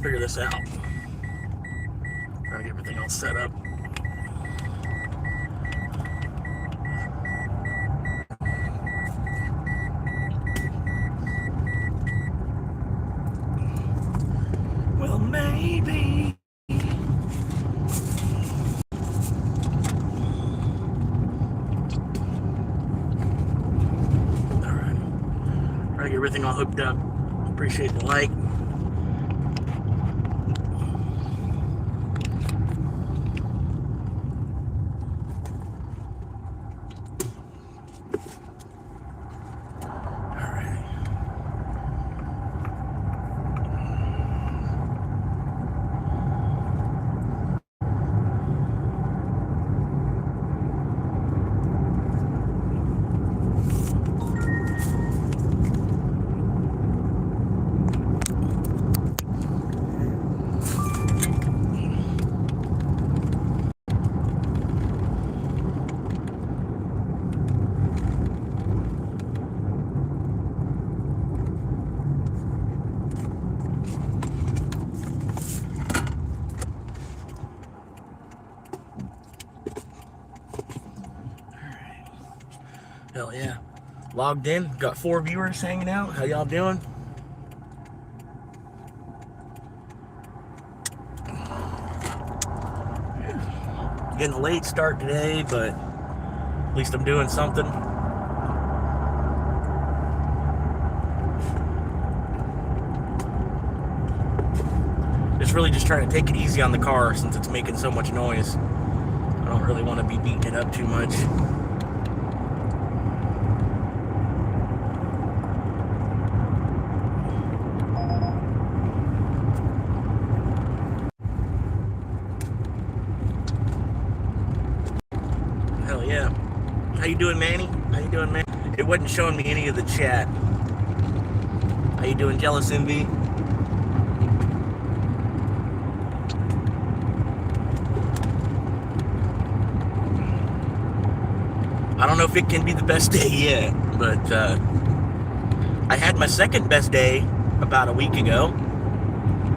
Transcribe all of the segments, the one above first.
figure this out. Trying to get everything all set up. Well, maybe. Alright. Trying to get everything all hooked up. Appreciate the like. Hell yeah. Logged in. Got 4 viewers hanging out. How y'all doing? Getting a late start today, but at least I'm doing something. Just really just trying to take it easy on the car since it's making so much noise. I don't really want to be beating it up too much. Hell yeah. How you doing, Manny? How you doing, man? It wasn't showing me any of the chat. How you doing, Jealous Envy? I don't know if it can be the best day yet, but I had my second best day about a week ago.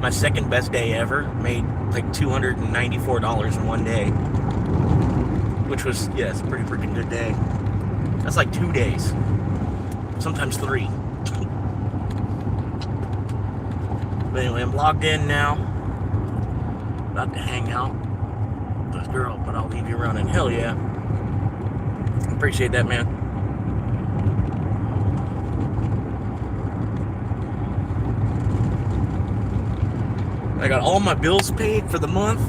My second best day ever. Made like $294 in one day. Which was, yeah, it's a pretty freaking good day. That's like 2 days. Sometimes 3. But anyway, I'm logged in now. About to hang out with this girl, but I'll leave you running. Hell yeah. Appreciate that, man. I got all my bills paid for the month.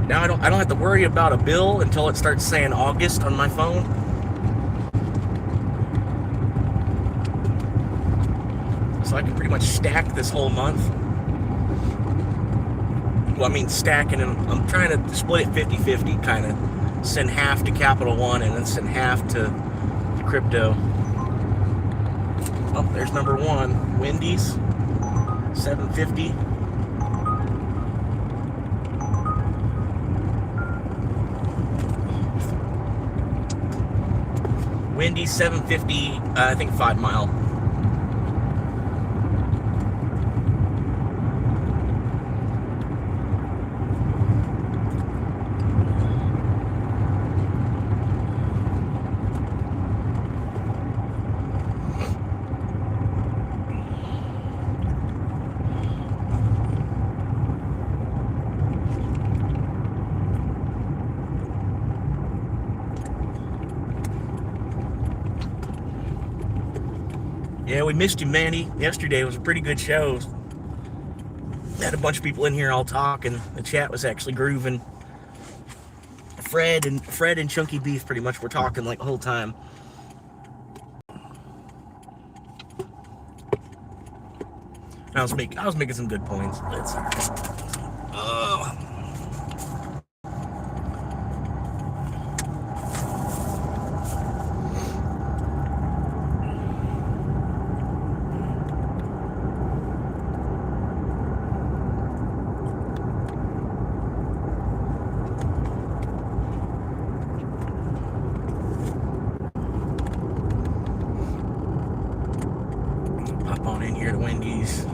Now I don't have to worry about a bill until it starts saying August on my phone. So I can pretty much stack this whole month. Well, I mean stacking, and I'm trying to split it 50-50, kind of. Send half to Capital One and then send half to crypto. Oh, there's number 1. Wendy's, $7.50. Wendy's, $7.50, I think 5 Mile. Yeah, we missed you, Manny. Yesterday was a pretty good show. Had a bunch of people in here all talking. The chat was actually grooving. Fred and Chunky Beef pretty much were talking like the whole time. I was making some good points. Hop on in here to Wendy's.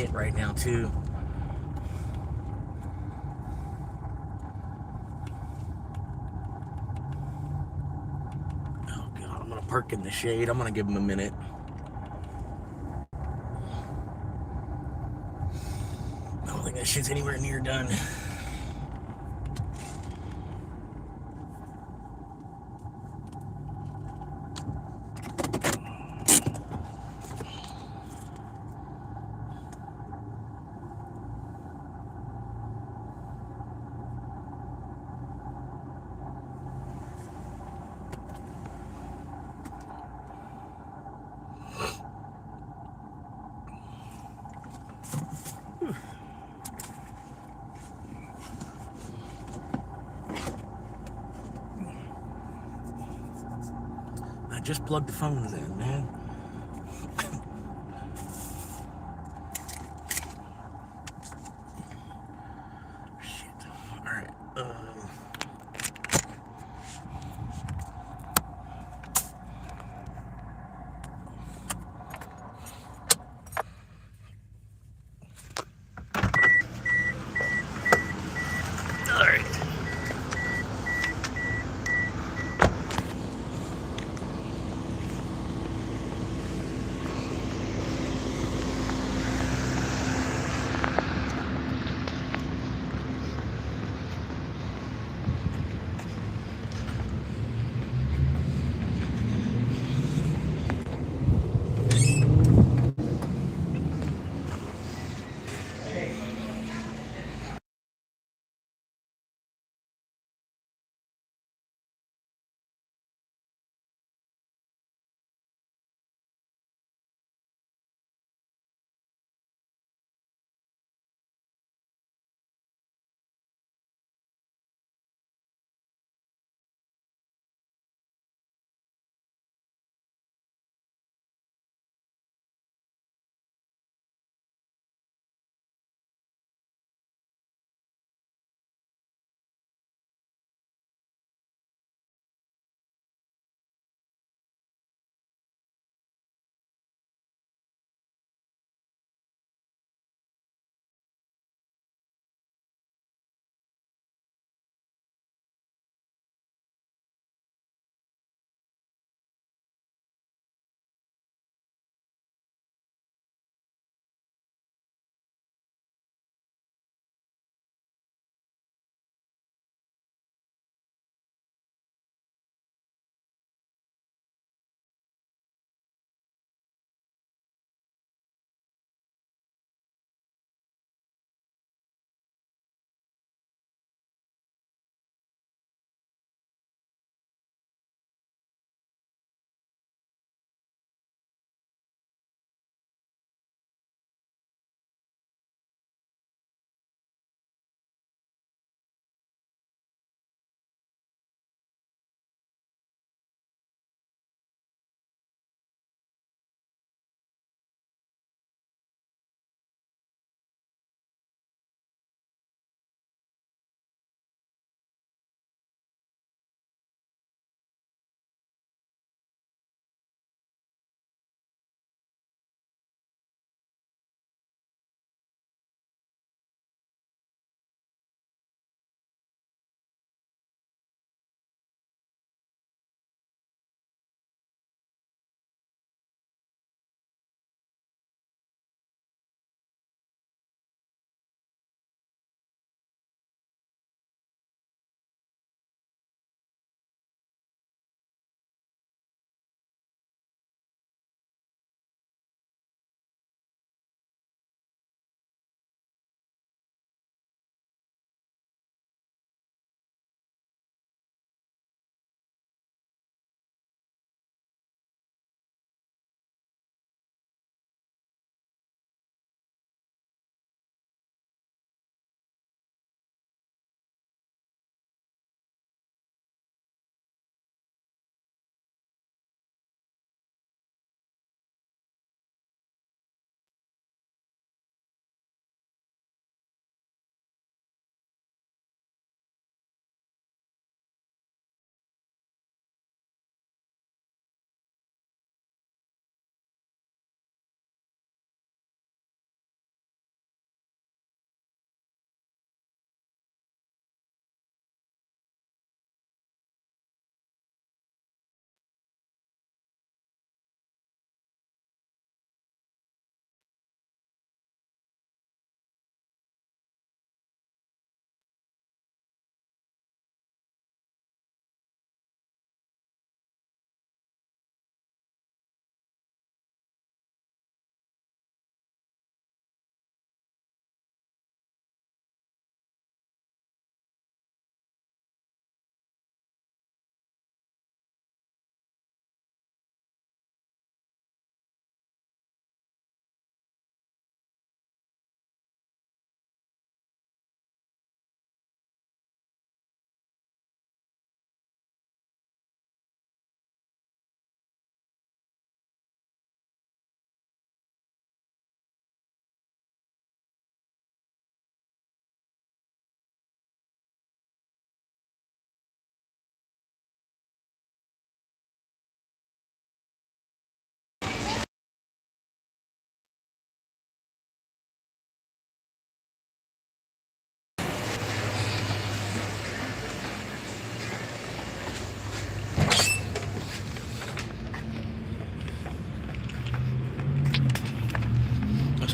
hit right now too. Oh God, I'm gonna park in the shade. I'm gonna give him a minute. I don't think that shit's anywhere near done. I just plugged the phones in, man. Shit. All right. All right.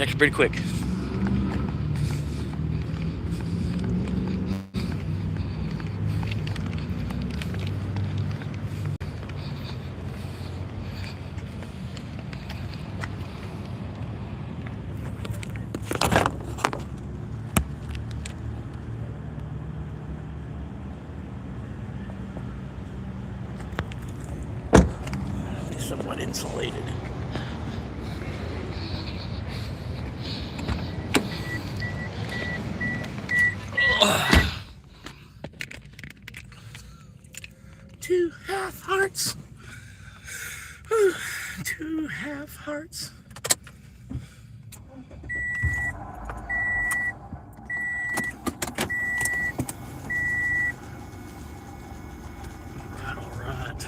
It's actually pretty quick. Somewhat insulated. Two half hearts. 2 half hearts. All right.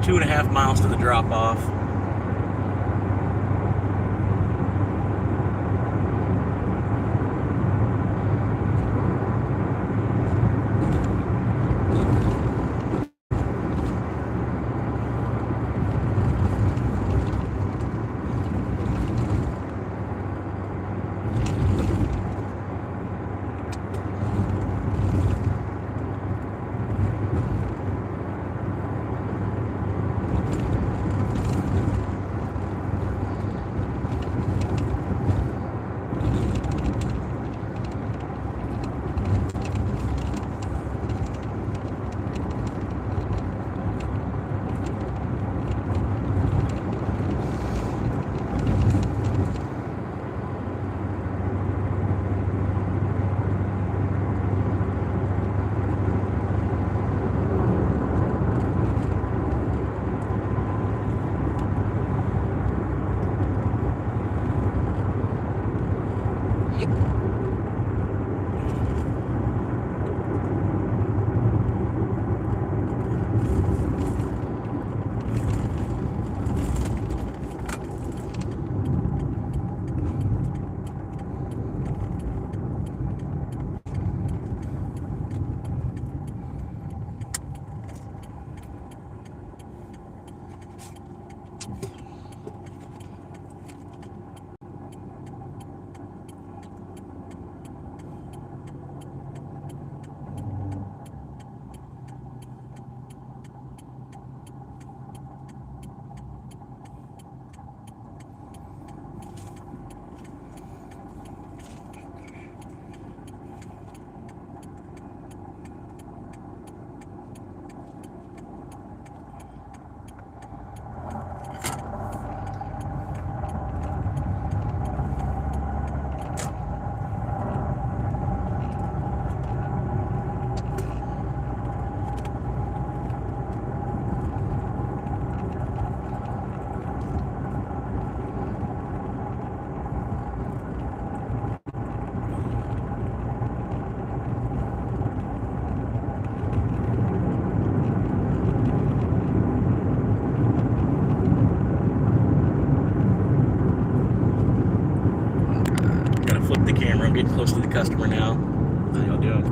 got 2.5 miles to the drop off. Flip the camera. I'm getting close to the customer now. How y'all doing?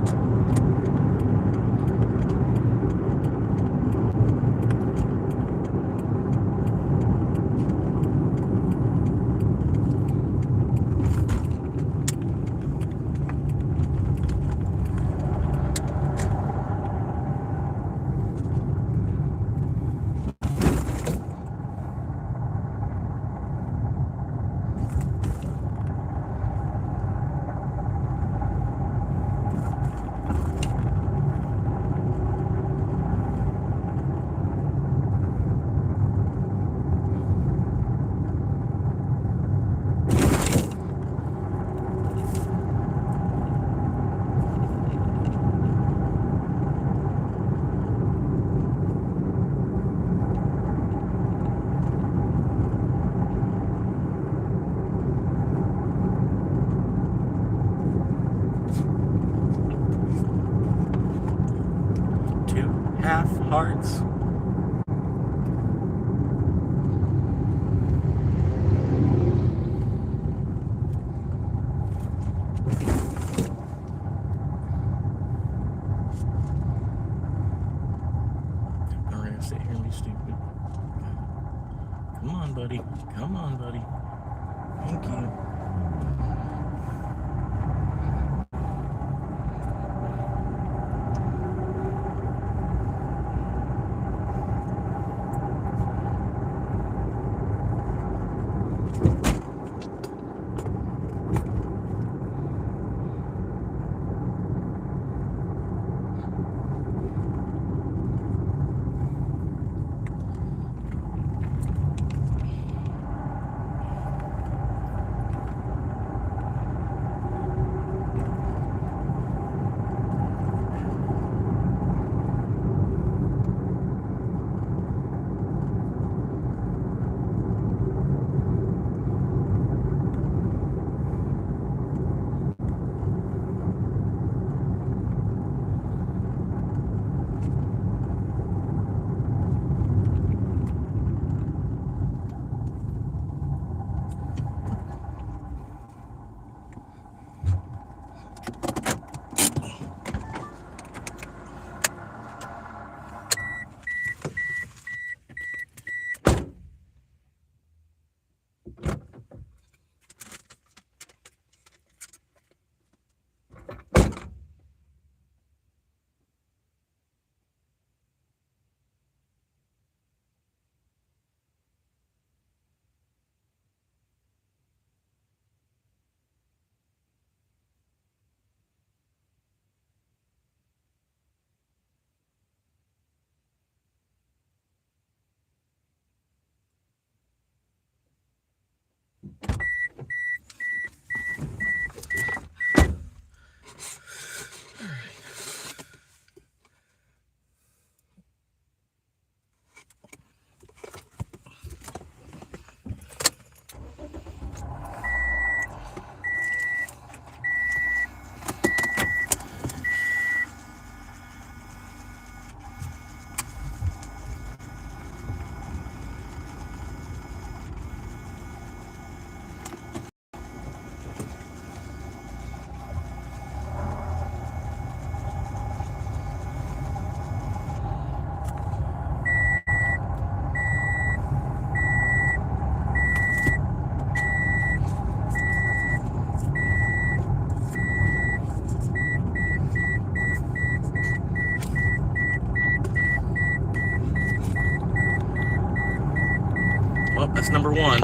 Half hearts. I'm gonna sit here and be stupid. Come on, buddy. Come on, buddy. Thank you. Well, that's number one.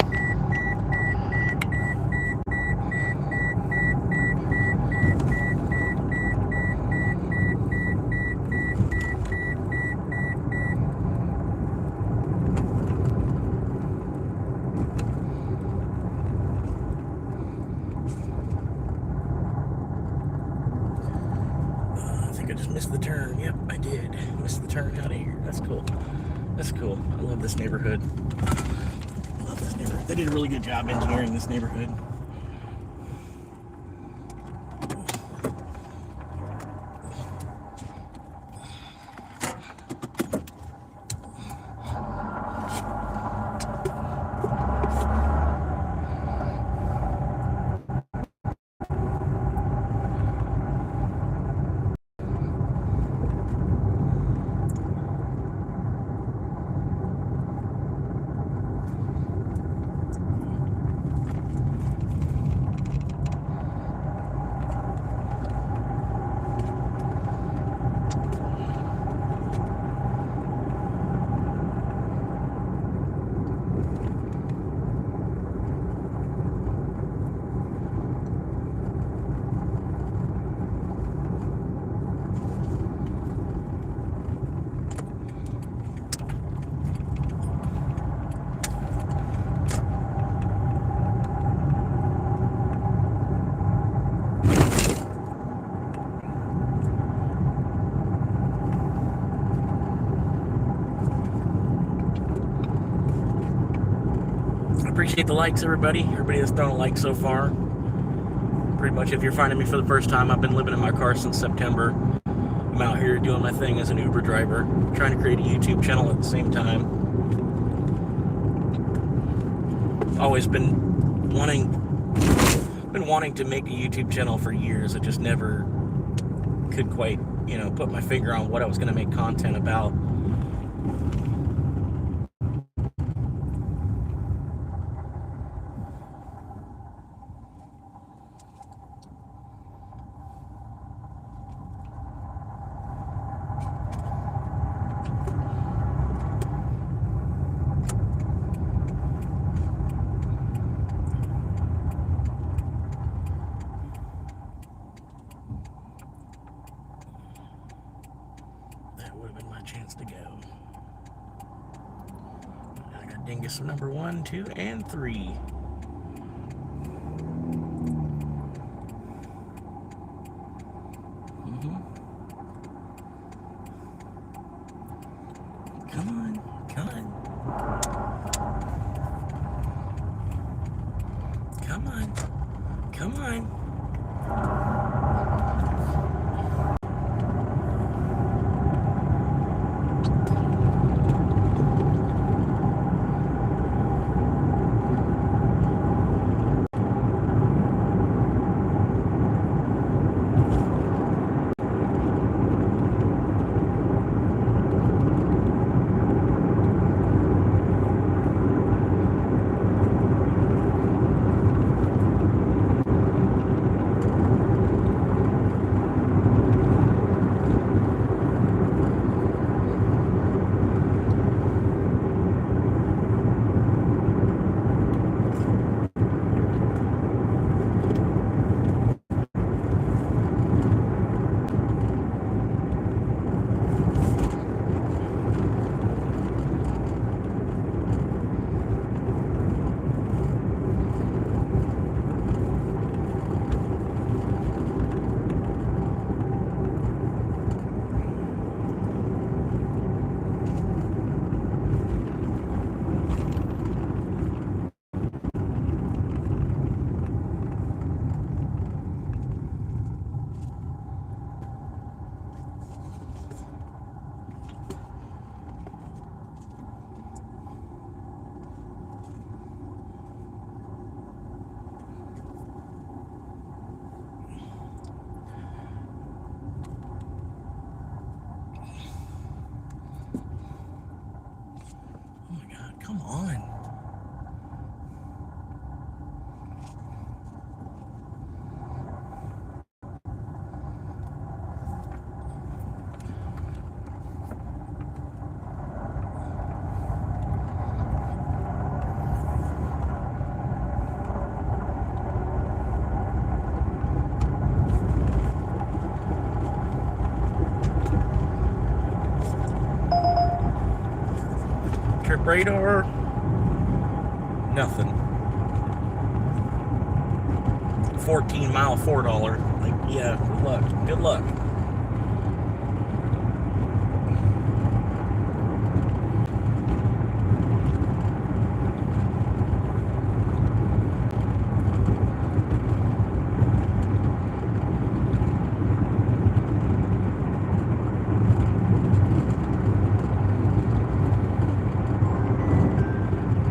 I think I just missed the turn. Yep, I did. Missed the turn out of here. That's cool. That's cool. I love this neighborhood. I love this neighborhood. They did a really good job engineering this neighborhood. Appreciate the likes, everybody. Everybody that's thrown a like so far. Pretty much, if you're finding me for the first time, I've been living in my car since September. I'm out here doing my thing as an Uber driver, trying to create a YouTube channel at the same time. Always been wanting to make a YouTube channel for years. I just never could quite, put my finger on what I was going to make content about. Chance to go. I got Dingus number 1, 2, and 3. Come on, come on. Come on, come on. radar. Nothing. 14 mile $4. Like, yeah, good luck. Good luck.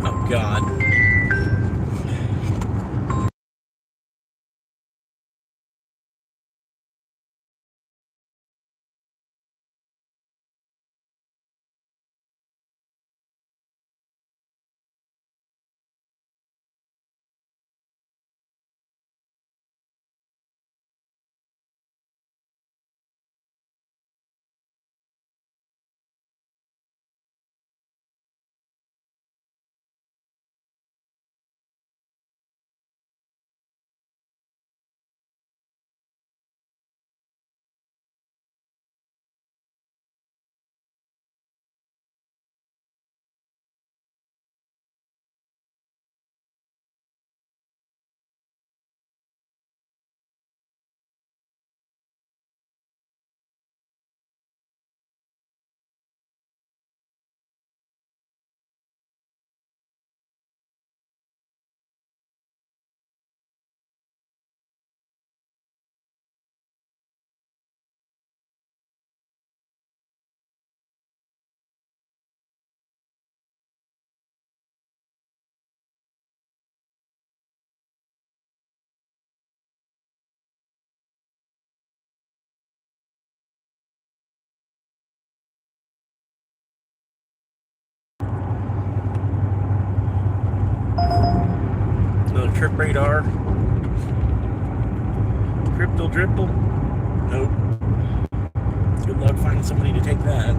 Oh, God. Another trip radar. Crypto dripple. Nope. Good luck finding somebody to take that.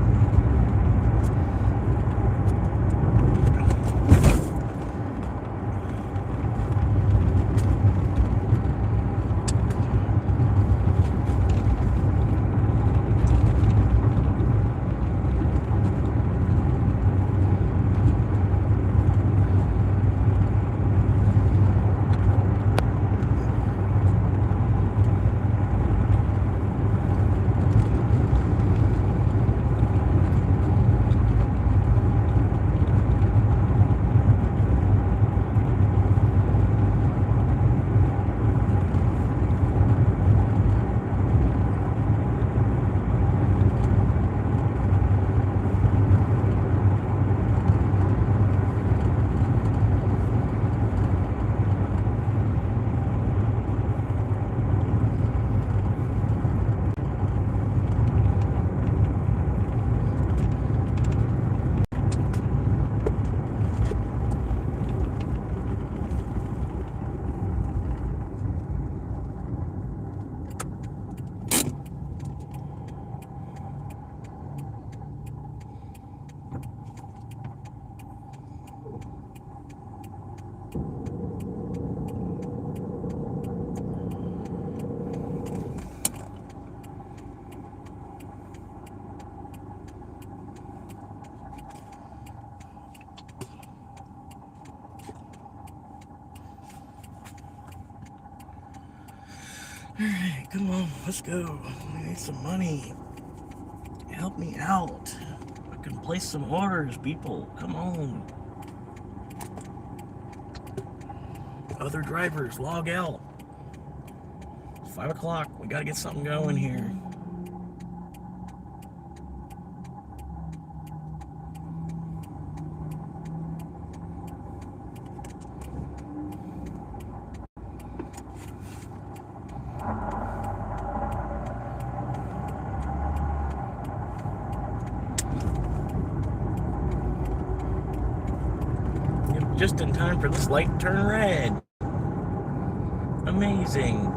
Alright, come on, let's go. I need some money. Help me out. I can place some orders, people. Come on. Other drivers, log out. It's 5 o'clock. We gotta get something going here. Just in time for this light to turn red. Amazing.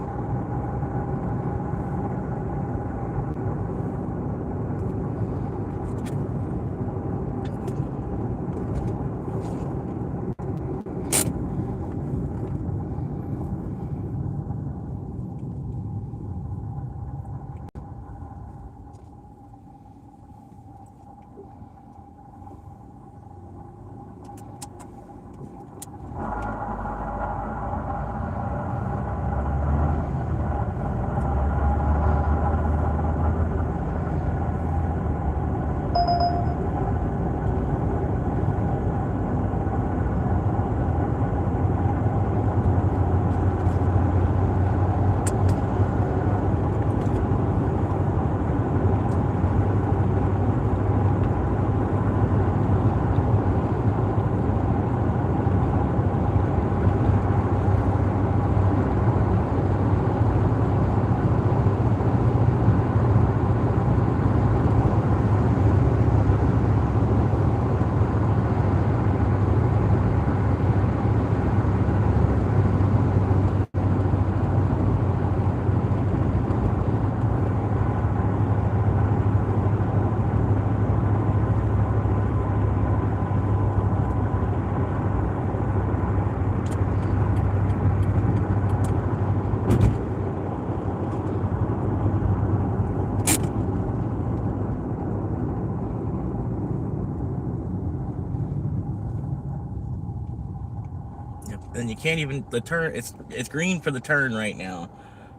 And you can't even, the turn, it's green for the turn right now,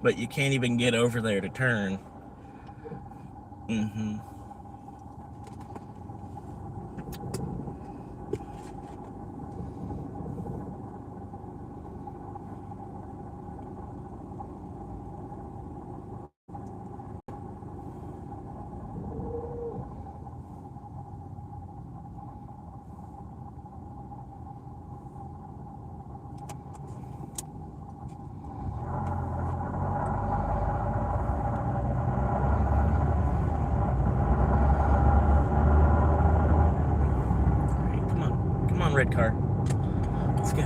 but you can't even get over there to turn. Mm-hmm. Come on, red car. Let's go.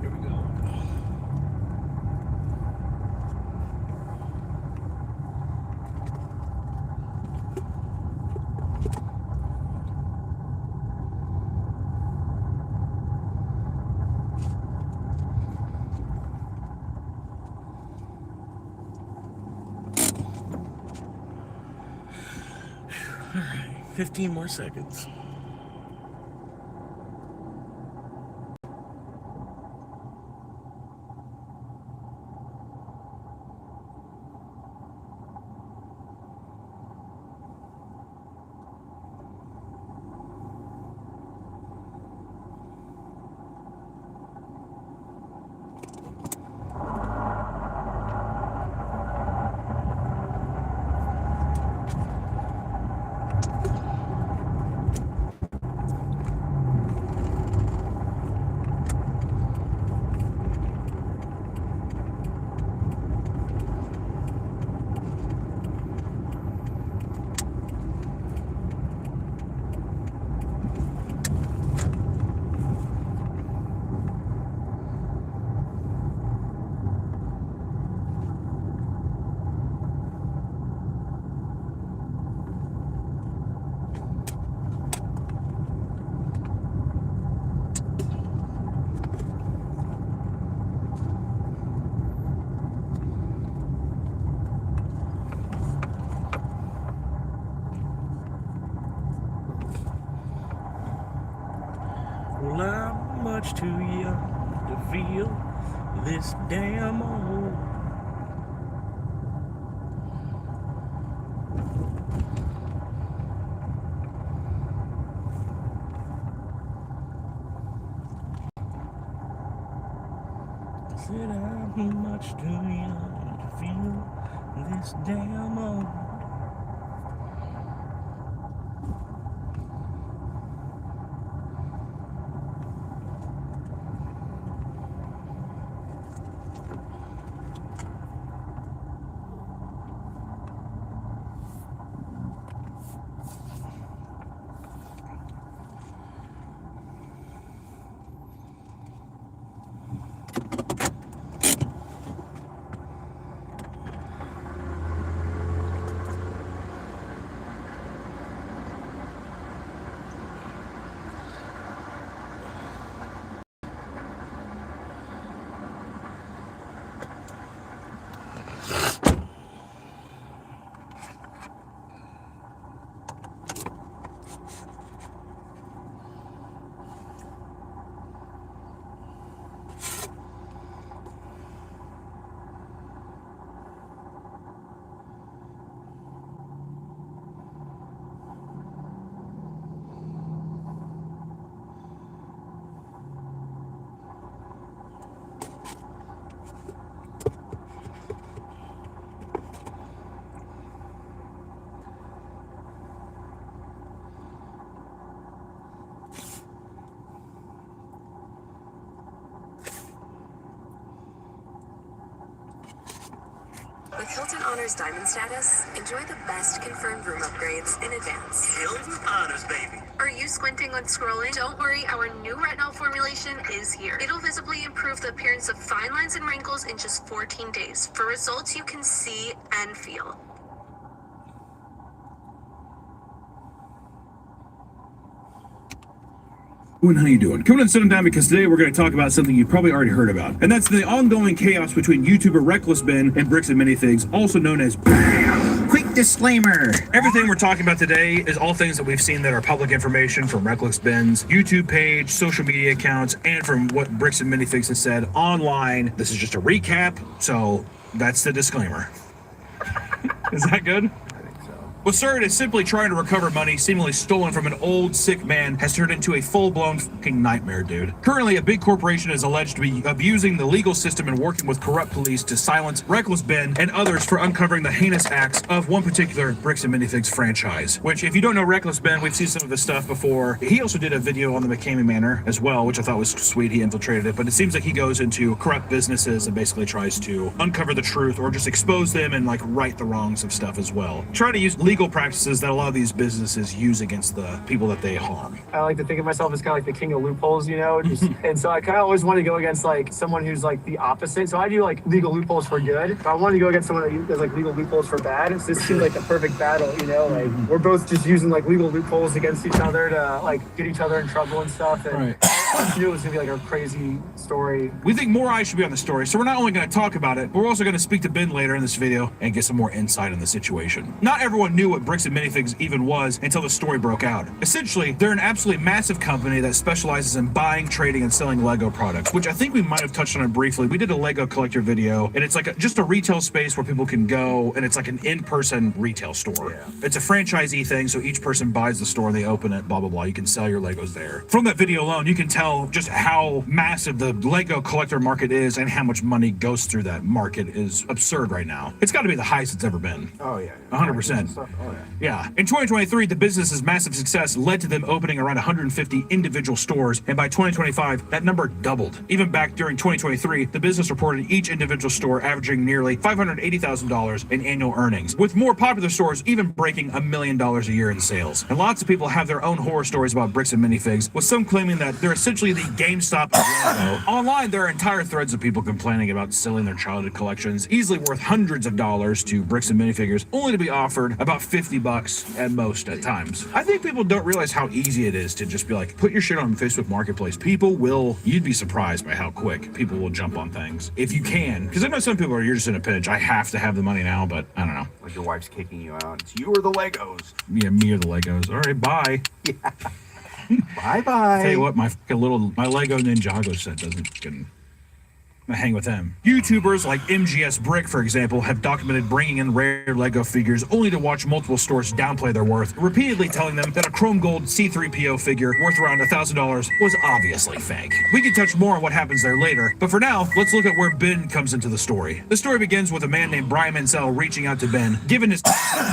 Here we go. All right, 15 more seconds. Well, I'm much too young to feel this damn old. I said I'm much too young to feel this damn old. With Hilton Honors Diamond status, enjoy the best confirmed room upgrades in advance. Hilton Honors, baby. Are you squinting when scrolling? Don't worry, our new retinol formulation is here. It'll visibly improve the appearance of fine lines and wrinkles in just 14 days for results you can see and feel. Owen, how you doing? Come on and sit him down because today we're going to talk about something you probably already heard about. And that's the ongoing chaos between YouTuber Reckless Ben and Bricks and Minifigs, also known as BAM! Quick disclaimer. Everything we're talking about today is all things that we've seen that are public information from Reckless Ben's YouTube page, social media accounts, and from what Bricks and Minifigs has said online. This is just a recap, so that's the disclaimer. Is that good? What started as simply trying to recover money seemingly stolen from an old, sick man has turned into a full-blown fucking nightmare, dude. Currently, a big corporation is alleged to be abusing the legal system and working with corrupt police to silence Reckless Ben and others for uncovering the heinous acts of one particular Bricks and Minifigs franchise. Which, if you don't know Reckless Ben, we've seen some of his stuff before. He also did a video on the McCamey Manor as well, which I thought was sweet. He infiltrated it, but it seems like he goes into corrupt businesses and basically tries to uncover the truth or just expose them and like right the wrongs of stuff as well. Try to use legal practices that a lot of these businesses use against the people that they harm. I like to think of myself as kind of like the king of loopholes, you know, and so I kind of always want to go against like someone who's like the opposite. So I do like legal loopholes for good, but I want to go against someone that does like legal loopholes for bad. It's just seems like the perfect battle, you know, like we're both just using like legal loopholes against each other to like get each other in trouble and stuff. And Right. I knew it was gonna be like a crazy story. We think more eyes should be on the story, so we're not only going to talk about it, but we're also going to speak to Ben later in this video and get some more insight on the situation. Not everyone knew what Bricks and Minifigs even was until the story broke out. Essentially, they're an absolutely massive company that specializes in buying, trading, and selling Lego products, which I think we might have touched on it briefly. We did a Lego collector video, and it's like just a retail space where people can go, and it's like an in-person retail store. Yeah. It's a franchisee thing, so each person buys the store, they open it, blah, blah, blah. You can sell your Legos there. From that video alone, you can tell just how massive the Lego collector market is and how much money goes through that market is absurd right now. It's got to be the highest it's ever been. Oh yeah, 100%. Oh yeah. Yeah. In 2023, the business's massive success led to them opening around 150 individual stores, and by 2025, that number doubled. Even back during 2023, the business reported each individual store averaging nearly $580,000 in annual earnings, with more popular stores even breaking $1 million a year in sales. And lots of people have their own horror stories about Bricks and Minifigs, with some claiming that they're essentially the GameStop of Lego. Online, there are entire threads of people complaining about selling their childhood collections, easily worth hundreds of dollars to Bricks and Minifigures, only to be offered about $50 at most at times. I think people don't realize how easy it is to just be like, put your shit on Facebook Marketplace. You'd be surprised by how quick people will jump on things. If you can. Because I know some people are, you're just in a pinch. I have to have the money now, but I don't know. Like your wife's kicking you out. It's you or the Legos. Yeah, me or the Legos. All right, bye. Yeah. Bye-bye. Tell you what, my Lego Ninjago set doesn't fucking hang with them. YouTubers like MGS Brick, for example, have documented bringing in rare Lego figures only to watch multiple stores downplay their worth, repeatedly telling them that a chrome gold C-3PO figure worth around $1,000 was obviously fake. We can touch more on what happens there later, but for now, let's look at where Ben comes into the story. The story begins with a man named Brian Mansell reaching out to Ben, given his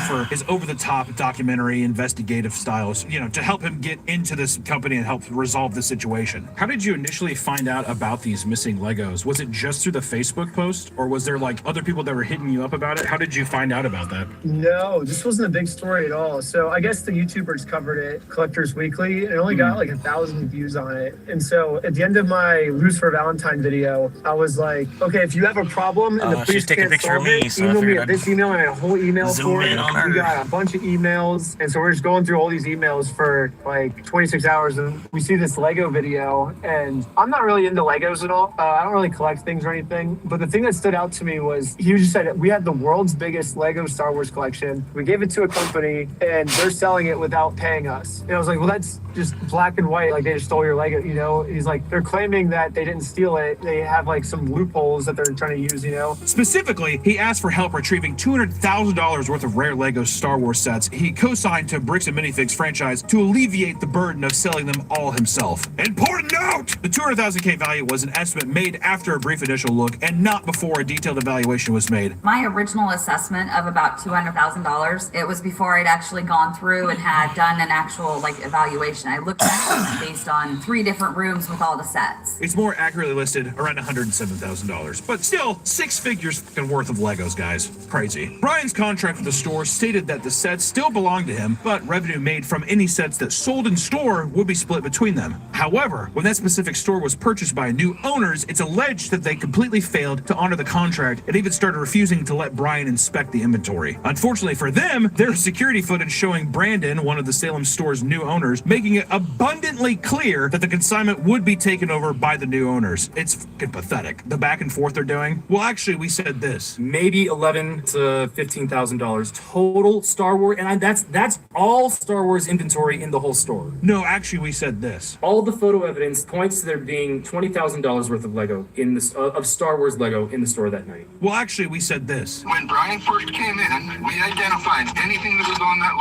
for his over-the-top documentary investigative styles, you know, to help him get into this company and help resolve the situation. How did you initially find out about these missing Legos? Was it just through the Facebook post, or was there like other people that were hitting you up about it? How did you find out about that? No, this wasn't a big story at all. So I guess the YouTubers covered it, Collectors Weekly, and it only got like 1,000 views on it. And so at the end of my Lose for Valentine video, I was like, okay, if you have a problem and the police take a can't picture of solve me, it, so I email me figured at this email, and I had a whole email zoom for in it. on her. We got a bunch of emails, and so we're just going through all these emails for like 26 hours, and we see this Lego video, and I'm not really into Legos at all. I don't really collect things or anything, but the thing that stood out to me was he just said we had the world's biggest Lego Star Wars collection. We gave it to a company, and they're selling it without paying us. And I was like, well, that's just black and white. Like, they just stole your Lego, you know? He's like, they're claiming that they didn't steal it. They have like some loopholes that they're trying to use, you know? Specifically, he asked for help retrieving $200,000 worth of rare Lego Star Wars sets he co-signed to Bricks and Minifigs franchise to alleviate the burden of selling them all himself. Important note! The $200,000 value was an estimate made after a brief initial look and not before a detailed evaluation was made. My original assessment of about $200,000, it was before I'd actually gone through and had done an actual like evaluation. I looked at it based on 3 different rooms with all the sets. It's more accurately listed around $107,000, but still 6 figures fucking worth of Legos, guys. Crazy. Brian's contract with the store stated that the sets still belonged to him, but revenue made from any sets that sold in store would be split between them. However, when that specific store was purchased by new owners, it's alleged alleged that they completely failed to honor the contract and even started refusing to let Brian inspect the inventory. Unfortunately for them, there's security footage showing Brandon, one of the Salem store's new owners, making it abundantly clear that the consignment would be taken over by the new owners. It's fucking pathetic. The back and forth they're doing. Well, actually, we said this. Maybe $11,000 to $15,000 total Star Wars, and that's all Star Wars inventory in the whole store. No, actually, we said this. All the photo evidence points to there being $20,000 worth of Lego in this of Star Wars Lego in the store that night. Well, actually, we said this. When Brian first came in, we identified anything that was on that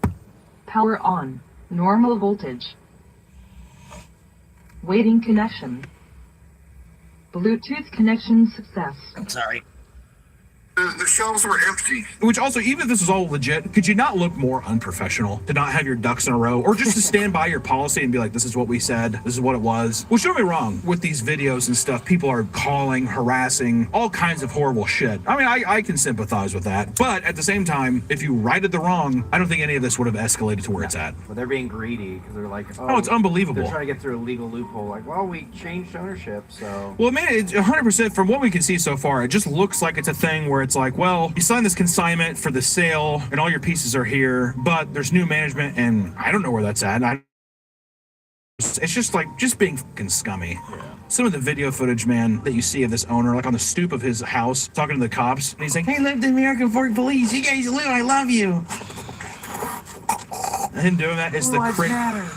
list. Power on. Normal voltage. Waiting connection. Bluetooth connection success. Sorry. The shelves were empty. Which also, even if this is all legit, could you not look more unprofessional? To not have your ducks in a row? Or just to stand by your policy and be like, this is what we said, this is what it was? Well, don't get me wrong, with these videos and stuff, people are calling, harassing, all kinds of horrible shit. I mean, I can sympathize with that. But at the same time, if you righted the wrong, I don't think any of this would have escalated to where it's at. Well, they're being greedy because they're like, Oh, it's unbelievable. They're trying to get through a legal loophole. Like, well, we changed ownership, so. Well, man, it's 100% from what we can see so far, it just looks like it's a thing where it's like, well, you signed this consignment for the sale and all your pieces are here, but there's new management and I don't know where that's at. It's just like, just being fucking scummy. Yeah. Some of the video footage, man, that you see of this owner, like on the stoop of his house, talking to the cops, and he's like, hey, live the American Fork Police, you guys live, I love you. And him doing that is the crick.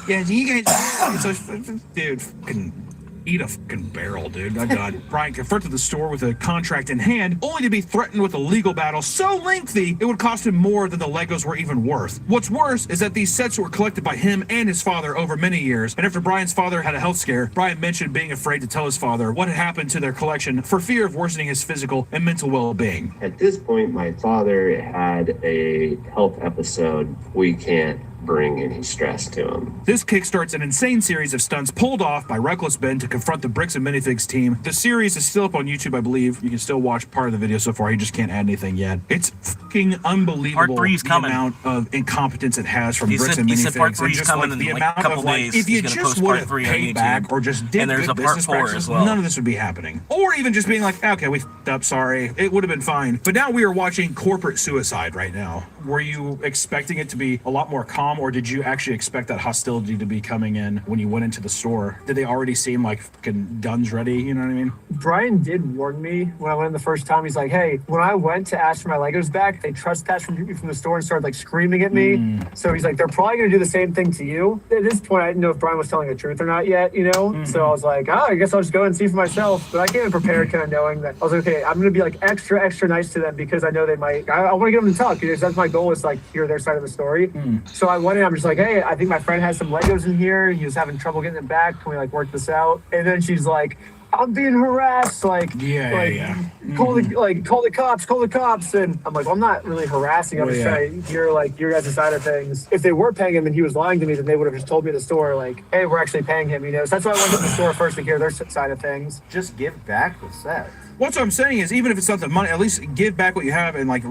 Yeah, you guys, so, dude, fucking eat a fucking barrel, dude. My God. Brian confronted the store with a contract in hand, only to be threatened with a legal battle so lengthy it would cost him more than the Legos were even worth. What's worse is that these sets were collected by him and his father over many years, and after Brian's father had a health scare, Brian mentioned being afraid to tell his father what had happened to their collection for fear of worsening his physical and mental well-being. At this point, my father had a health episode. We can't bring any stress to him. This kickstarts an insane series of stunts pulled off by Reckless Ben to confront the Bricks and Minifigs team. The series is still up on YouTube, I believe. You can still watch part of the video so far. He just can't add anything yet. It's fucking unbelievable the amount of incompetence it has from Bricks and Minifigs. Part 3's just coming like the in amount a couple of like, days. if you just would have paid back or just did good business practices, none of this would be happening. Or even just being like, okay, we fucked up, sorry. It would have been fine. But now we are watching corporate suicide right now. Were you expecting it to be a lot more calm, or did you actually expect that hostility to be coming in when you went into the store? Did they already seem like fucking guns ready? You know what I mean? Brian did warn me when I went in the first time. He's like, hey, when I went to ask for my Legos back, they trespassed from the store and started like screaming at me. So he's like, they're probably going to do the same thing to you. At this point, I didn't know if Brian was telling the truth or not yet, you know? So I was like, oh, I guess I'll just go and see for myself. But I came in prepared kind of knowing that I was like, okay, I'm going to be like extra nice to them because I know they might, I want to get them to talk because that's my goal, is like hear their side of the story. So I went in, I'm just like, hey, I think my friend has some Legos in here. He was having trouble getting it back. Can we like work this out? And then she's like, I'm being harassed. Like, call the cops. And I'm like, well, I'm not really harassing. I'm just trying to hear like your guys' side of things. If they were paying him and he was lying to me, then they would have just told me at the store, like, hey, we're actually paying him, you know? So that's why I went to the store first to hear their side of things. Just give back the set. What I'm saying is, even if it's not the money, at least give back what you have and like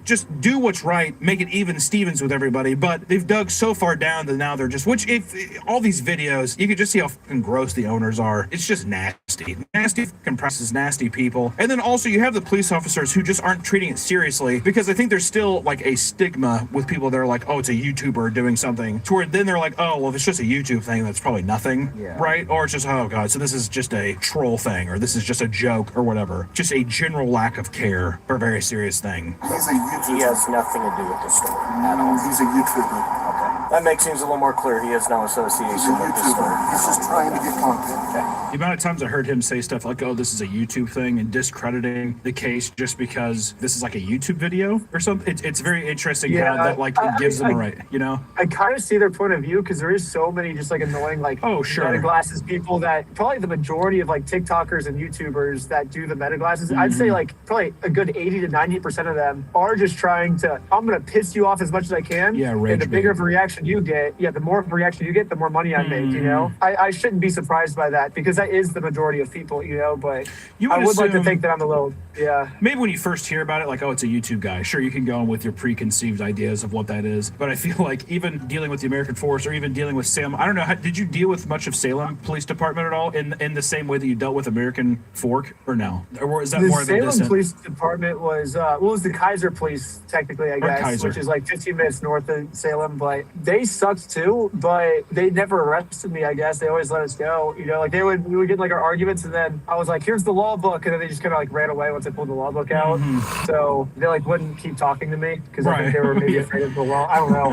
just do what's right, make it even Stevens with everybody. But they've dug so far down that now they're just, which if all these videos, you can just see how fucking gross the owners are. It's just nasty fucking presses, nasty people. And then also you have the police officers who just aren't treating it seriously, because I think there's still like a stigma with people that are like, oh, it's a YouTuber doing something, to where then they're like, oh, well, if it's just a YouTube thing, that's probably nothing, right? Or it's just, oh god, so this is just a troll thing, or this is just a joke, or whatever. Just a general lack of care for a very serious thing. He's a YouTuber. He has nothing to do with the store at all. He's a YouTuber. Okay. That makes things a little more clear. He has no association with the store. He's just trying to get content. Okay. The amount of times I heard him say stuff like, oh, this is a YouTube thing, and discrediting the case just because this is like a YouTube video or something. It's very interesting how that like it gives them a right, you know? I kind of see their point of view, because there is so many just like annoying like meta glasses people that probably the majority of like TikTokers and YouTubers that do the meta glasses, I'd say like probably a good 80 to 90% of them are just trying to, I'm going to piss you off as much as I can. Yeah, and the bigger of a reaction reaction you get, the more reaction you get, the more money I make, you know? I shouldn't be surprised by that because that is the majority of people, you know, but I would like to think that I'm a little, Maybe when you first hear about it, like, oh, it's a YouTube guy. Sure, you can go in with your preconceived ideas of what that is. But I feel like even dealing with the American Force or even dealing with Salem, I don't know, did you deal with much of Salem Police Department at all in the same way that you dealt with American Fork or no? Or is that more of a Salem Police Department was, was the Kaiser Police, technically, I guess, which is like 15 minutes north of Salem, but they sucked too, but they never arrested me, I guess. They always let us go, you know, like we would get like our arguments and then I was like, here's the law book. And then they just kind of like ran away once I pulled the law book out. So they like wouldn't keep talking to me because I think they were maybe afraid of the law. I don't know.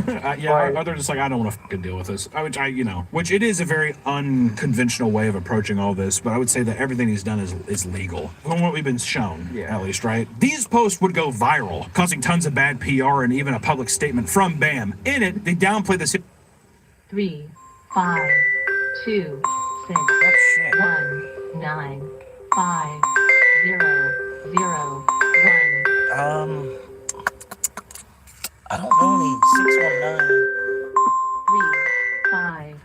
Or they're just like, I don't want to fucking deal with this. Which it is a very unconventional way of approaching all this, but I would say that everything he's done is legal. From what we've been shown, at least, right? These posts would go viral, causing tons of bad PR and even a public statement from BAM. In it, they downplay the 3, 5, 2, 6, 1, 9, 5, 0, 0, 1. I don't know any 619. 3, 5.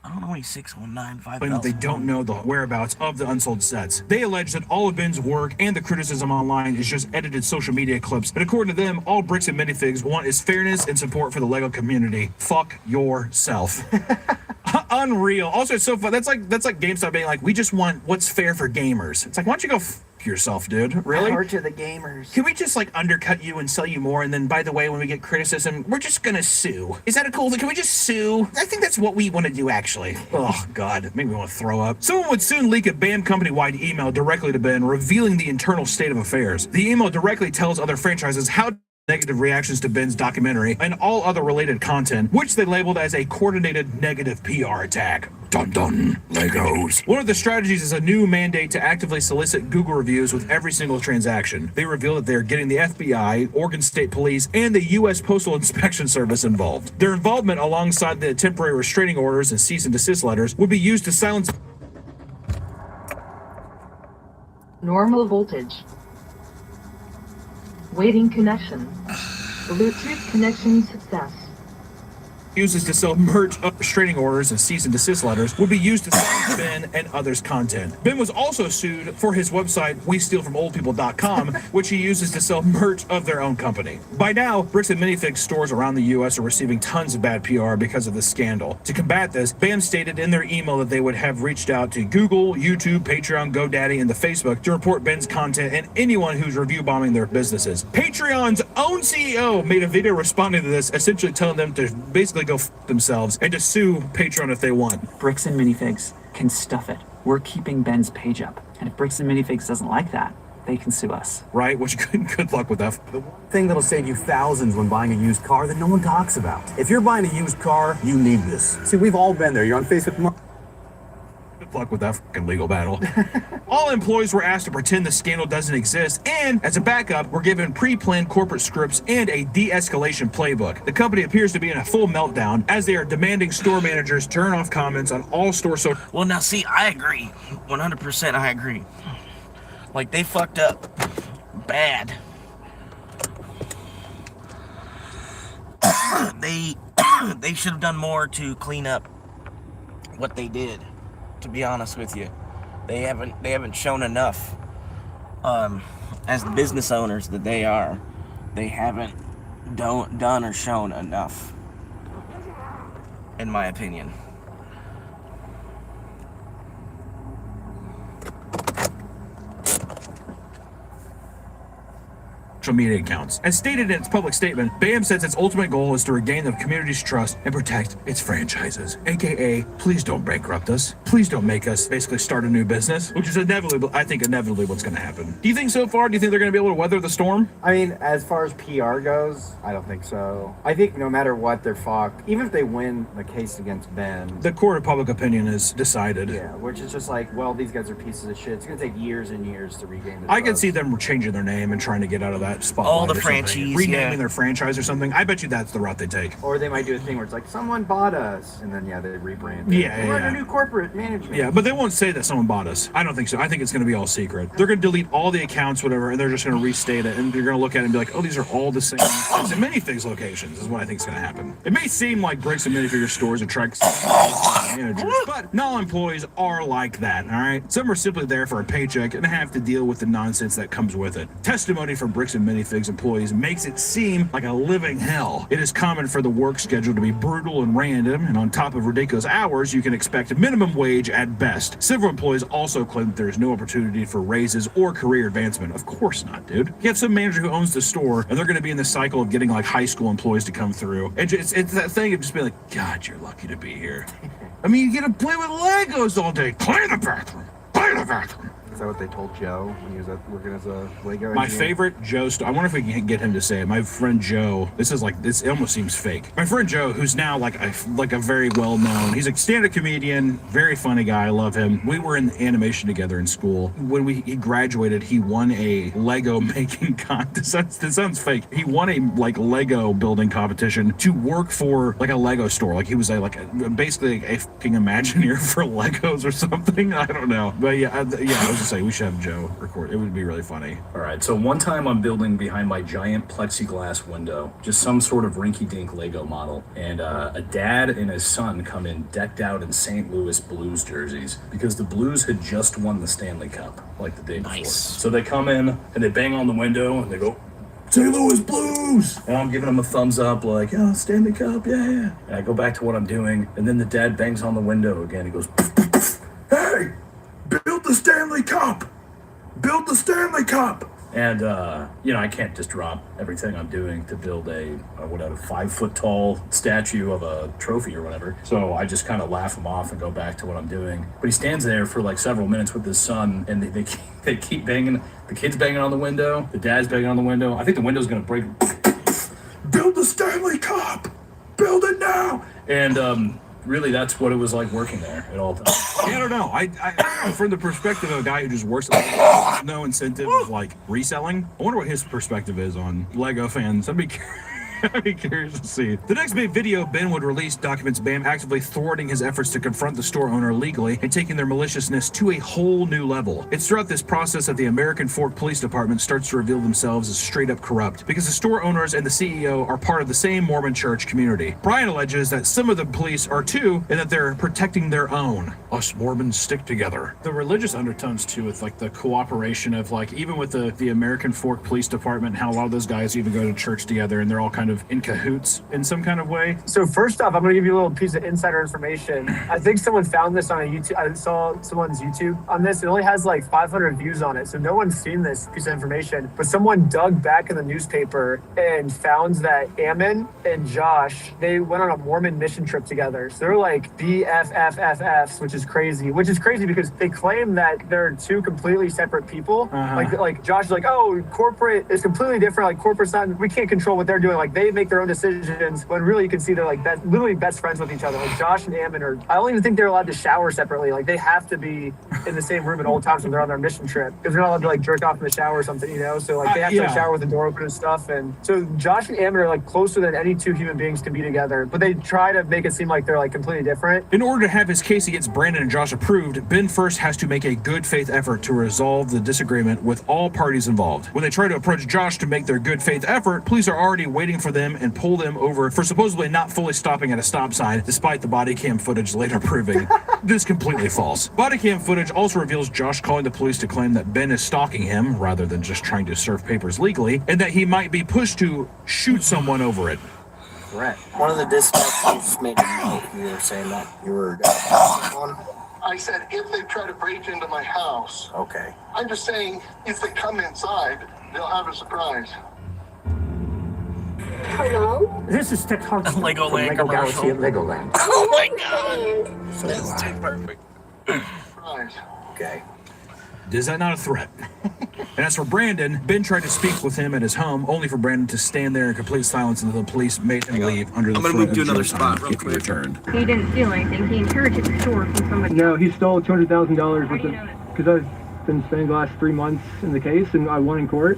I don't know any 619 claim that they don't know the whereabouts of the unsold sets. They allege that all of Ben's work and the criticism online is just edited social media clips. But according to them, all Bricks and Minifigs want is fairness and support for the LEGO community. Fuck yourself. Unreal. Also, it's so fun. That's like GameStop being like, we just want what's fair for gamers. It's like, why don't you go yourself, dude? Really? Power to the gamers. Can we just like undercut you and sell you more? And then, by the way, when we get criticism, we're just gonna sue. Is that a cool thing? Can we just sue? I think that's what we want to do, actually. Oh God, it made me want to throw up. Someone would soon leak a BAM company-wide email directly to Ben, revealing the internal state of affairs. The email directly tells other franchises how negative reactions to Ben's documentary and all other related content, which they labeled as a coordinated negative PR attack. Dun dun, Legos. One of the strategies is a new mandate to actively solicit Google reviews with every single transaction. They reveal that they're getting the FBI, Oregon State Police, and the U.S. Postal Inspection Service involved. Their involvement alongside the temporary restraining orders and cease and desist letters would be used to silence Normal voltage. Waiting connection. Bluetooth connection success. uses to sell merch, restraining orders, and cease and desist letters would be used to silence Ben and others' content. Ben was also sued for his website, WeStealFromOldPeople.com, which he uses to sell merch of their own company. By now, Bricks and Minifigs stores around the U.S. are receiving tons of bad PR because of this scandal. To combat this, BAM stated in their email that they would have reached out to Google, YouTube, Patreon, GoDaddy, and the Facebook to report Ben's content and anyone who's review bombing their businesses. Patreon's own CEO made a video responding to this, essentially telling them to basically go f themselves and to sue Patreon if they want. Bricks and Minifigs can stuff it. We're keeping Ben's page up. And if Bricks and Minifigs doesn't like that, they can sue us. Right, which good luck with that. The thing that'll save you thousands when buying a used car that no one talks about. If you're buying a used car, you need this. See, we've all been there. You're on Facebook. Good luck with that fucking legal battle. All employees were asked to pretend the scandal doesn't exist, and as a backup, were given pre-planned corporate scripts and a de-escalation playbook. The company appears to be in a full meltdown as they are demanding store managers turn off comments on all store social. Well, now see, I agree. 100% I agree. Like, they fucked up bad. They should have done more to clean up what they did, to be honest with you. They haven't shown enough as the business owners that they are. They haven't done or shown enough, in my opinion. Media accounts. As stated in its public statement, BAM says its ultimate goal is to regain the community's trust and protect its franchises. AKA, please don't bankrupt us. Please don't make us basically start a new business, which is inevitably what's going to happen. Do you think so far? Do you think they're going to be able to weather the storm? I mean, as far as PR goes, I don't think so. I think no matter what, they're fucked. Even if they win the case against Ben. The court of public opinion is decided. Yeah, which is just like, well, these guys are pieces of shit. It's going to take years and years to regain the I can trust. see them changing their name and trying to get out of that that spotlight. All the or something. franchise, renaming yeah. their franchise or something. I bet you that's the route they take. Or they might do a thing where it's like, someone bought us, and then they rebrand. Yeah, We're yeah. under new corporate management. Yeah, but they won't say that someone bought us. I don't think so. I think it's going to be all secret. They're going to delete all the accounts, whatever, and they're just going to restate it, and you're going to look at it and be like, oh, these are all the same. It's in minifigs locations is what I think is going to happen. It may seem like bricks and minifigure stores attract managers, but not all employees are like that, all right? Some are simply there for a paycheck and have to deal with the nonsense that comes with it. Testimony from bricks and minifigs employees makes it seem like a living hell. It is common for the work schedule to be brutal and random, and on top of ridiculous hours, you can expect minimum wage at best. Several employees also claim that there is no opportunity for raises or career advancement. Of course not, dude. You have some manager who owns the store, and they're going to be in the cycle of getting like high school employees to come through. And it's that thing of just being like, God, you're lucky to be here. I mean, you get to play with Legos all day. Clean the bathroom. Clean the bathroom. Is that what they told Joe when he was working as a Lego My engineer? favorite Joe I wonder if we can get him to say it. My friend Joe, it almost seems fake. My friend Joe, who's now like a very well-known, he's a stand-up comedian, very funny guy, I love him. We were in animation together in school. When he graduated, he won a Lego making contest. That sounds fake. He won a like Lego building competition to work for like a Lego store. Like he was basically a fucking Imagineer for Legos or something. I don't know. But I was say we should have Joe record. It would be really funny. All right, so one time I'm building behind my giant plexiglass window, just some sort of rinky-dink Lego model, and a dad and his son come in decked out in St. Louis Blues jerseys because the Blues had just won the Stanley Cup like the day before. So they come in and they bang on the window and they go, St. Louis Blues! And I'm giving them a thumbs up like, oh, Stanley Cup, yeah. And I go back to what I'm doing, and then the dad bangs on the window again. He goes, hey! Build the Stanley Cup! Build the Stanley Cup! And, I can't just drop everything I'm doing to build a 5-foot tall statue of a trophy or whatever. So I just kind of laugh him off and go back to what I'm doing. But he stands there for like several minutes with his son, and they keep banging. The kid's banging on the window. The dad's banging on the window. I think the window's going to break. Build the Stanley Cup! Build it now! And, really, that's what it was like working there at all times. Yeah, I don't know. I from the perspective of a guy who just works at no incentive of like reselling, I wonder what his perspective is on Lego fans. I'd be curious to see. The next big video Ben would release documents Bam actively thwarting his efforts to confront the store owner legally and taking their maliciousness to a whole new level. It's throughout this process that the American Fork Police Department starts to reveal themselves as straight up corrupt because the store owners and the CEO are part of the same Mormon church community. Brian alleges that some of the police are too and that they're protecting their own. Us Mormons stick together. The religious undertones too with like the cooperation of like even with the American Fork Police Department, how a lot of those guys even go to church together and they're all kind of in cahoots in some kind of way. So first off, I'm going to give you a little piece of insider information. I think someone found this on a YouTube. I saw someone's YouTube on this. It only has like 500 views on it. So no one's seen this piece of information, but someone dug back in the newspaper and found that Ammon and Josh, they went on a Mormon mission trip together. So they're like BFFFFs, which is crazy because they claim that they're two completely separate people. Like Josh is like, oh, corporate is completely different. Like corporate's not, we can't control what they're doing. Like they make their own decisions when really you can see they're like literally best friends with each other. Like Josh and Ammon are, I don't even think they're allowed to shower separately. Like they have to be in the same room at all times when they're on their mission trip because they're not allowed to like jerk off in the shower or something, you know? So like they have to shower with the door open and stuff. And so Josh and Ammon are like closer than any two human beings can be together, but they try to make it seem like they're like completely different. In order to have his case against Brandon and Josh approved, Ben first has to make a good faith effort to resolve the disagreement with all parties involved. When they try to approach Josh to make their good faith effort, police are already waiting for them and pull them over for supposedly not fully stopping at a stop sign, despite the body cam footage later proving this completely false. Body cam footage also reveals Josh calling the police to claim that Ben is stalking him rather than just trying to serve papers legally, and that he might be pushed to shoot someone over it. Correct. One of the dispatchers made a note. You were saying that you were on. I said, if they try to break into my house. Okay. I'm just saying, if they come inside, they'll have a surprise. Hello? This is Technology from Legoland Lego commercial. Galaxy at Legoland. Oh my god! That's too perfect. Surprise. Okay. Is that not a threat? And as for Brandon, Ben tried to speak with him at his home, only for Brandon to stand there in complete silence until the police made him leave under the I'm gonna threat move to of another jail spot time real if he quick. returned. He didn't steal anything. He inherited the store from somebody. No, he stole $200,000 because I've been spending the last 3 months in the case and I won in court.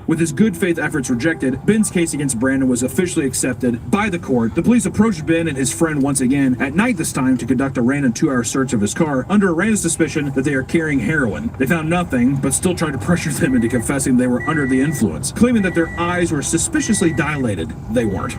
With his good faith efforts rejected, Ben's case against Brandon was officially accepted by the court. The police approached Ben and his friend once again, at night this time, to conduct a random 2-hour search of his car under a random suspicion that they are carrying heroin. They found nothing, but still tried to pressure them into confessing they were under the influence, claiming that their eyes were suspiciously dilated. They weren't.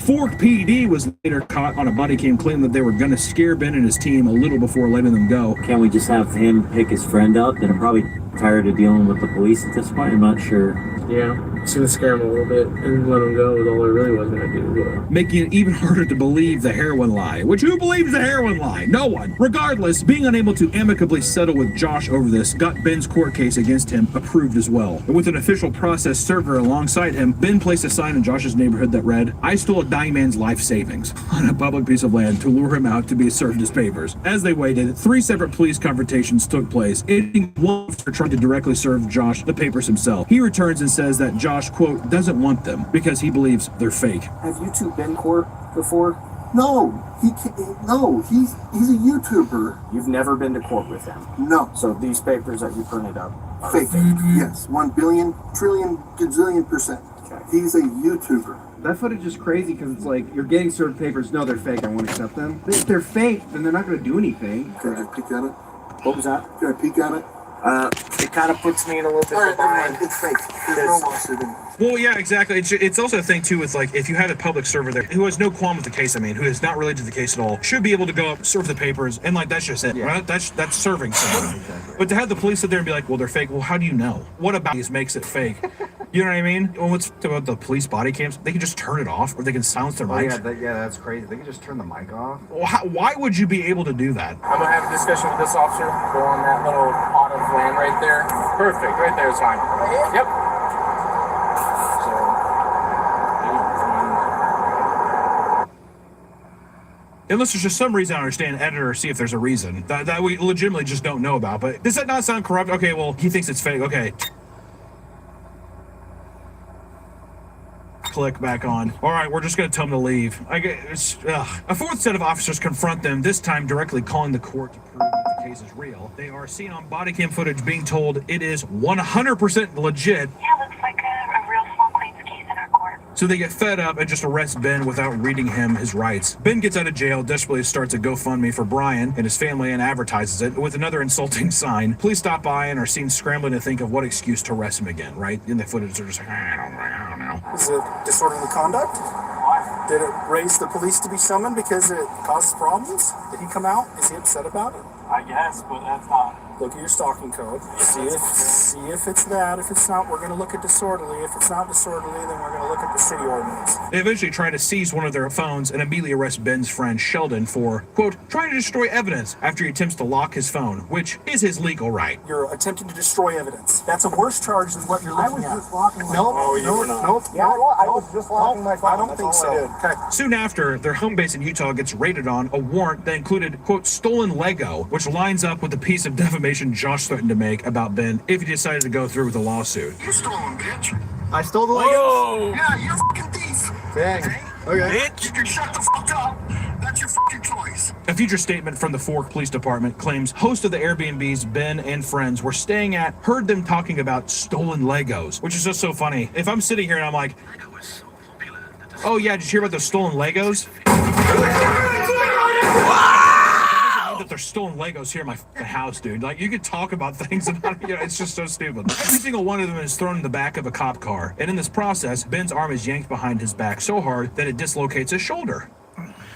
Fork PD was later caught on a body cam claiming that they were going to scare Ben and his team a little before letting them go. Can't we just have him pick his friend up? Then I'm probably tired of dealing with the police at this point. I'm not sure. Yeah, it's gonna scare him a little bit and let him go is all I really was gonna do. Making it even harder to believe the heroin lie. Which, who believes the heroin lie? No one. Regardless, being unable to amicably settle with Josh over this got Ben's court case against him approved as well. And with an official process server alongside him, Ben placed a sign in Josh's neighborhood that read, "I stole a dying man's life savings," on a public piece of land to lure him out to be served his papers. As they waited, 3 separate police confrontations took place, ending one officer trying to directly serve Josh the papers himself. He returns and says that Josh, quote, doesn't want them because he believes they're fake. Have you two been court before? No, he's a YouTuber. You've never been to court with him? No. So these papers that you printed up are fake? Yes, 1 billion, trillion, gazillion %. Okay. He's a YouTuber. That footage is crazy because it's like, you're getting served papers, no, they're fake, I won't accept them. If they're fake, then they're not going to do anything. Can I peek at it? What was that? Can I peek at it? It kind of puts me in a little bit of a bind. It's fake. There's no lawsuit in it. Well, yeah, exactly. It's also a thing, too, with, like, if you have a public server there who has no qualm with the case, who is not related to the case at all, should be able to go up, serve the papers, and, like, that's just it, right? That's serving someone. Exactly. But to have the police sit there and be like, well, they're fake, well, how do you know? What about these makes it fake? You know what I mean? Well, what's about the police body cams? They can just turn it off, or they can silence their mics. Yeah, that's crazy. They can just turn the mic off. Well, why would you be able to do that? I'm gonna have a discussion with this officer. Go on that little plot of land right there. Perfect, right there is fine. Yep. Unless there's just some reason I understand, editor, see if there's a reason that we legitimately just don't know about. But does that not sound corrupt? Okay, well, he thinks it's fake. Okay. Click back on. All right, we're just going to tell them to leave. A 4th set of officers confront them, this time directly calling the court to prove that the case is real. They are seen on body cam footage being told it is 100% legit. Yeah, looks like a real small claims case in our court. So they get fed up and just arrest Ben without reading him his rights. Ben gets out of jail, desperately starts a GoFundMe for Brian and his family and advertises it with another insulting sign. Police stop by and are seen scrambling to think of what excuse to arrest him again, right? In the footage, they're just like, I don't know. Is it disorderly conduct? Why? Did it raise the police to be summoned because it causes problems? Did he come out? Is he upset about it? I guess, but that's not. Look at your stalking code. See if it's that. If it's not, we're going to look at disorderly. If it's not disorderly, then we're going to look at the city ordinance. They eventually try to seize one of their phones and immediately arrest Ben's friend Sheldon for, quote, trying to destroy evidence after he attempts to lock his phone, which is his legal right. You're attempting to destroy evidence. That's a worse charge than what you're looking at. I was just locking my phone. phone. I was just locking my phone. I don't think so. Okay. Soon after, their home base in Utah gets raided on a warrant that included, quote, stolen Lego, which lines up with the piece of defamation Josh threatened to make about Ben if he decided to go through with the lawsuit. You stole them, bitch. I stole the Legos? Whoa. Yeah, you're a fucking thief. Dang. Okay. Bitch. You can shut the fuck up. That's your fucking choice. A future statement from the Fork Police Department claims hosts of the Airbnbs Ben and friends were staying at heard them talking about stolen Legos, which is just so funny. If I'm sitting here and I'm like, oh yeah, did you hear about those stolen Legos? That they're stolen Legos here in my house, dude. Like, you could talk about things and it's just so stupid. Every single one of them is thrown in the back of a cop car, and in this process, Ben's arm is yanked behind his back so hard that it dislocates his shoulder.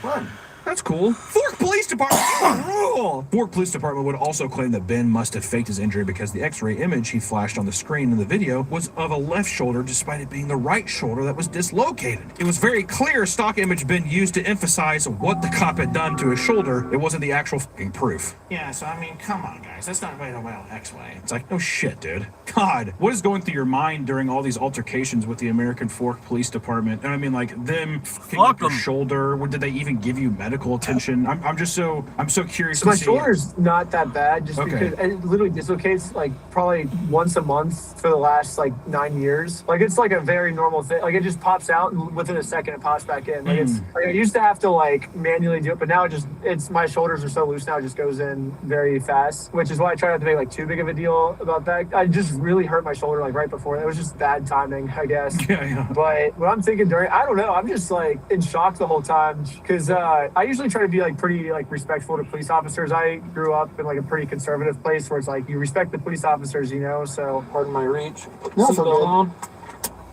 Fun. That's cool. Fork Police Department rule. Fork Police Department would also claim that Ben must have faked his injury because the x-ray image he flashed on the screen in the video was of a left shoulder despite it being the right shoulder that was dislocated. It was very clear stock image Ben used to emphasize what the cop had done to his shoulder. It wasn't the actual fucking proof. Yeah, so I mean, come on guys, that's not right away on x-ray. It's like, no shit, dude. God, what is going through your mind during all these altercations with the American Fork Police Department? And I mean, like, them fucking up your shoulder. Did they even give you medical medical attention? I'm so curious So to my see. shoulder's not that bad, just Okay. because it literally dislocates like probably once a month for the last like 9 years. Like it's like a very normal thing. Like it just pops out and within a second it pops back in. Like it's like I used to have to like manually do it, but now it's my shoulders are so loose now, it just goes in very fast, which is why I try not to make like too big of a deal about that. I just really hurt my shoulder like right before. It was just bad timing, I guess. Yeah. But what I'm thinking during, I don't know, I'm just like in shock the whole time because I usually try to be like pretty like respectful to police officers. I grew up in like a pretty conservative place where it's like you respect the police officers, you know. So Pardon my reach. No, it's Seatbelt okay. on.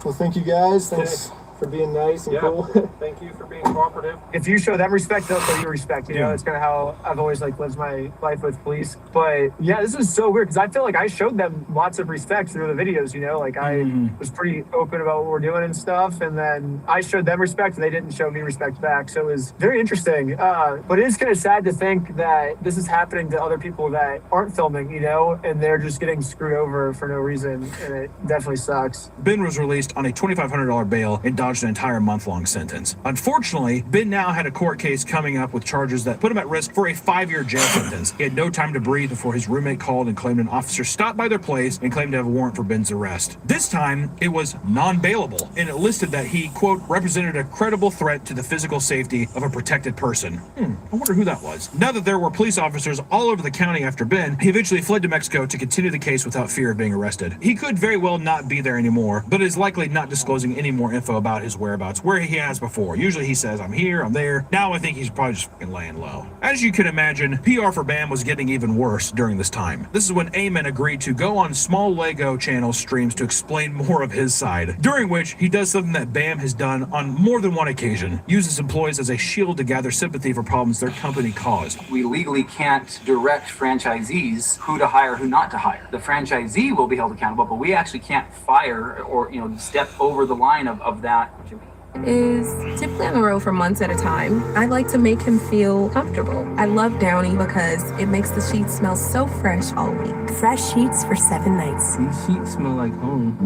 Well, thank you guys. Thanks for being nice and cool. Thank you for being cooperative. if you show them respect, they'll show you respect. You know, it's kind of how I've always like lived my life with police. But yeah, this is so weird because I feel like I showed them lots of respect through the videos. You know, like I was pretty open about what we're doing and stuff, and then I showed them respect and they didn't show me respect back. So it was very interesting. But it is kind of sad to think that this is happening to other people that aren't filming. You know, and they're just getting screwed over for no reason, and it definitely sucks. Ben was released on a $2,500 bail and dodged an entire month-long sentence. Unfortunately, Ben now had a court case coming up with charges that put him at risk for a 5-year jail sentence. He had no time to breathe before his roommate called and claimed an officer stopped by their place and claimed to have a warrant for Ben's arrest. This time, it was non-bailable, and it listed that he, quote, represented a credible threat to the physical safety of a protected person. I wonder who that was. Now that there were police officers all over the county after Ben, he eventually fled to Mexico to continue the case without fear of being arrested. He could very well not be there anymore, but is likely not disclosing any more info about his whereabouts, where he has before. Usually he says, I'm here, I'm there. Now I think he's probably just fucking laying low. As you can imagine, PR for Bam was getting even worse during this time. This is when Eamon agreed to go on small Lego channel streams to explain more of his side, during which he does something that Bam has done on more than one occasion, uses employees as a shield to gather sympathy for problems their company caused. We legally can't direct franchisees who to hire, who not to hire. The franchisee will be held accountable, but we actually can't fire or, step over the line of that. Is typically on the road for months at a time. I like to make him feel comfortable. I love Downy because it makes the sheets smell so fresh all week. Fresh sheets for 7 nights. These sheets smell like home.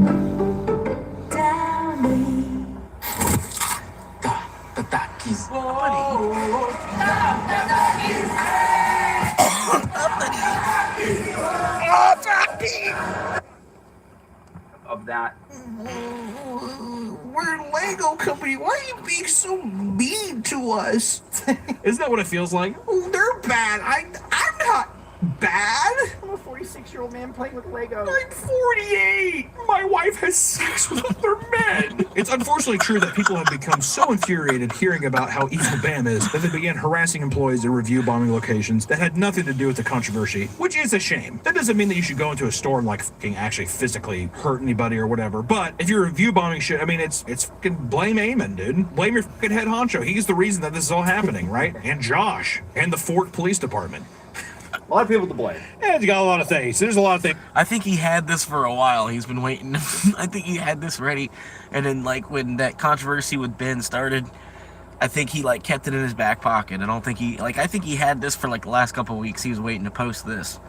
Downy. The Takis. Of that. We're a Lego company. Why are you being so mean to us? Isn't that what it feels like? Oh, they're bad. I'm not bad. I'm a 46-year-old man playing with Lego. I'm 48. My wife has sex with other men. It's unfortunately true that people have become so infuriated hearing about how evil Bam is that they began harassing employees at review bombing locations that had nothing to do with the controversy, which is a shame. That doesn't mean that you should go into a store and like fucking actually physically hurt anybody or whatever. But if you're review bombing shit, I mean, it's fucking blame Eamon, dude. Blame your fucking head honcho. He's the reason that this is all happening, right? And Josh and the Fort Police Department. A lot of people to blame. Yeah, it's got a lot of things. There's a lot of things. I think he had this for a while. He's been waiting. I think he had this ready. And then, like, when that controversy with Ben started, I think he, like, kept it in his back pocket. I don't think he, like, I think he had this for, like, the last couple of weeks. He was waiting to post this.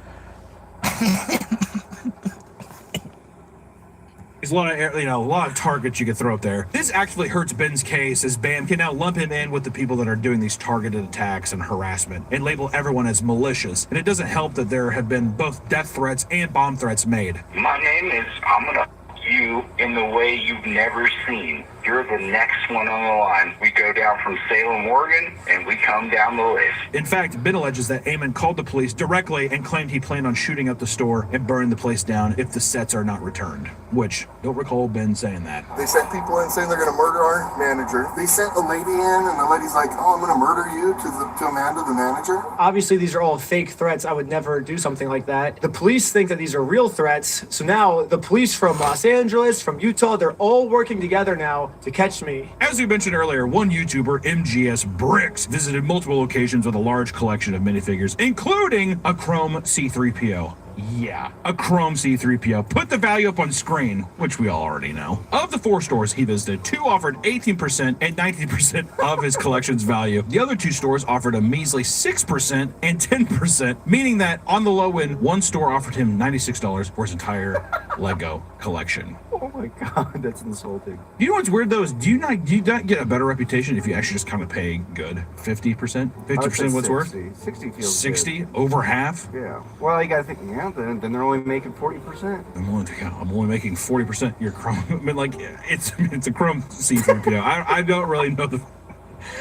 There's a lot of targets you could throw up there. This actually hurts Ben's case, as Bam can now lump him in with the people that are doing these targeted attacks and harassment and label everyone as malicious. And it doesn't help that there have been both death threats and bomb threats made. My name is, I'm gonna you in the way you've never seen. You're the next one on the line. We go down from Salem, Oregon, and we come down the list. In fact, Ben alleges that Eamon called the police directly and claimed he planned on shooting up the store and burning the place down if the sets are not returned, which, don't recall Ben saying that. They sent people in saying they're going to murder our manager. They sent a lady in, and the lady's like, oh, I'm going to murder you to Amanda, the manager. Obviously, these are all fake threats. I would never do something like that. The police think that these are real threats. So now the police from Los Angeles, from Utah, they're all working together now to catch me. As we mentioned earlier, one YouTuber, MGS Bricks, visited multiple locations with a large collection of minifigures, including a Chrome C-3PO. Yeah, a Chrome C-3PO. Put the value up on screen, which we all already know. Of the 4 stores he visited, 2 offered 18% and 19% of his collection's value. The other 2 stores offered a measly 6% and 10%, meaning that on the low end, one store offered him $96 for his entire Lego collection. Oh my god, that's insulting. You know what's weird though is do you not get a better reputation if you actually just kind of pay good 50%? 50% what's worth? 60 feels 60 over half. Yeah. Well, you gotta think. Yeah. Then they're only making 40%. I'm only making 40%. Your Chrome. I mean, like it's a Chrome C3PO. I don't really know the.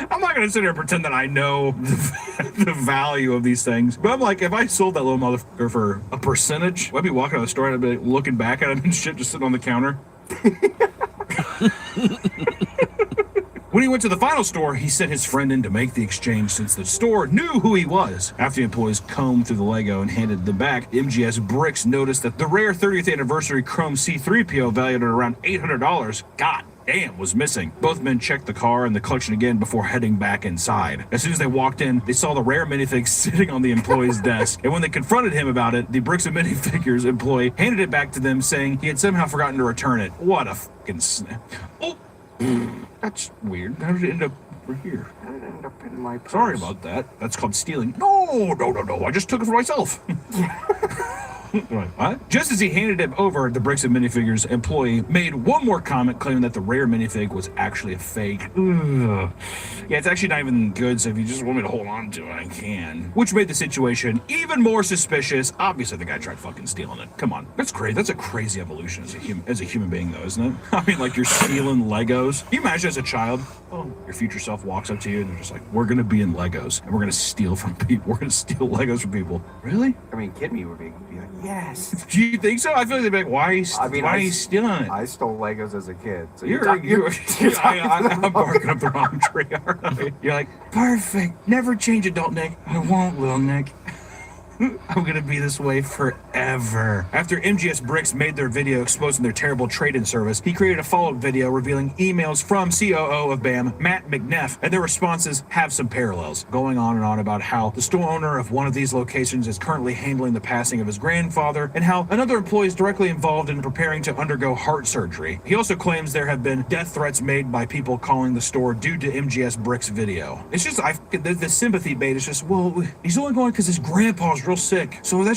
I'm not gonna sit here and pretend that I know the value of these things. But I'm like, if I sold that little motherfucker for a percentage, I'd be walking out of the store and I'd be looking back at him and shit, just sitting on the counter. When he went to the final store, he sent his friend in to make the exchange since the store knew who he was. After the employees combed through the Lego and handed them back, MGS Bricks noticed that the rare 30th anniversary Chrome C3PO valued at around $800, God damn, was missing. Both men checked the car and the collection again before heading back inside. As soon as they walked in, they saw the rare minifig sitting on the employee's desk. And when they confronted him about it, the Bricks and Minifigures employee handed it back to them, saying he had somehow forgotten to return it. What a fucking snap. Oh, that's weird. How did it end up over here? How did it end up in my purse? Sorry about that. That's called stealing. No. I just took it for myself. Right. What? Just as he handed it over, the Bricks and Minifigures employee made one more comment claiming that the rare minifig was actually a fake. Ugh. Yeah, it's actually not even good, so if you just want me to hold on to it, I can. Which made the situation even more suspicious. Obviously, the guy tried fucking stealing it. Come on. That's crazy. That's a crazy evolution as a human being, though, isn't it? I mean, like, you're stealing Legos. Can you imagine as a child, your future self walks up to you and they're just like, we're going to be in Legos, and we're going to steal from people. We're going to steal Legos from people. Really? I mean, kid me would be like, yes. Do you think so? I feel like they'd be like, why are you stealing it? I stole Legos as a kid. So I'm barking up the wrong tree. You're like, perfect. Never change, adult Nick. I won't, little Nick. I'm gonna be this way forever. After MGS Bricks made their video exposing their terrible trade-in service, he created a follow-up video revealing emails from COO of BAM, Matt McNeff, and their responses have some parallels, going on and on about how the store owner of one of these locations is currently handling the passing of his grandfather, and how another employee is directly involved in preparing to undergo heart surgery. He also claims there have been death threats made by people calling the store due to MGS Bricks video. It's just, the sympathy bait is just, well, he's only going because his grandpa's real sick, so let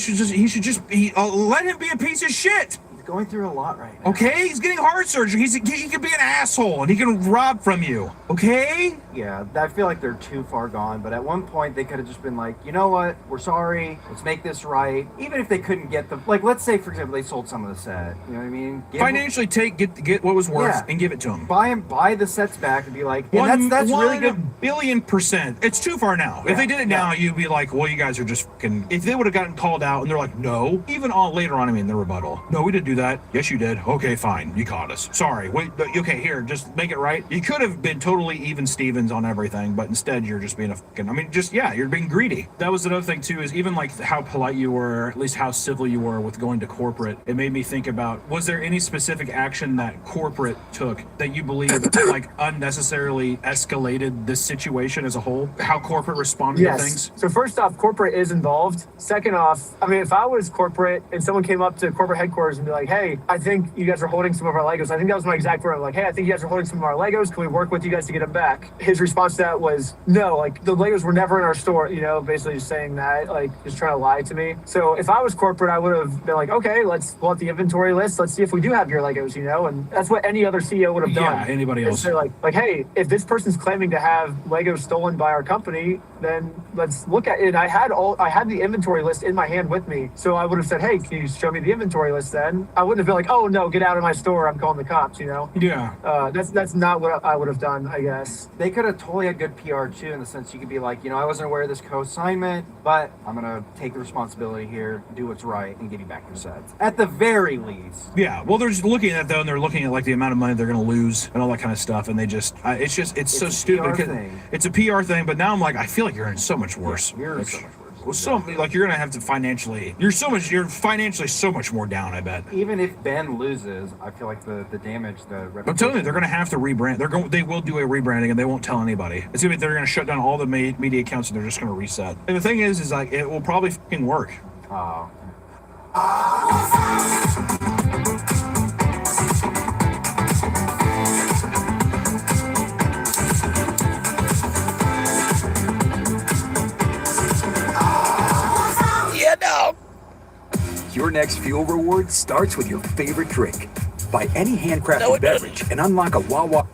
him be a piece of shit. He's going through a lot right now. Okay, he's getting heart surgery. He can be an asshole and he can rob from you. Okay? Yeah, I feel like they're too far gone, but at one point they could have just been like, you know what, we're sorry, let's make this right. Even if they couldn't get the, like, let's say for example they sold some of the set, you know what I mean? Financially get what was worth and give it to them. Buy the sets back and be like, that's really good. 1,000,000,000%. It's too far now. If they did it now, you'd be like, well, you guys are just fucking. If they would have gotten called out and they're like, no, even on later on, I mean, the rebuttal, no, we didn't do that. Yes, you did. Okay, fine, you caught us. Sorry. Wait. Okay, here, just make it right. You could have been totally even Stevens on everything, but instead you're just being a fucking. I mean, you're being greedy. That was another thing too. Is even like how polite you were, at least how civil you were with going to corporate. It made me think about: was there any specific action that corporate took that you believe like unnecessarily escalated this situation as a whole? How corporate responded to things? So first off, corporate is involved. Second off, I mean, if I was corporate and someone came up to corporate headquarters and be like, hey, I think you guys are holding some of our Legos. I think that was my exact word. Like, hey, I think you guys are holding some of our Legos. Can we work with you guys to get them back? His response to that was, no, like the Legos were never in our store, you know, basically just saying that, like just trying to lie to me. So if I was corporate, I would have been like, okay, let's pull out the inventory list. Let's see if we do have your Legos, you know, and that's what any other CEO would have done. Yeah, anybody else. They're like, hey, if this person's claiming to have Legos stolen by our company, then let's look at it. And I had the inventory list in my hand with me. So I would have said, hey, can you show me the inventory list then? I wouldn't have been like, oh no, get out of my store, I'm calling the cops, you know? Yeah. That's not what I would have done, I guess. They could have totally had good PR too, in the sense you could be like, you know, I wasn't aware of this co-assignment, but I'm gonna take the responsibility here, do what's right, and give you back your sets. At the very least. Yeah, well, they're just looking at though, and they're looking at like the amount of money they're gonna lose and all that kind of stuff, and they just, it's so stupid. It's a PR thing, but now I'm like, I feel like you're in so much worse. Yeah, you're in so much worse. Well, like you're gonna have to financially. You're financially so much more down. I bet. Even if Ben loses, I feel like the damage, I'm telling you, they're gonna have to rebrand. They will do a rebranding, and they won't tell anybody. It's gonna be they're gonna shut down all the media accounts, and they're just gonna reset. And the thing is like it will probably fucking work. Oh. Your next fuel reward starts with your favorite drink. buy any handcrafted beverage and unlock a Wawa.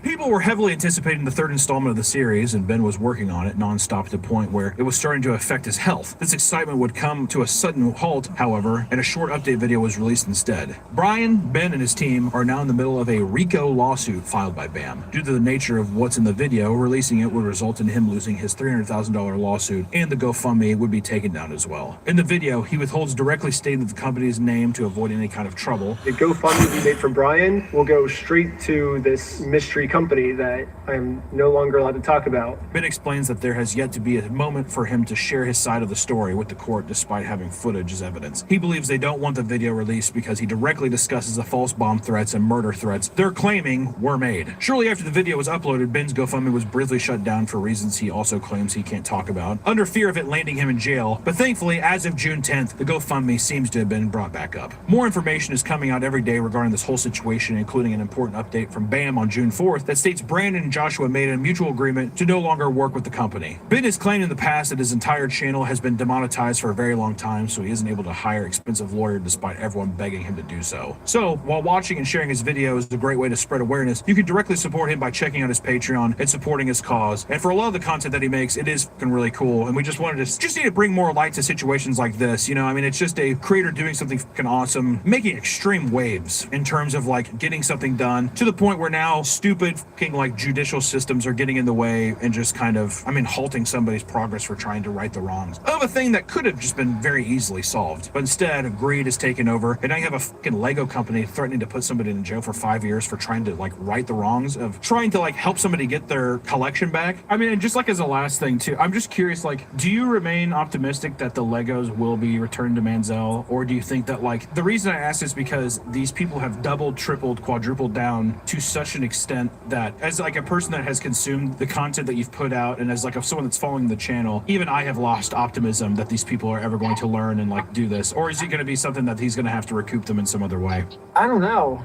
People were heavily anticipating the third installment of the series, and Ben was working on it nonstop to the point where it was starting to affect his health. This excitement would come to a sudden halt, however, and a short update video was released instead. Brian, Ben, and his team are now in the middle of a RICO lawsuit filed by BAM. Due to the nature of what's in the video, releasing it would result in him losing his $300,000 lawsuit, and the GoFundMe would be taken down as well. In the video, he withholds directly stating the company's name to avoid any kind of trouble. The GoFundMe we made for Brian will go straight to this mystery company that I'm no longer allowed to talk about. Ben explains that there has yet to be a moment for him to share his side of the story with the court despite having footage as evidence. He believes they don't want the video released because he directly discusses the false bomb threats and murder threats they're claiming were made. Shortly after the video was uploaded, Ben's GoFundMe was briefly shut down for reasons he also claims he can't talk about, under fear of it landing him in jail, but thankfully, as of June 10th, the GoFundMe seems to have been brought back up. More information is coming out every day regarding this whole situation, including an important update from BAM on June 4th that states Brandon and Joshua made a mutual agreement to no longer work with the company. Ben has claimed in the past that his entire channel has been demonetized for a very long time, so he isn't able to hire expensive lawyer despite everyone begging him to do so. So, while watching and sharing his videos is a great way to spread awareness, you can directly support him by checking out his Patreon and supporting his cause. And for a lot of the content that he makes, it is fucking really cool, and we just wanted to just need to bring more light to situations like this. You know, I mean, it's just a creator doing something fucking awesome, making extreme waves in terms of like getting something done to the point where now stupid fucking like judicial systems are getting in the way and just kind of, I mean, halting somebody's progress for trying to right the wrongs of a thing that could have just been very easily solved. But instead, greed has taken over, and now you have a fucking Lego company threatening to put somebody in jail for 5 years for trying to like right the wrongs of trying to like help somebody get their collection back. I mean, and just like as a last thing too, I'm just curious, like, do you remain optimistic that the Legos will be returned to Manziel, or do you think that, like, the reason I ask is because these people have doubled, tripled, quadrupled down to such an extent that as like a person that has consumed the content that you've put out, and as like someone that's following the channel, even I have lost optimism that these people are ever going to learn and like do this? Or is it going to be something that he's going to have to recoup them in some other way? I don't know.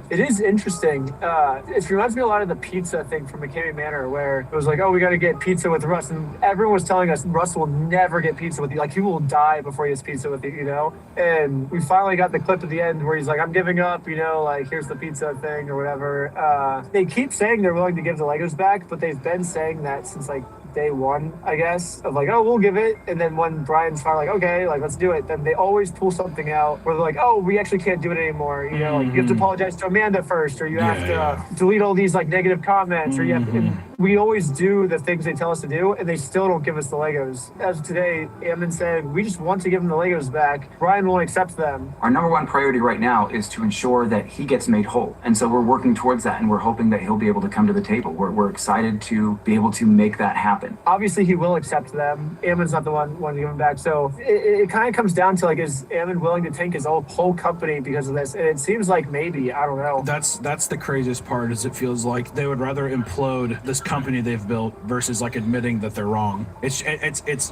It is interesting. It reminds me a lot of the pizza thing from McKinney Manor, where it was like, oh, we got to get pizza with Russ, and everyone was telling us Russ will never get pizza with you. Like, he will die before he has pizza with you, you know? And we finally got the clip at the end where he's like, I'm giving up, you know, like, here's the pizza thing or whatever. They keep saying they're willing to give the Legos back, but they've been saying that since like day one, I guess, of like, oh, we'll give it. And then when Brian's finally like, okay, like, let's do it, then they always pull something out where they're like, oh, we actually can't do it anymore. You know, like, you have to apologize to Amanda first, or you have to delete all these like negative comments, or you have to, and we always do the things they tell us to do, and they still don't give us the Legos. As of today, Ammon said, we just want to give them the Legos back. Brian won't accept them. Our number one priority right now is to ensure that he gets made whole. And so we're working towards that, and we're hoping that he'll be able to come to the table. We're excited to be able to make that happen. Obviously, he will accept them. Ammon's not the one to give them back. So it kind of comes down to, like, is Ammon willing to tank his whole company because of this? And it seems like maybe, I don't know. That's the craziest part, is it feels like they would rather implode this company they've built versus like admitting that they're wrong. It's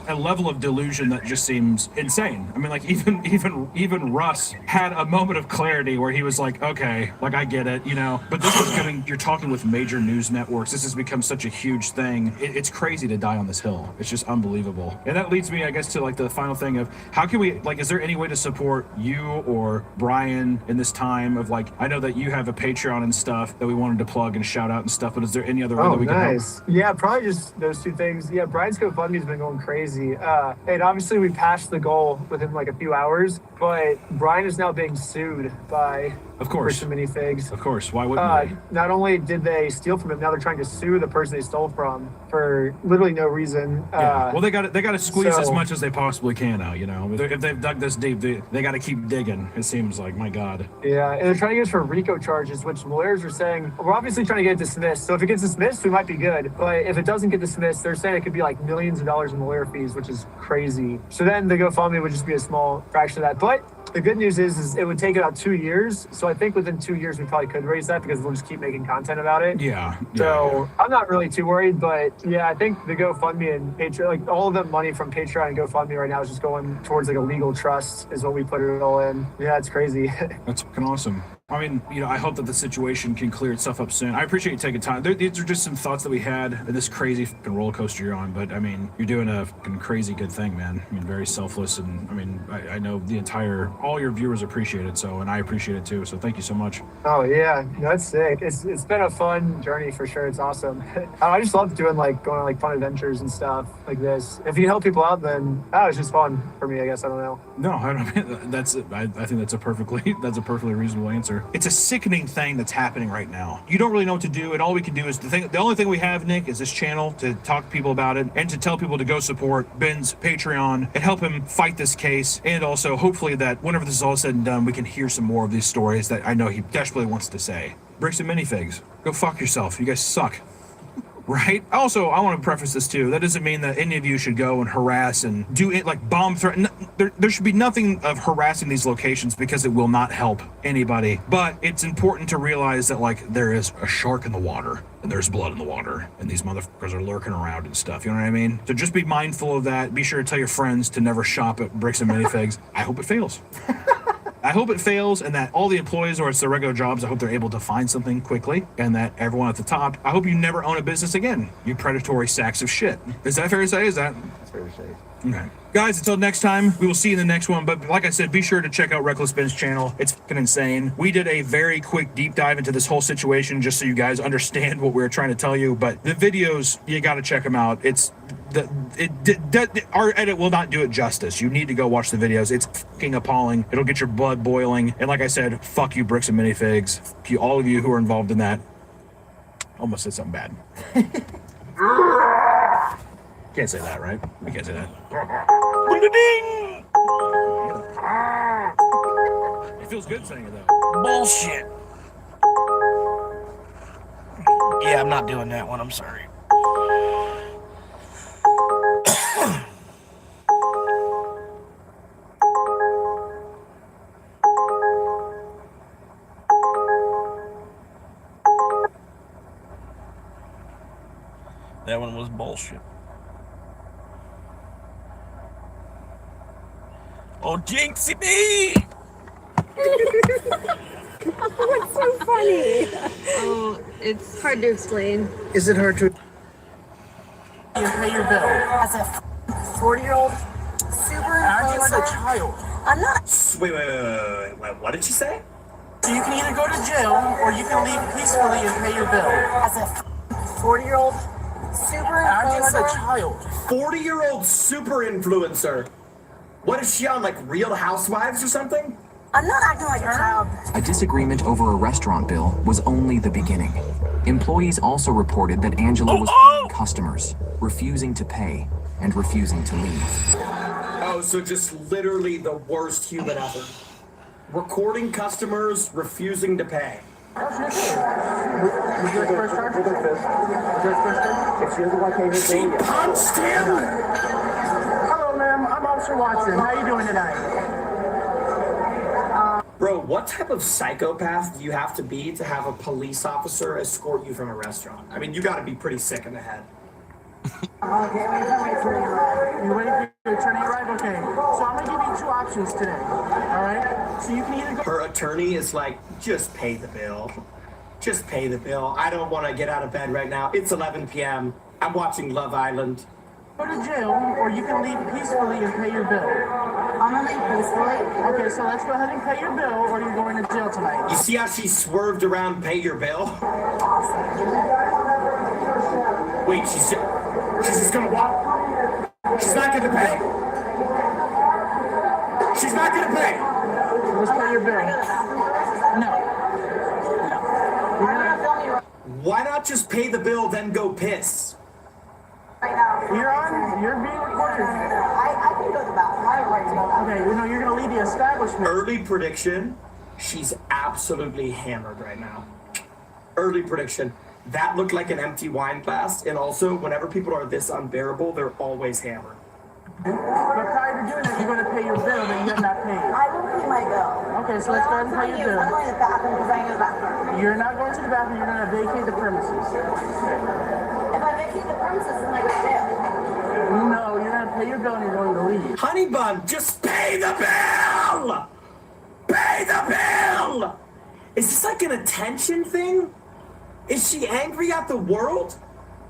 a level of delusion that just seems insane. I mean, like, even Russ had a moment of clarity where he was like, okay, like, I get it, you know. But this is you're talking with major news networks. This has become such a huge thing. It's crazy to die on this hill. It's just unbelievable. And that leads me, I guess, to like the final thing of how can we, like, is there any way to support you or Brian in this time of, like, I know that you have a Patreon and stuff that we wanted to plug and shout out and stuff, but is there any other way that we can help? Yeah, probably just those two things. Yeah, Brian's GoFundMe's been going crazy. And obviously we passed the goal within like a few hours, but Brian is now being sued by Bricks and Minifigs. Of course. Why wouldn't they? Not only did they steal from him, now they're trying to sue the person they stole from for literally no reason. Well, they got to squeeze as much as they possibly can out, you know. If they've dug this deep, they got to keep digging, it seems like. My God. Yeah, and they're trying to get us for RICO charges, which lawyers are saying, we're obviously trying to get it dismissed. So if it gets dismissed, we might be good. But if it doesn't get dismissed, they're saying it could be like millions of dollars in lawyer fees, which is crazy. So then the GoFundMe would just be a small fraction of that. But the good news is it would take about 2 years. So I think within 2 years, we probably could raise that because we'll just keep making content about it. So I'm not really too worried, but yeah, I think the GoFundMe and Patreon, like all of the money from Patreon and GoFundMe right now is just going towards like a legal trust is what we put it all in. Yeah, it's crazy. That's fucking awesome. I mean, you know, I hope that the situation can clear itself up soon. I appreciate you taking time. These are just some thoughts that we had in this crazy fucking roller coaster you're on. But I mean, you're doing a fucking crazy good thing, man. I mean, very selfless. And I mean, I know the entire all your viewers appreciate it. So, and I appreciate it too. So thank you so much. Oh yeah, that's sick. It's been a fun journey for sure. It's awesome. I just love doing like going on like fun adventures and stuff like this. If you help people out, then it's just fun for me. I guess I don't know. No, I don't. I think that's a perfectly reasonable answer. It's a sickening thing that's happening right now. You don't really know what to do, and all we can do is the only thing we have, Nick, is this channel to talk to people about it and to tell people to go support Ben's Patreon and help him fight this case. And also, hopefully, that whenever this is all said and done, we can hear some more of these stories that I know he desperately wants to say. Bricks and minifigs, go fuck yourself. You guys suck. Right? Also, I want to preface this too. That doesn't mean that any of you should go and harass and do it like bomb threat. There should be nothing of harassing these locations because it will not help anybody. But it's important to realize that like there is a shark in the water and there's blood in the water and these motherfuckers are lurking around and stuff. You know what I mean? So just be mindful of that. Be sure to tell your friends to never shop at Bricks and Minifigs. I hope it fails. I hope it fails and that all the employees, or it's their regular jobs, I hope they're able to find something quickly and that everyone at the top, I hope you never own a business again, you predatory sacks of shit. Is that fair to say? That's fair to say. Okay. Guys, until next time, we will see you in the next one. But like I said, be sure to check out Reckless Ben's channel. It's fucking insane. We did a very quick deep dive into this whole situation just so you guys understand what we were trying to tell you. But the videos, you got to check them out. Our edit will not do it justice. You need to go watch the videos. It's fucking appalling. It'll get your blood boiling. And like I said, fuck you, Bricks and Minifigs. Fuck you, all of you who are involved in that. Almost said something bad. Can't say that, right? We can't say that. Ding! It feels good saying it though. Bullshit. Yeah, I'm not doing that one. I'm sorry. That one was bullshit. Oh, Jinxie B! What's so funny? Oh, it's hard to explain. Is it hard to You pay your bill. As a 40-year-old super aren't you like a child? I'm not. Wait, what did she say? So you can either go to jail or you can leave peacefully and pay your bill. As a 40-year-old super Aren't you like a influencer. child? 40-year-old super influencer. What is she on, like Real Housewives or something? I'm not acting like a child. A disagreement over a restaurant bill was only the beginning. Employees also reported that Angela was calling customers, refusing to pay, and refusing to leave. Oh, so just literally the worst human ever. Recording customers, refusing to pay. She punched him! Hello, ma'am. I'm Officer Watson. How you doing tonight? Bro, what type of psychopath do you have to be to have a police officer escort you from a restaurant? I mean, you gotta be pretty sick in the head. Okay, you waiting for your attorney, right? Okay. So I'm gonna give you two options today. All right. So you can either go. Her attorney is like, just pay the bill. Just pay the bill. I don't want to get out of bed right now. It's 11 p.m. I'm watching Love Island. Go to jail, or you can leave peacefully and pay your bill. I'm gonna leave peacefully. Okay, so let's go ahead and pay your bill, or you're going to jail tonight. You see how she swerved around pay your bill? Wait, she's just gonna walk? She's not gonna pay? She's not gonna pay? Let's pay your bill. No. Why not just pay the bill, then go piss? You're being recorded. I can go to the bathroom. Okay, you're gonna leave the establishment. Early prediction, she's absolutely hammered right now. Early prediction, that looked like an empty wine glass, and also, whenever people are this unbearable, they're always hammered. But prior to doing that, you're gonna pay your bill that you have not paid. I will pay my bill. Okay, so let's go ahead and pay your bill. I'm going to the bathroom because I go to the bathroom. You're not going to the bathroom, you're gonna vacate the premises. If I vacate the premises, then I go to jail. No, you're gonna pay your bill and you're going to leave. Honey bun, just pay the bill! Pay the bill! Is this like an attention thing? Is she angry at the world?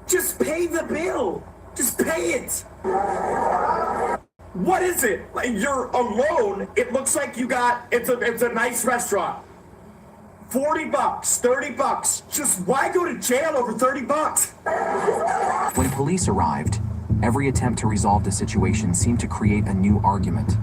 Just pay the bill. Just pay it. What is it? Like, you're alone. It looks like it's a nice restaurant. $40, $30. Just why go to jail over $30? When police arrived, every attempt to resolve the situation seemed to create a new argument.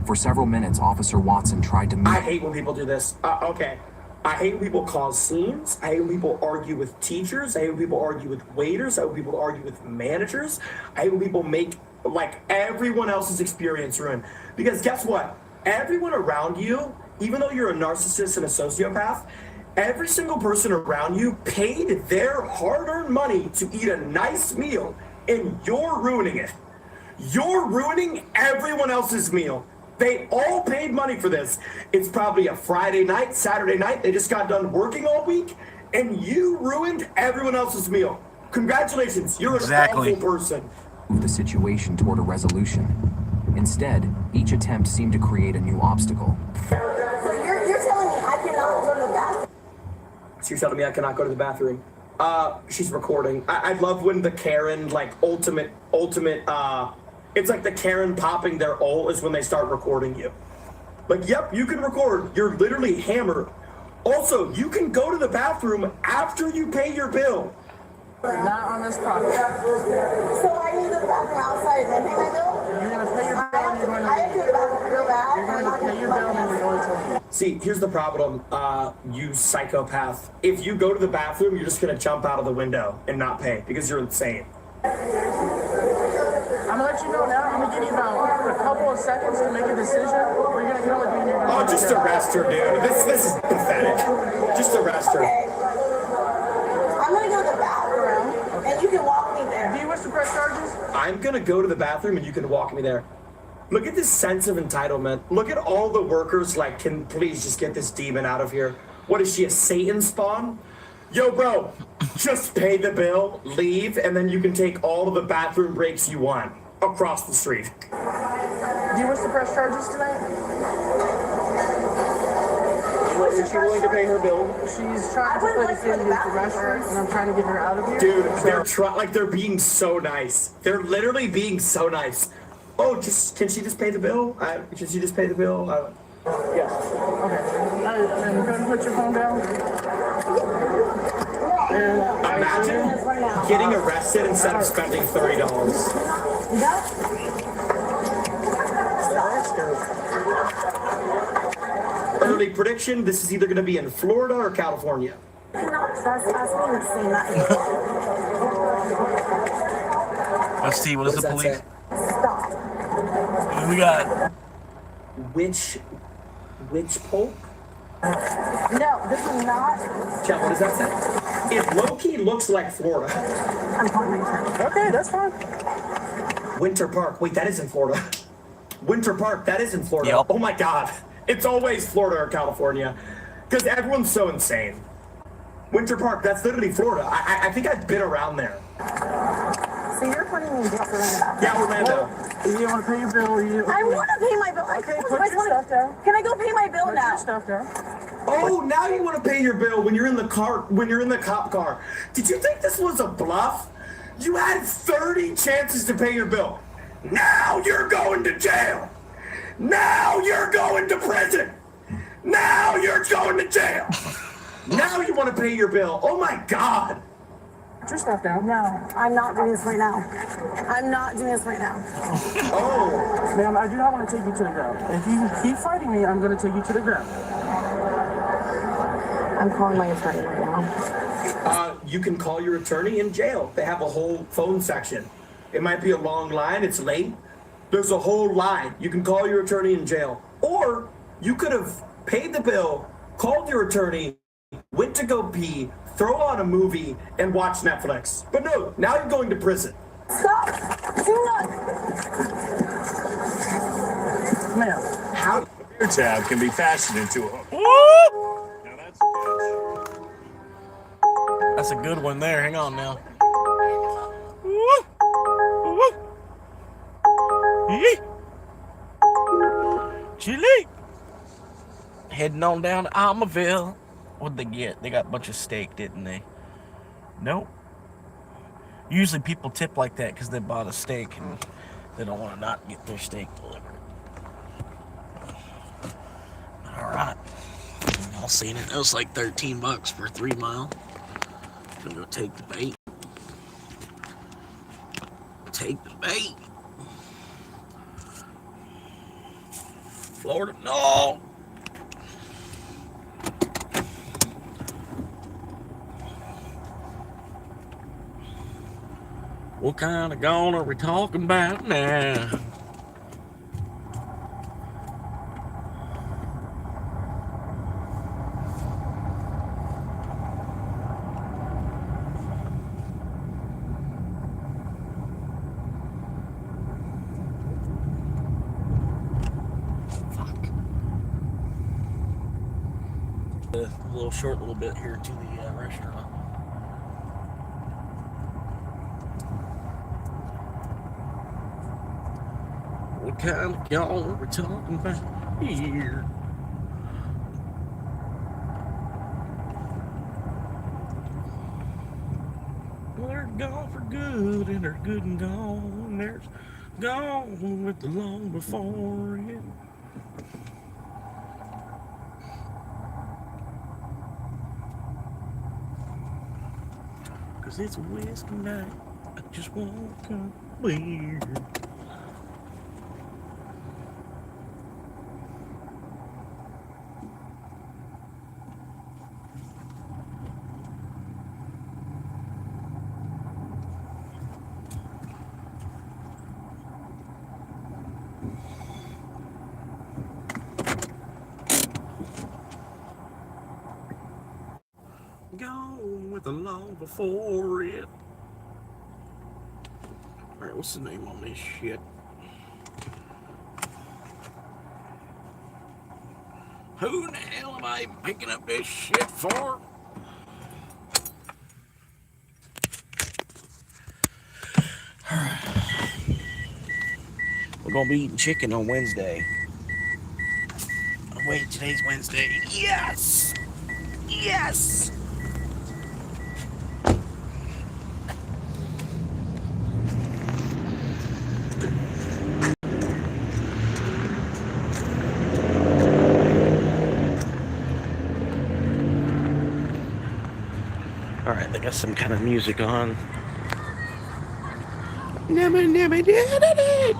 For several minutes, Officer Watson tried to I hate when people do this. Okay. I hate when people cause scenes. I hate when people argue with teachers. I hate when people argue with waiters. I hate when people argue with managers. I hate when people make like everyone else's experience ruined. Because guess what? Everyone around you, even though you're a narcissist and a sociopath, every single person around you paid their hard-earned money to eat a nice meal, and you're ruining it. You're ruining everyone else's meal. They all paid money for this. It's probably a Friday night, Saturday night. They just got done working all week, and you ruined everyone else's meal. Congratulations, you're an awful person. move the situation toward a resolution. Instead, each attempt seemed to create a new obstacle. So you're telling me I cannot go to the bathroom? So you're telling me I cannot go to the bathroom? She's recording. I love when the Karen, like, ultimate, it's like the Karen popping their ult is when they start recording you. Like, yep, you can record. You're literally hammered. Also, you can go to the bathroom after you pay your bill. Not on this property. So I need the bathroom outside and then pay my bill? You're going to pay your bill and you're going to I have to go to the bathroom real bad. You're going to pay your bill and you're going to leave. See, here's the problem, you psychopath. If you go to the bathroom, you're just going to jump out of the window and not pay because you're insane. I'm going to let you know now. I'm going to give you about a couple of seconds to make a decision. We're going to come with me. Oh, just arrest her, dude. This is pathetic. Just arrest her. Okay. I'm going to go to the bathroom and you can walk me there. Do you wish to press charges? I'm going to go to the bathroom and you can walk me there. Look at this sense of entitlement. Look at all the workers like, can please just get this demon out of here. What is she, a Satan spawn? Yo, bro, just pay the bill, leave, and then you can take all of the bathroom breaks you want across the street. Do you wish to press charges tonight? Is she willing to pay her bill? She's trying to put us in the restaurant, and I'm trying to get her out of here. Dude, they're being so nice. They're literally being so nice. Oh, can she just pay the bill? Can she just pay the bill? Yes. Okay. I'm going to put your phone down. Imagine getting arrested instead of spending $30. Early prediction, this is either going to be in Florida or California. Let's see, what does the police... Say? What do we got? Witch poke? No, this is not. Chat, what does that say? It low-key looks like Florida. Okay, that's fine. Winter Park. Wait, that is in Florida. Winter Park, that is in Florida. Yep. Oh my God. It's always Florida or California. Because everyone's so insane. Winter Park, that's literally Florida. I think I've been around there. So you're putting me in jail for that? Yeah, Orlando. You want to pay your bill? I want to pay my bill. Okay, put your stuff down. Can I go pay my bill Put now? your stuff down. Oh, now you want to pay your bill when you're in the car, when you're in the cop car. Did you think this was a bluff? You had 30 chances to pay your bill. Now you're going to jail. Now you're going to prison. Now you're going to jail. Now you want to pay your bill. Oh my God. Put your stuff down. No, I'm not doing this right now. I'm not doing this right now. Oh. Ma'am, I do not want to take you to the ground. If you keep fighting me, I'm going to take you to the ground. I'm calling my attorney right now. You can call your attorney in jail. They have a whole phone section. It might be a long line. It's late. There's a whole line. You can call your attorney in jail. Or you could have paid the bill, called your attorney, went to go pee, throw on a movie, and watch Netflix. But no, now you're going to prison. Stop! Do not! Ma'am. How? Your tab can be fastened into a hook. Now that's a good one there. Hang on now. Chili. Heading on down to Almaville. What'd they get? They got a bunch of steak, didn't they? Nope. Usually people tip like that because they bought a steak and They don't want to not get their steak delivered. Alright. All seen it. It was like $13 for 3 mile. I'm gonna take the bait. Take the bait. Florida, no! What kind of gone are we talking about now? A little short little bit here to the restaurant. What kind of y'all are we talking about here? Well, they're gone for good, and they're good and gone. There's gone with the long before it. Cause it's a whiskey night. I just want a beer. Gone with the long before it. Alright, what's the name on this shit? Who in the hell am I picking up this shit for? We're gonna be eating chicken on Wednesday. Oh wait, today's Wednesday. Yes! Yes! Alright, they got some kind of music on. Never, never did it!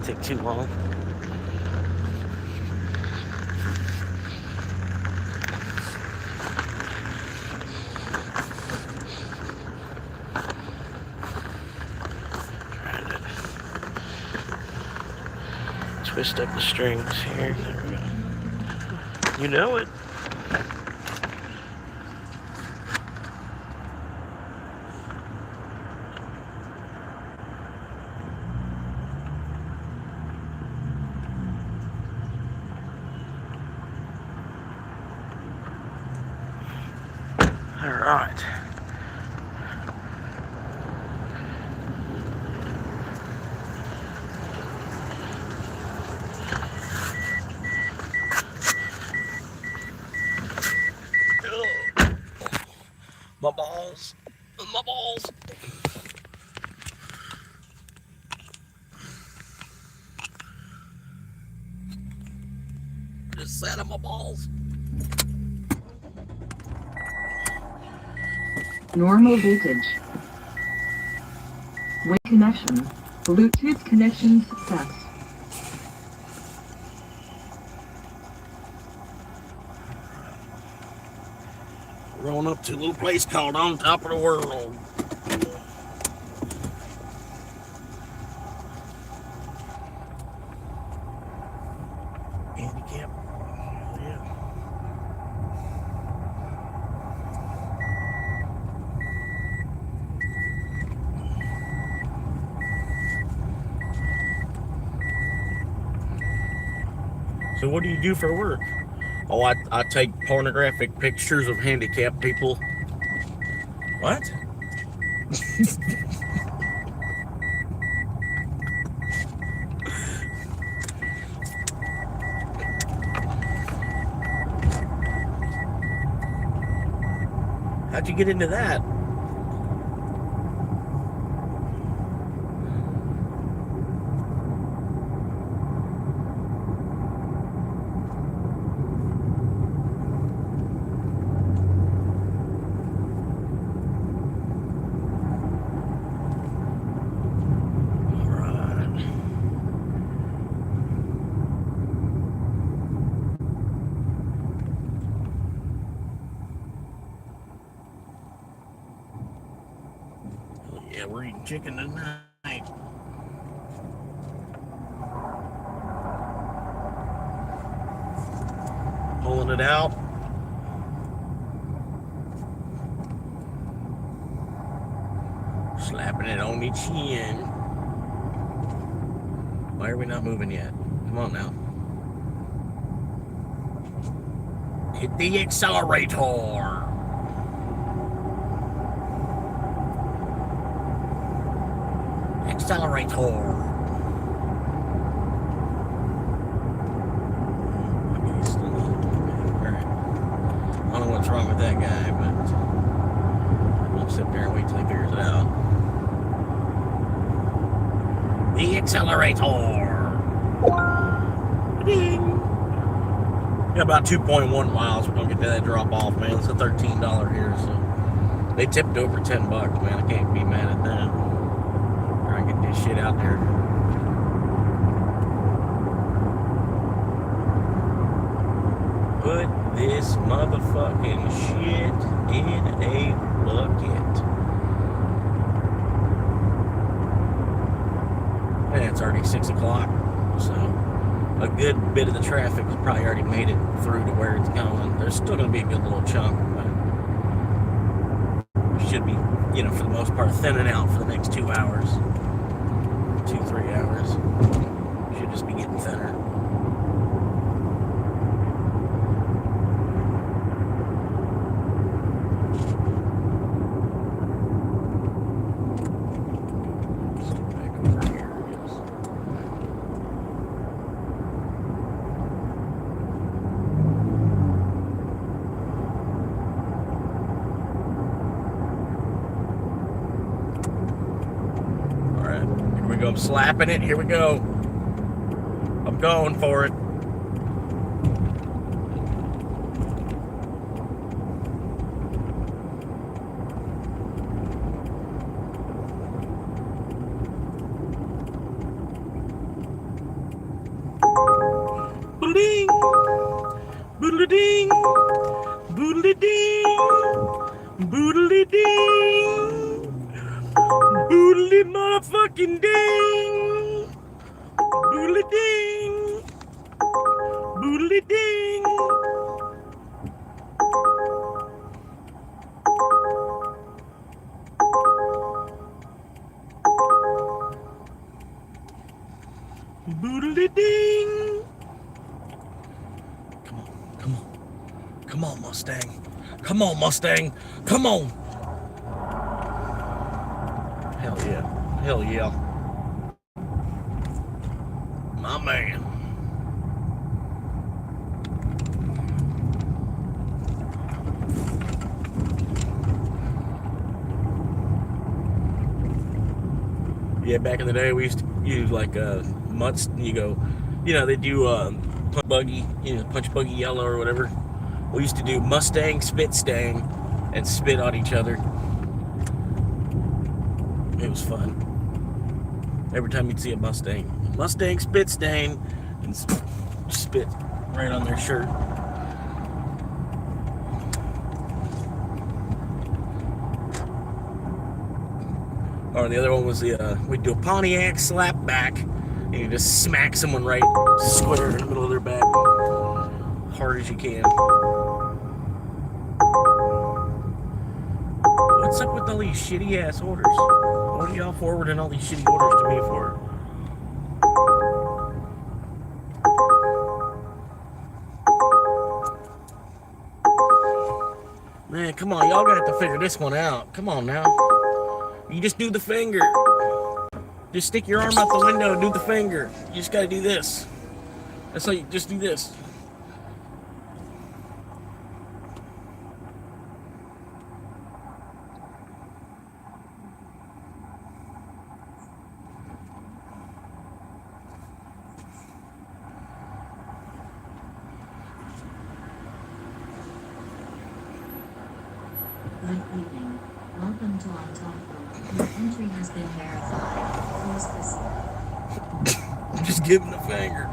take too long. Twist up the strings here. There we go. You know it. All right. My balls. My balls. Just sat on my balls. Normal voltage. Wing connection. Bluetooth connection success. Rolling up to a little place called On Top of the World. Handicap. Yeah. So what do you do for work? Oh, I take pornographic pictures of handicapped people. What? How'd you get into that? Yeah, we're eating chicken tonight. Pulling it out. Slapping it on the chin. Why are we not moving yet? Come on now. Hit the accelerator. Accelerator. Alright. I don't know what's wrong with that guy, but we'll sit there and wait till he figures it out. The accelerator. Ding. Got about 2.1 miles. We're gonna get to that drop off, man. It's a $13 here, so they tipped over $10, man. I can't be mad at that. Get this shit out there. Put this motherfucking shit in a bucket. And it's already 6 o'clock, so a good bit of the traffic has probably already made it through to where it's going. There's still going to be a good little chunk, but it should be, you know, for the most part, thinning out for the next 2 hours. 2-3 hours. Should just be getting thinner. Back over here, yes. I'm slapping it. Here we go. I'm going for it. Boodle ding. Boodle ding. Boodle ding. Boodle motherfucking ding. Boodle ding. Boodle ding. Boodle ding. Come on, come on. Come on, Mustang. Come on, Mustang. Come on. Hell yeah. Hell yeah. My man. Yeah, back in the day, we used to use like mutts. You go, you know, they do punch buggy, you know, punch buggy yellow or whatever. We used to do Mustang, spit stang, and spit on each other. It was fun. Every time you'd see a Mustang spit stain, and spit right on their shirt. Or the other one was we'd do a Pontiac slap back, and you just smack someone right square in the middle of their back, hard as you can. What's up with all these shitty ass orders? What are y'all forwarding all these shitty orders to me for? Man, come on, y'all gonna have to figure this one out. Come on now. You just do the finger. Just stick your arm out the window and do the finger. You just gotta do this. That's how you just do this. Good evening. Welcome to our talk room. Your entry has been verified. Please proceed. Just give him the finger.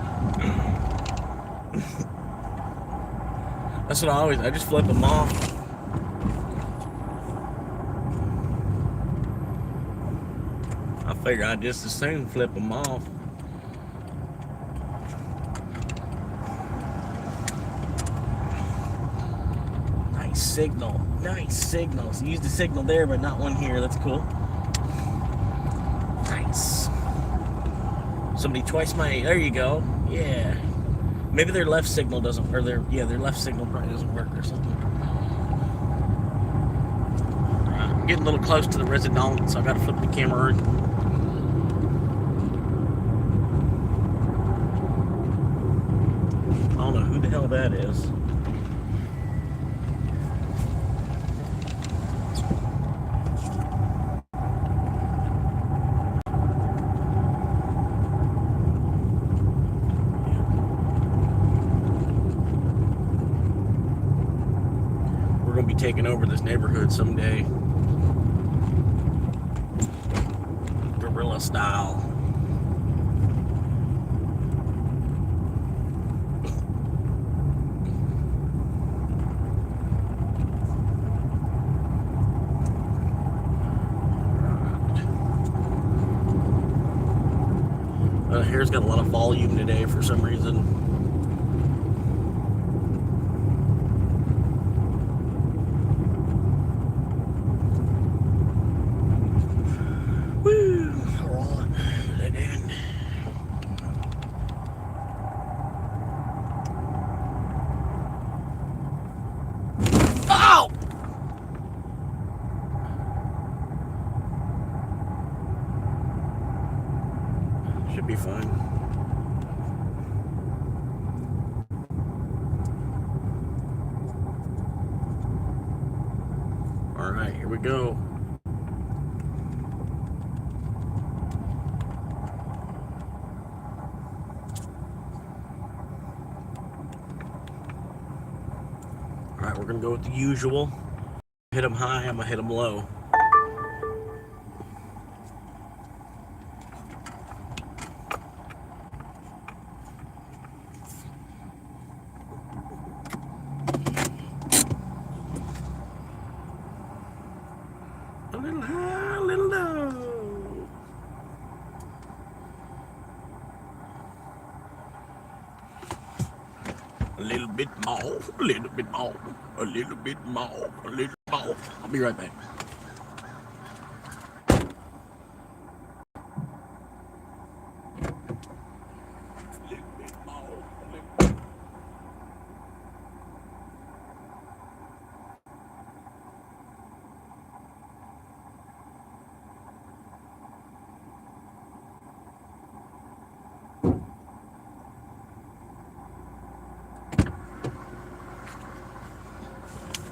That's what I just flip them off. I figure I'd just as soon flip them off. Nice signal. Nice signal. So use the signal there, but not one here. That's cool. Nice. Somebody twice my, there you go. Yeah. Maybe their left signal doesn't, or their left signal probably doesn't work or something. I'm getting a little close to the resident, so I gotta flip the camera. I don't know who the hell that is. Be taking over this neighborhood someday, guerrilla style. Hair's got a lot of volume today for some reason. Should be fine. All right, here we go. All right, we're gonna go with the usual. Hit them high, I'm gonna hit them low. bit more, a little bit more, a little bit more, a little more. I'll be right back.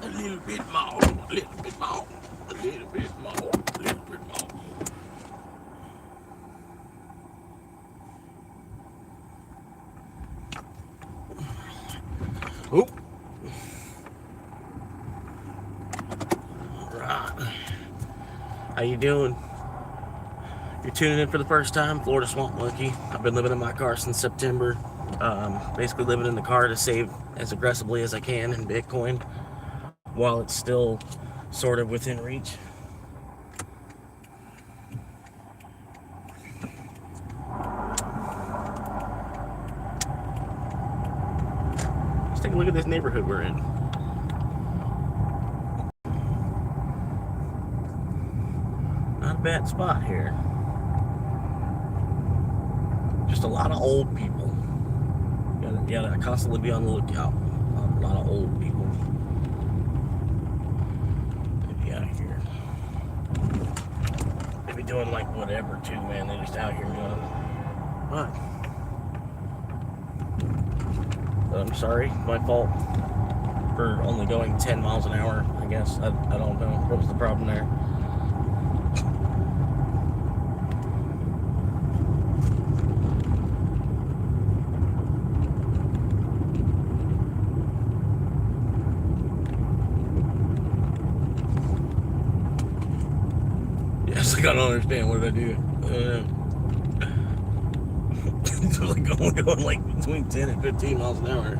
A little bit more, a little bit more, a little bit more, a little bit more. Oh. All right. How you doing? You're tuning in for the first time, Florida Swamp Monkey. I've been living in my car since September. Basically living in the car to save as aggressively as I can in Bitcoin while it's still sort of within reach. Let's take a look at this neighborhood we're in. Not a bad spot here. Just a lot of old people. You gotta constantly be on the lookout. A lot of old people. Maybe out here. They be doing like whatever too, man. They're just out here going. But I'm sorry, my fault for only going 10 miles an hour, I guess. I don't know. What was the problem there? Yes, I don't understand. What did I do? It's like only going like between 10 and 15 miles an hour.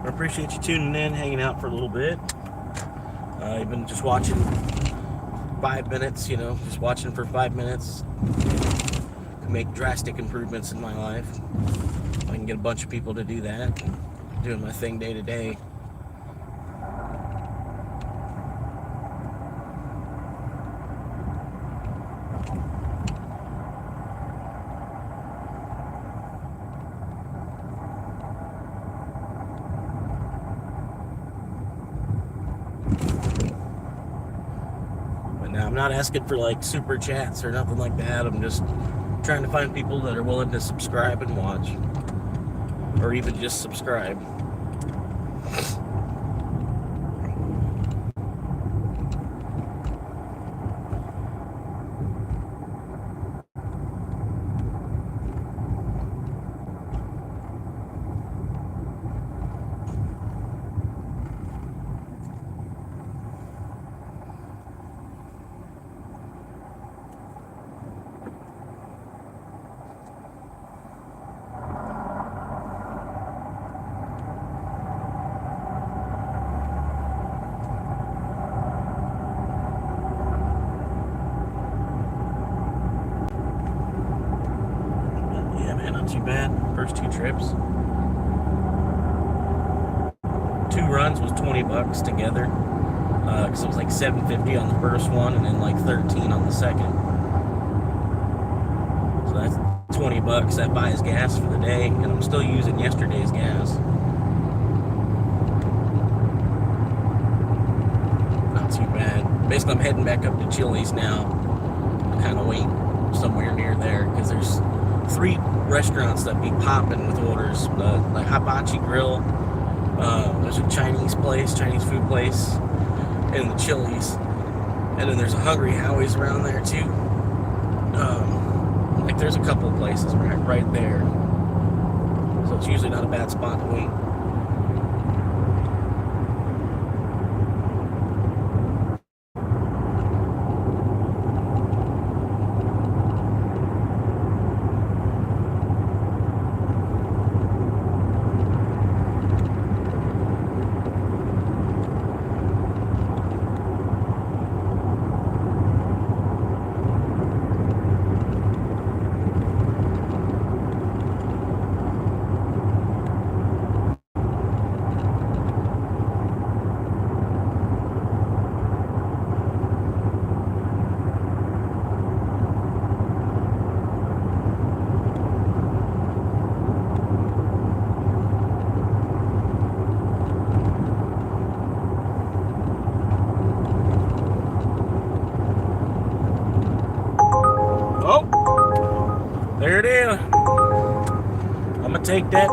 I appreciate you tuning in, hanging out for a little bit. You've been just watching 5 minutes, you know, just watching for 5 minutes to make drastic improvements in my life. I can get a bunch of people to do that, doing my thing day to day. I'm not asking for like super chats or nothing like that. I'm just trying to find people that are willing to subscribe and watch, or even just subscribe. Too bad. First 2 trips. 2 runs was $20 together. because it was like $7.50 on the first one and then like $13 on the second. So that's $20 that buys gas for the day, and I'm still using yesterday's gas. Not too bad. Basically, I'm heading back up to Chili's now to kind of wait somewhere near there, because there's 3 restaurants that be popping with orders. The Hibachi Grill, there's a Chinese food place, and the Chili's, and then there's a Hungry Howie's around there too. Like there's a couple of places right there, so it's usually not a bad spot to wait. There it is. I'm gonna take that.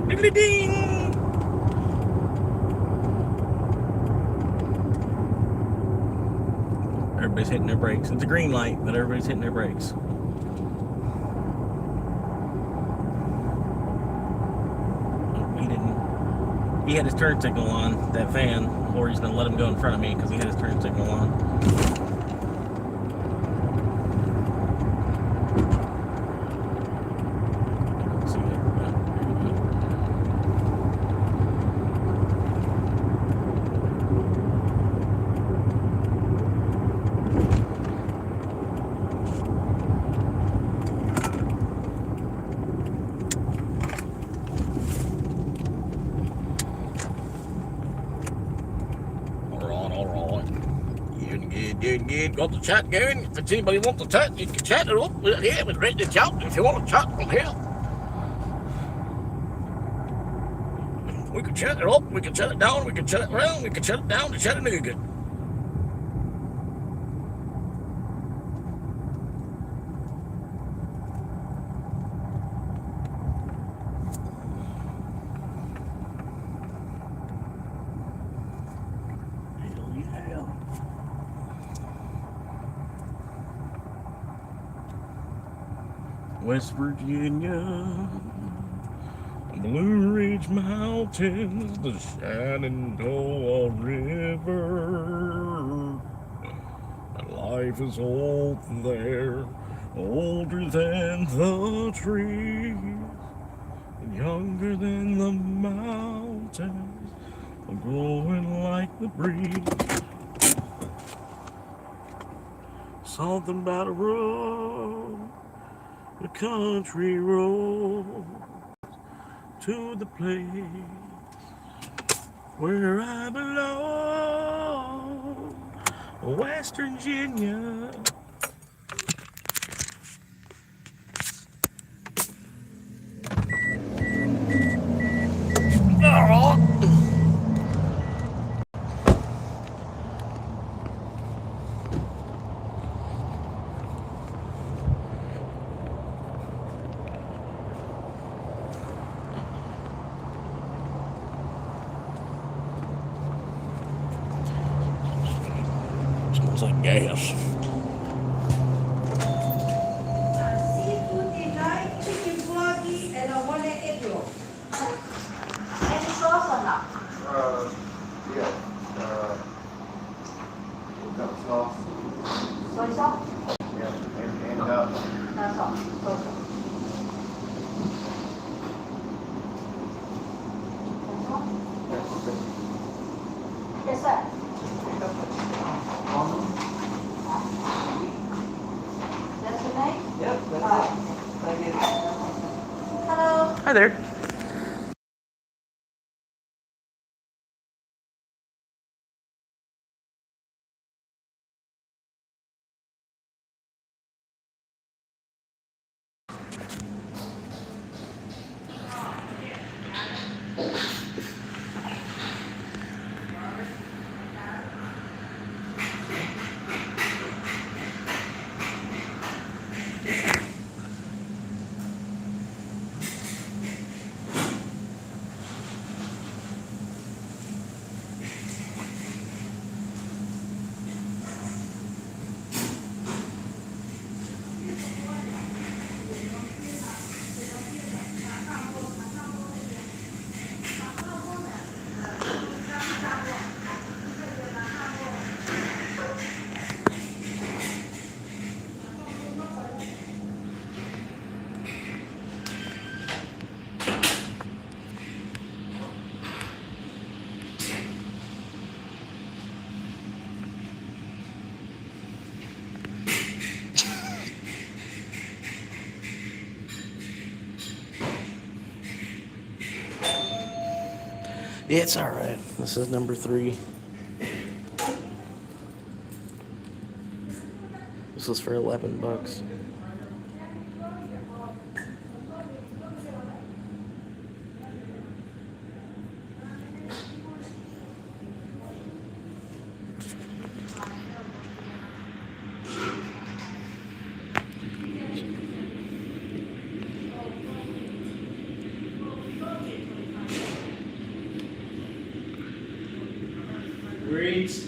Diddly ding. Everybody's hitting their brakes. It's a green light, but everybody's hitting their brakes. He had his turn signal on, that van, or he's gonna let him go in front of me because he had his turn signal on. Good. Got the chat going. If anybody wants to chat, you can chat it up. We're here. We're ready to chat. If you want to chat, I'm here. We can chat it up. We can chat it down. We can chat it around. We can chat it down to Chattanooga. West Virginia, Blue Ridge Mountains, the Shenandoah River. Life is old there, older than the trees, younger than the mountains, glowing like the breeze. Something about a road, the country road to the place where I belong, West Virginia. Smells like gas. Seafood delight, chicken bulgogi, and I want an egg roll. Any sauce or not? Yeah. What kind of sauce? Soy sauce? Yeah, and That's all. Okay. Yes, sir. That's your name? Yep, that's it. Thank you. Hello. Hi there. It's all right. This is number 3. This was for $11. Great.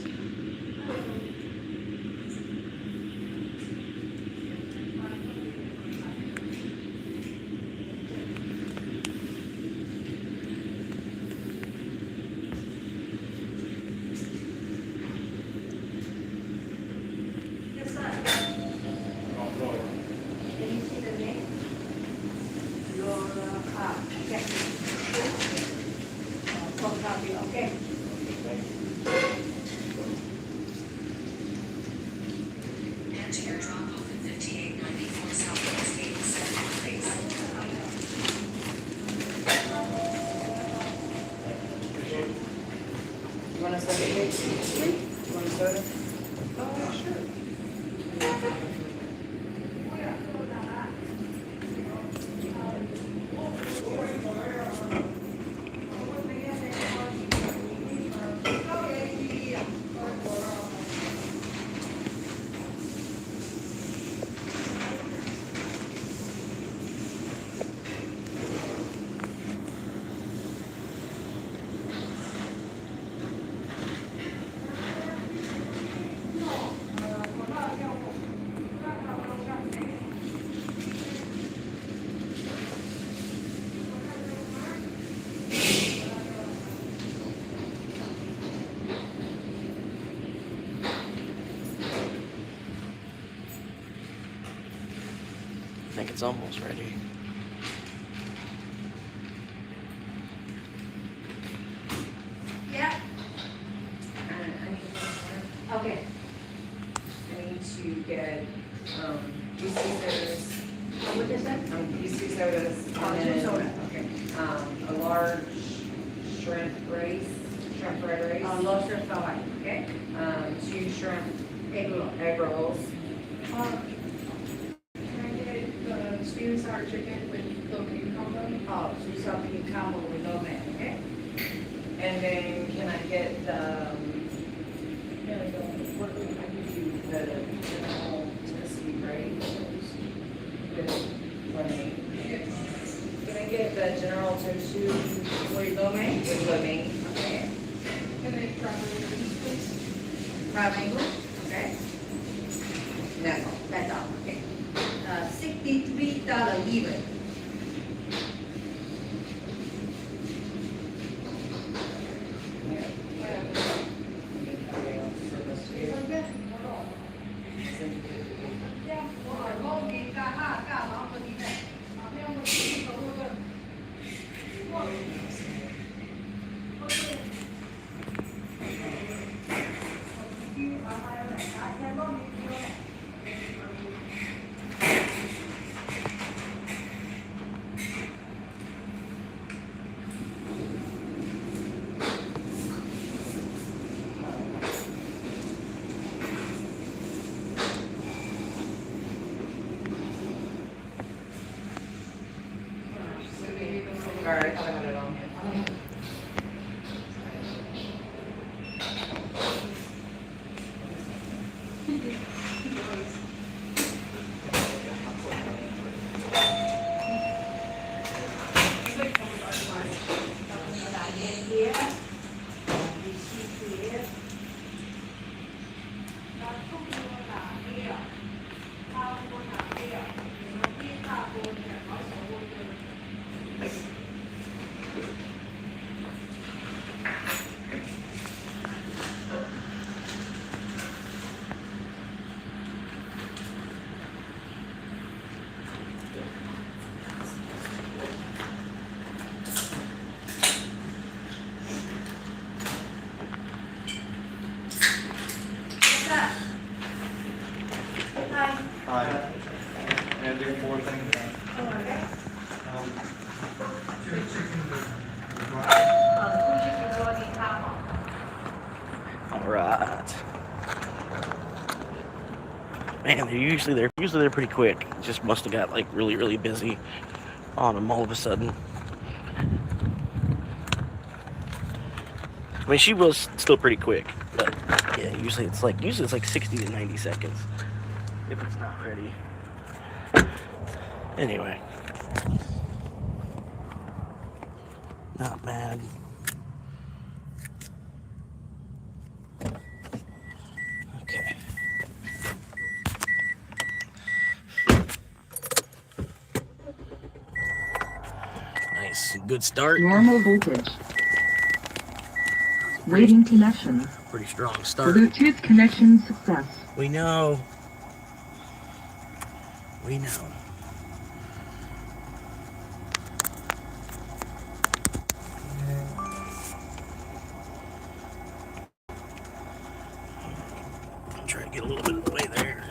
Okay. And to your drop off at 5894 Southwest 87th, please. You want a soda? You want a soda? Oh, sure. I think it's almost ready. Yeah. Okay. I need to get, UC sodas. What is that? UC sodas. Oh, and then, soda. Okay. A large shrimp brace, shrimp fried rice. Lobster fry. Okay. 2 shrimp Egg rolls. egg rolls. Can I get the sweet and sour chicken with lo mein combo? Oh, sweet and sour chicken combo with lo mein, okay? And then can I get the, What do I give you? the general Tennessee grape with lemonade? Can I get the general tofu With lo mein? with lemonade? Okay. Can I try with please? Crab English, okay? That's all. That's all, okay. $63 even. All right, I thought I had it on here. Man, they're usually pretty quick. Just must have got like really, really busy on them all of a sudden. I mean, she was still pretty quick, but yeah, usually it's like 60 to 90 seconds if it's not ready. Anyway, not bad. Okay. Nice, good start. Normal voltage. Waiting connection. Pretty strong start. Bluetooth connection success. We know. We know. I'll try to get a little bit of the way there.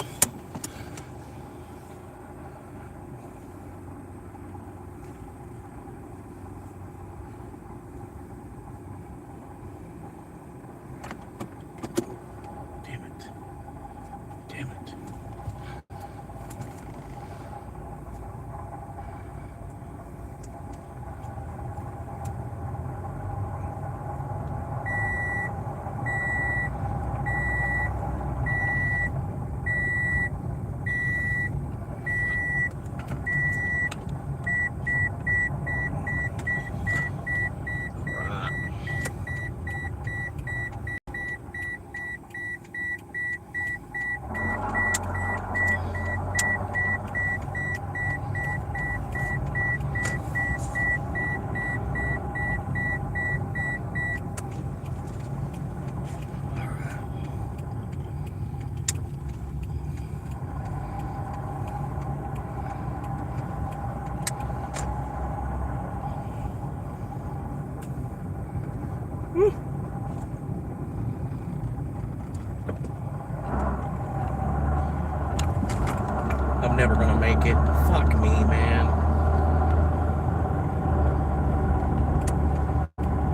I'm never gonna make it. Fuck me, man.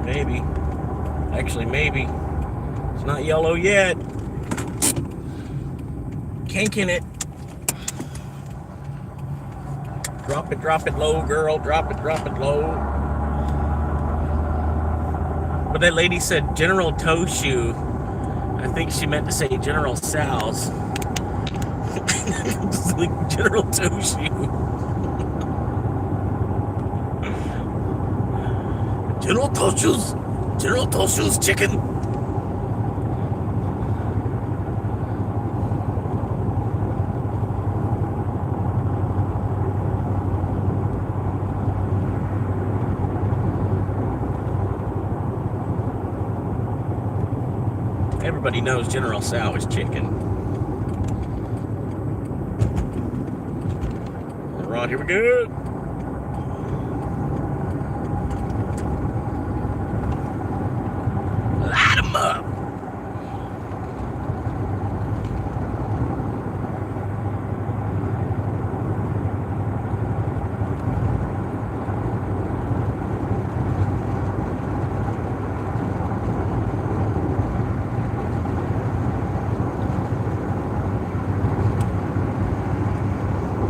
Maybe. Actually, maybe. It's not yellow yet. Kinking it. Drop it low, girl. Drop it low. But that lady said General Toe Shoe. I think she meant to say General Sal's. It's like General Toe Shoe. General Toe Shoes. General Toe Shoes chicken. Everybody knows General Tso is chicken. All right, here we go. Light them up.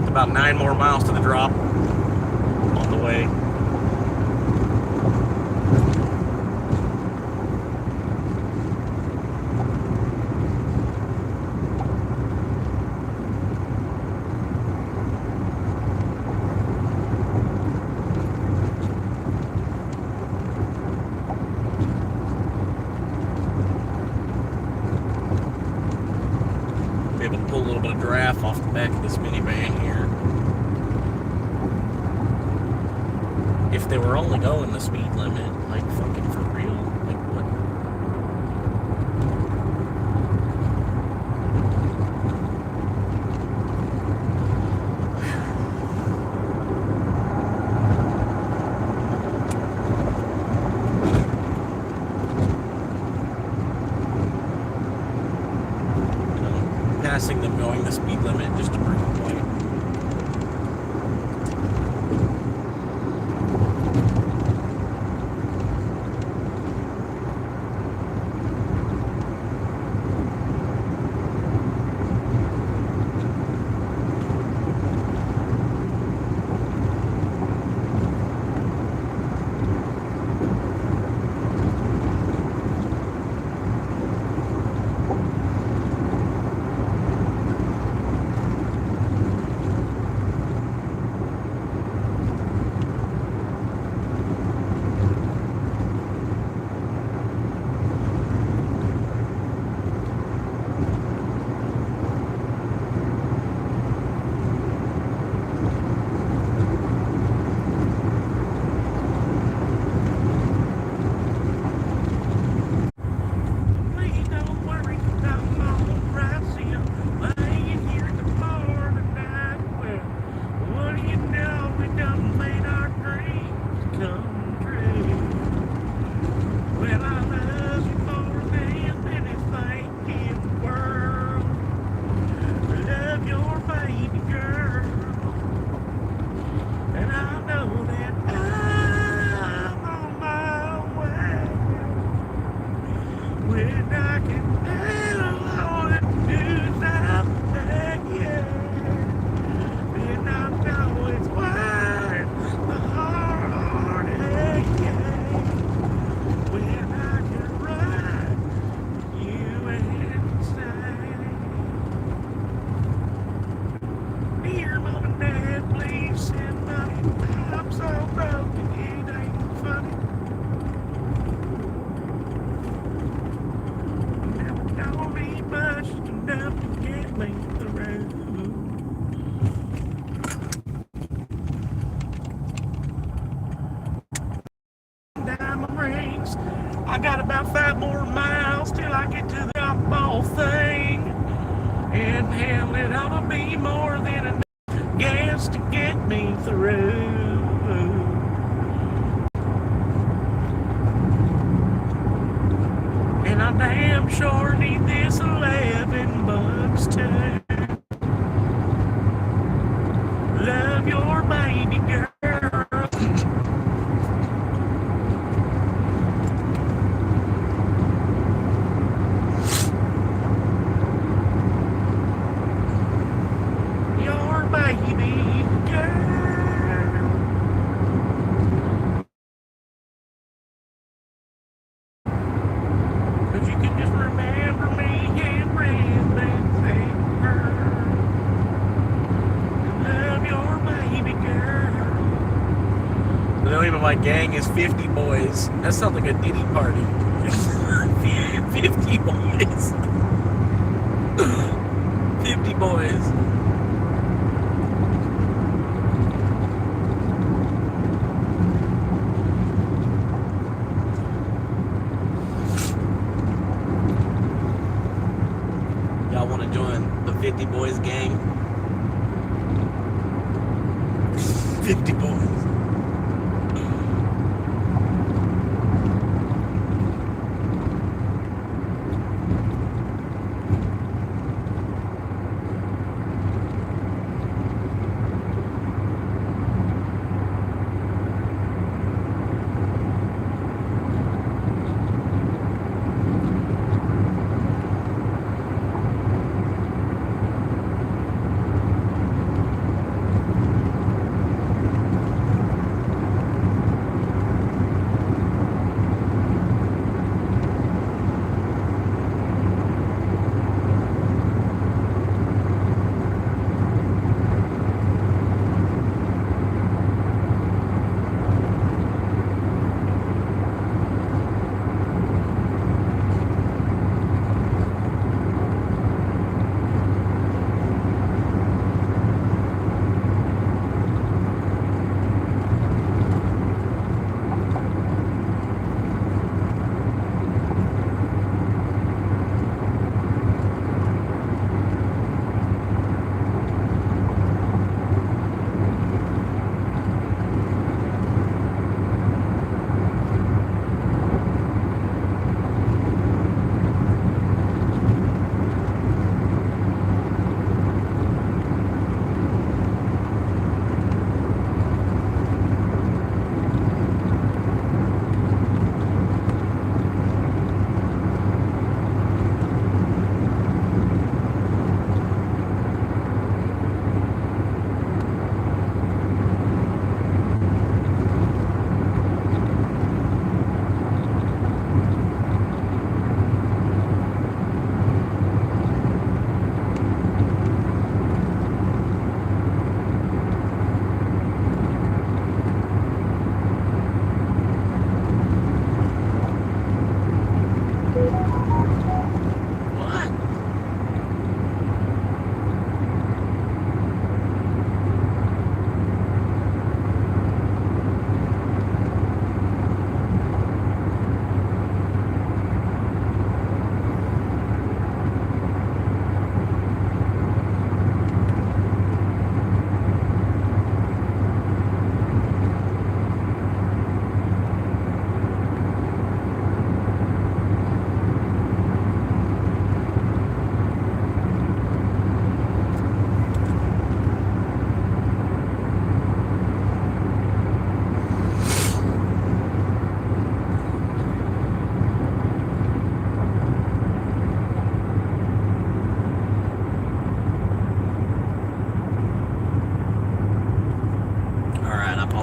About 9 more miles to the drop on the way. Be able to pull a little bit of draft off the back of this minivan here. If they were only going the speed limit, like fucking for real, like what? You know, passing them going the speed limit just to prove a point. bugs. I got about 5 more miles till I get to the ball thing. And hell, it ought to be more than enough gas to get me through. And I damn sure need this 11 bucks too. Love your baby girl. Your baby girl. But you can just remember me and remember. Love your baby girl. The name of my gang is 50 Boys. That sounds like a Diddy party. 50 Boys. 50 Boys. Y'all want to join the 50 Boys gang? 50 Boys.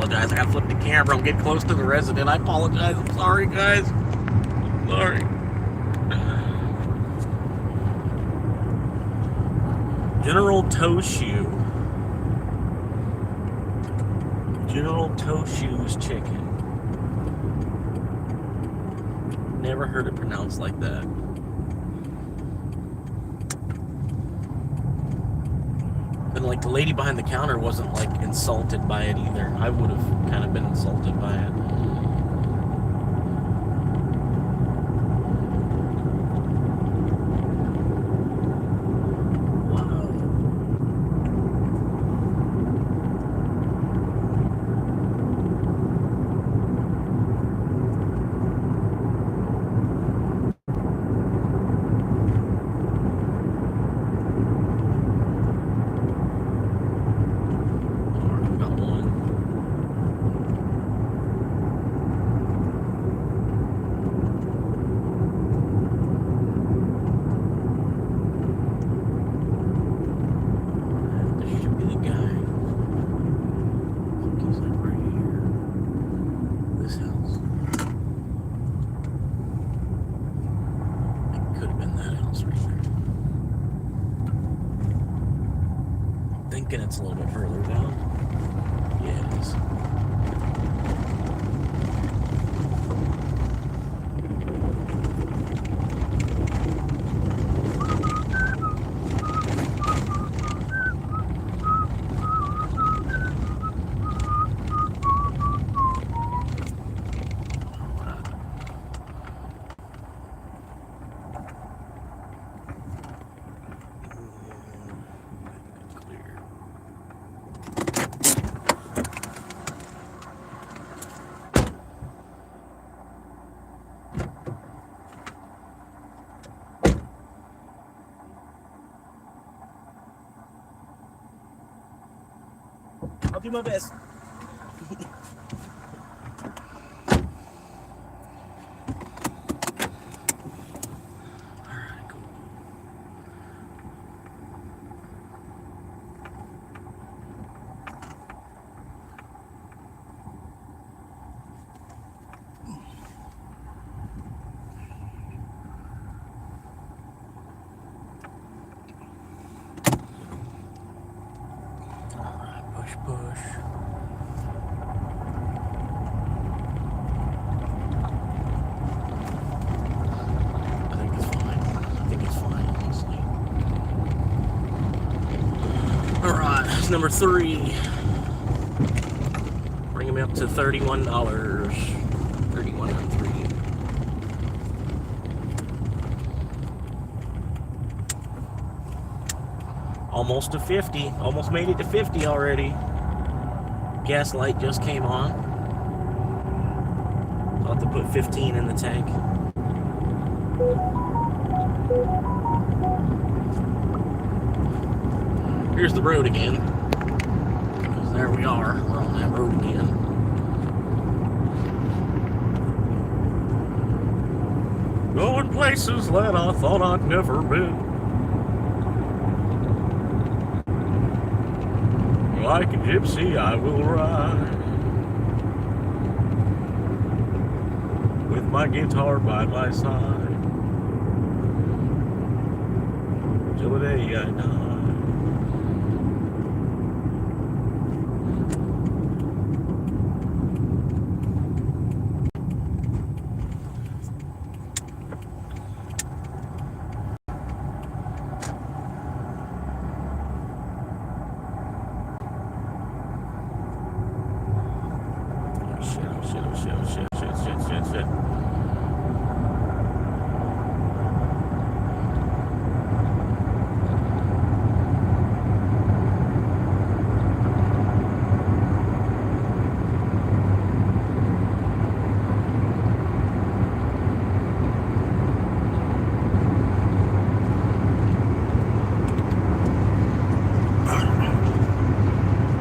apologize. I gotta flip the camera and get close to the resident. I apologize. I'm sorry, guys. I'm sorry. General Toe Shoe. General Toe Shoe's chicken. Never heard it pronounced like that. And like the lady behind the counter wasn't like insulted by it either. I would have kind of been insulted by it. thinking it's a little bit further down. Yeah, it is. I'll do my best. Push. I think it's fine, honestly. Alright, that's number 3. Bringing me up to $31. $31.03. Almost to 50. Almost made it to 50 already. Gas light just came on. I'll have to put 15 in the tank. Here's the road again. There we are. We're on that road again. Going places that I thought I'd never been. Like a gypsy, I will ride with my guitar by my side till the day I die. Shit.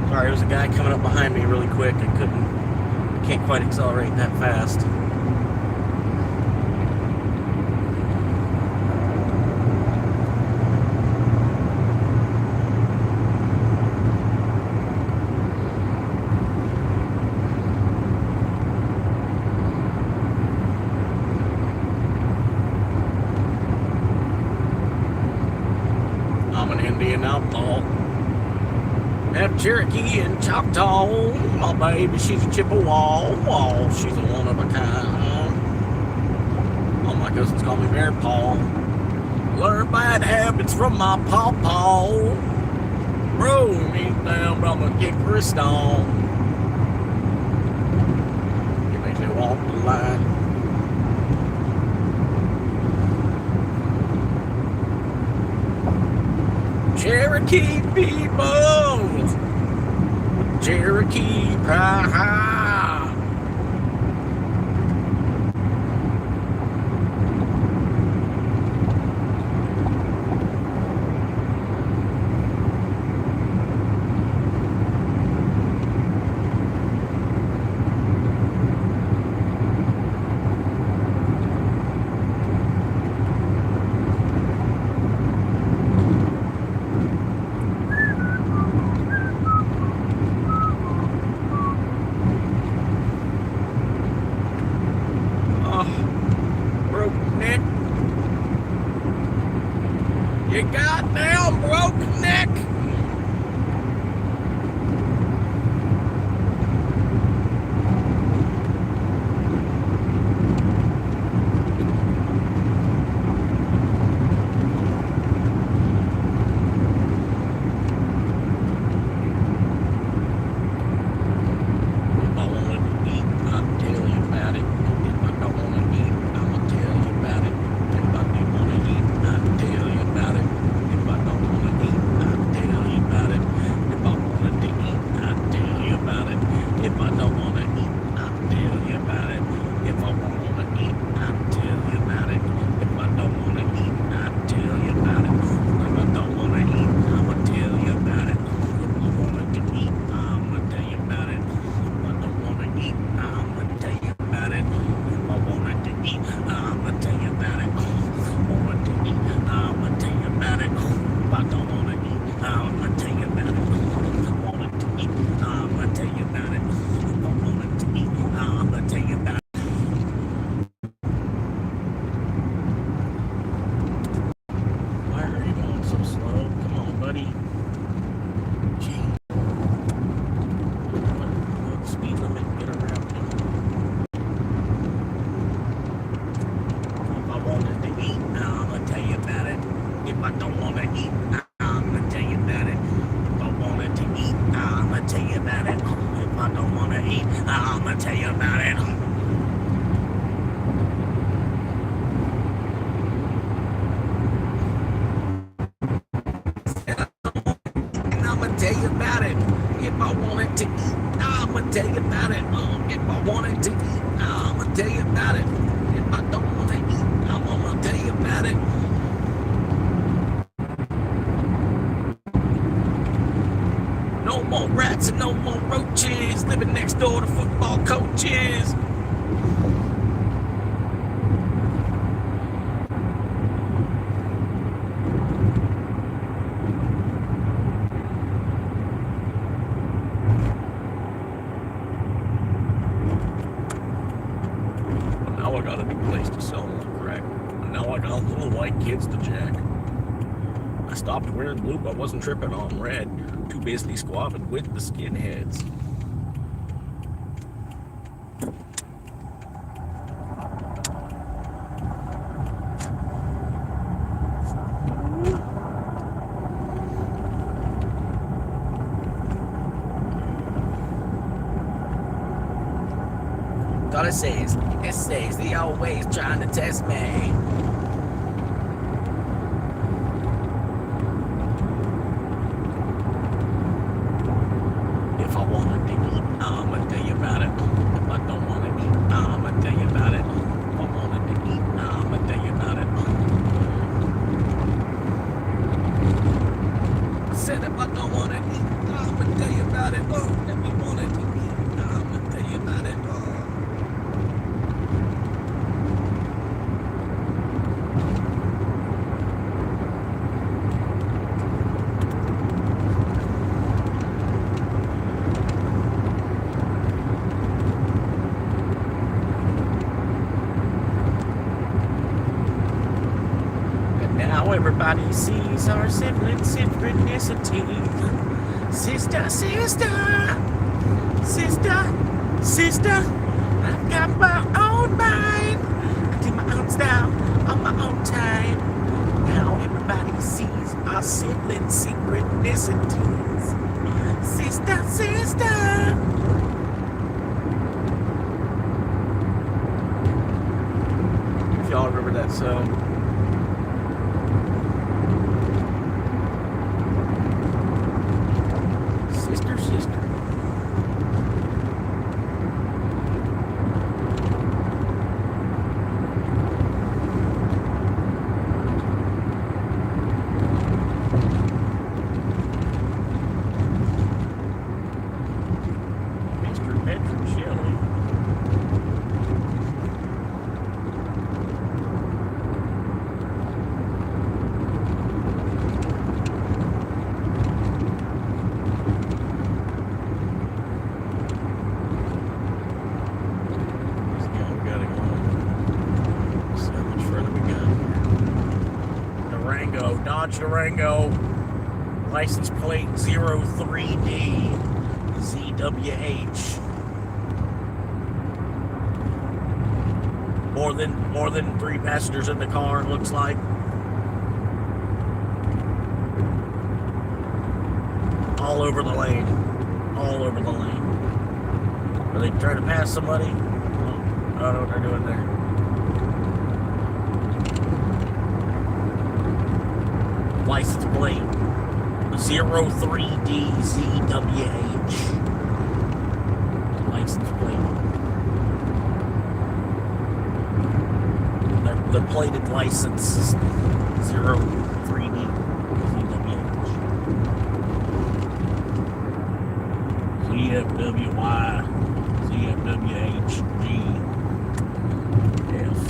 Sorry, there was a guy coming up behind me really quick. I can't quite accelerate that fast. I'm an Indian outlaw. Half Cherokee and Choctaw. My baby, she's a Chippewa. Oh, she's a one of a kind. All my cousins call me Mary Paul. Learn bad habits from my pawpaw. Roll me down, but I'ma kick her stone. You make me walk the line. Cherokee people, Cherokee pride. You goddamn broke neck! tell you about it. If I wanted to eat, I'ma tell you about it. If I don't want to eat, I'm gonna tell you about it. No more rats and no more roaches living next door to football coaches. Now I got a new place to sell more crack. And now I got little white kids to jack. I stopped wearing blue, but wasn't tripping on red. Too busy squabbing with the skinheads. Thought it says, they always trying to test me. If I wanted to eat, I'ma tell you about it. If I don't want to eat, I'ma tell you about it. If I wanted to eat, I'ma tell you about it. I said if I don't want to eat, I'ma tell you about it. If I wanted to eat, I'ma tell you about it. Now everybody sees our sibling synchronicity. Sister, sister, sister, sister. I've got my own mind. I do my own style on my own time. Now everybody sees our sibling synchronicities. Sister, sister. If y'all remember that song. Durango, license plate 03D ZWH. More than 3 passengers in the car, it looks like. All over the lane. All over the lane. Are they trying to pass somebody? I don't know what they're doing there. License plate 03DZWH. License plate. The plated license 03DZWH. ZFWY ZFWHG F.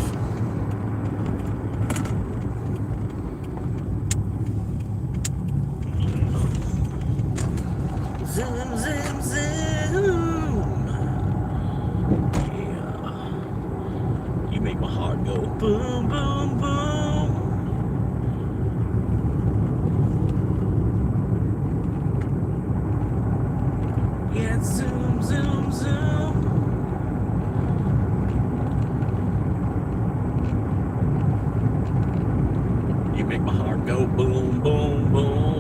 Zoom, zoom, zoom. Yeah. You make my heart go boom, boom, boom. Yeah, zoom, zoom, zoom. You make my heart go boom, boom, boom.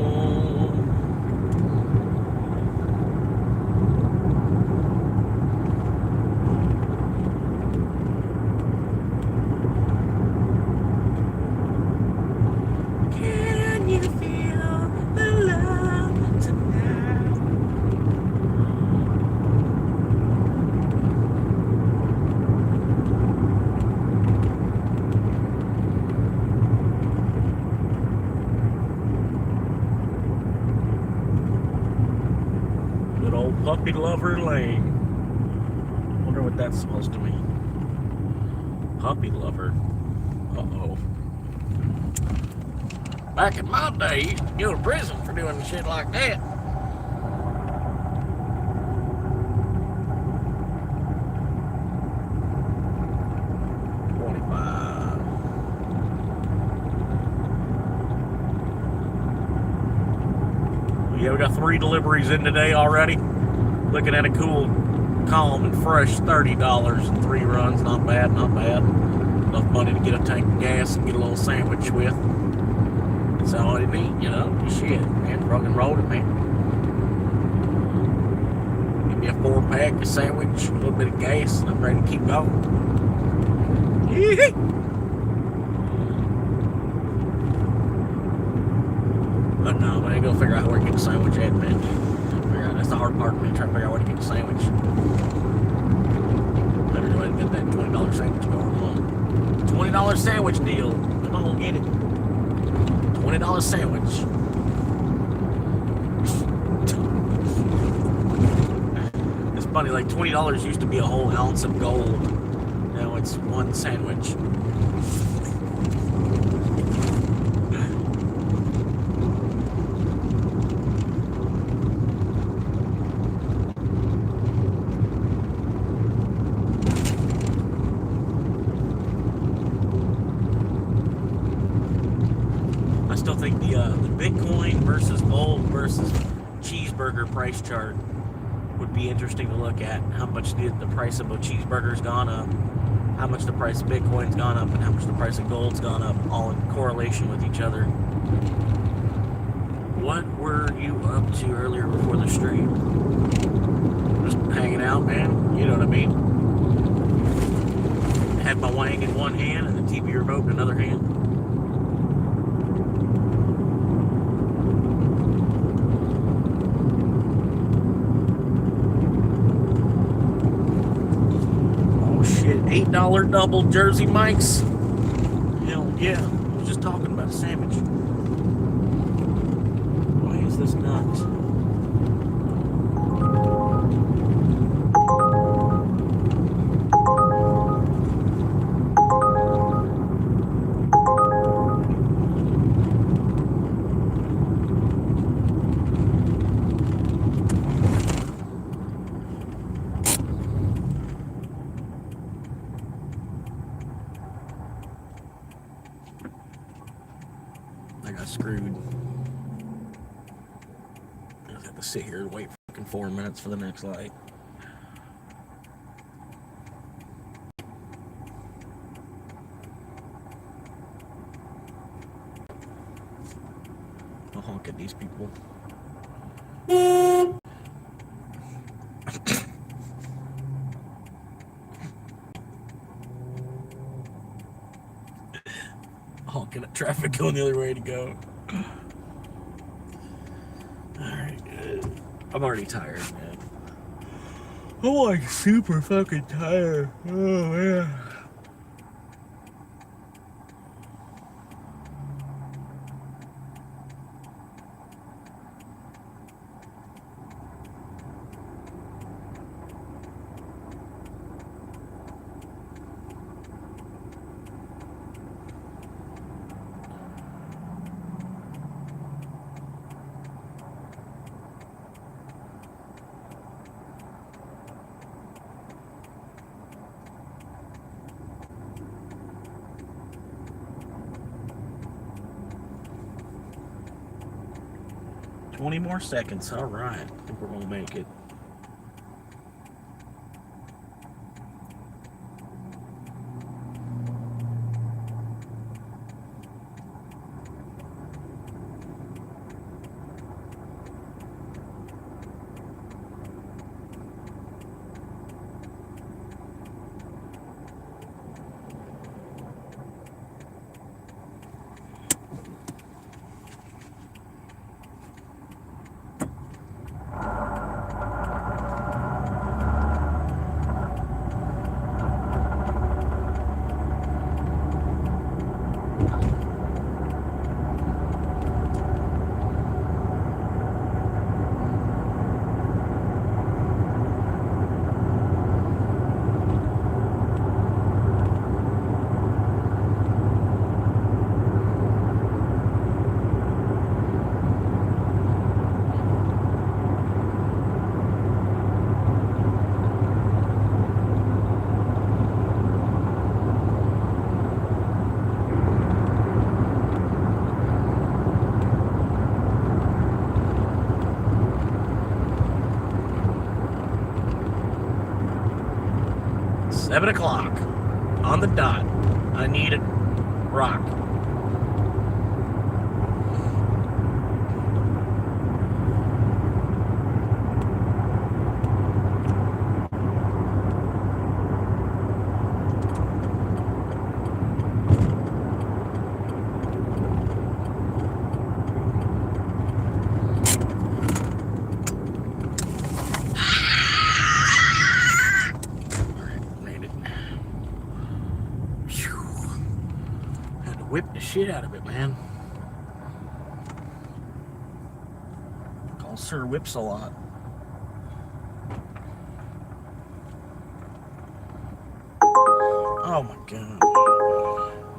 Puppy Lover Lane. Wonder what that's supposed to mean. Puppy Lover. Uh-oh. Back in my day, you used to go to prison for doing shit like that. Yeah, we got 3 deliveries in today already. Looking at a cool, calm, and fresh $30 and 3 runs. Not bad, not bad. Enough money to get a tank of gas and get a little sandwich with. That's all you need, you know. Shit, man, rock and roll it, man. Give me a 4-pack, a sandwich, a little bit of gas, and I'm ready to keep going. Yee-hee. But no, man, I ain't gonna figure out where to get the sandwich at, man. That's the hard part, man, trying to figure out where to get the sandwich. Better go ahead and get that $20 sandwich going on. $20 sandwich deal. Come on, get it. $20 sandwich. It's funny, like $20 used to be a whole ounce of gold. Now it's 1 sandwich. I still think the Bitcoin versus gold versus cheeseburger price chart would be interesting to look at. How much the price of a cheeseburger's gone up, how much the price of Bitcoin's gone up, and how much the price of gold's gone up, all in correlation with each other. What were you up to earlier before the stream? Just hanging out, man. You know what I mean? Had my wang in one hand and the TV remote in another hand. $8 double Jersey Mike's. Hell yeah. I was just talking about a sandwich. Why is this not? Screwed. I just have to sit here and wait for fucking 4 minutes for the next light. I'll honk at these people. Honking at traffic going the other way to go. Alright, I'm already tired, man. I'm like super fucking tired. Oh, man. $20 more seconds. All right. I think we're going to make it. 7 o'clock on the dot. I need a rock. Whip the shit out of it, man. Call Sir Whips a lot. Oh my god.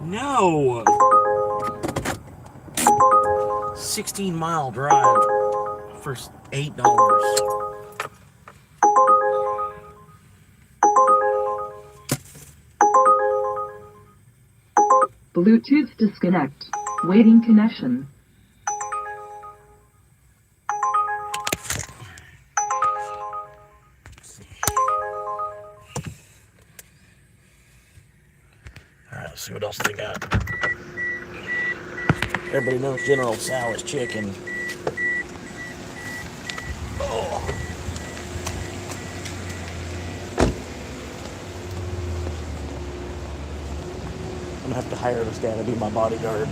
No! 16-mile drive for $8. Bluetooth disconnect. Waiting connection. Alright, let's see what else they got. Everybody knows General Tso's chicken. Oh. I'm gonna have to hire this guy to be my bodyguard.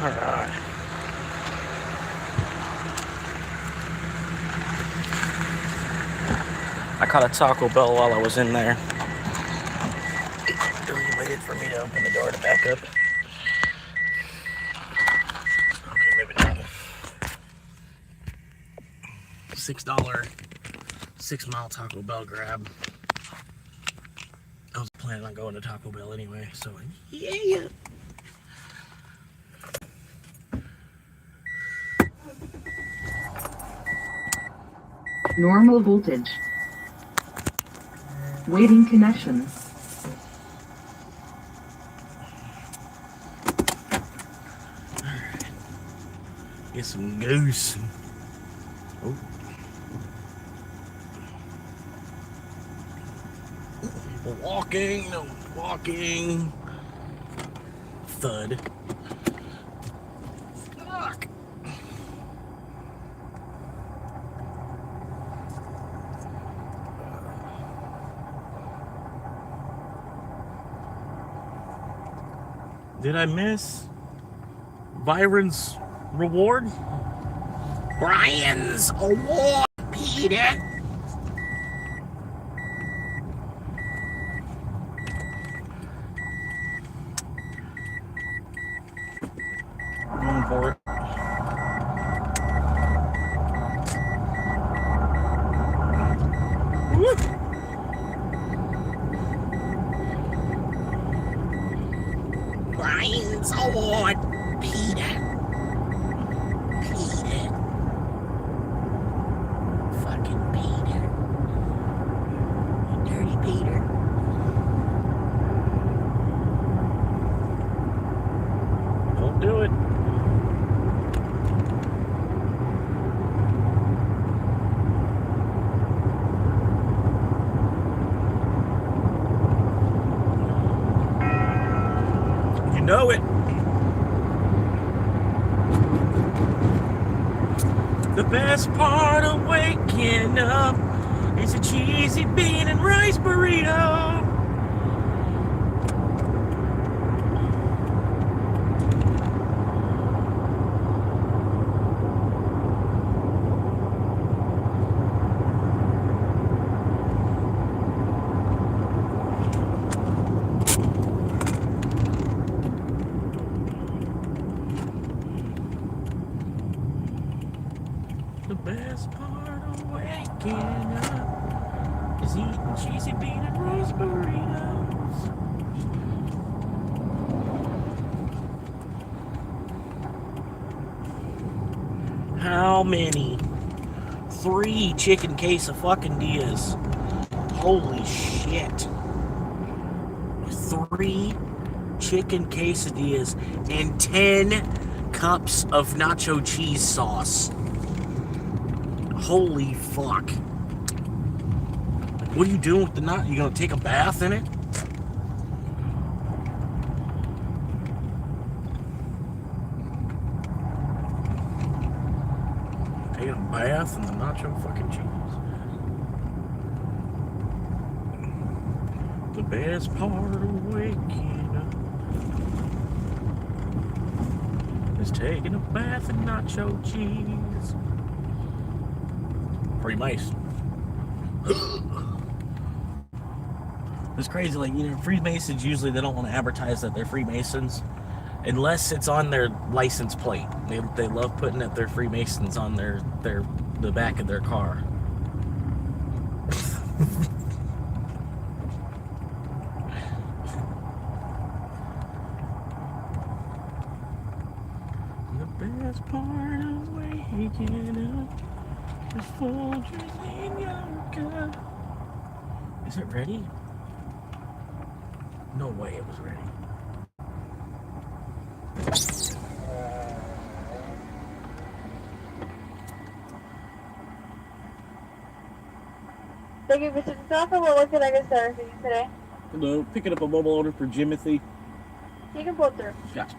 Alright. I caught a Taco Bell while I was in there. He waited for me to open the door to back up. Okay, maybe not. $6, 6-mile Taco Bell grab. I was planning on going to Taco Bell anyway, so yeah. Normal voltage. Waiting connection. Get some goose. Oh. People walking, no walking. Thud. Fuck. Did I miss Byron's reward? Brian's award, Peter. Going for it. Woo. Brian's award, Peter. Peter. Fucking Peter. You dirty Peter. Don't do it. You know it. The best part of waking up is a cheesy bean and rice burrito. The best part of waking up is eating cheesy bean and rice burritos. How many? 3 chicken quesadillas. Holy shit. 3 chicken quesadillas and 10 cups of nacho cheese sauce. Holy fuck. What are you doing with the nut? You gonna take a bath in it? Taking a bath in the nacho fucking cheese. The best part of waking up is taking a bath in nacho cheese. Pretty nice. It's crazy, like, you know, Freemasons usually they don't want to advertise that they're Freemasons unless it's on their license plate. They love putting that they're Freemasons on the back of their car. The best part of waking up is Folgers in yoga. Is it ready? No way it was ready. Thank you, Mr. Taco. What can I get started for you today? Hello, picking up a mobile order for Jimothy. You can pull through. Gotcha.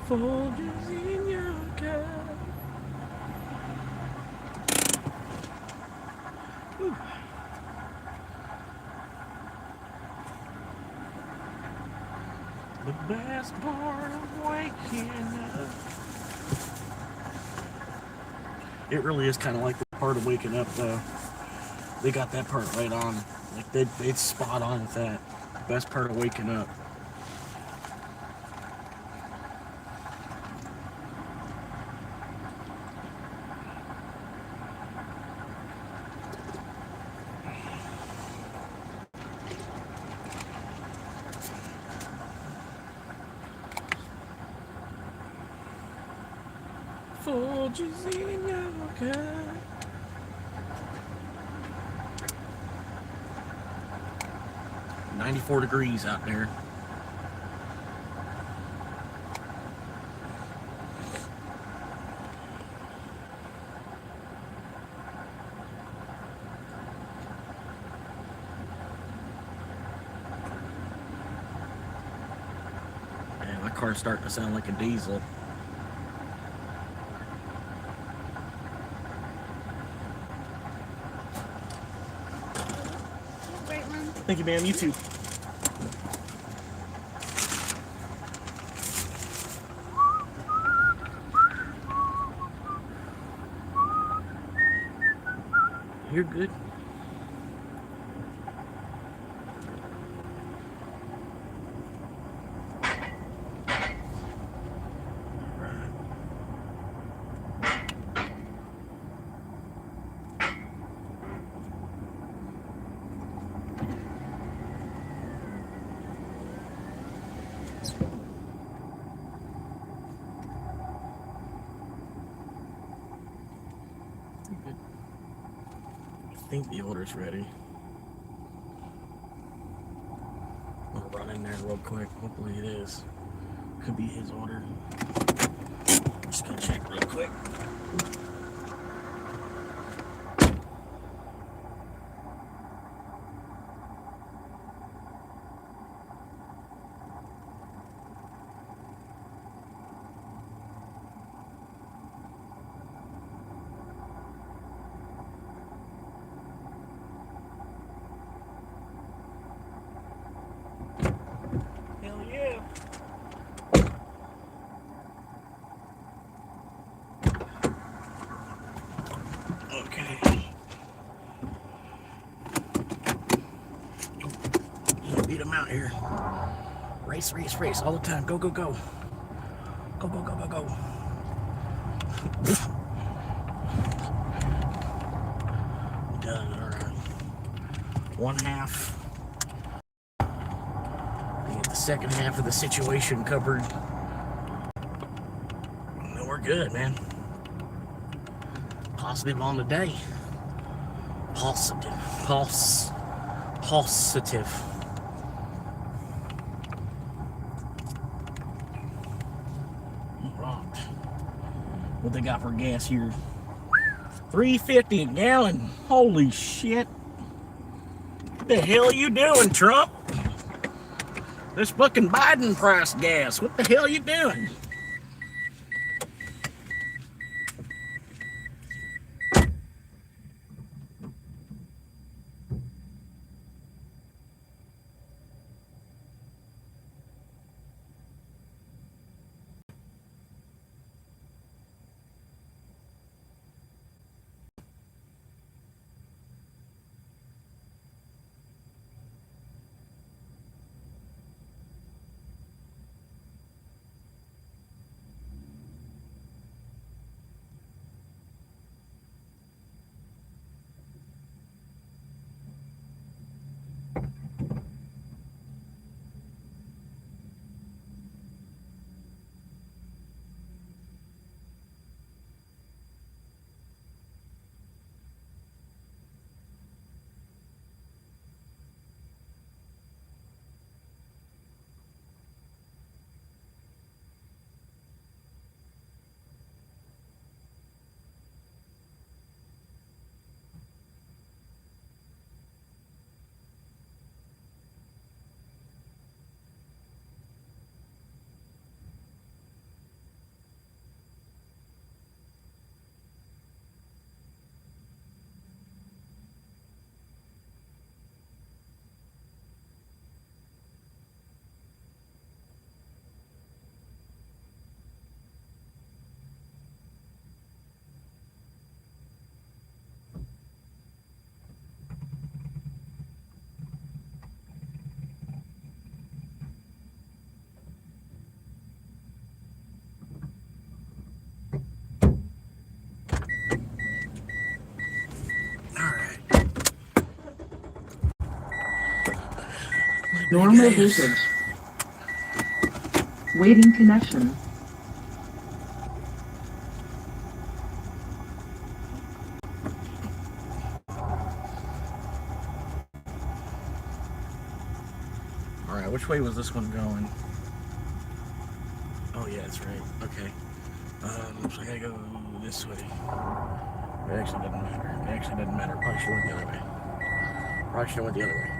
Folgers in your cup. Ooh. The best part of waking up. It really is kind of like the part of waking up, though. They got that part right on. Like, it's spot on with that. The best part of waking up. Folgers in your cup. 94 degrees out there. Man, my car's starting to sound like a diesel. Thank you, ma'am. You too. You're good. I think the order's ready. I'll run in there real quick. Hopefully it is. Could be his order. Just gonna check real quick. Hell yeah. Okay. Beat him out here. Race, race, race all the time. Go, go, go. Go, go, go, go, go. Done. All right. One half. Get the second half of the situation covered. And then we're good, man. Positive on the day. Positive. Positive. Right. What they got for gas here? $3.50 a gallon. Holy shit. What the hell are you doing, Trump? This fucking Biden price gas. What the hell are you doing? Normal voltage. Waiting connection. Alright, which way was this one going? Oh yeah, that's right. Okay. So I gotta go this way. It actually doesn't matter. It actually doesn't matter. Probably should have went the other way. Probably should have went the other way.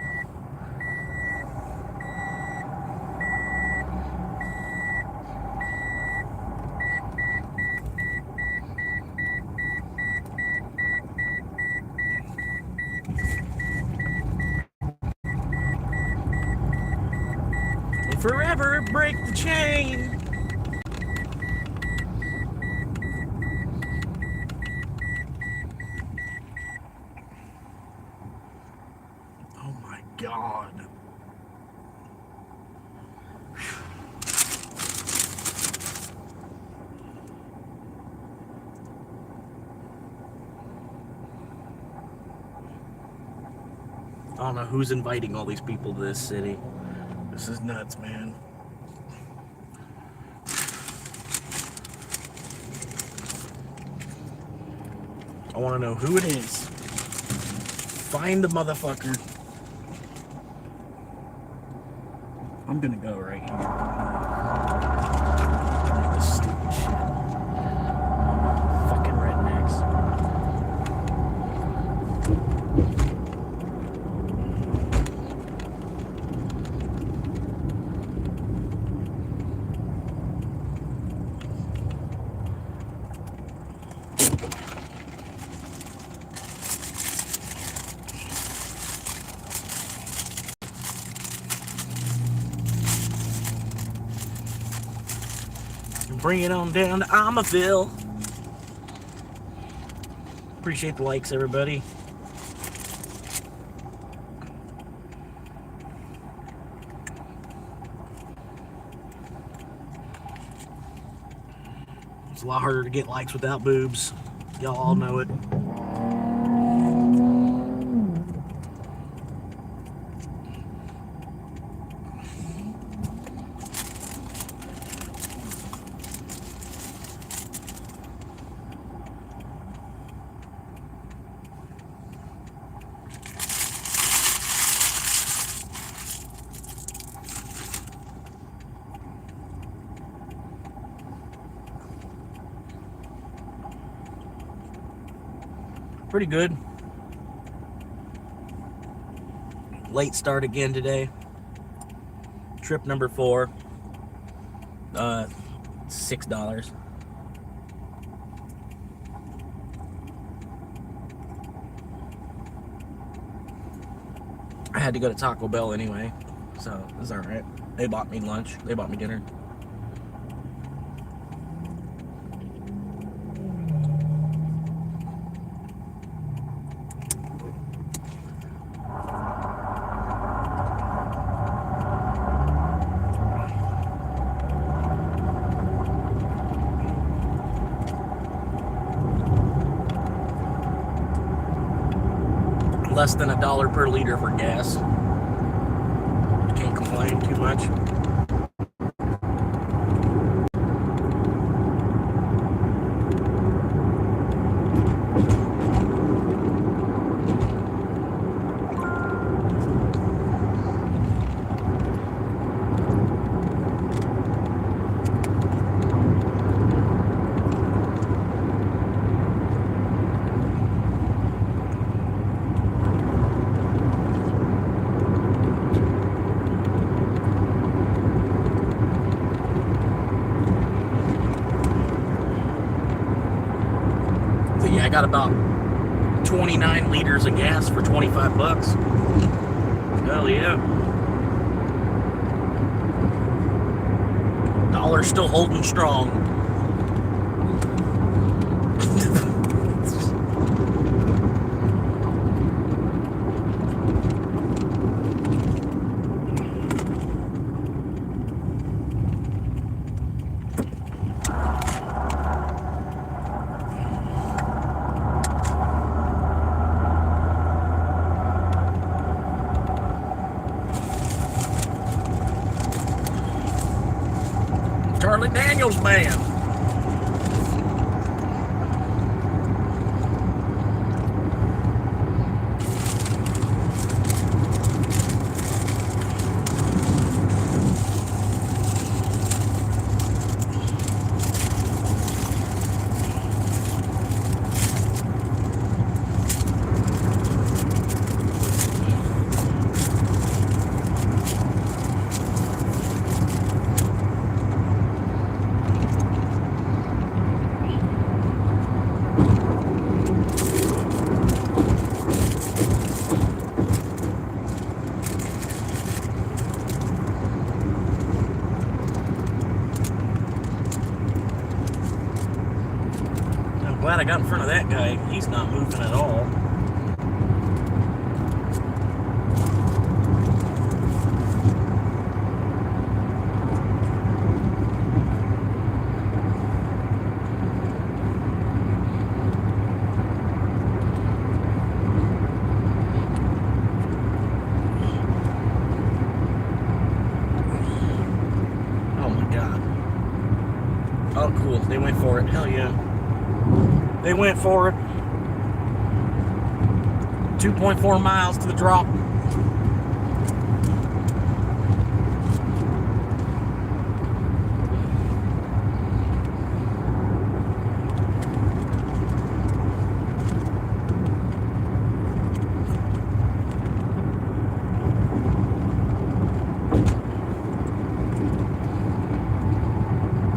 We'll forever break the chain. Oh my God. I don't know who's inviting all these people to this city. This is nuts, man. I want to know who it is. Find the motherfucker. I'm gonna go right here. Look at this stupid shit. Fucking rednecks. Bring it on down to Amaville. Appreciate the likes, everybody. It's a lot harder to get likes without boobs. Y'all all know it. Pretty good. Late start again today. Trip number 4. $6. I had to go to Taco Bell anyway, so it's all right. They bought me lunch. They bought me dinner. Less than $1 per liter for gas. Can't complain too much. I got about 29 liters of gas for 25 bucks. Hell yeah. Dollar's still holding strong. Charlie Daniels Band. I'm glad I got in front of that guy. He's not moving at all. Oh, cool. They went for it. Hell yeah. They went for it. 2.4 miles to the drop.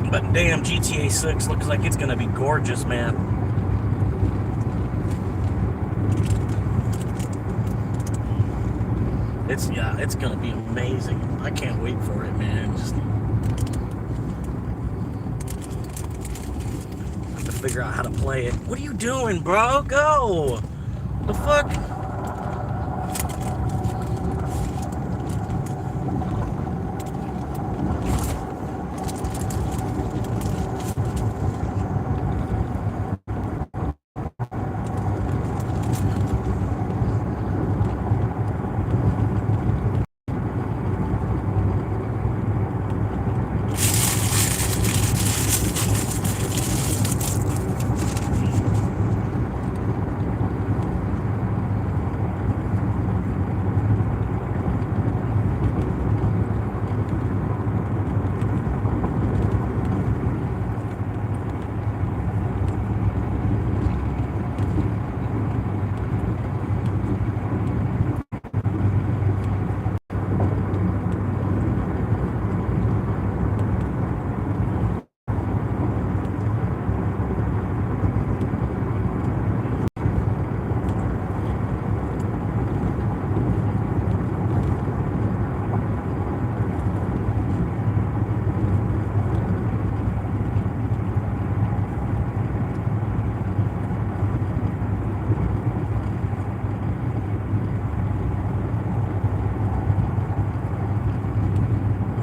But damn, GTA 6 looks like it's gonna be gorgeous, man. It's gonna be amazing. I can't wait for it, man. Just have to figure out how to play it. What are you doing, bro? Go! The fuck?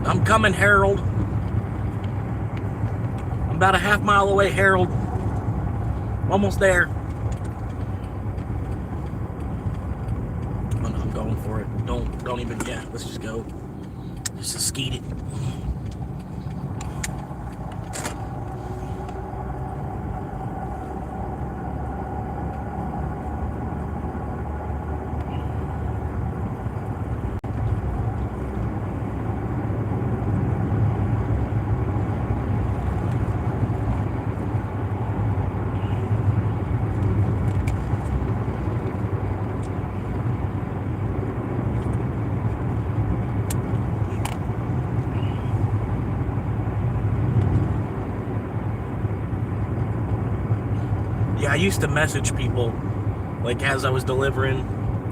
I'm coming, Harold. I'm about a half mile away, Harold. Almost there. Oh no, I'm going for it. Don't even, yeah, let's just go. Just skeet it. Yeah, I used to message people, like as I was delivering,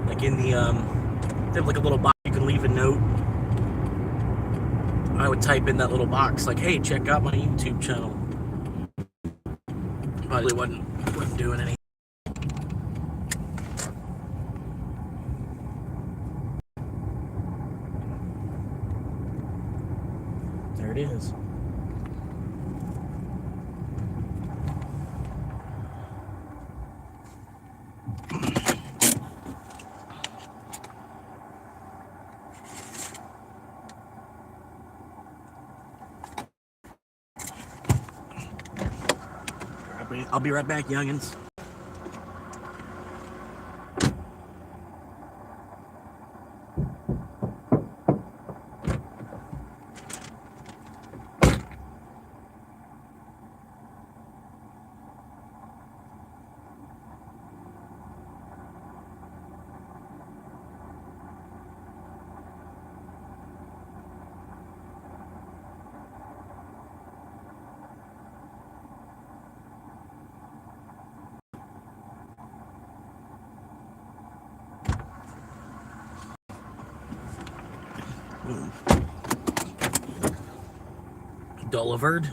like in the, they have like a little box you can leave a note. I would type in that little box, like, hey, check out my YouTube channel. Probably wasn't doing anything. There it is. I'll be right back, youngins. Delivered.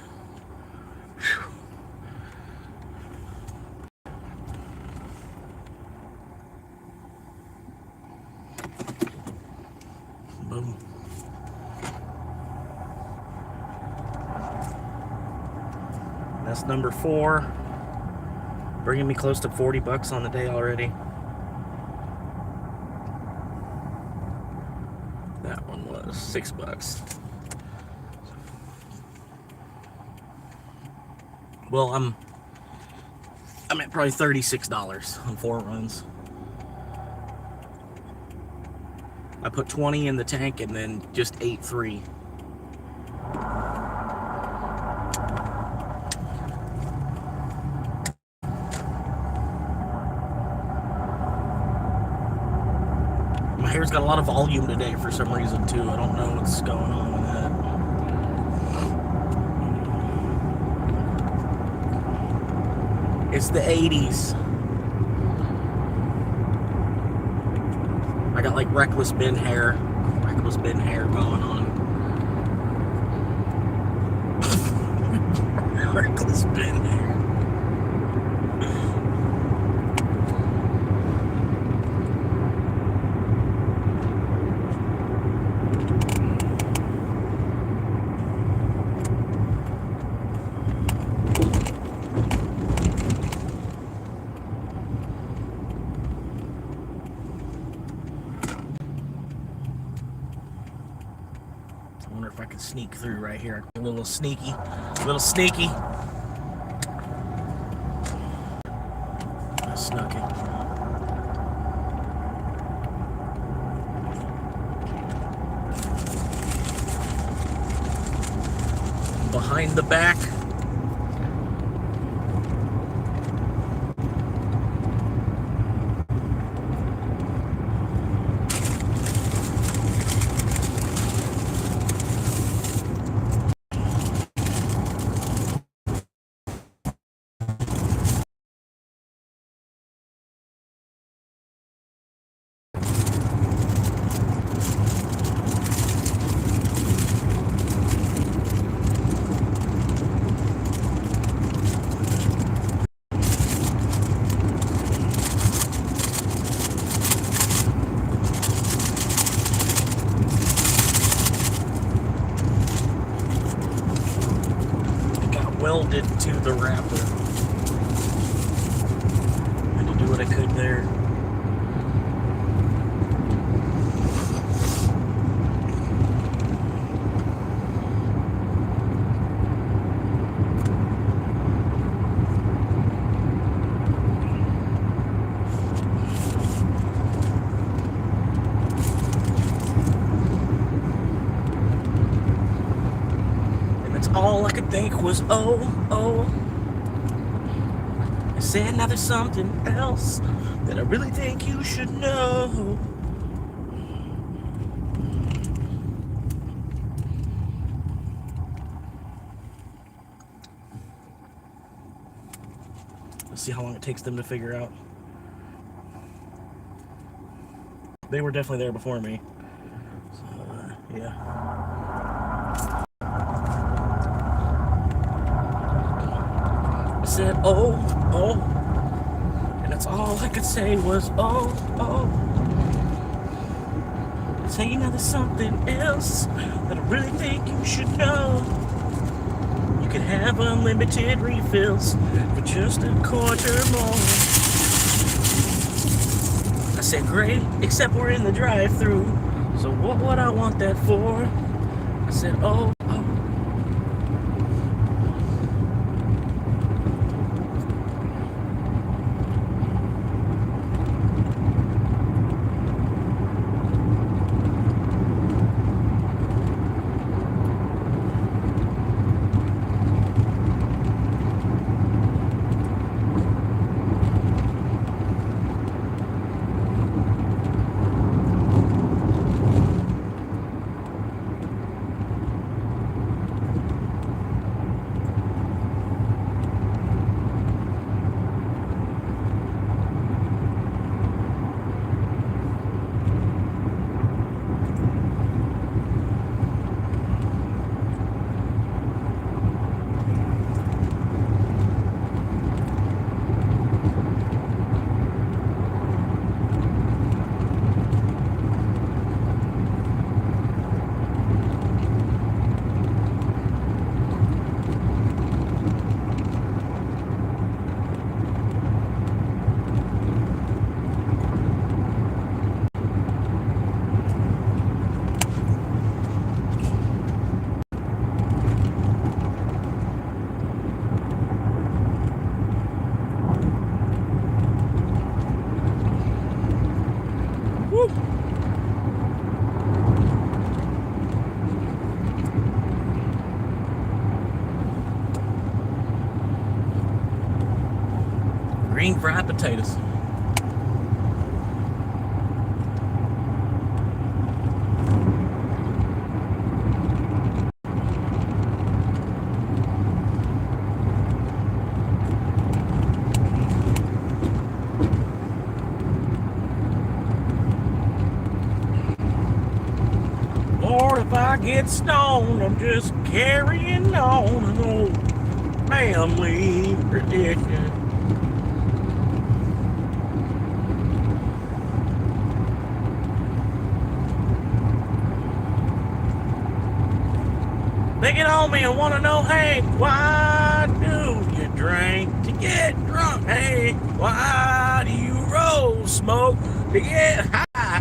Boom. That's number 4. Bringing me close to 40 bucks on the day already. That one was 6 bucks. Well, I'm at probably $36 on 4 runs. I put 20 in the tank and then just ate 3. My hair's got a lot of volume today for some reason too. I don't know what's going on with that. It's the 80s. I got like reckless bin hair going on. Reckless bin hair. I wonder if I can sneak through right here. A little sneaky. I snuck it. Behind the back. Welded to the wrapper. Had to do what I could there. All I could think was, oh. I said, now there's something else that I really think you should know. Let's see how long it takes them to figure out. They were definitely there before me. So, yeah. I said, oh, and that's all I could say was, oh. Say, you know, there's something else that I really think you should know. You can have unlimited refills for just a quarter more. I said, great, except we're in the drive-thru, so what would I want that for? I said, oh. green fried potatoes. Lord, if I get stoned, I'm just carrying on an old family tradition. They get on me and want to know, hey, why do you drink to get drunk? Hey, why do you roll smoke to get high?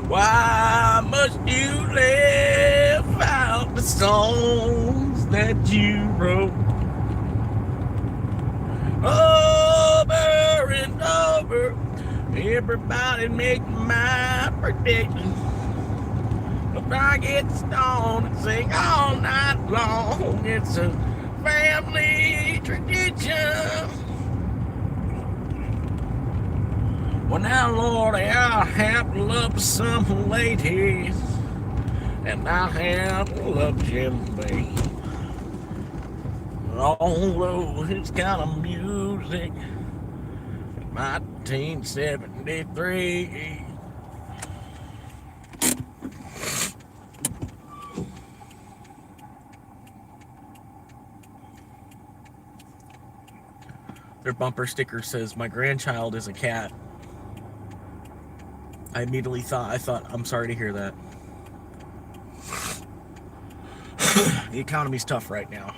Why must you live out the songs that you wrote? Over and over, everybody make my predictions. If I get stoned and sing all night long, it's a family tradition. Well, now, Lord, I have loved some ladies, and I have loved Jim Beam. Although his kind of music, in 1973. Their bumper sticker says, "My grandchild is a cat." I immediately thought, I'm sorry to hear that. The economy's tough right now.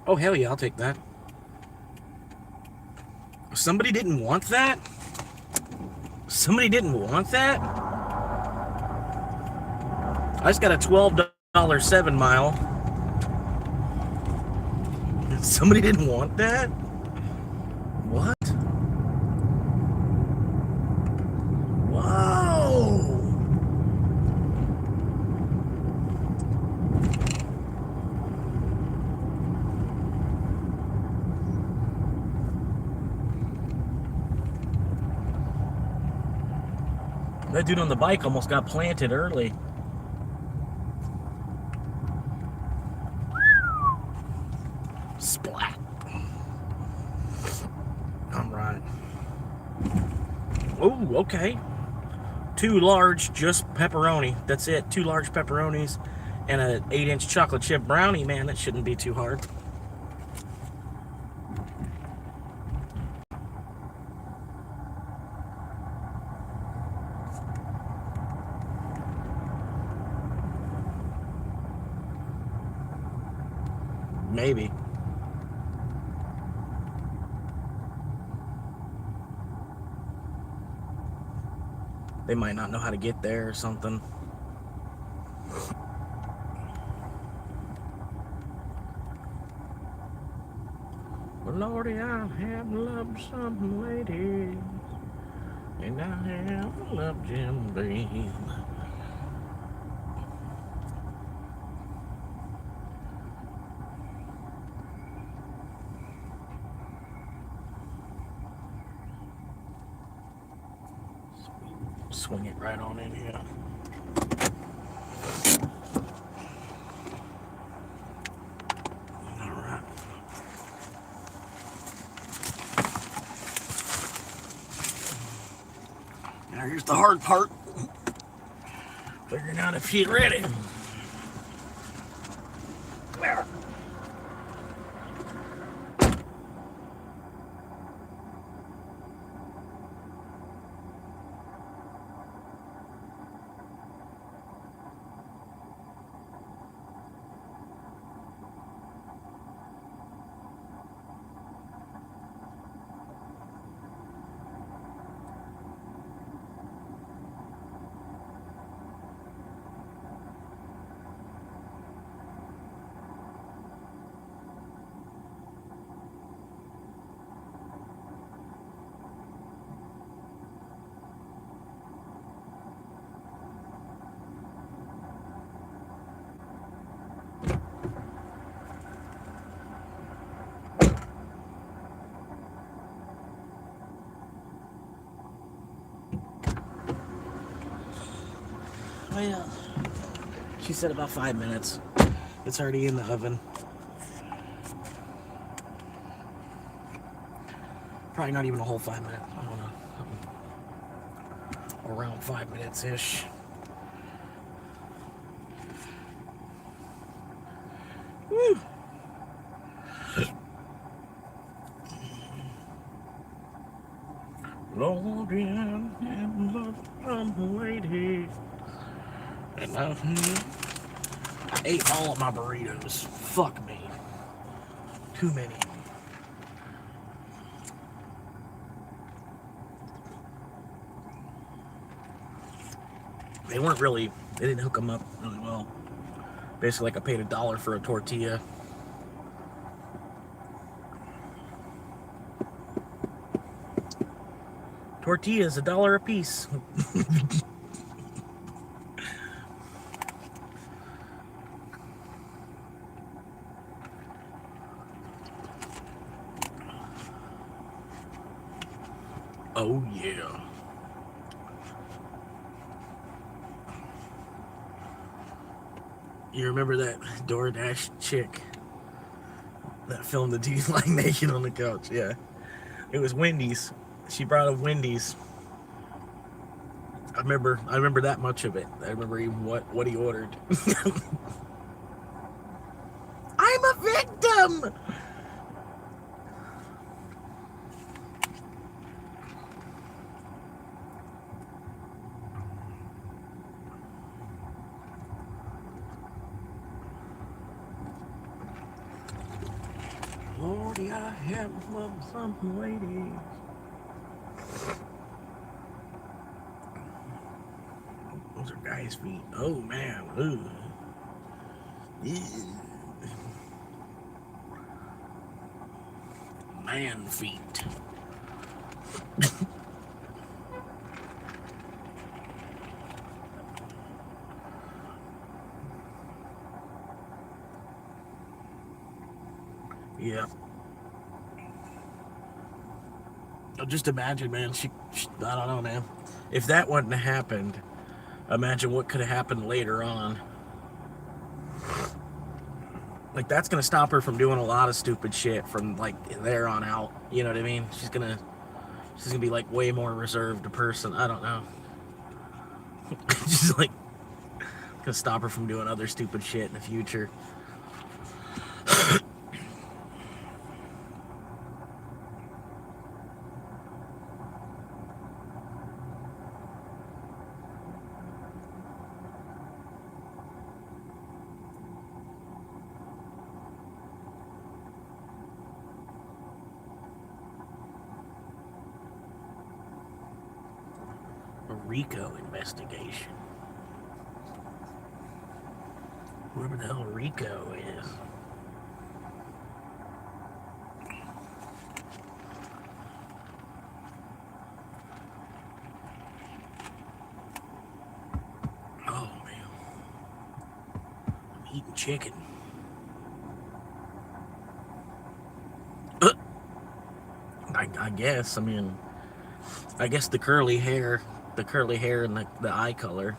Oh, hell yeah, I'll take that. Somebody didn't want that? Somebody didn't want that? I just got a $12 7 mile. Somebody didn't want that? What? Whoa! That dude on the bike almost got planted early. Splat. All right. Oh, okay. 2 large, just pepperoni. That's it. 2 large pepperonis and an 8-inch chocolate chip brownie. Man, that shouldn't be too hard. Maybe. They might not know how to get there or something. Well, Lordy, I have loved some ladies, and I have loved Jim Beam. Swing it right on in here. All right. Now here's the hard part. Figuring out if she's ready. There. Well, she said about 5 minutes. It's already in the oven. Probably not even a whole 5 minutes. I don't know. Around 5 minutes-ish. Woo! Lord, and love from the lady. And I ate all of my burritos. Fuck me. Too many. They weren't really, they didn't hook them up really well. Basically, like I paid $1 for a tortilla. Tortillas, $1 a piece. Oh yeah. You remember that DoorDash chick that filmed the dude lying naked on the couch? Yeah. It was Wendy's. She brought up Wendy's. I remember that much of it. I remember what he ordered. I'm a victim! Lordy, I have some ladies. Those are guys' feet. Oh man. Ooh. Ew. Man feet. Yeah. Just imagine, man. She I don't know, man. If that wouldn't have happened, imagine what could have happened later on. Like, that's gonna stop her from doing a lot of stupid shit from like there on out. You know what I mean? She's gonna be like way more reserved a person. I don't know. She's like gonna stop her from doing other stupid shit in the future. RICO investigation. Whoever the hell RICO is. Oh man. I'm eating chicken. I guess, I mean, I guess the curly hair and the eye color.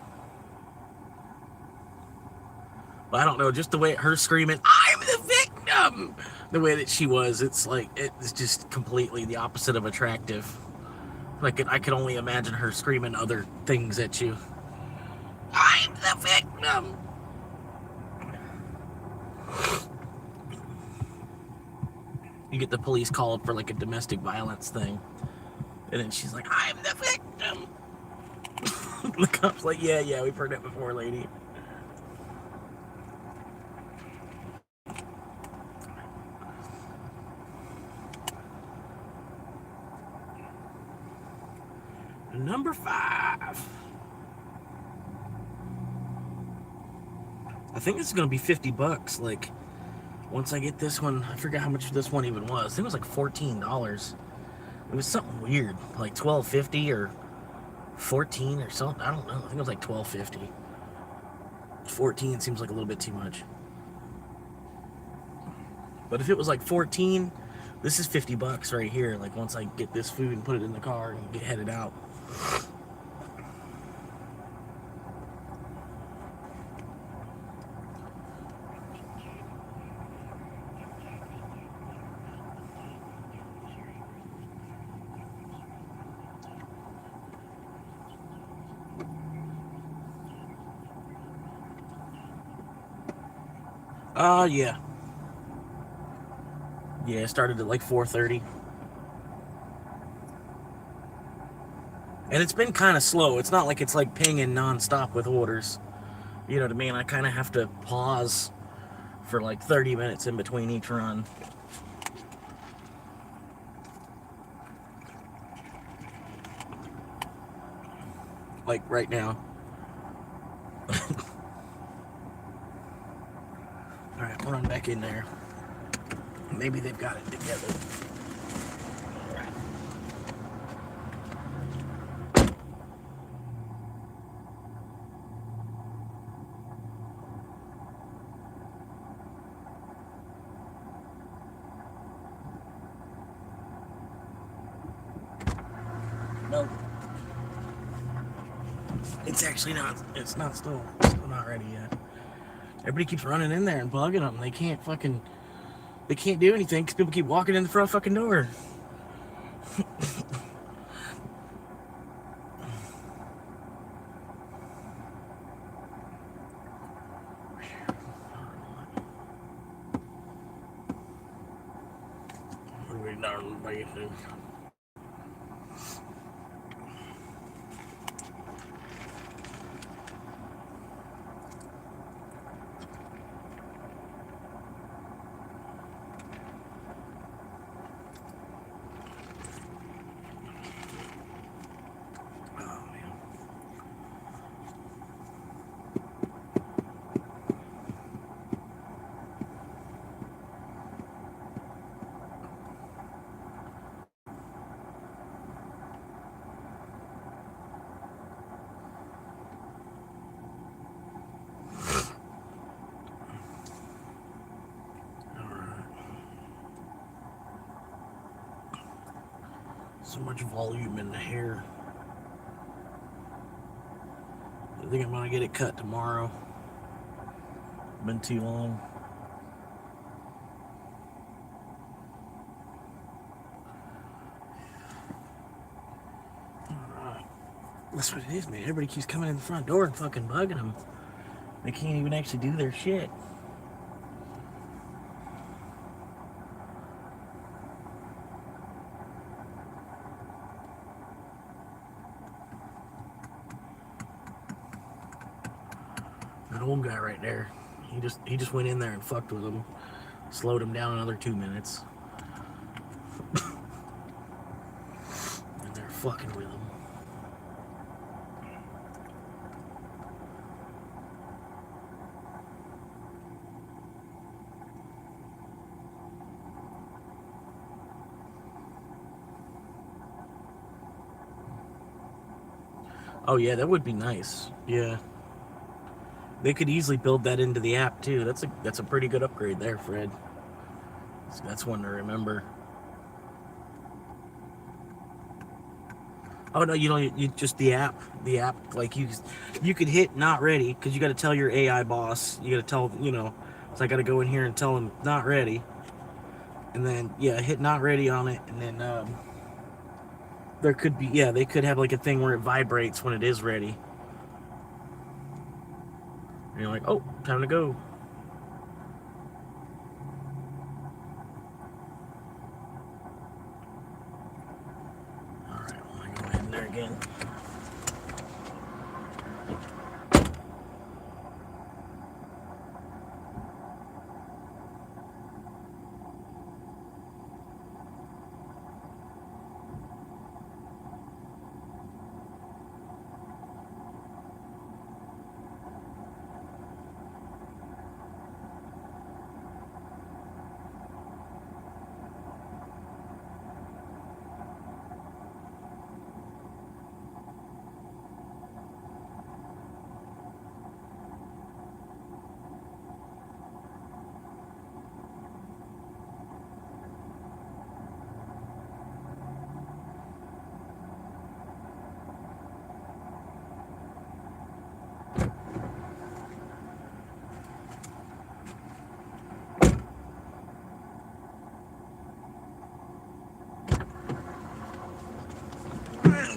But I don't know, just the way her screaming, I'm the victim! The way that she was, it's like, it's just completely the opposite of attractive. Like, I could only imagine her screaming other things at you. I'm the victim! You get the police call up for like a domestic violence thing. And then she's like, I'm the victim! The cop's like, yeah, we've heard it before, lady. Number 5. I think this is gonna be $50. Like, once I get this one, I forgot how much this one even was. I think it was like $14. It was something weird, like $12.50 or 14 or something. I don't know. I think it was like $12.50. 14 seems like a little bit too much. But if it was like 14, this is $50 right here. Like, once I get this food and put it in the car and get headed out. Yeah. Yeah, it started at like 4:30. And it's been kind of slow. It's not like it's like pinging nonstop with orders. You know what I mean? I kind of have to pause for like 30 minutes in between each run. Like right now. Alright, we'll run back in there. Maybe they've got it together. Nope. It's actually not. It's still not ready yet. Everybody keeps running in there and bugging them. They can't do anything because people keep walking in the front fucking door. So much volume in the hair. I think I'm gonna get it cut tomorrow. Been too long. That's what it is, man. Everybody keeps coming in the front door and fucking bugging them. They can't even actually do their shit. That old guy right there, he just went in there and fucked with him, slowed him down another 2 minutes, and they're fucking with him. Oh yeah, that would be nice. Yeah. They could easily build that into the app too. That's a pretty good upgrade there, Fred. So that's one to remember. Oh no, you just the app like you could hit not ready because you got to tell your AI boss. You got to tell so I got to go in here and tell him not ready, and then hit not ready on it, and then there could be they could have like a thing where it vibrates when it is ready. And you're like, oh, time to go. Alright, I'm gonna go ahead in there again.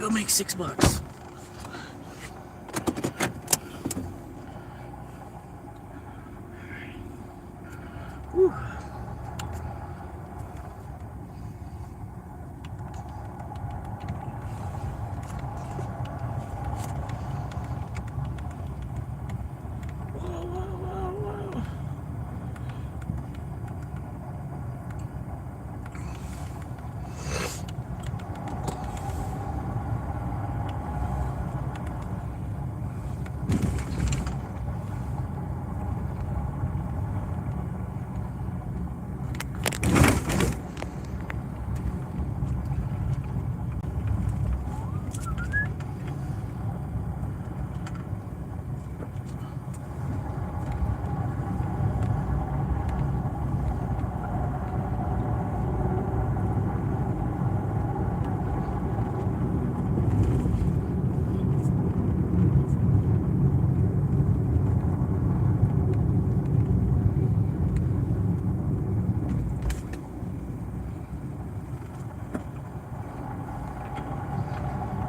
Go make $6.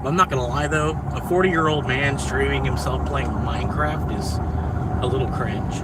I'm not gonna lie though, a 40-year-old man streaming himself playing Minecraft is a little cringe.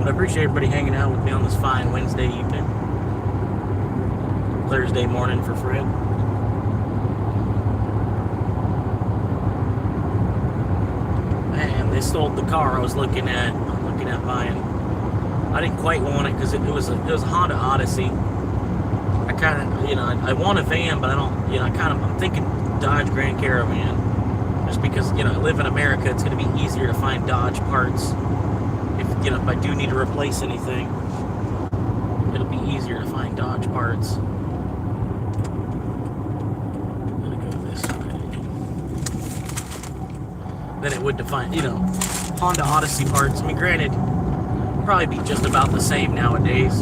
I appreciate everybody hanging out with me on this fine Wednesday evening. Thursday morning for Fred. Man, they stole the car I was looking at buying. I didn't quite want it because it was a Honda Odyssey. I kind of, I want a van, but I don't, I'm thinking Dodge Grand Caravan. Just because, I live in America, it's going to be easier to find Dodge parts. If I do need to replace anything, it'll be easier to find Dodge parts. I'm gonna go this way. Than it would to find, Honda Odyssey parts. I mean, granted, probably be just about the same nowadays.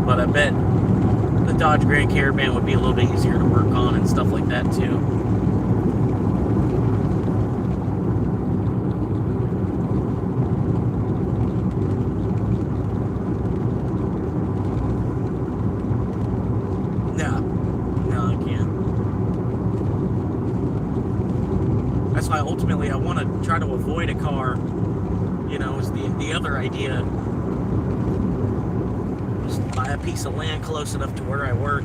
But I bet the Dodge Grand Caravan would be a little bit easier to work on and stuff like that too. Ultimately, I want to try to avoid a car, is the other idea. Just buy a piece of land close enough to where I work,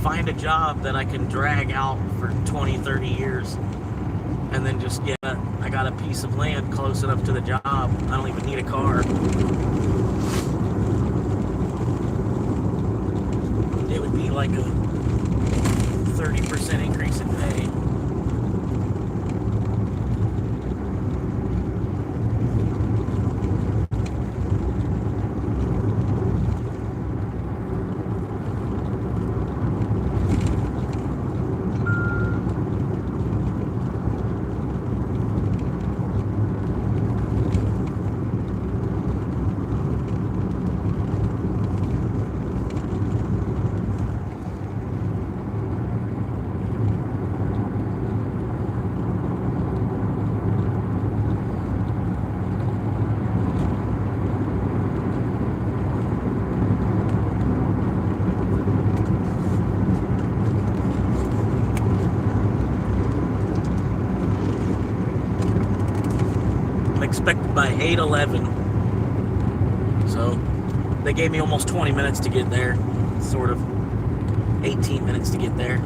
find a job that I can drag out for 20, 30 years, and then just I got a piece of land close enough to the job, I don't even need a car. It would be like a 30% increase in pay. Expected by 8:11, so they gave me almost 20 minutes to get there, sort of 18 minutes to get there.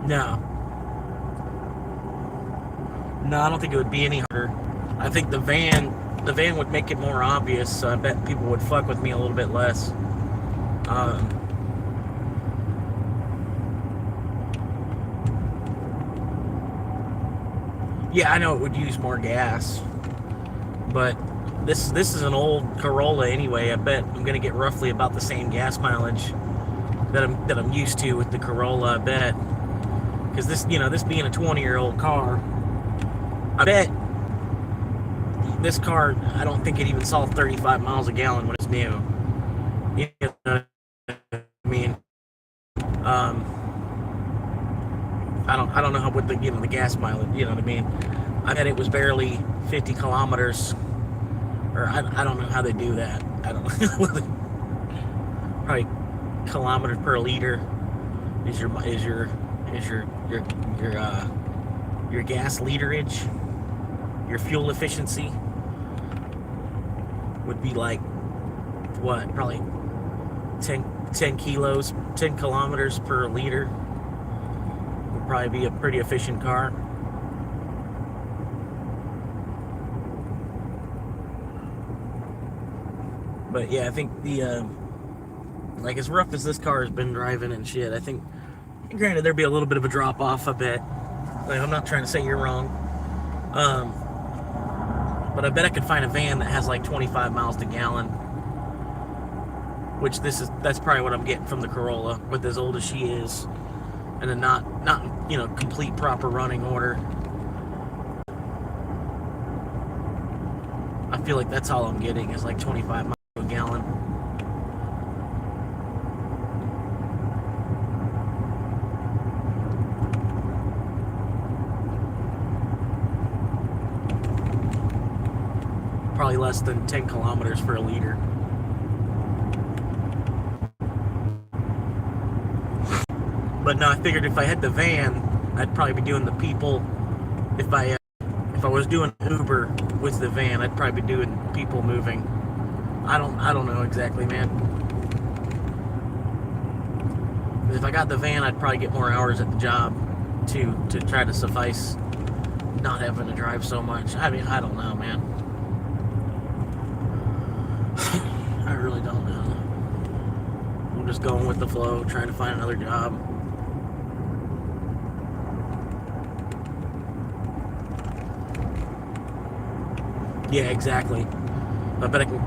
No. No, I don't think it would be any harder. I think the van would make it more obvious, so I bet people would fuck with me a little bit less. Yeah, I know it would use more gas, but this is an old Corolla anyway. I bet I'm gonna get roughly about the same gas mileage that I'm used to with the Corolla. I bet, because this being a 20-year-old car, I bet this car, I don't think it even saw 35 miles a gallon when it's new. You know what I mean? I don't know what the gas mileage. You know what I mean? I bet it was barely 50 kilometers, or I don't know how they do that. I don't know. Probably kilometers per liter is your gas literage. Your fuel efficiency would be like what? Probably 10 kilometers per liter. Would probably be a pretty efficient car. But yeah, I think like as rough as this car has been driving and shit, I think, granted, there'd be a little bit of a drop off, I bet. Like, I'm not trying to say you're wrong. But I bet I could find a van that has like 25 miles to gallon. Which that's probably what I'm getting from the Corolla, with as old as she is. And then not complete proper running order. I feel like that's all I'm getting is like 25 miles to a gallon. Probably less than 10 kilometers for a liter. But no, I figured if I had the van, I'd probably be doing the people. If I was doing Uber with the van, I'd probably be doing people moving. I don't know exactly, man. If I got the van, I'd probably get more hours at the job to try to suffice not having to drive so much. I mean, I don't know, man. I really don't know. I'm just going with the flow, trying to find another job. Yeah, exactly. I bet I can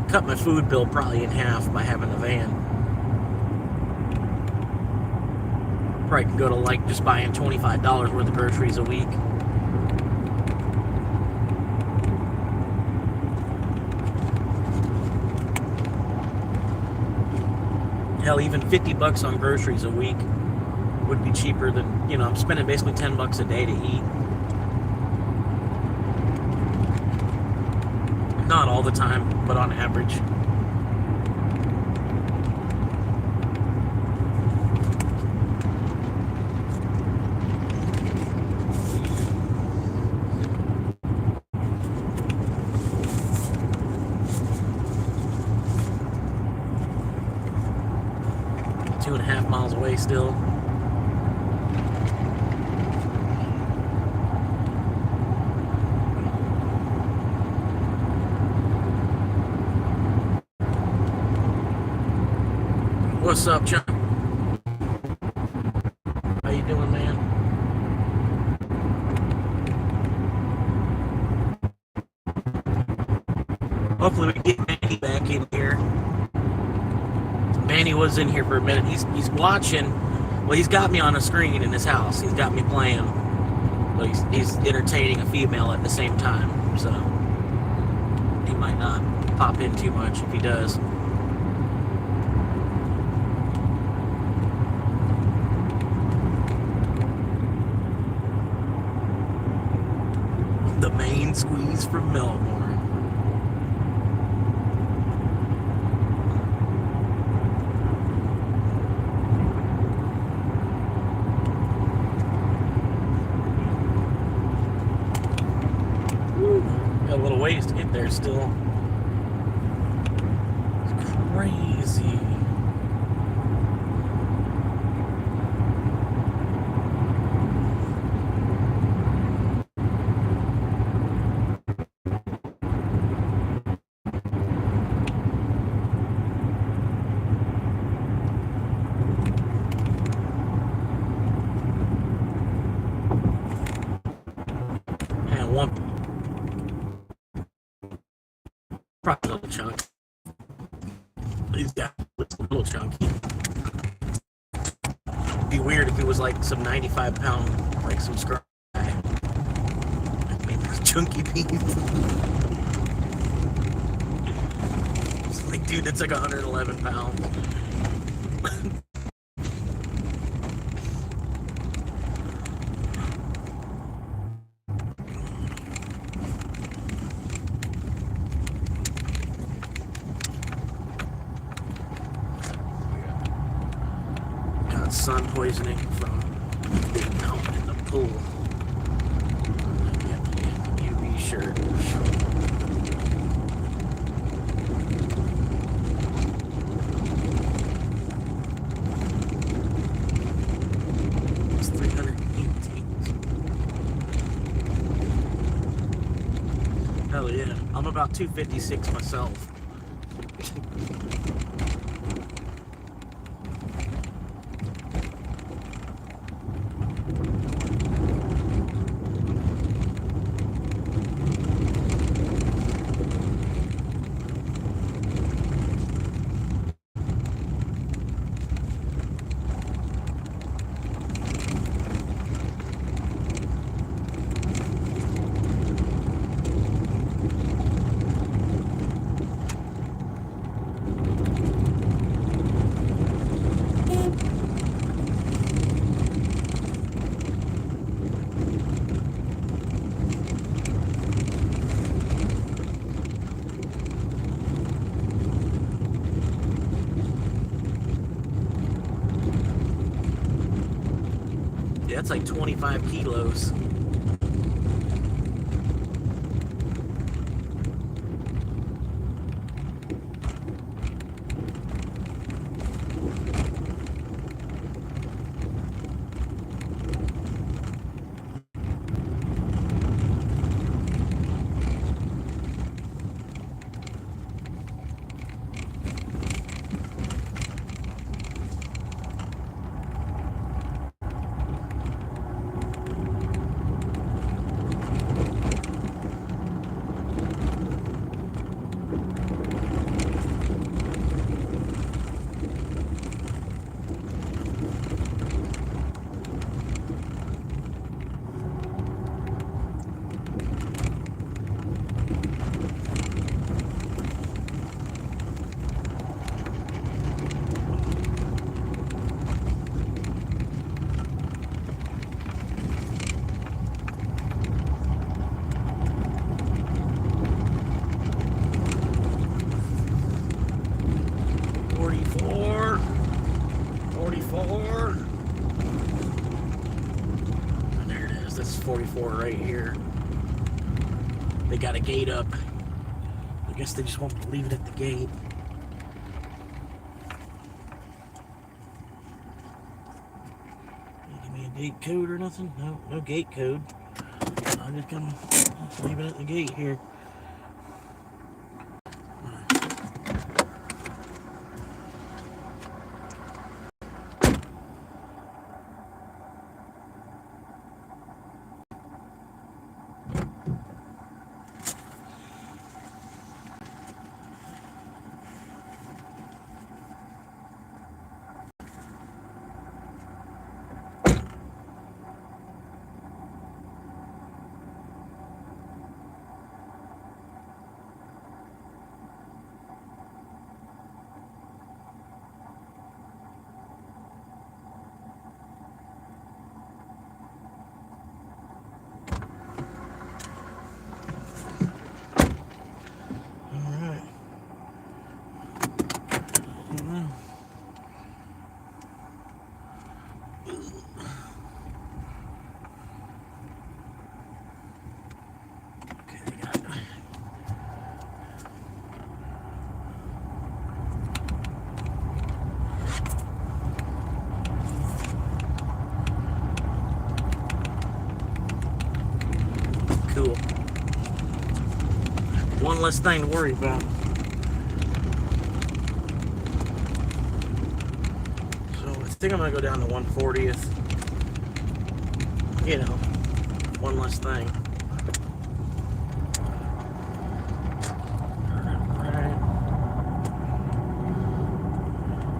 cut my food bill probably in half by having a van. Probably could go to like just buying $25 worth of groceries a week. Hell, even $50 on groceries a week would be cheaper than, I'm spending basically $10 a day to eat. Not all the time, but on average. Two and a half miles away still. What's up, Chuck? How you doing, man? Hopefully we can get Manny back in here. Manny was in here for a minute. He's watching. Well, he's got me on a screen in his house. He's got me playing. But he's entertaining a female at the same time. So he might not pop in too much if he does. The main squeeze from Melbourne. Got a little ways to get there still. It's crazy. one, probably a little chunk. He's got a little chunky. It'd be weird if it was like some 95-pound, like some scrub guy. Maybe chunky beef. It's like, dude, that's like 111 pounds. Sun poisoning from being out in the pool. UV shirt. It's 318. Hell yeah. I'm about 256 myself. That's like 25 kilos. And there it is. This is 44 right here. They got a gate up. I guess they just want me to leave it at the gate. Give me a gate code or nothing? No, no gate code. I'm just gonna leave it at the gate here. Cool. One less thing to worry about. So I think I'm gonna go down to 140th. You know, one less thing.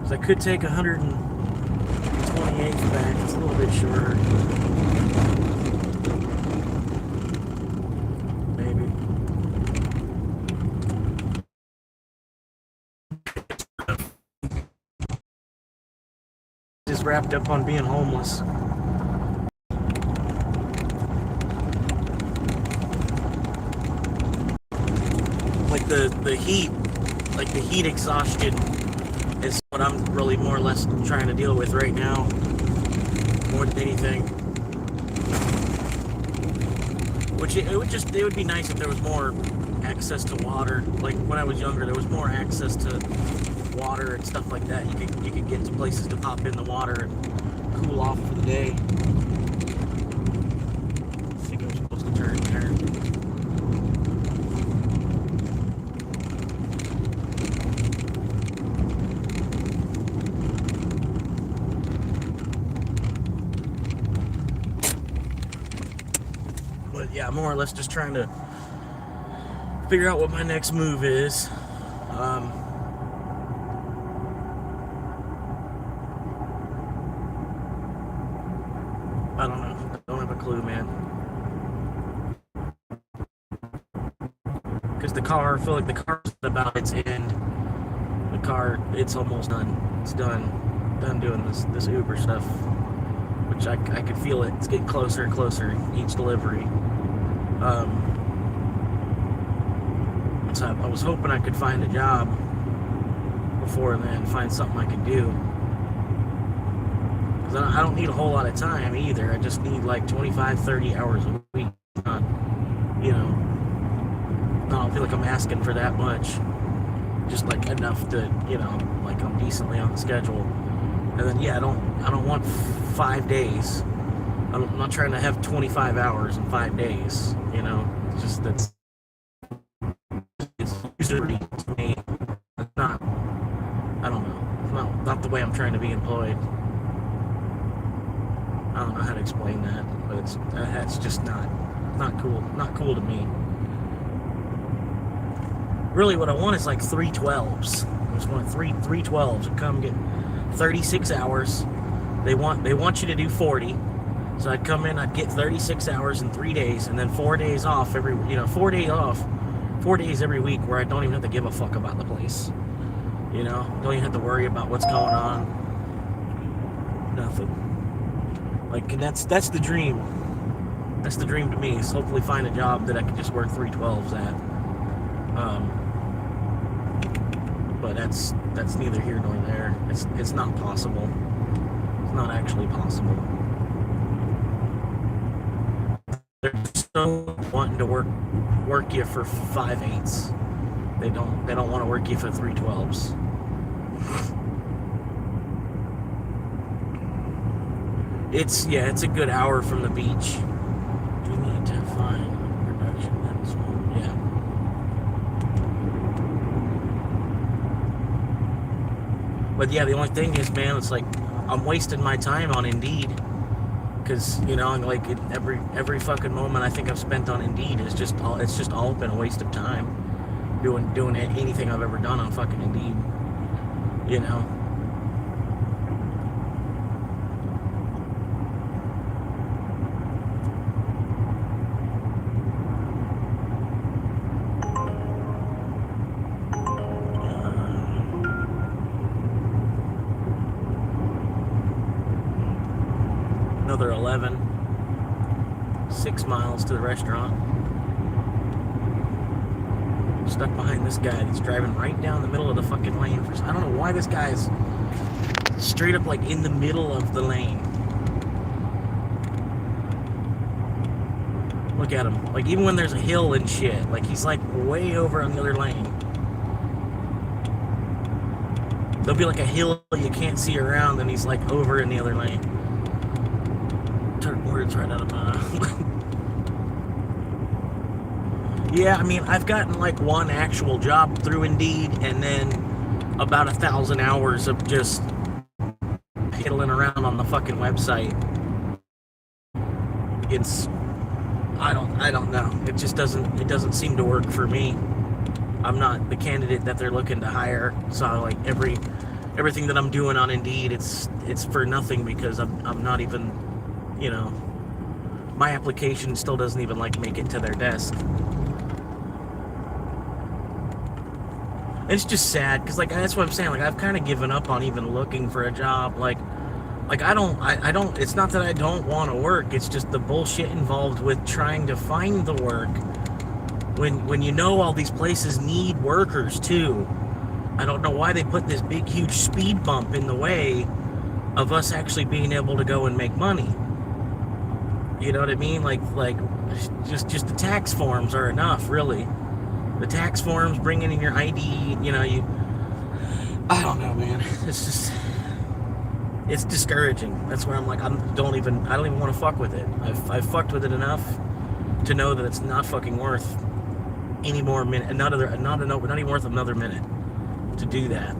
Because I could take 128th back. It's a little bit shorter. Maybe. Just wrapped up on being homeless. Like the heat, like the heat exhaustion is what I'm really more or less trying to deal with right now, more than anything. Which it would be nice if there was more access to water. Like when I was younger, there was more access to water and stuff like that. You could get to places to pop in the water and cool off for the day. I think I'm supposed to turn there. But yeah, more or less just trying to figure out what my next move is. I don't know. I don't have a clue, man. Because the car, I feel like the car's about its end. The car, it's almost done. It's done. Done doing this Uber stuff. Which I could feel it. It's getting closer and closer each delivery. So I was hoping I could find a job before then, find something I could do. Because I don't need a whole lot of time either. I just need like 25, 30 hours a week. Not, you know, I don't feel like I'm asking for that much. Just like enough to, you know, like I'm decently on the schedule. And then yeah, I don't want 5 days. I'm not trying to have 25 hours in 5 days. You know, it's just it's usually to me. It's not. I don't know. It's not the way I'm trying to be employed. I don't know how to explain that, but it's just not cool. Not cool to me. Really, what I want is like 312s. I just want 312s to come get 36 hours. They want you to do 40. So I'd come in, I'd get 36 hours in 3 days, and then 4 days off 4 days off, 4 days every week where I don't even have to give a fuck about the place. You know, don't even have to worry about what's going on. Nothing. Like, and that's the dream. That's the dream to me, is hopefully find a job that I can just work 312s at. But that's neither here nor there. It's not possible. It's not actually possible. They're so wanting to work you for 5/8s. They don't want to work you for 312s. It's a good hour from the beach. Do we need to find production? That's yeah. But yeah, the only thing is, man, it's like I'm wasting my time on Indeed. Because, you know, like every fucking moment I think I've spent on Indeed is just all been a waste of time doing anything I've ever done on fucking Indeed. You know. Another 11. 6 miles to the restaurant. Stuck behind this guy that's driving right down the middle of the fucking lane. I don't know why this guy is straight up like in the middle of the lane. Look at him. Like even when there's a hill and shit, like he's like way over on the other lane. There'll be like a hill you can't see around, and he's like over in the other lane. Took words right out of my mouth. Yeah, I mean, I've gotten like one actual job through Indeed, and then about 1,000 hours of just piddling around on the fucking website. It's I don't know. It just doesn't seem to work for me. I'm not the candidate that they're looking to hire. So like every everything that I'm doing on Indeed, it's for nothing because I'm not even, you know, my application still doesn't even like make it to their desk. It's just sad because like that's what I'm saying. Like I've kind of given up on even looking for a job. Like I don't. It's not that I don't want to work. It's just the bullshit involved with trying to find the work when you know all these places need workers too. I don't know why they put this big huge speed bump in the way of us actually being able to go and make money. You know what I mean? Like just the tax forms are enough, really. The tax forms, bringing in your ID, you know, I don't know, man. It's discouraging. That's where I'm like, I don't even want to fuck with it. I've fucked with it enough to know that it's not fucking worth any more minute, not even worth another minute to do that.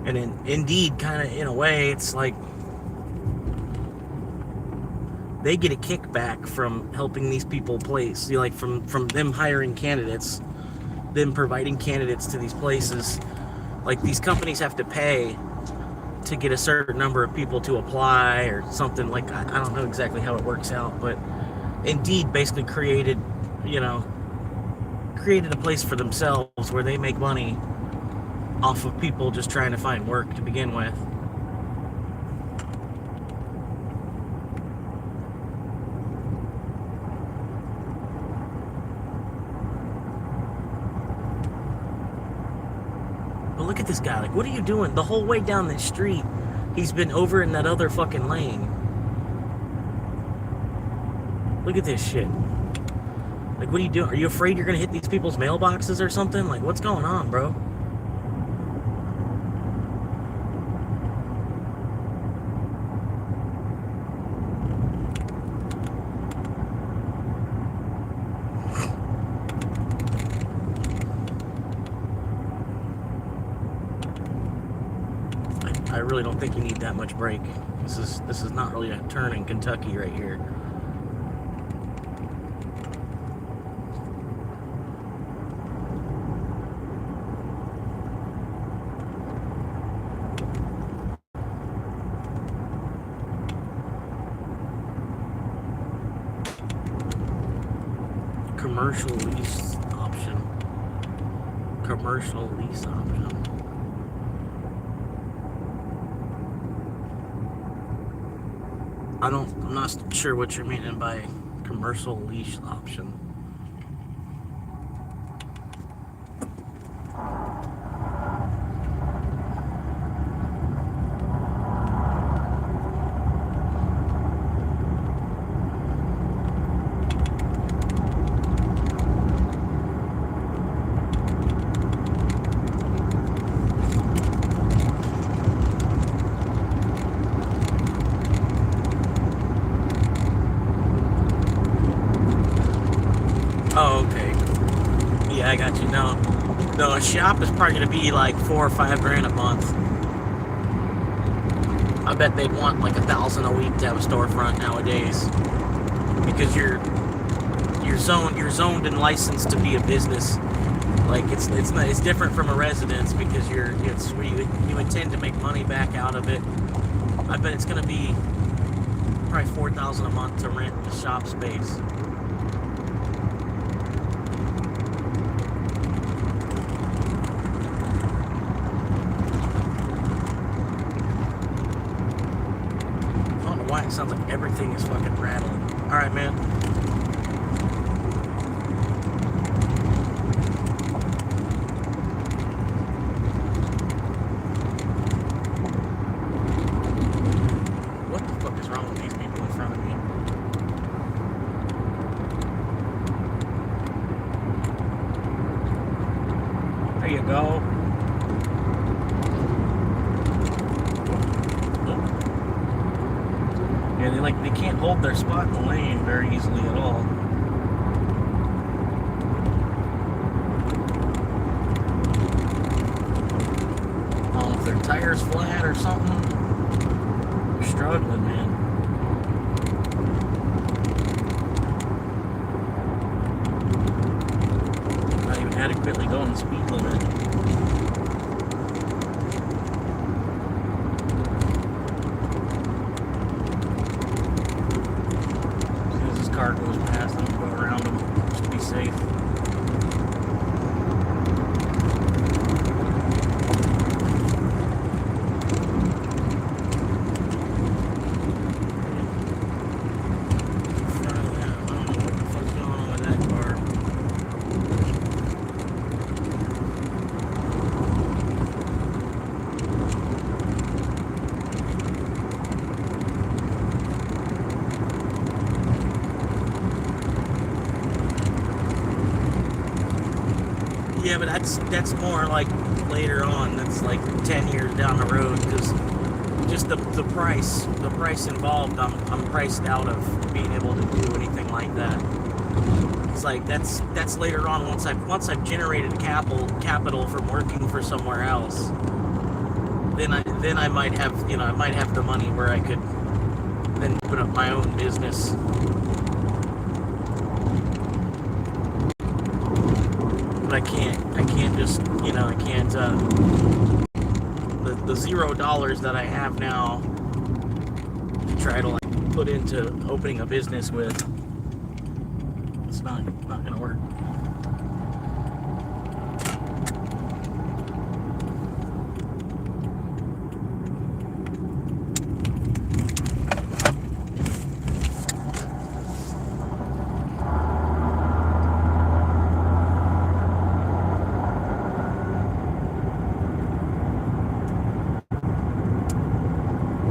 And Indeed, kind of in a way, it's like they get a kickback from helping these people place, you know, like from them hiring candidates, them providing candidates to these places. Like these companies have to pay to get a certain number of people to apply or something. Like I don't know exactly how it works out, but Indeed basically created a place for themselves where they make money off of people just trying to find work to begin with. But look at this guy. Like, what are you doing? The whole way down the street, he's been over in that other fucking lane. Look at this shit. Like, what are you doing? Are you afraid you're gonna hit these people's mailboxes or something? Like, what's going on, bro? I really don't think you need that much brake. This is not really a turn in Kentucky right here. Commercial lease option. Commercial lease option. I'm not sure what you're meaning by commercial lease option. Oh, okay. Yeah, I got you. No, a shop is probably going to be like $4 or $5 grand a month. I bet they'd want like $1,000 a week to have a storefront nowadays, because you're zoned and licensed to be a business. Like it's different from a residence because it's where you intend to make money back out of it. I bet it's going to be probably $4,000 a month to rent the shop space. Why it sounds like everything is fucking rattling. All right, man. What the fuck is wrong with these people in front of me? There you go. Yeah, they can't hold their spot in the lane very easily at all. I don't know if their tire's flat or something. They're struggling, man. legitimately going the speed limit. As soon as this car goes past, I'm gonna go around him just to be safe. Yeah, but that's more like later on. That's like 10 years down the road, because just the price involved. I'm priced out of being able to do anything like that. It's like that's later on, once I've generated capital from working for somewhere else. Then I might have the money where I could then put up my own business. But I can't just, I can't, the $0 that I have now to try to like put into opening a business with, it's not gonna work.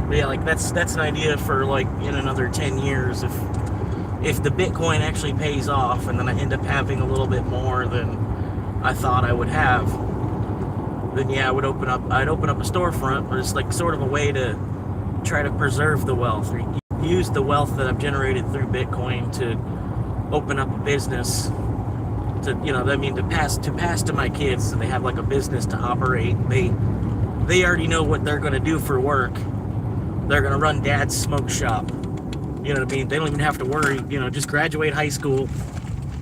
But yeah, like that's an idea for like in another 10 years, if the Bitcoin actually pays off and then I end up having a little bit more than I thought I would have, then yeah, I'd open up a storefront, or it's like sort of a way to try to preserve the wealth, or use the wealth that I've generated through Bitcoin to open up a business to, to pass to my kids, so they have like a business to operate. They already know what they're going to do for work. They're going to run dad's smoke shop. You know what I mean? They don't even have to worry, just graduate high school.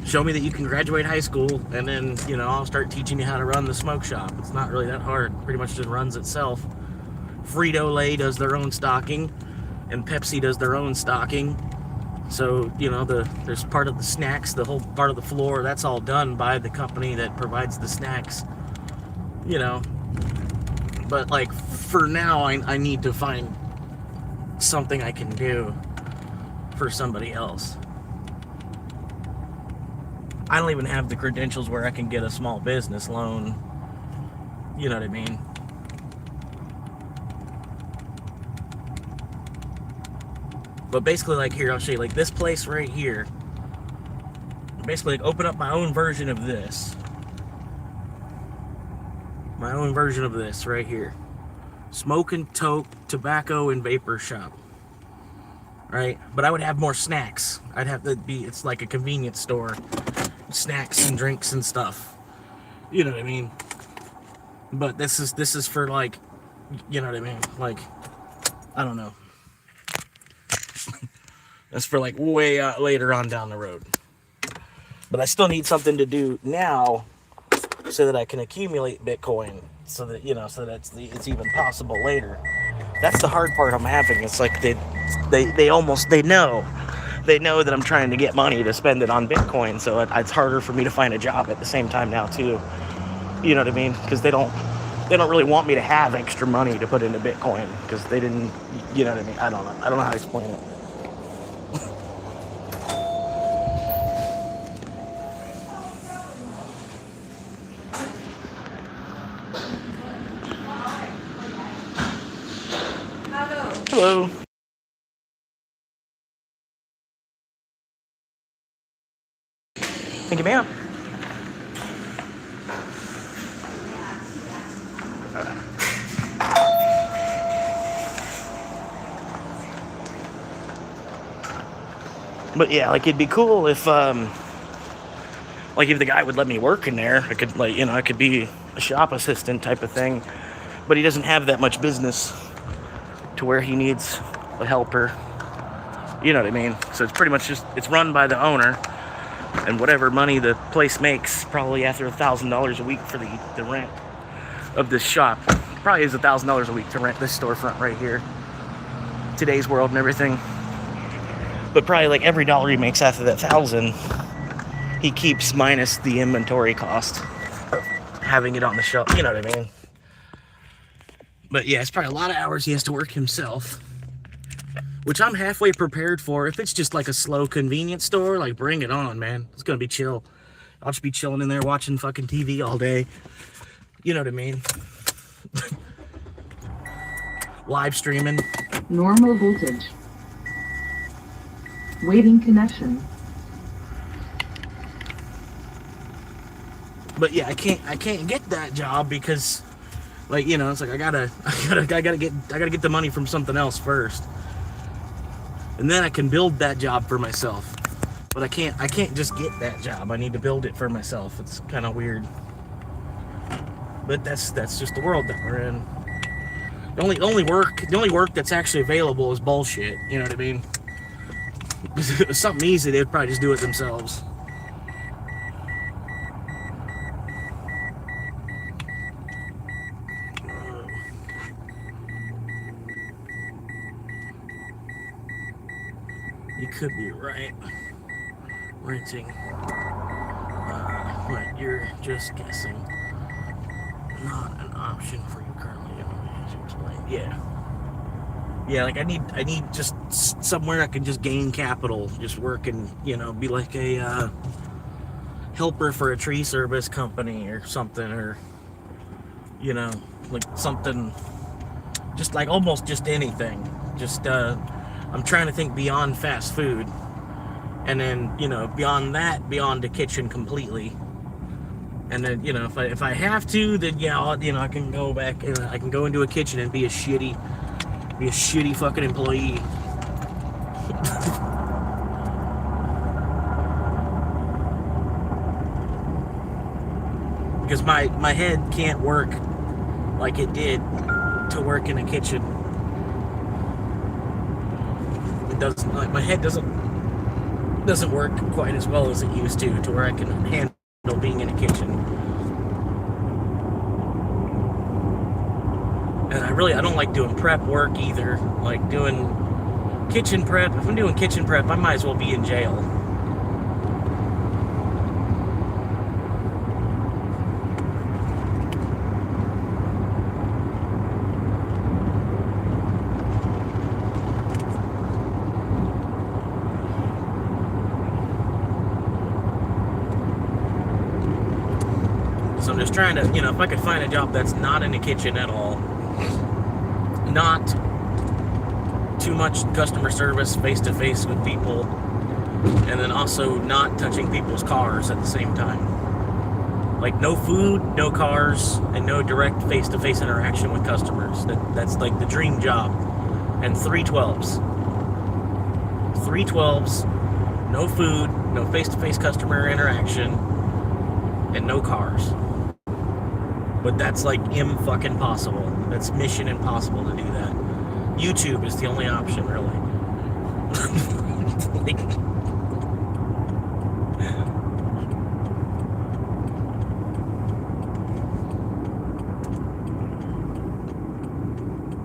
Show me that you can graduate high school, and then, I'll start teaching you how to run the smoke shop. It's not really that hard. Pretty much just runs itself. Frito-Lay does their own stocking, and Pepsi does their own stocking. So, there's part of the snacks, the whole part of the floor, that's all done by the company that provides the snacks. But, like, for now, I need to find something I can do for somebody else. I don't even have the credentials where I can get a small business loan. You know what I mean? But basically, like, here, I'll show you, like, this place right here. Basically, like, open up my own version of this. My own version of this right here. Smoke and tobacco and vapor shop. Right? But I would have more snacks. I'd have to it's like a convenience store. Snacks and drinks and stuff. You know what I mean? But this is for, like, you know what I mean? Like, I don't know. That's for, like, way later on down the road. But I still need something to do now so that I can accumulate Bitcoin, so that, so that it's even possible later. That's the hard part I'm having. It's like they know that I'm trying to get money to spend it on Bitcoin, so it's harder for me to find a job at the same time now too. You know what I mean? Because they don't really want me to have extra money to put into Bitcoin, because they didn't, you know what I mean? I don't know how to explain it. Hello. Thank you, ma'am. But yeah, like, it'd be cool if the guy would let me work in there. I could, like, I could be a shop assistant type of thing. But he doesn't have that much business to where he needs a helper. You know what I mean? So it's pretty much it's run by the owner. And whatever money the place makes, probably after $1,000 a week for the rent of this shop, probably is $1,000 a week to rent this storefront right here. Today's world and everything. But probably like every dollar he makes after that 1,000, he keeps minus the inventory cost of having it on the shelf. You know what I mean? But yeah, it's probably a lot of hours he has to work himself, which I'm halfway prepared for. If it's just like a slow convenience store, like bring it on, man. It's gonna be chill. I'll just be chilling in there watching fucking TV all day. You know what I mean? Live streaming. Normal voltage. Waiting connection. But yeah, I can't get that job because, like, you know, it's like I gotta get the money from something else first, and then I can build that job for myself. But I can't just get that job. I need to build it for myself. It's kind of weird, but that's just the world that we're in. The only work that's actually available is bullshit. You know what I mean? If it was something easy, they'd probably just do it themselves. You could be right. Renting. But you're just guessing. Not an option for you currently. Yeah. Yeah, like I need just somewhere I can just gain capital, just work and, you know, be like a helper for a tree service company or something, or, you know, like something, just like almost just anything. Just I'm trying to think beyond fast food, and then, you know, beyond that, beyond the kitchen completely. And then, you know, if I have to, then yeah, you know, I can go back and I can go into a kitchen and be a shitty fucking employee. Because my head can't work like it did to work in a kitchen. It doesn't, like, my head doesn't work quite as well as it used to where I can handle being in a kitchen. And I don't like doing prep work either. Like doing kitchen prep. If I'm doing kitchen prep, I might as well be in jail. So I'm just trying to, you know, if I could find a job that's not in the kitchen at all, not too much customer service face-to-face with people, and then also not touching people's cars at the same time. Like no food, no cars, and no direct face-to-face interaction with customers. That's like the dream job. And 312s. 312s, no food, no face-to-face customer interaction, and no cars. But that's like fucking possible. That's mission impossible to do that. YouTube is the only option, really.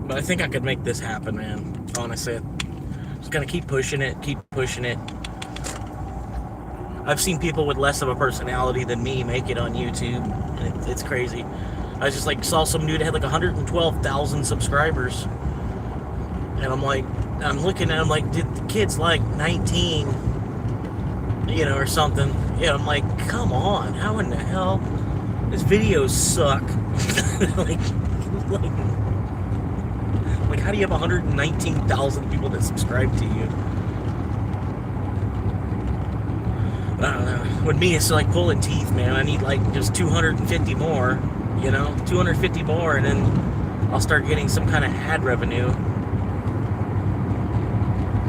But I think I could make this happen, man. Honestly, I'm just gonna keep pushing it. I've seen people with less of a personality than me make it on YouTube, and it's crazy. I just like saw some dude that had like 112,000 subscribers, and I'm looking at him like, dude, the kid's like 19, you know, or something. Yeah, I'm like, come on, how in the hell? His videos suck. like, how do you have 119,000 people that subscribe to you? I don't know. With me, it's like pulling teeth, man. I need like just 250 more, you know, 250 more, and then I'll start getting some kind of ad revenue.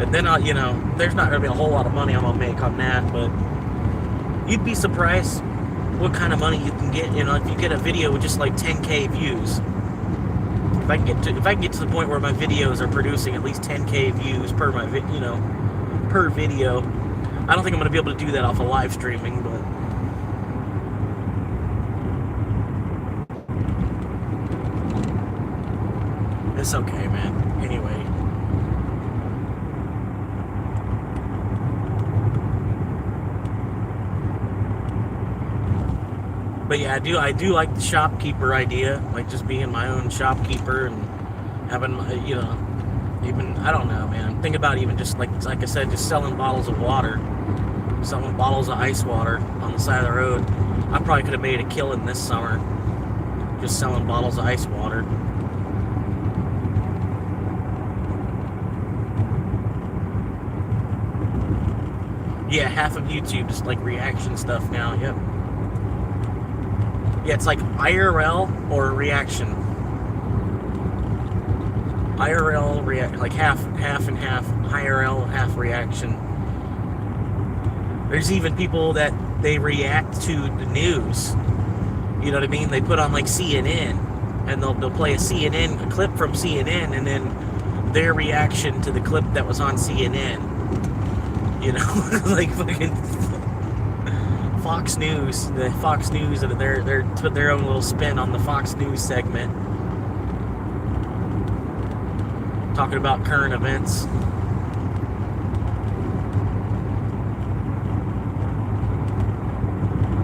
And then I'll, you know, there's not gonna be a whole lot of money I'm gonna make on that, but you'd be surprised what kind of money you can get, you know, if you get a video with just like 10K views. If I can get to the point where my videos are producing at least 10K views per per video, I don't think I'm going to be able to do that off of live streaming, but it's okay, man. Anyway. But yeah, I do like the shopkeeper idea, like just being my own shopkeeper and having, you know, even, I don't know, man. Think about even just like I said, just selling bottles of water, selling bottles of ice water on the side of the road. I probably could have made a killing this summer just selling bottles of ice water. Yeah, half of YouTube is like reaction stuff now. Yep. Yeah, it's like IRL or reaction. IRL react, like half and half. IRL, half reaction. There's even people that they react to the news. You know what I mean? They put on like CNN, and they'll play a clip from CNN, and then their reaction to the clip that was on CNN. You know, like fucking Fox News. The Fox News, and they're put their own little spin on the Fox News segment, talking about current events.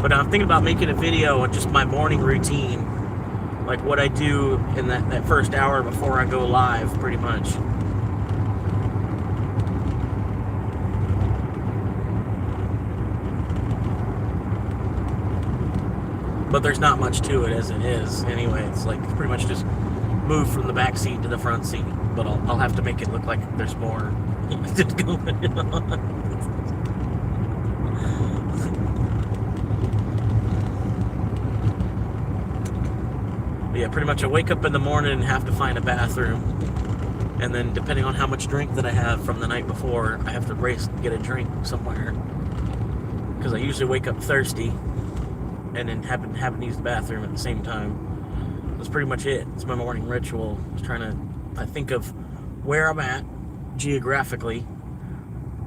But I'm thinking about making a video on just my morning routine, like what I do in that first hour before I go live, pretty much. But there's not much to it as it is. Anyway, it's like pretty much just move from the back seat to the front seat. But I'll have to make it look like there's more going on. But yeah, pretty much I wake up in the morning and have to find a bathroom. And then depending on how much drink that I have from the night before, I have to race to get a drink somewhere. Because I usually wake up thirsty and then happen to use the bathroom at the same time. That's pretty much it. It's my morning ritual. I think of where I'm at geographically,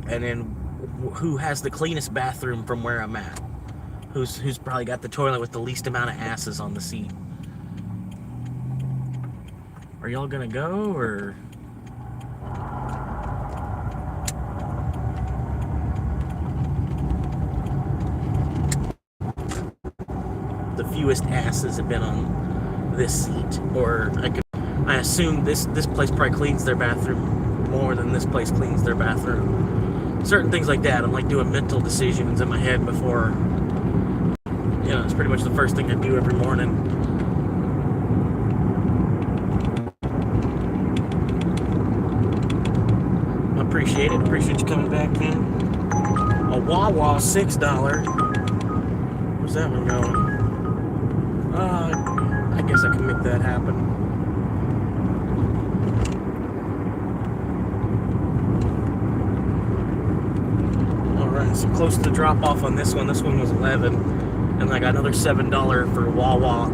and then who has the cleanest bathroom from where I'm at. Who's probably got the toilet with the least amount of asses on the seat. Are y'all gonna go, or? The fewest asses have been on this seat, or I assume this place probably cleans their bathroom more than this place cleans their bathroom. Certain things like that, I'm like doing mental decisions in my head before, you know, it's pretty much the first thing I do every morning. I appreciate it. Appreciate you coming back, man. A Wawa $6. Where's that one going? I guess I can make that happen. Alright, so close to the drop off on this one. This one was 11. And I got another $7 for Wawa,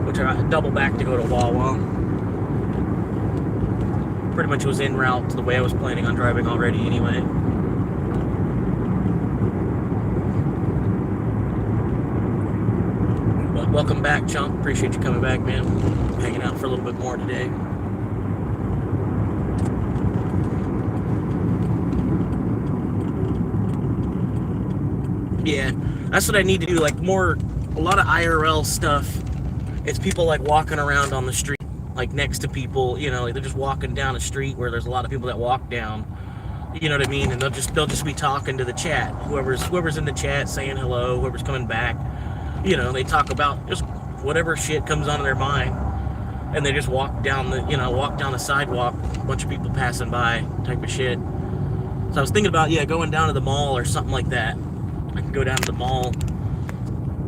which I double back to go to Wawa. Pretty much was en route to the way I was planning on driving already anyway. Welcome back, Chomp. Appreciate you coming back, man. Hanging out for a little bit more today. Yeah, that's what I need to do. Like a lot of IRL stuff. It's people like walking around on the street, like next to people. You know, like they're just walking down a street where there's a lot of people that walk down. You know what I mean? And they'll just be talking to the chat. Whoever's in the chat saying hello. Whoever's coming back. You know, they talk about just whatever shit comes onto their mind, and they just walk down the sidewalk, a bunch of people passing by type of shit. So I was thinking about, going down to the mall or something like that. I could go down to the mall,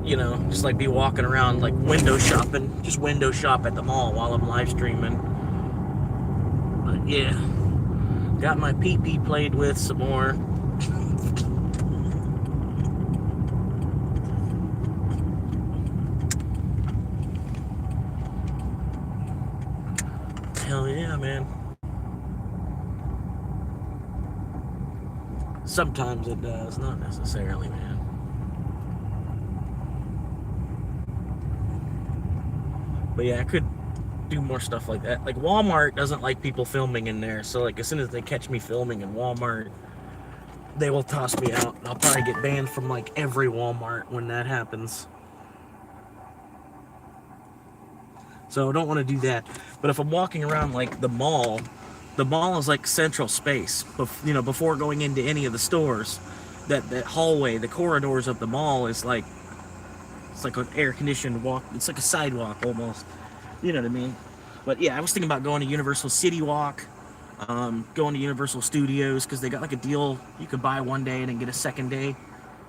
you know, just like be walking around, like window shopping, just window shop at the mall while I'm live streaming. But yeah, got my pee-pee played with some more. Hell yeah, man. Sometimes it does, not necessarily, man. But yeah, I could do more stuff like that. Like Walmart doesn't like people filming in there, so like as soon as they catch me filming in Walmart, they will toss me out. I'll probably get banned from like every Walmart when that happens. So I don't want to do that. But if I'm walking around like the mall is like central space. You know, before going into any of the stores, that hallway, the corridors of the mall is like, it's like an air-conditioned walk. It's like a sidewalk almost. You know what I mean? But yeah, I was thinking about going to Universal City Walk, going to Universal Studios, because they got like a deal. You could buy one day and then get a second day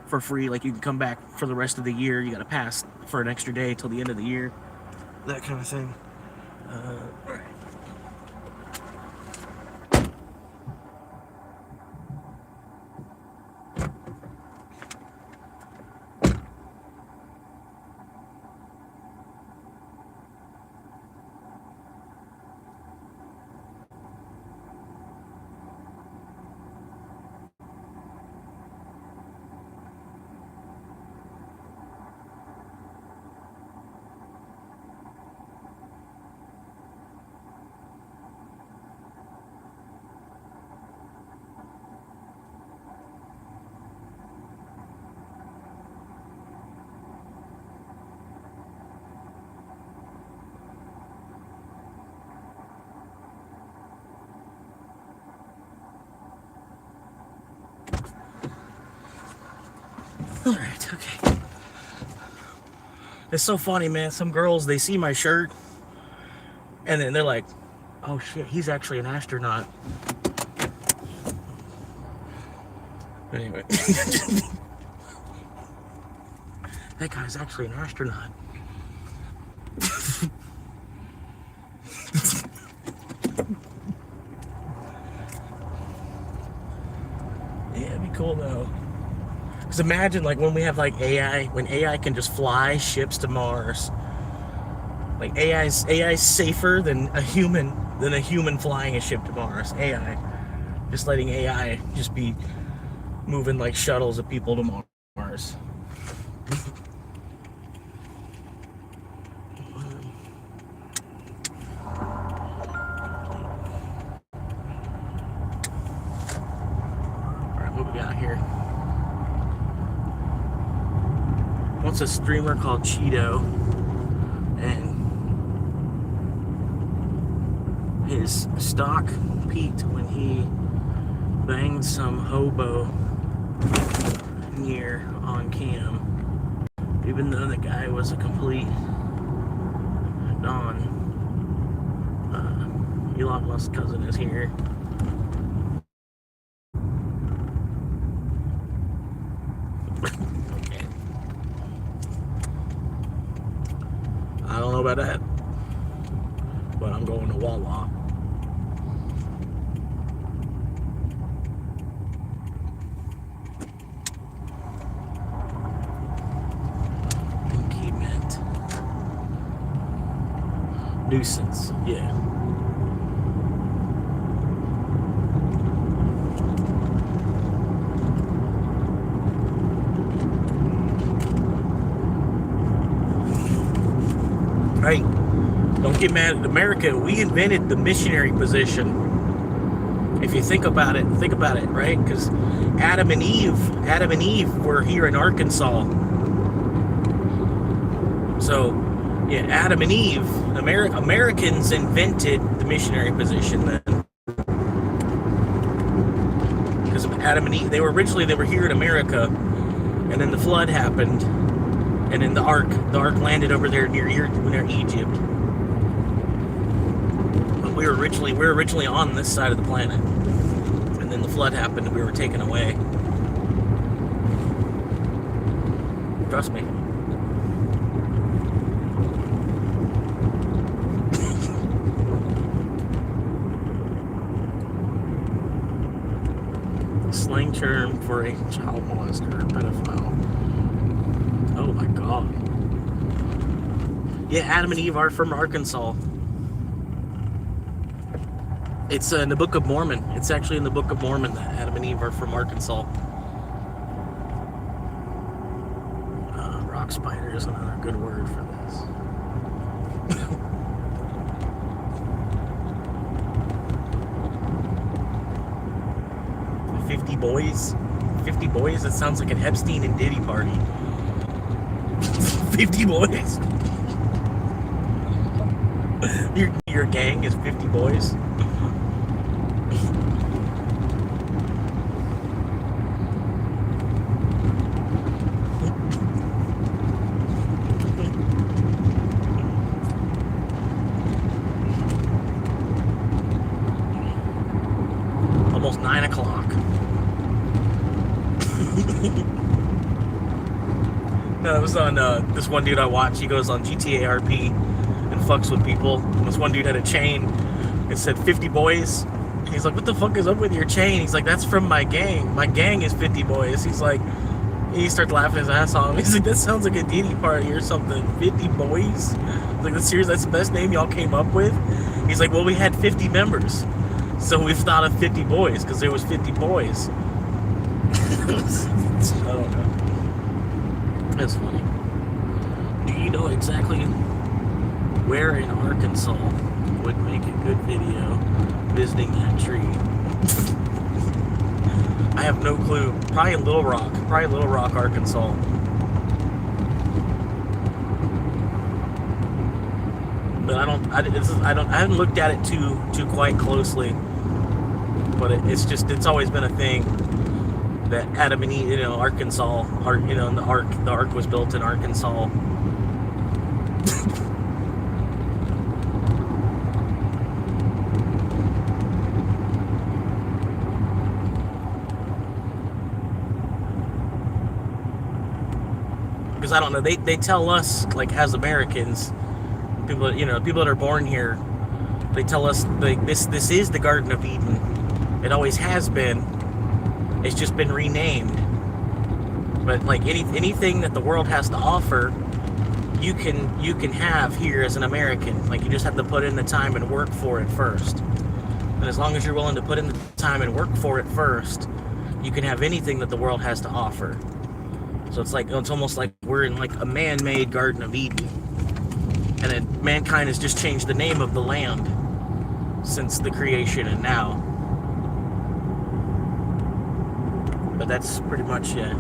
for free. Like you can come back for the rest of the year. You got to pass for an extra day till the end of the year. That kind of thing. All right. All right, okay. It's so funny, man. Some girls, they see my shirt, and then they're like, oh shit, he's actually an astronaut. Anyway. That guy's actually an astronaut. Yeah, it'd be cool though. Because imagine like when we have like AI, when AI can just fly ships to Mars. Like AI's safer than a human flying a ship to Mars. AI. Just letting AI just be moving like shuttles of people to Mars. Alright, what we got here? Once a streamer called Cheeto, and his stock peaked when he banged some hobo near on cam, even though the guy was a complete don. Elon Musk's cousin is here. Okay. I don't know about that, but I'm going to Wawa. Nuisance, yeah. Hey, don't get mad at America. We invented the missionary position. If you think about it, right? Because Adam and Eve were here in Arkansas. So, yeah, Adam and Eve, Americans invented the missionary position then. Because of Adam and Eve, they were here in America, and then the flood happened, and then the ark landed over there near Egypt. But we were originally on this side of the planet, and then the flood happened, and we were taken away. Trust me. Slang term for a child molester or pedophile. Oh my god. Yeah, Adam and Eve are from Arkansas. It's in the Book of Mormon. It's actually in the Book of Mormon that Adam and Eve are from Arkansas. Rock spider is another good word for this. 50 boys? 50 boys? That sounds like an Epstein and Diddy party. 50 boys? Your gang is 50 boys? Almost 9 o'clock. No, it was on this one dude I watch. He goes on GTA RP and fucks with people. And this one dude had a chain. It said 50 boys. He's like, what the fuck is up with your chain? He's like, that's from my gang. My gang is 50 boys. He's like, he starts laughing his ass off. He's like, that sounds like a Diddy party or something. 50 boys? Like, that's serious? That's the best name y'all came up with? He's like, well, we had 50 members. So we've thought of 50 boys because there was 50 boys. I don't know. That's funny. Do you know exactly where in Arkansas would make a good video visiting that tree? I have no clue. Probably Little Rock. Probably Little Rock, Arkansas. But I haven't looked at it too quite closely. But it's always been a thing that Adam and Eve, Arkansas, the ark was built in Arkansas. Because I don't know, they tell us, like, as Americans, people that are born here, they tell us, like, this is the Garden of Eden. It always has been. It's just been renamed. But like anything that the world has to offer, you can have here as an American. Like, you just have to put in the time and work for it first. And as long as you're willing to put in the time and work for it first, you can have anything that the world has to offer. So it's almost like we're in like a man-made Garden of Eden. And then mankind has just changed the name of the land since the creation and now. But that's pretty much it.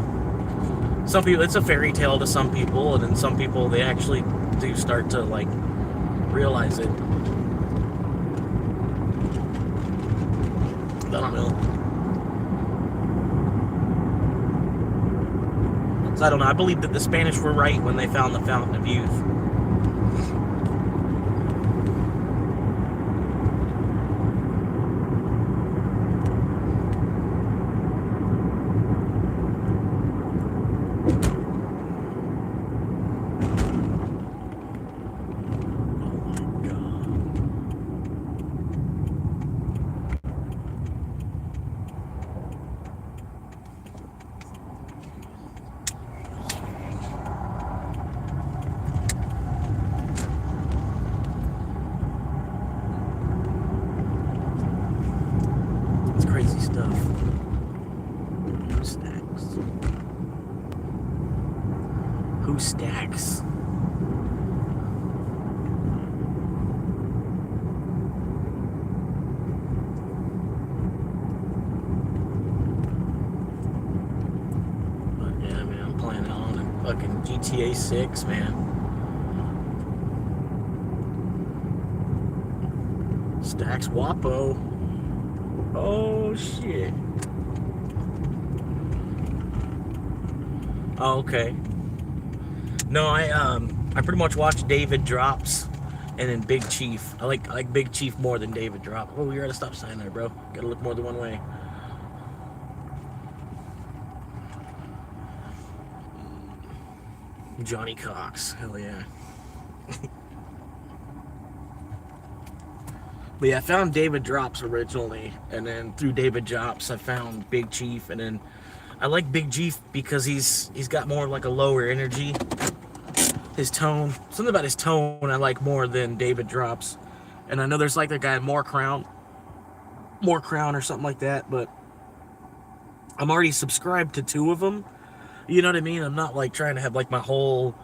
Some people, it's a fairy tale to some people, and then some people, they actually do start to, like, realize it. I don't know. So I don't know. I believe that the Spanish were right when they found the Fountain of Youth. Stacks. But yeah, man, I'm playing it on a fucking GTA 6, man. Stacks Wapo. Oh shit. Oh, okay. No, I pretty much watch David Drops and then Big Chief. I like Big Chief more than David Drops. Oh, you're at a stop sign there, bro. Gotta look more than one way. Johnny Cox. Hell yeah. But yeah, I found David Drops originally, and then through David Drops I found Big Chief, and then I like Big Chief because he's got more like a lower energy. His tone, something about his tone I like more than David Drops. And I know there's like the guy More Crown. more Crown or something like that, but I'm already subscribed to 2 of them. You know what I mean? I'm not like trying to have like my whole,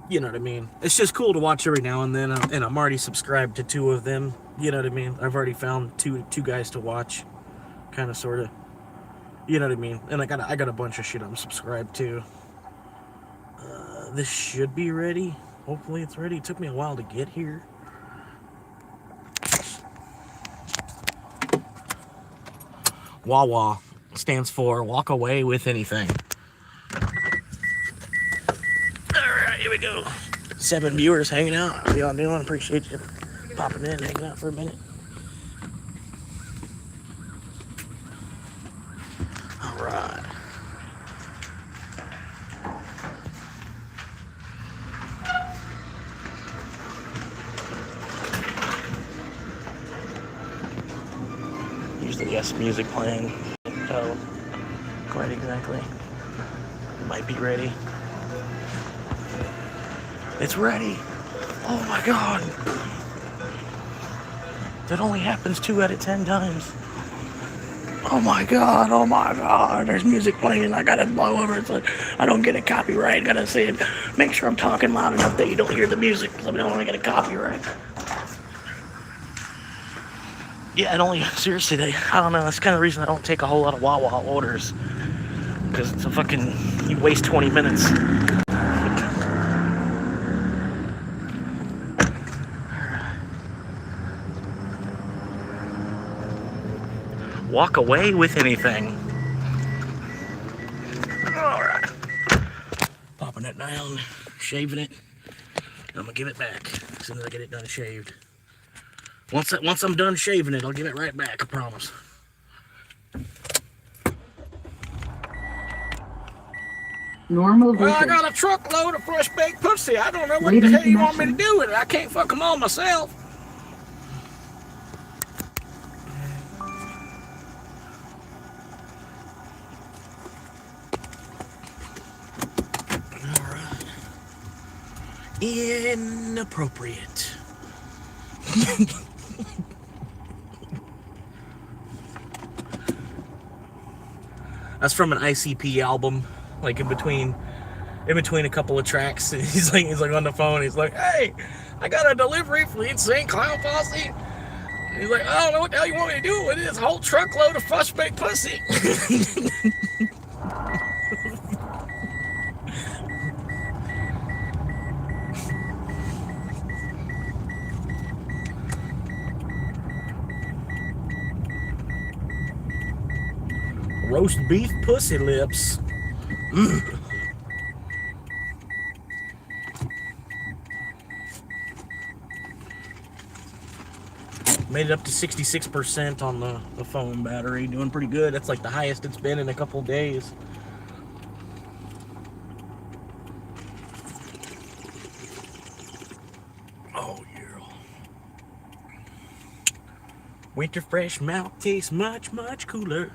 you know what I mean? It's just cool to watch every now and then, and I'm already subscribed to 2 of them. You know what I mean? I've already found two guys to watch, kind of, sort of. You know what I mean? And I got a bunch of shit I'm subscribed to. This should be ready. Hopefully it's ready. It took me a while to get here. Wawa stands for walk away with anything. Alright, here we go. 7 viewers hanging out. How y'all doing? Appreciate you popping in, hanging out for a minute. Alright. Usually yes, music playing. Oh, quite exactly. Might be ready. It's ready. Oh my god. That only happens 2 out of 10 times. Oh my god, oh my god. There's music playing. I gotta blow over it so I don't get a copyright. Gotta say it. Make sure I'm talking loud enough that you don't hear the music because I don't want to get a copyright. Yeah, it only, seriously, I don't know, that's kind of the reason I don't take a whole lot of Wawa orders. Because it's a fucking, you waste 20 minutes. Walk away with anything. Alright. Popping it down, shaving it. I'm gonna give it back as soon as I get it done shaved. Once I'm done shaving it, I'll give it right back, I promise. Normal Well, I voltage. got a truckload of fresh baked pussy. I don't know what Waiting the hell you want me to connection. do with it. I can't fuck them all myself. Alright. Inappropriate. That's from an ICP album, like in between a couple of tracks. And he's like on the phone. He's like, "Hey, I got a delivery for the Insane Clown Posse." And he's like, "I don't know what the hell you want me to do with this whole truckload of fresh baked pussy." Roast beef pussy lips. Made it up to 66% on the phone battery. Doing pretty good. That's like the highest it's been in a couple days. Oh, yeah. Winter fresh milk tastes much, much cooler.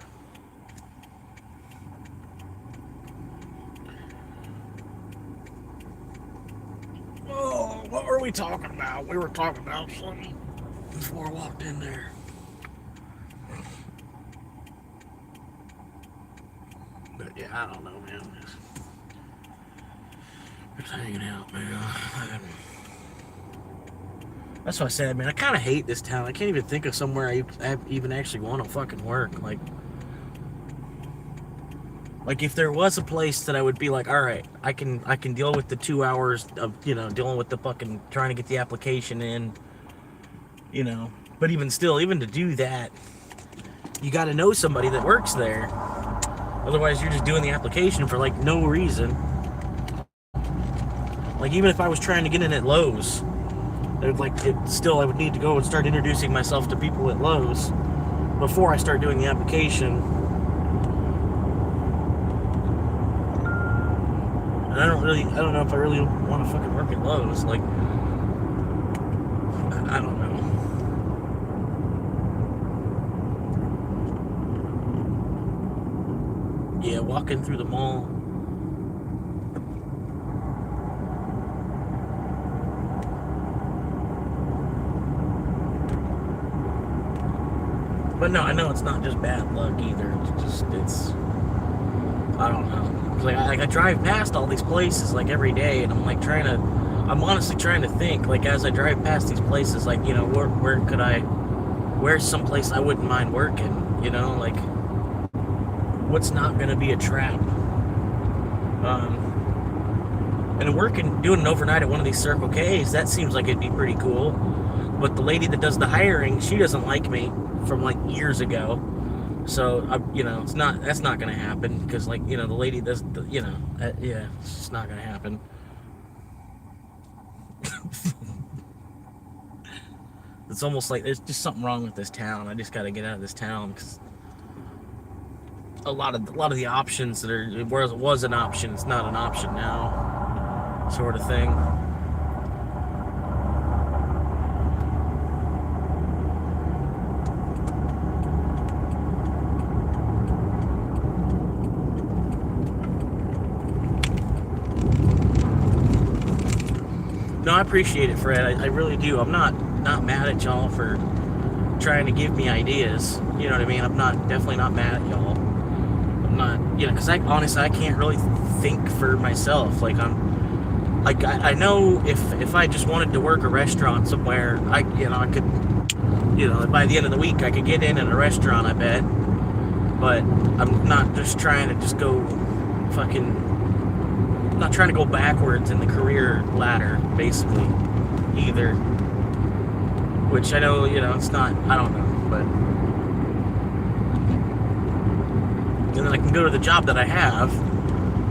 Oh, what were we talking about? We were talking about something before I walked in there. But yeah, I don't know, man. Just hanging out, man. That's what I said, man. I kind of hate this town. I can't even think of somewhere I even actually want to fucking work. Like if there was a place that I would be like, all right, I can deal with the 2 hours of, dealing with the fucking trying to get the application in, but even still, even to do that, you got to know somebody that works there. Otherwise, you're just doing the application for like no reason. Like even if I was trying to get in at Lowe's, I would need to go and start introducing myself to people at Lowe's before I start doing the application. And I don't know if I really want to fucking work at Lowe's. Like, I don't know. Yeah, walking through the mall. But no, I know it's not just bad luck either. It's I don't know. It's like I drive past all these places like every day, and I'm honestly trying to think, like, as I drive past these places, like, you know, where's some place I wouldn't mind working, you know, like, what's not going to be a trap? And doing an overnight at one of these Circle K's, that seems like it'd be pretty cool. But the lady that does the hiring, she doesn't like me from like years ago. So, you know, that's not going to happen because, like, you know, the lady does, you know, yeah, it's just not going to happen. It's almost like there's just something wrong with this town. I just got to get out of this town because a lot of the options that are, whereas it was an option, it's not an option now, sort of thing. No, I appreciate it, Fred. I really do. I'm not mad at y'all for trying to give me ideas. You know what I mean? I'm definitely not mad at y'all. I'm not, you know, because honestly, I can't really think for myself. Like, I know if I just wanted to work a restaurant somewhere, I could, you know, by the end of the week, I could get in a restaurant, I bet. But I'm not just trying to just go not trying to go backwards in the career ladder, basically, either. Which I know, you know, it's not, I don't know, but. And then I can go to the job that I have.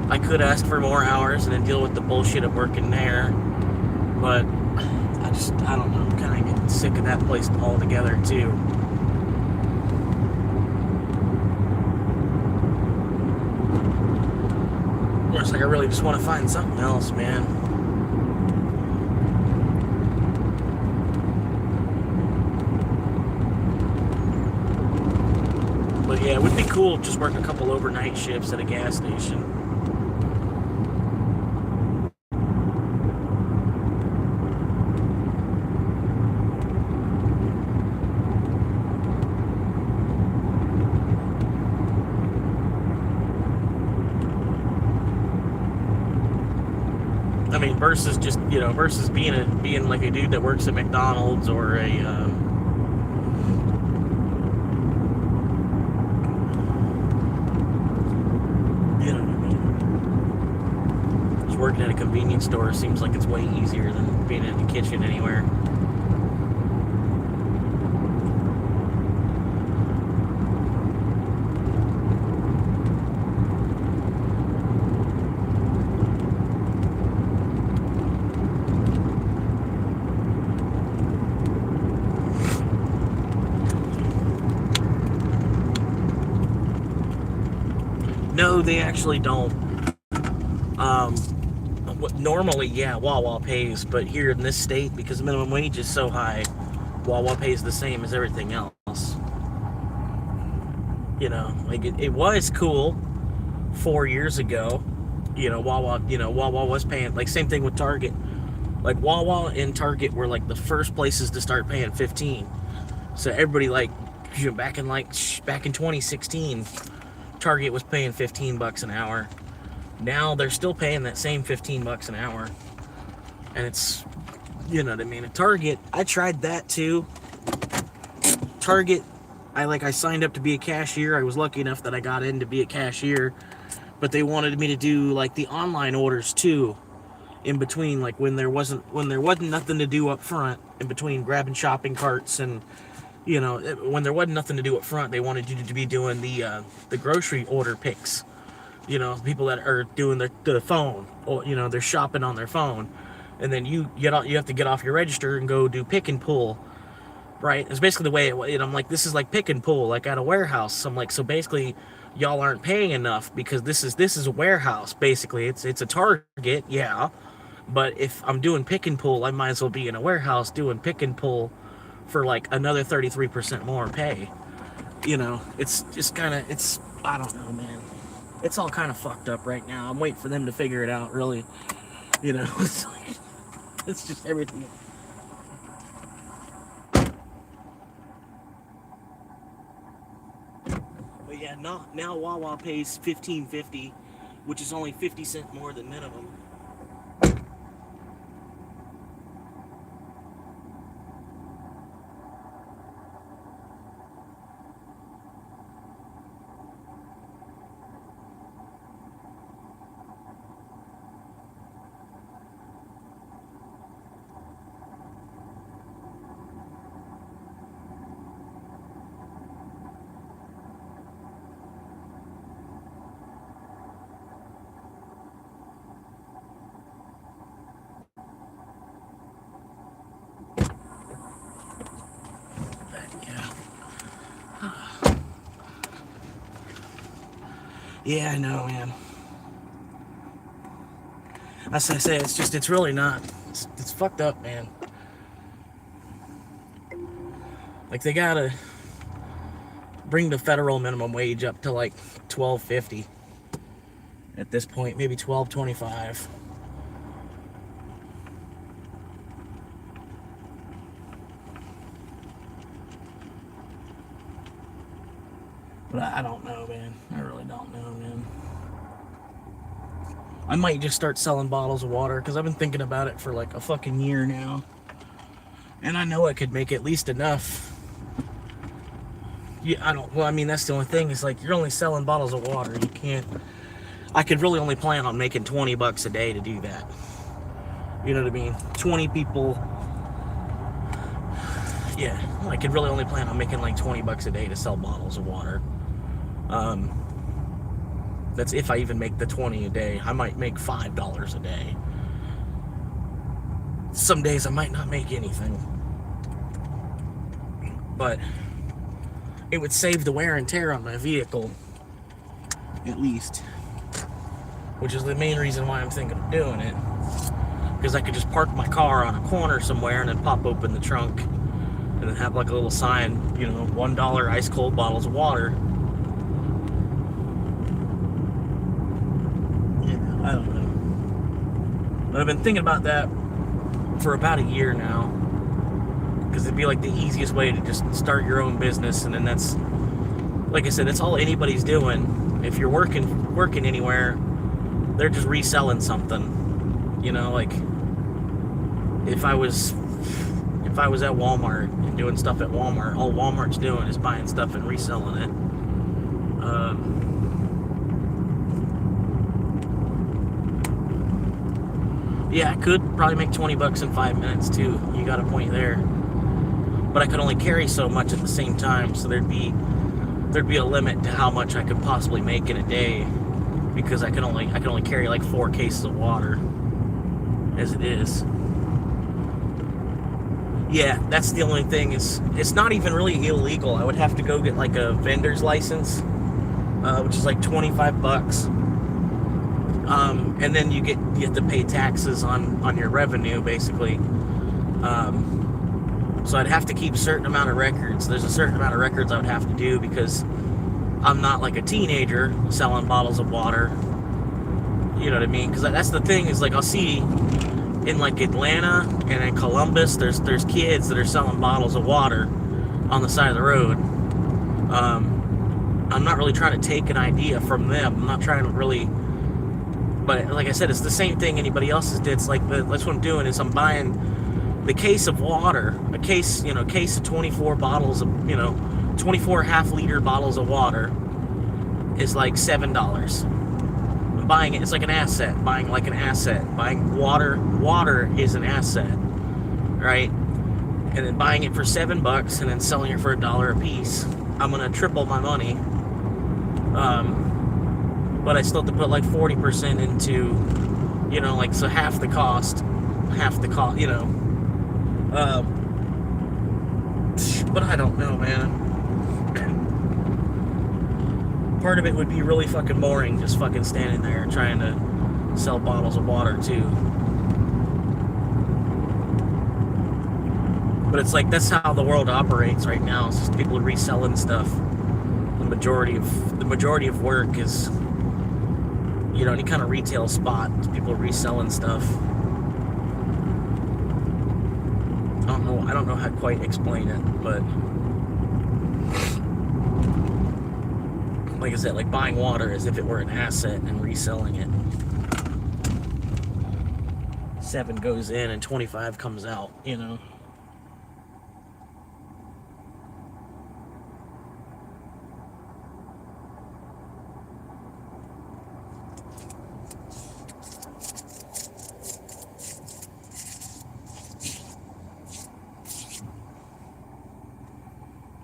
I could ask for more hours and then deal with the bullshit of working there. But I don't know, I'm kind of getting sick of that place altogether, too. It's like I really just want to find something else, man. But yeah, it would be cool to just work a couple overnight shifts at a gas station. I mean, versus just, you know, versus being like a dude that works at McDonald's or a, you know what I mean? Just working at a convenience store seems like it's way easier than being in the kitchen anywhere. No, they actually don't. Normally, yeah, Wawa pays, but here in this state, because the minimum wage is so high, Wawa pays the same as everything else. You know, like it was cool 4 years ago. You know, Wawa was paying, like, same thing with Target. Like, Wawa and Target were like the first places to start paying 15. So everybody, like, you know, back in 2016. Target was paying $15 an hour. Now they're still paying that same $15 an hour. And it's, you know what I mean? At Target, I tried that too. Target, I signed up to be a cashier. I was lucky enough that I got in to be a cashier. But they wanted me to do, like, the online orders too. In between, like, when there wasn't nothing to do up front, in between grabbing shopping carts and, you know, when there wasn't nothing to do up front, they wanted you to be doing the grocery order picks. You know, people that are doing the phone, or, you know, they're shopping on their phone, and then you have to get off your register and go do pick and pull, right? It's basically the way it. I'm like, this is like pick and pull, like at a warehouse. I'm like, so basically, y'all aren't paying enough because this is a warehouse. Basically, it's a Target, yeah, but if I'm doing pick and pull, I might as well be in a warehouse doing pick and pull for like another 33% more pay. You know, it's just kind of, I don't know, man. It's all kind of fucked up right now. I'm waiting for them to figure it out, really. You know, it's just everything. now Wawa pays $15.50, which is only 50 cents more than minimum. Yeah, I know, man. As I say, it's really not. It's fucked up, man. Like, they gotta bring the federal minimum wage up to like $12.50 at this point, maybe $12.25. But I don't know, man. I really don't know, man. I might just start selling bottles of water, because I've been thinking about it for like a fucking year now. And I know I could make at least enough. Yeah, well, I mean, that's the only thing, is like, you're only selling bottles of water. You can't, I could really only plan on making $20 a day to do that. You know what I mean? 20 people. Yeah, I could really only plan on making like $20 a day to sell bottles of water. That's if I even make the 20 a day. I might make $5 a day. Some days I might not make anything. But it would save the wear and tear on my vehicle, at least. Which is the main reason why I'm thinking of doing it. Because I could just park my car on a corner somewhere and then pop open the trunk and then have like a little sign, you know, $1 ice cold bottles of water. Yeah, I don't know. But I've been thinking about that for about a year now. Because it'd be like the easiest way to just start your own business, and then that's, like I said, that's all anybody's doing. If you're working anywhere, they're just reselling something. You know, like if I was at Walmart and doing stuff at Walmart, all Walmart's doing is buying stuff and reselling it. Yeah, I could probably make $20 in 5 minutes too. You got a point there. But I could only carry so much at the same time, so there'd be a limit to how much I could possibly make in a day, because I can only carry like 4 cases of water as it is. Yeah, that's the only thing. It's not even really illegal. I would have to go get like a vendor's license, which is like $25. And then you have to pay taxes on your revenue, basically. So I'd have to keep a certain amount of records. There's a certain amount of records I would have to do, because I'm not like a teenager selling bottles of water. You know what I mean? Because that's the thing, is like, I'll see in like Atlanta and in Columbus, there's kids that are selling bottles of water on the side of the road. I'm not really trying to take an idea from them. I'm not trying to really, but like I said, it's the same thing anybody else did. It's like, that's what I'm doing, is I'm buying the case of water, a case of 24 bottles of, 24 half-liter bottles of water is like $7. I'm buying it, it's like an asset, buying water is an asset, right? And then buying it for $7 and then selling it for $1 a piece. I'm gonna triple my money. But I still have to put like 40% into, like, so half the cost, but I don't know, man. Part of it would be really fucking boring, just fucking standing there trying to sell bottles of water too. But it's like, that's how the world operates right now. It's just people reselling stuff. The majority of work is, any kind of retail spot, people reselling stuff. I don't know how to quite explain it, but like I said, like buying water as if it were an asset and reselling it. 7 goes in and 25 comes out, you know.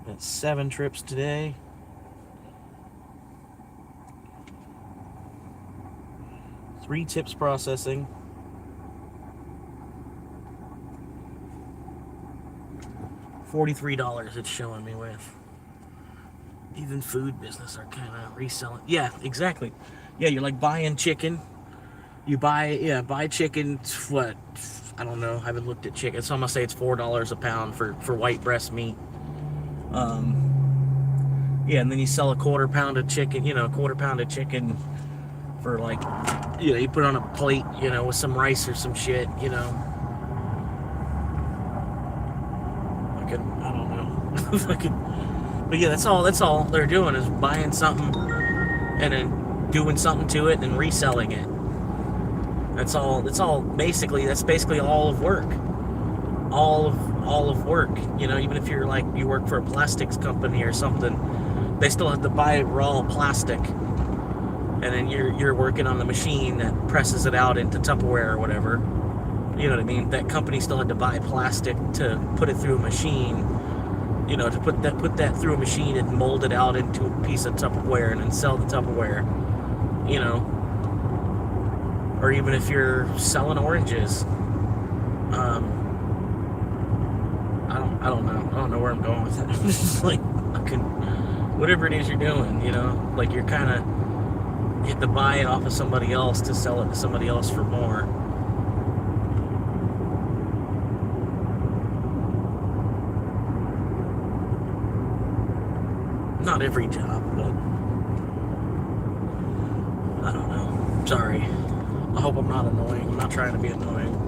That's 7 trips today. Three tips processing. $43 it's showing me with. Even food business are kind of reselling. Yeah, exactly. Yeah, you're like buying chicken. You buy chicken, what? I don't know. I haven't looked at chicken. So I'm going to say it's $4 a pound for white breast meat. Yeah, and then you sell a quarter pound of chicken, for like, you put it on a plate, with some rice or some shit, I don't know. But yeah, that's all they're doing is buying something and then doing something to it and reselling it. That's basically all of work. All of work, even if you're like, you work for a plastics company or something, they still have to buy raw plastic. And then you're working on the machine that presses it out into Tupperware or whatever. You know what I mean? That company still had to buy plastic to put it through a machine. To put that through a machine and mold it out into a piece of Tupperware and then sell the Tupperware. Or even if you're selling oranges. I don't know. I don't know where I'm going with it. It's like whatever it is you're doing, like you're kind of. You have to buy it off of somebody else to sell it to somebody else for more. Not every job, but I don't know. Sorry. I hope I'm not annoying. I'm not trying to be annoying.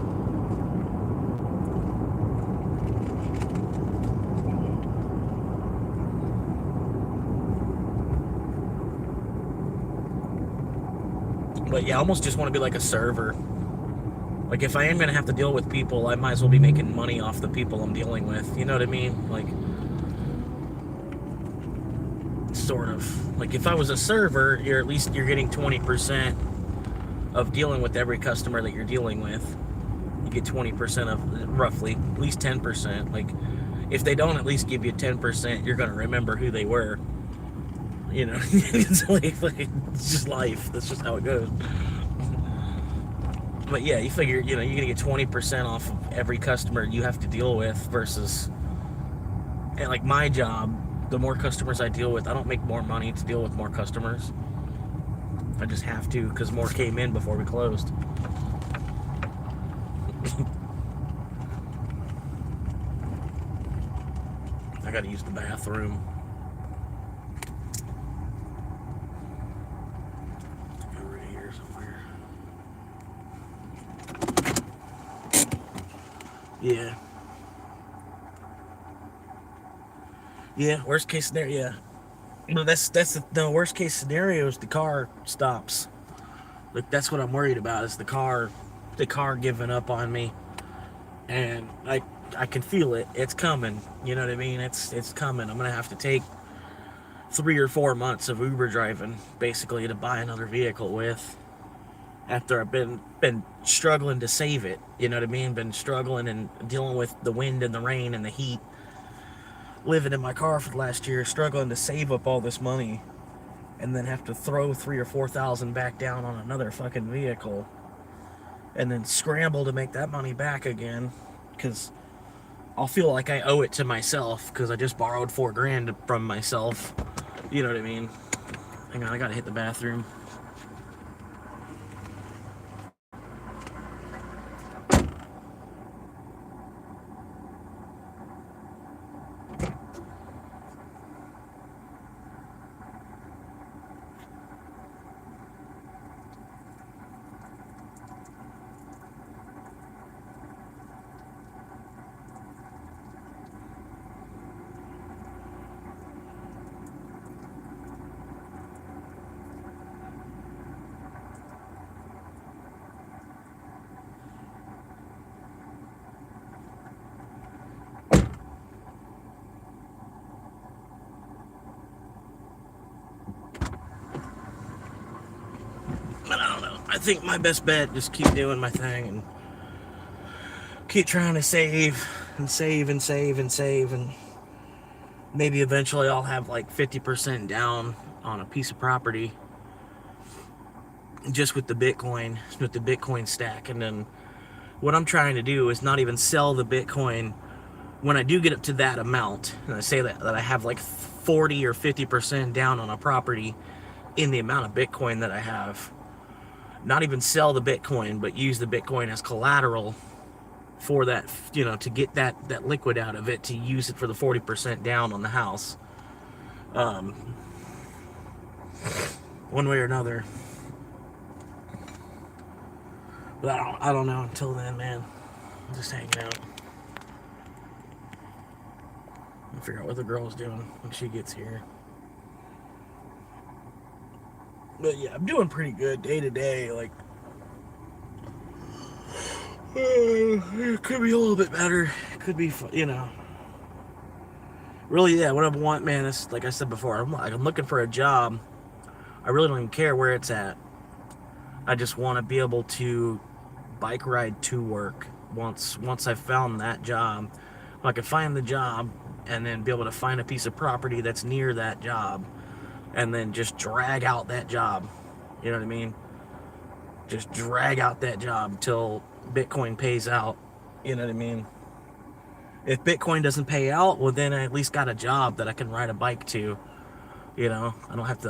But yeah, I almost just want to be like a server. Like, if I am going to have to deal with people, I might as well be making money off the people I'm dealing with. You know what I mean? Like, sort of. Like, if I was a server, you're getting 20% of dealing with every customer that you're dealing with. You get 20% of, roughly, at least 10%. Like, if they don't at least give you 10%, you're going to remember who they were. It's it's just life. That's just how it goes. But yeah, you figure, you're gonna get 20% off of every customer you have to deal with versus, and like my job, the more customers I deal with, I don't make more money to deal with more customers. I just have to, because more came in before we closed. I gotta use the bathroom. Over here somewhere. Yeah. Yeah, worst case scenario, yeah. No, that's the worst case scenario is the car stops. Like, that's what I'm worried about, is the car giving up on me. And I can feel it. It's coming. You know what I mean? It's coming. I'm gonna have to take 3 or 4 months of Uber driving, basically, to buy another vehicle with. After I've been struggling to save it. You know what I mean? Been struggling and dealing with the wind and the rain and the heat. Living in my car for the last year, struggling to save up all this money, and then have to throw 3,000 or 4,000 back down on another fucking vehicle, and then scramble to make that money back again, because I'll feel like I owe it to myself because I just borrowed $4,000 from myself. You know what I mean? Hang on, I gotta hit the bathroom. I think my best bet, just keep doing my thing and keep trying to save and save and save and save, and maybe eventually I'll have like 50% down on a piece of property just with the Bitcoin stack. And then what I'm trying to do is not even sell the Bitcoin when I do get up to that amount, and I say that I have like 40 or 50% down on a property in the amount of Bitcoin that I have. Not even sell the Bitcoin, but use the Bitcoin as collateral for that, you know, to get that liquid out of it, to use it for the 40% down on the house. One way or another. But I don't know until then, man. I'm just hanging out. I'll figure out what the girl's doing when she gets here. But yeah, I'm doing pretty good day to day. Like, it could be a little bit better. It could be, you know. Really, yeah, what I want, man, is, like I said before, I'm looking for a job. I really don't even care where it's at. I just want to be able to bike ride to work. Once I found that job, I could find the job and then be able to find a piece of property that's near that job and then just drag out that job. You know what I mean? Just drag out that job till Bitcoin pays out. You know what I mean? If Bitcoin doesn't pay out, well, then I at least got a job that I can ride a bike to. You know, I don't have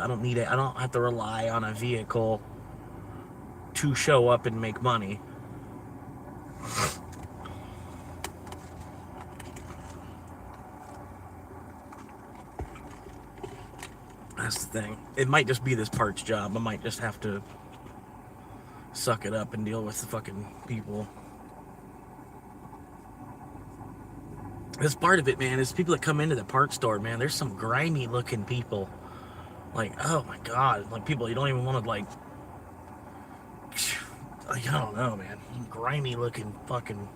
to rely on a vehicle to show up and make money. That's the thing. It might just be this parts job. I might just have to suck it up and deal with the fucking people. This part of it, man, is people that come into the parts store, man, there's some grimy looking people. Like, oh my God. Like, people you don't even want to, like, I don't know, man. Grimy looking fucking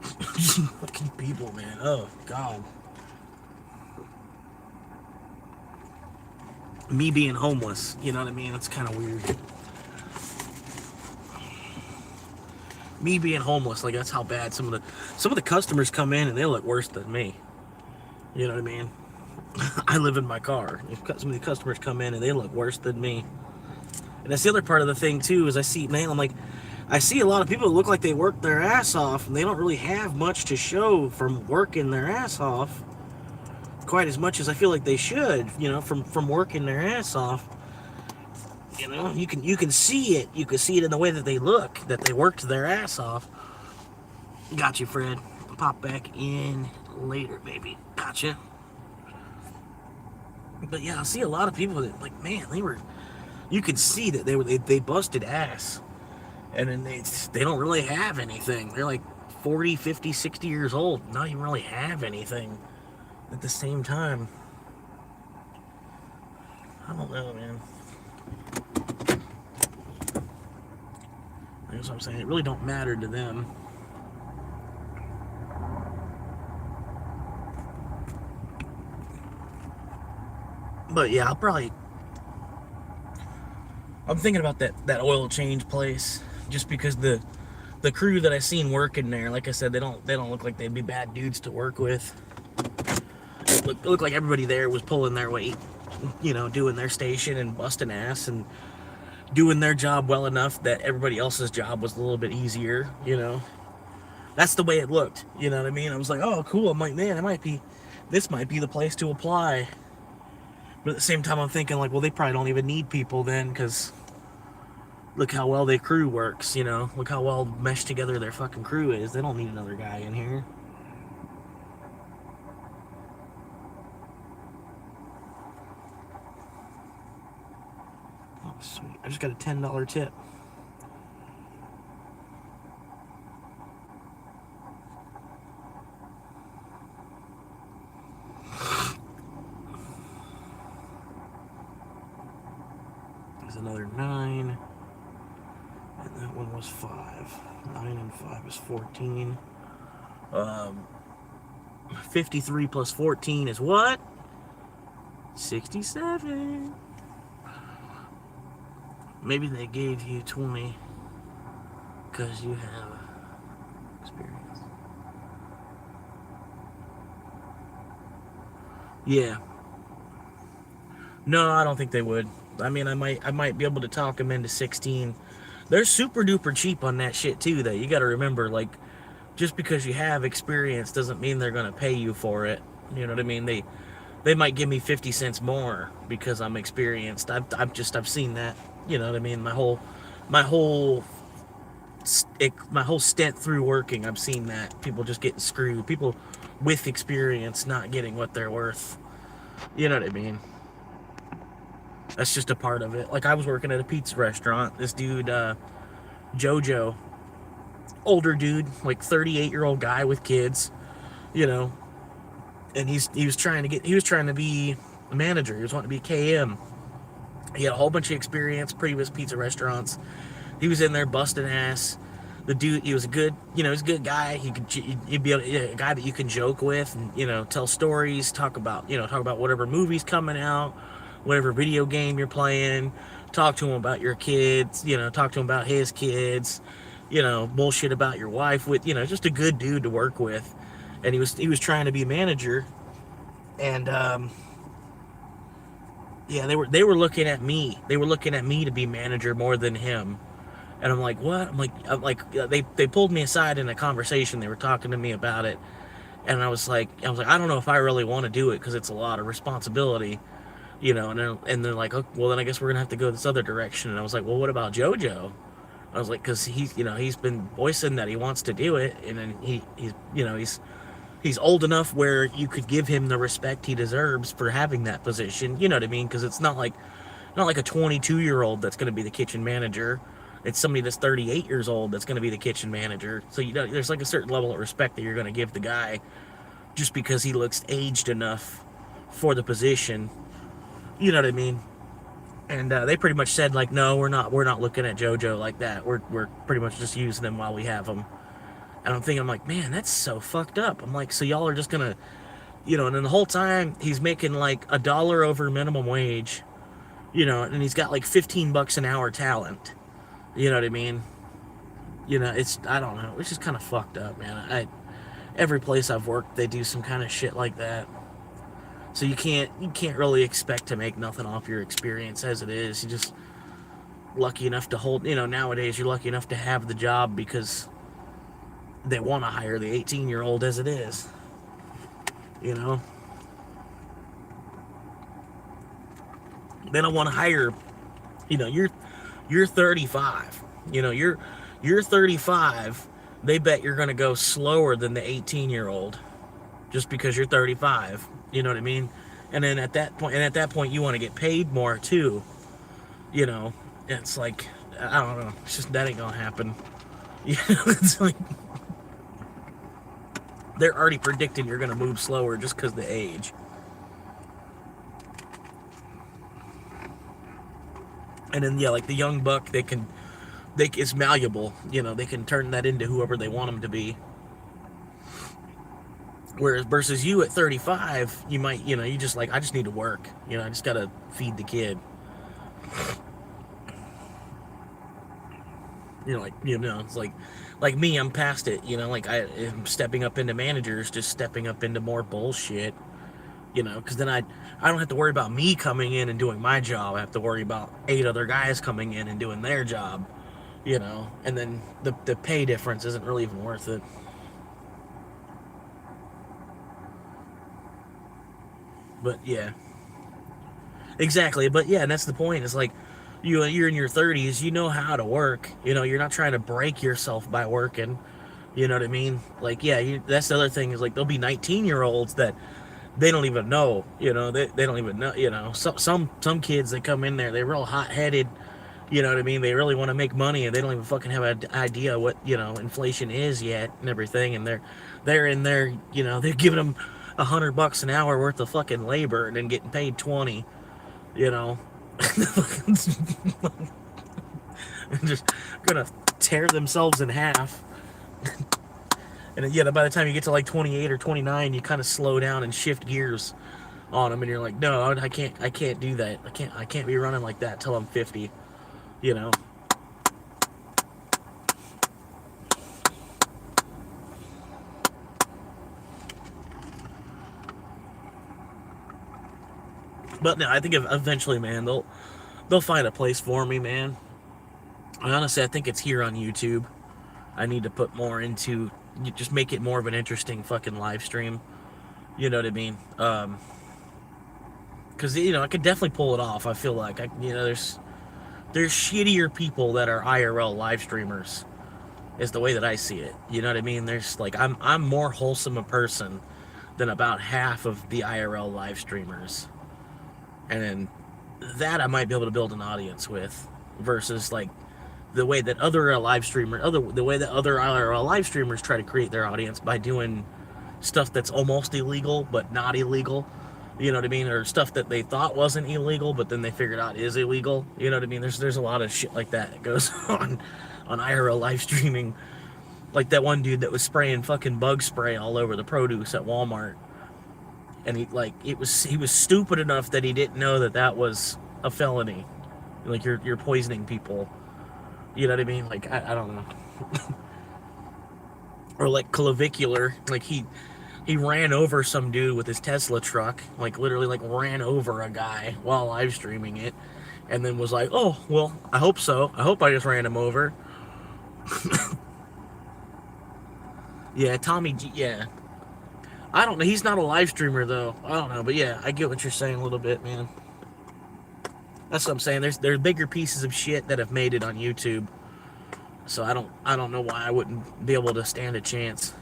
fucking people, man. Oh God. Me being homeless, you know what I mean? It's kind of weird. Me being homeless, like, that's how bad some of the customers come in and they look worse than me. You know what I mean? I live in my car. Some of the customers come in and they look worse than me. And that's the other part of the thing too, is I see a lot of people that look like they worked their ass off, and they don't really have much to show from working their ass off quite as much as I feel like they should, you know, from working their ass off. You know, you can see it. You can see it in the way that they look, that they worked their ass off. Got you, Fred. Pop back in later, baby. Gotcha. But yeah, I see a lot of people that, like, man, you could see that they busted ass. And then they don't really have anything. They're like 40, 50, 60 years old, not even really have anything at the same time. I don't know, man. That's what I'm saying. It really don't matter to them. But yeah, I'm thinking about that oil change place, just because the crew that I seen working there, like I said, they don't look like they'd be bad dudes to work with. It looked like everybody there was pulling their weight, you know, doing their station and busting ass and doing their job well enough that everybody else's job was a little bit easier, you know. That's the way it looked, you know what I mean? I was like, oh, cool. I'm like, man, this might be the place to apply. But at the same time, I'm thinking, like, well, they probably don't even need people then, because look how well their crew works, you know? Look how well meshed together their fucking crew is. They don't need another guy in here. Oh, sweet. I just got a $10 tip. Another 9, and that one was 5. 9 and 5 is 14. 53 plus 14 is what? 67. Maybe they gave you 20 because you have experience. Yeah. No, I don't think they would. I mean, I might be able to talk them into 16. They're super duper cheap on that shit too, though. You got to remember, like, just because you have experience doesn't mean they're gonna pay you for it. You know what I mean? They might give me 50 cents more because I'm experienced. I've seen that. You know what I mean? My whole stint through working, I've seen that. People just getting screwed. People with experience not getting what they're worth. You know what I mean? That's just a part of it. Like, I was working at a pizza restaurant. This dude, Jojo, older dude, like 38-year-old guy with kids, you know, and he was trying to be a manager. He was wanting to be a KM. He had a whole bunch of experience, previous pizza restaurants. He was in there busting ass. The dude, he was a good guy. He'd be a guy that you can joke with and, you know, tell stories, talk about whatever movie's coming out, whatever video game you're playing, talk to him about your kids, you know, talk to him about his kids, you know, bullshit about your wife with, you know, just a good dude to work with. And he was trying to be a manager, and yeah, they were looking at me. They were looking at me to be manager more than him. And I'm like, what? I'm like, they pulled me aside in a conversation. They were talking to me about it, and I was like, I don't know if I really want to do it because it's a lot of responsibility, you know. And they're like, oh, well, then I guess we're gonna have to go this other direction. And I was like, well, what about JoJo? I was like, because he's been voicing that he wants to do it, and then he's old enough where you could give him the respect he deserves for having that position. You know what I mean? Because it's not like a 22-year-old that's going to be the kitchen manager. It's somebody that's 38 years old that's going to be the kitchen manager. So, you know, there's like a certain level of respect that you're going to give the guy just because he looks aged enough for the position. You know what I mean? And they pretty much said, like, no, we're not looking at JoJo like that. We're pretty much just using him while we have him. And I'm like, man, that's so fucked up. I'm like, so y'all are just gonna, you know, and then the whole time he's making like $1 over minimum wage, you know, and he's got like $15 an hour talent. You know what I mean? You know, I don't know. It's just kind of fucked up, man. Every place I've worked, they do some kind of shit like that. So you can't really expect to make nothing off your experience as it is. You just lucky enough to hold, you know, nowadays you're lucky enough to have the job because they want to hire the 18-year-old as it is. You know? They don't want to hire, you know, you're 35. You know, you're 35. They bet you're going to go slower than the 18-year-old just because you're 35. You know what I mean? And then at that point you want to get paid more too. You know, it's like, I don't know. It's just, that ain't going to happen. You know, it's like they're already predicting you're going to move slower just because of the age. And then, yeah, like the young buck, it's malleable. You know, they can turn that into whoever they want them to be. Whereas versus you at 35, you might, you know, you just like, I just need to work. You know, I just got to feed the kid. You know, it's like me, I'm past it. You know, like I'm stepping up into managers, just stepping up into more bullshit. You know, because then I don't have to worry about me coming in and doing my job. I have to worry about 8 other guys coming in and doing their job. You know, and then the pay difference isn't really even worth it. But yeah, exactly. But yeah, and that's the point. It's like you're in your 30s. You know how to work. You know, you're not trying to break yourself by working. You know what I mean? Like, yeah, that's the other thing is like there'll be 19-year-olds that they don't even know. You know, they don't even know. You know, some kids that come in there, they're real hot-headed. You know what I mean? They really want to make money, and they don't even fucking have an idea what, you know, inflation is yet and everything. And they're in there. You know, they're giving them $100 an hour worth of fucking labor and then getting paid 20, you know. Just gonna tear themselves in half. And yeah, by the time you get to like 28 or 29, you kind of slow down and shift gears on them, and you're like, no, I can't do that. I can't be running like that till I'm 50. you know. But no, I think eventually, man, they'll find a place for me, man. Honestly, I think it's here on YouTube. I need to put more into, just make it more of an interesting fucking live stream. You know what I mean? Because, you know, I could definitely pull it off. I feel like, there's shittier people that are IRL live streamers, is the way that I see it. You know what I mean? There's, like, I'm more wholesome a person than about half of the IRL live streamers. And that I might be able to build an audience with, versus, like, the way that other IRL live streamers try to create their audience by doing stuff that's almost illegal but not illegal. You know what I mean? Or stuff that they thought wasn't illegal but then they figured out is illegal. You know what I mean? There's a lot of shit like that goes on IRL live streaming. Like that one dude that was spraying fucking bug spray all over the produce at Walmart. And he was stupid enough that he didn't know that was a felony. Like you're poisoning people. You know what I mean? Like, I don't know. Or like clavicular, like he ran over some dude with his Tesla truck, like literally like ran over a guy while live streaming it, and then was like, oh, well, I hope so. I hope I just ran him over. Yeah, Tommy G, yeah. I don't know, he's not a live streamer though. I don't know, but yeah, I get what you're saying a little bit, man. That's what I'm saying. There's bigger pieces of shit that have made it on YouTube. So I don't know why I wouldn't be able to stand a chance.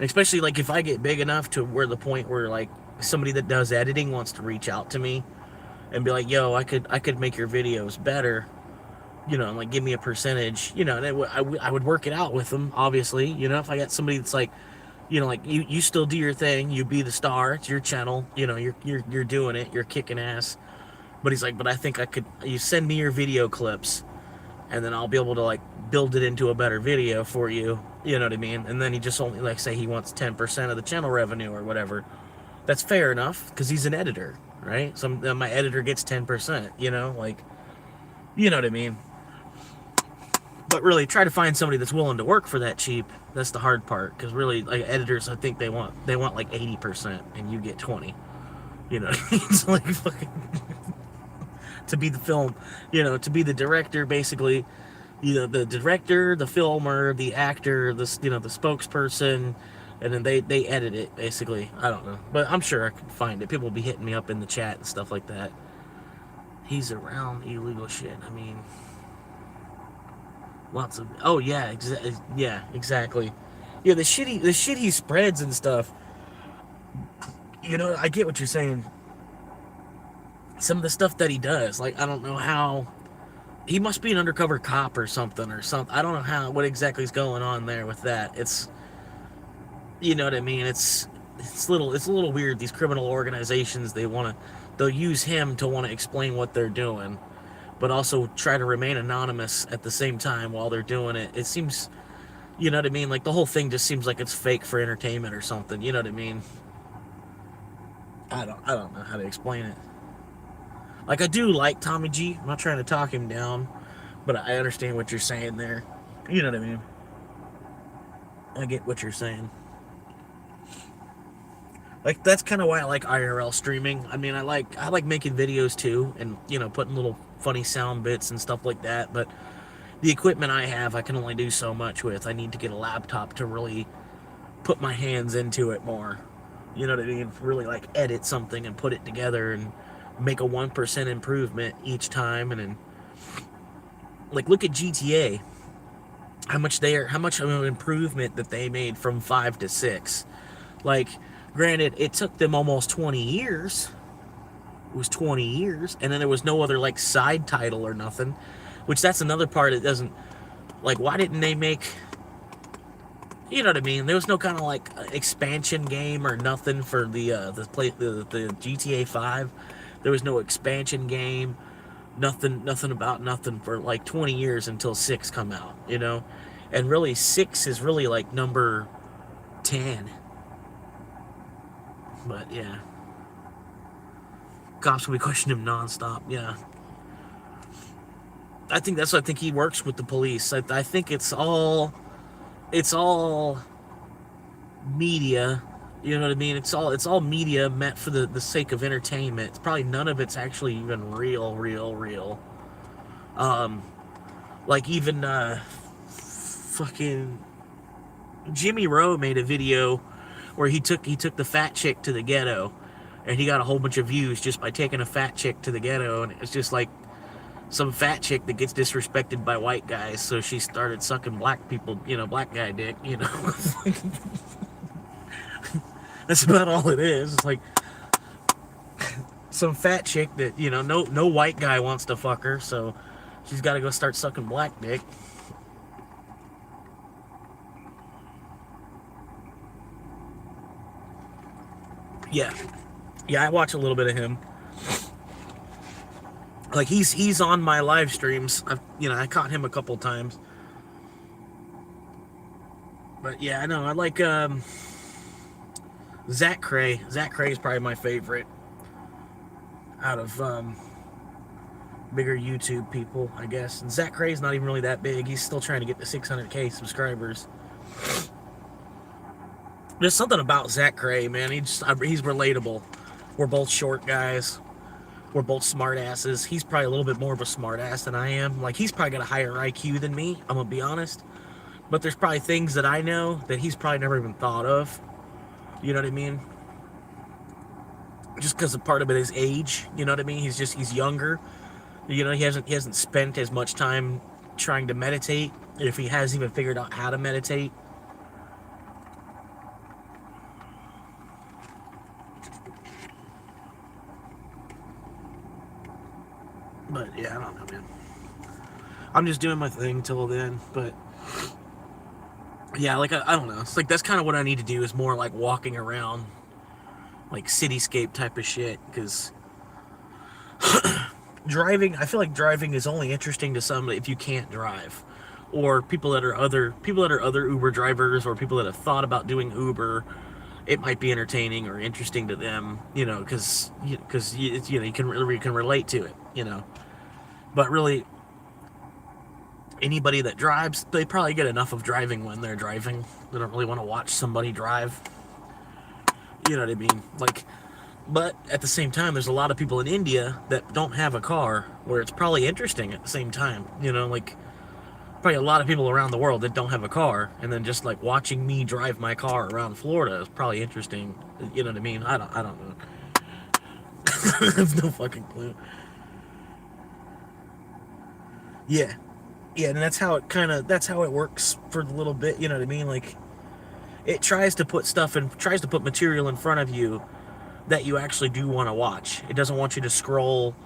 Especially like if I get big enough to where the point where like somebody that does editing wants to reach out to me and be like, yo, I could make your videos better, you know, and like give me a percentage, you know, and I would work it out with them, obviously. You know, if I got somebody that's like, you know, like you still do your thing, you be the star, it's your channel, you know, you're doing it, you're kicking ass. But he's like, but I think you send me your video clips and then I'll be able to like build it into a better video for you. You know what I mean? And then he just only, like, say he wants 10% of the channel revenue or whatever. That's fair enough because he's an editor, right? So my editor gets 10%, you know, like, you know what I mean? But really, try to find somebody that's willing to work for that cheap. That's the hard part, because really, like, editors, I think they want like 80% and you get 20. You know, it's like fucking to be the film, you know, to be the director, basically, you know, the director, the filmer, the actor, the spokesperson, and then they edit it, basically. I don't know, but I'm sure I could find it. People will be hitting me up in the chat and stuff like that. He's around illegal shit. I mean, lots of, oh yeah, exactly. Yeah, the shit he spreads and stuff. You know, I get what you're saying. Some of the stuff that he does, like, I don't know how. He must be an undercover cop or something. I don't know what exactly is going on there with that. It's, you know what I mean? It's a little weird. These criminal organizations, they'll use him to want to explain what they're doing, but also try to remain anonymous at the same time while they're doing it. It seems, you know what I mean? Like, the whole thing just seems like it's fake for entertainment or something. You know what I mean? I don't know how to explain it. Like, I do like Tommy G. I'm not trying to talk him down, but I understand what you're saying there. You know what I mean? I get what you're saying. Like, that's kind of why I like IRL streaming. I mean, I like making videos too, and, you know, putting little funny sound bits and stuff like that, but the equipment I have, I can only do so much with. I need to get a laptop to really put my hands into it more. You know what I mean? Really, like, edit something and put it together and make a 1% improvement each time. And then, like, look at GTA. How much of an improvement that they made from 5 to 6. Like, granted, it took them almost 20 years. It was 20 years. And then there was no other, like, side title or nothing. Which, that's another part that doesn't... Like, why didn't they make... You know what I mean? There was no kind of, like, expansion game or nothing for the GTA 5. There was no expansion game. Nothing about nothing for, like, 20 years until 6 come out, you know? And really, 6 is really, like, number 10. But, yeah. Cops will be questioning him nonstop, yeah. I think that's what I think he works with the police. I think it's all media. You know what I mean? It's all media meant for the sake of entertainment. It's probably none of it's actually even real. Like even fucking Jimmy Rowe made a video where he took the fat chick to the ghetto, and he got a whole bunch of views just by taking a fat chick to the ghetto. And it's just like some fat chick that gets disrespected by white guys, so she started sucking black people, black guy dick, That's about all it is. It's like some fat chick that, no white guy wants to fuck her, so she's got to go start sucking black dick. Yeah, I watch a little bit of him. Like he's on my live streams. I caught him a couple times. But yeah, I know. I like Zach Cray. Zach Cray is probably my favorite out of bigger YouTube people, I guess. And Zach Cray's not even really that big. He's still trying to get to 600K subscribers. There's something about Zach Cray, man. He's relatable. We're both short guys. We're both smart asses. He's probably a little bit more of a smart ass than I am. Like, he's probably got a higher IQ than me, I'm gonna be honest. But there's probably things that I know that he's probably never even thought of. You know what I mean? Just because a part of it is age. You know what I mean? He's younger. He hasn't spent as much time trying to meditate, if he has even figured out how to meditate. But yeah, I don't know, man. I'm just doing my thing till then. But yeah, like I don't know. It's like that's kind of what I need to do, is more like walking around, like cityscape type of shit. Because driving, I feel like driving is only interesting to somebody if you can't drive, or people that are other Uber drivers, or people that have thought about doing Uber. It might be entertaining or interesting to them, because you can relate to it, But really, anybody that drives, they probably get enough of driving when they're driving. They don't really want to watch somebody drive. You know what I mean? Like, but at the same time, there's a lot of people in India that don't have a car, where it's probably interesting at the same time. Like, probably a lot of people around the world that don't have a car, and then just like watching me drive my car around Florida is probably interesting. You know what I mean? I don't know. I have no fucking clue. Yeah, and that's how it works for a little bit. You know what I mean? Like, it tries to put material in front of you that you actually do want to watch. It doesn't want you to scroll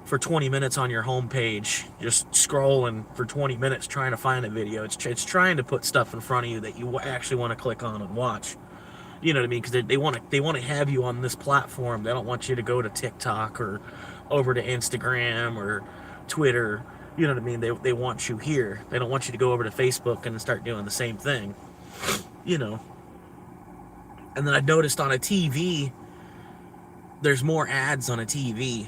for 20 minutes on your homepage, just scrolling for 20 minutes trying to find a video. It's trying to put stuff in front of you that you actually want to click on and watch. You know what I mean? Because they want to have you on this platform. They don't want you to go to TikTok or over to Instagram or Twitter. You know what I mean? They want you here. They don't want you to go over to Facebook and start doing the same thing. And then I noticed on a TV, there's more ads on a TV.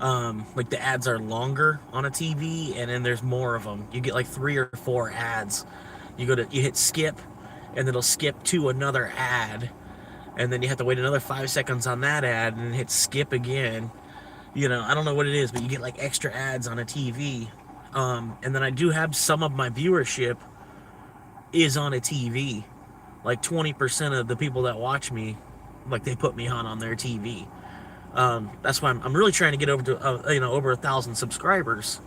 Like, the ads are longer on a TV, and then there's more of them. You get like 3 or 4 ads. You hit skip, and it'll skip to another ad, and then you have to wait another 5 seconds on that ad, and hit skip again. I don't know what it is, but you get like extra ads on a TV. And then I do have some of my viewership is on a TV. Like 20% of the people that watch me, like, they put me on their TV. That's why I'm really trying to get over to over 1,000 subscribers,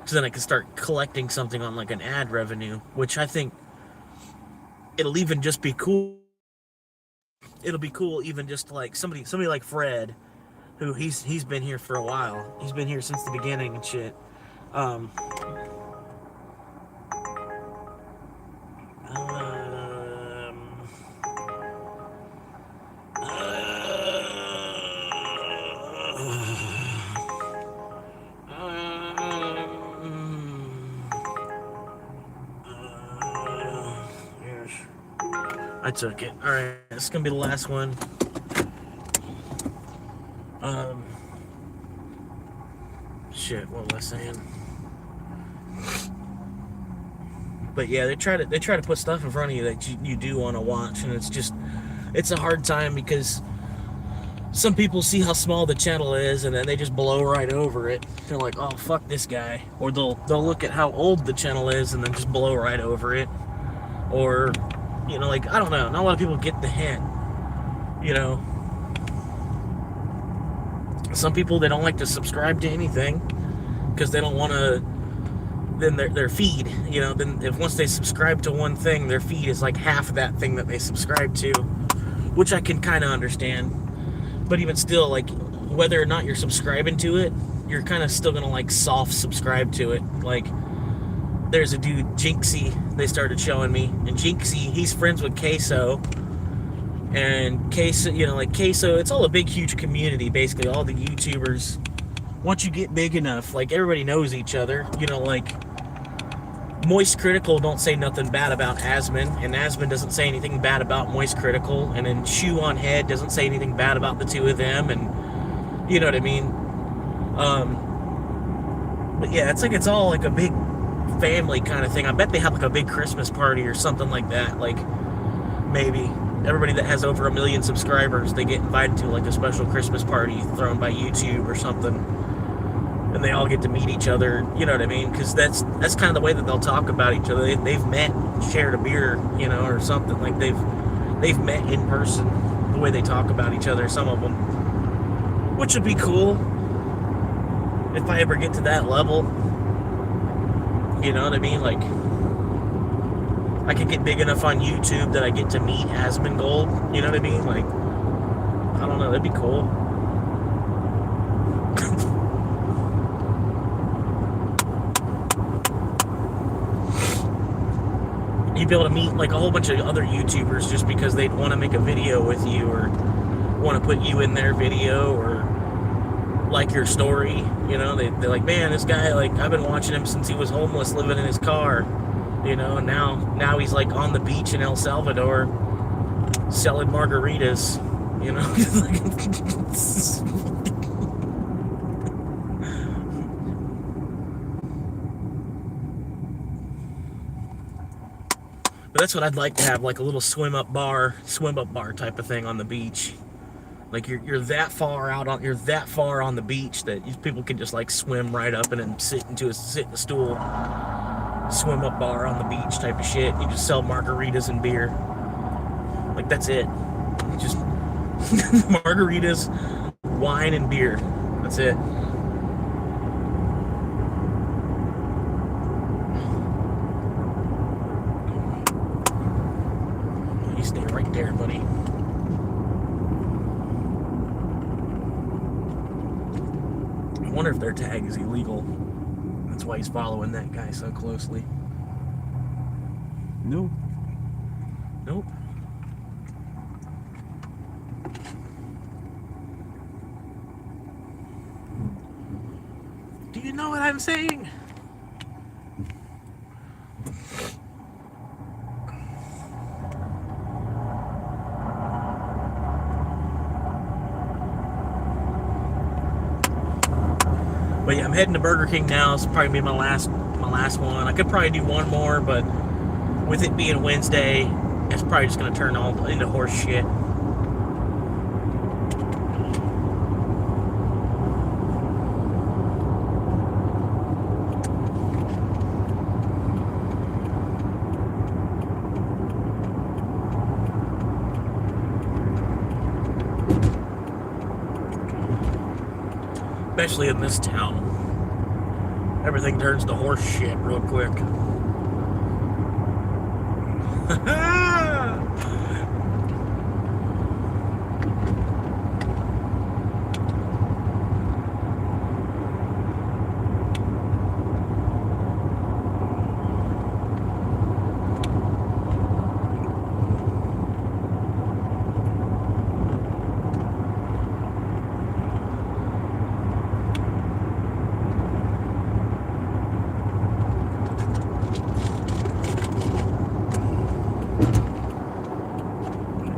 so then I can start collecting something on like an ad revenue, which I think it'll even just be cool. It'll be cool even just like somebody like Fred, who he's been here for a while. He's been here since the beginning and shit. I took it. Alright, this is gonna be the last one. Shit, what was I saying? But yeah, they try to put stuff in front of you that you do want to watch, and it's a hard time because some people see how small the channel is and then they just blow right over it. They're like, oh, fuck this guy. Or they'll look at how old the channel is and then just blow right over it. Or, you know, like, I don't know. Not a lot of people get the hint, you know. Some people, they don't like to subscribe to anything because they don't want to, then their feed, you know, then if once they subscribe to one thing, their feed is like half of that thing that they subscribe to, which I can kind of understand. But even still, like, whether or not you're subscribing to it, you're kind of still gonna like soft subscribe to it. Like, there's a dude, Jinxie, they started showing me, and Jinxie, he's friends with Queso, and Queso, you know, like Queso, it's all a big huge community. Basically all the YouTubers, once you get big enough, like, everybody knows each other, you know. Like, Moist Critical don't say nothing bad about Asmin, and Asmin doesn't say anything bad about Moist Critical, and then Shoe on Head doesn't say anything bad about the two of them, and you know what I mean. But yeah, it's like, it's all like a big family kind of thing. I bet they have like a big Christmas party or something like that. Like, maybe everybody that has over 1 million subscribers, they get invited to like a special Christmas party thrown by YouTube or something, and they all get to meet each other, you know what I mean? Because that's kind of the way that they'll talk about each other. They've met, shared a beer, you know, or something. Like, they've met in person, the way they talk about each other, some of them, which would be cool if I ever get to that level, you know what I mean? Like, I could get big enough on YouTube that I get to meet Asmongold, you know what I mean? Like, I don't know, that'd be cool. You'd be able to meet like a whole bunch of other YouTubers just because they'd want to make a video with you, or want to put you in their video, or like your story, you know. They're like, man, this guy, like, I've been watching him since he was homeless living in his car, you know, and now he's like on the beach in El Salvador selling margaritas, you know. But that's what I'd like to have, like a little swim up bar type of thing on the beach. Like, you're that far on the beach that people can just like swim right up and then sit in a stool, swim up bar on the beach type of shit. You just sell margaritas and beer. Like, that's it. Just margaritas, wine, and beer. That's it. You stay right there, buddy. I wonder if their tag is illegal. That's why he's following that guy so closely. Nope. Nope. Do you know what I'm saying? But yeah, I'm heading to Burger King now. It's probably be my last one. I could probably do one more, but with it being Wednesday, it's probably just gonna turn all into horse shit. Especially in this town. Everything turns to horse shit real quick.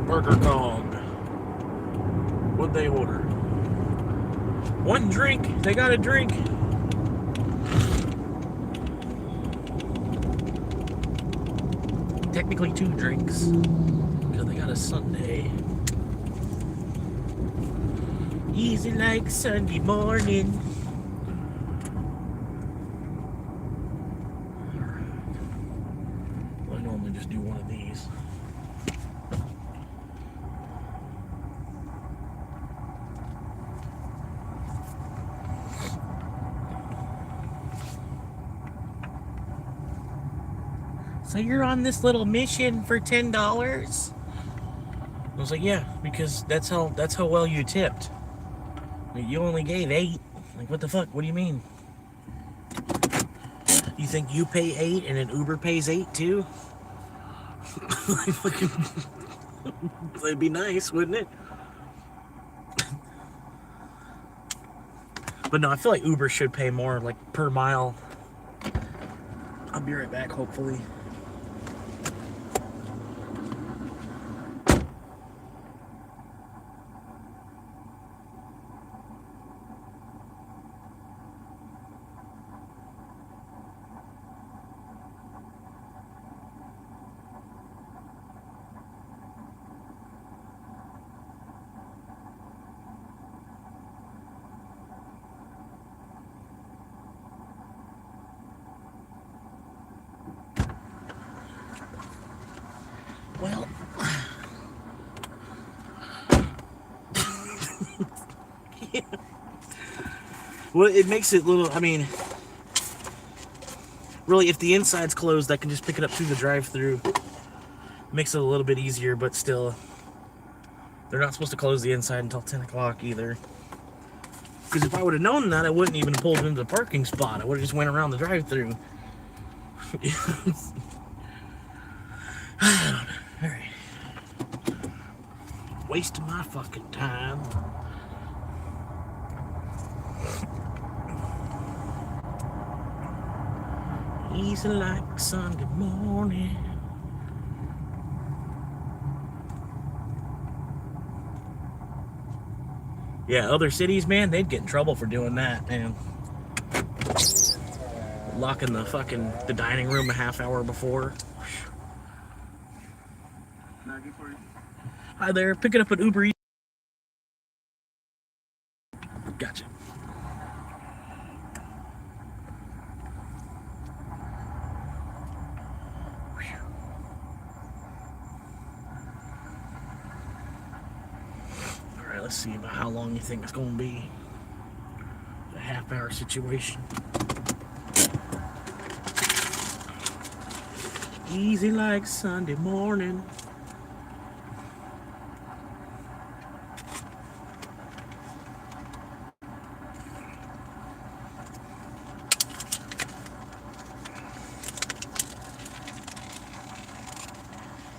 Burger Kong. What'd they order? One drink. They got a drink. technically 2 drinks because I got a Sunday. Easy like Sunday morning. Well, I normally just do one of these. So you're on this little mission for $10? I was like, yeah, because that's how well you tipped. Like, you only gave 8. Like, what the fuck? What do you mean? You think you pay 8 and then Uber pays 8 too? Like, fucking, that'd be nice, wouldn't it? But no, I feel like Uber should pay more, like per mile. I'll be right back, hopefully. Well, yeah. Well, it makes it little, I mean, really, if the inside's closed, I can just pick it up through the drive-thru. Makes it a little bit easier, but still, they're not supposed to close the inside until 10 o'clock either. Because if I would have known that, I wouldn't even have pulled into the parking spot. I would have just went around the drive-thru. Alright. Wasting my fucking time. Easy like Sunday morning. Yeah, other cities, man, they'd get in trouble for doing that, man. Locking the dining room a half hour before. Hi there, pick it up at Uber Eats. Gotcha. Alright, let's see about how long you think it's going to be. A half-hour situation. Easy like Sunday morning.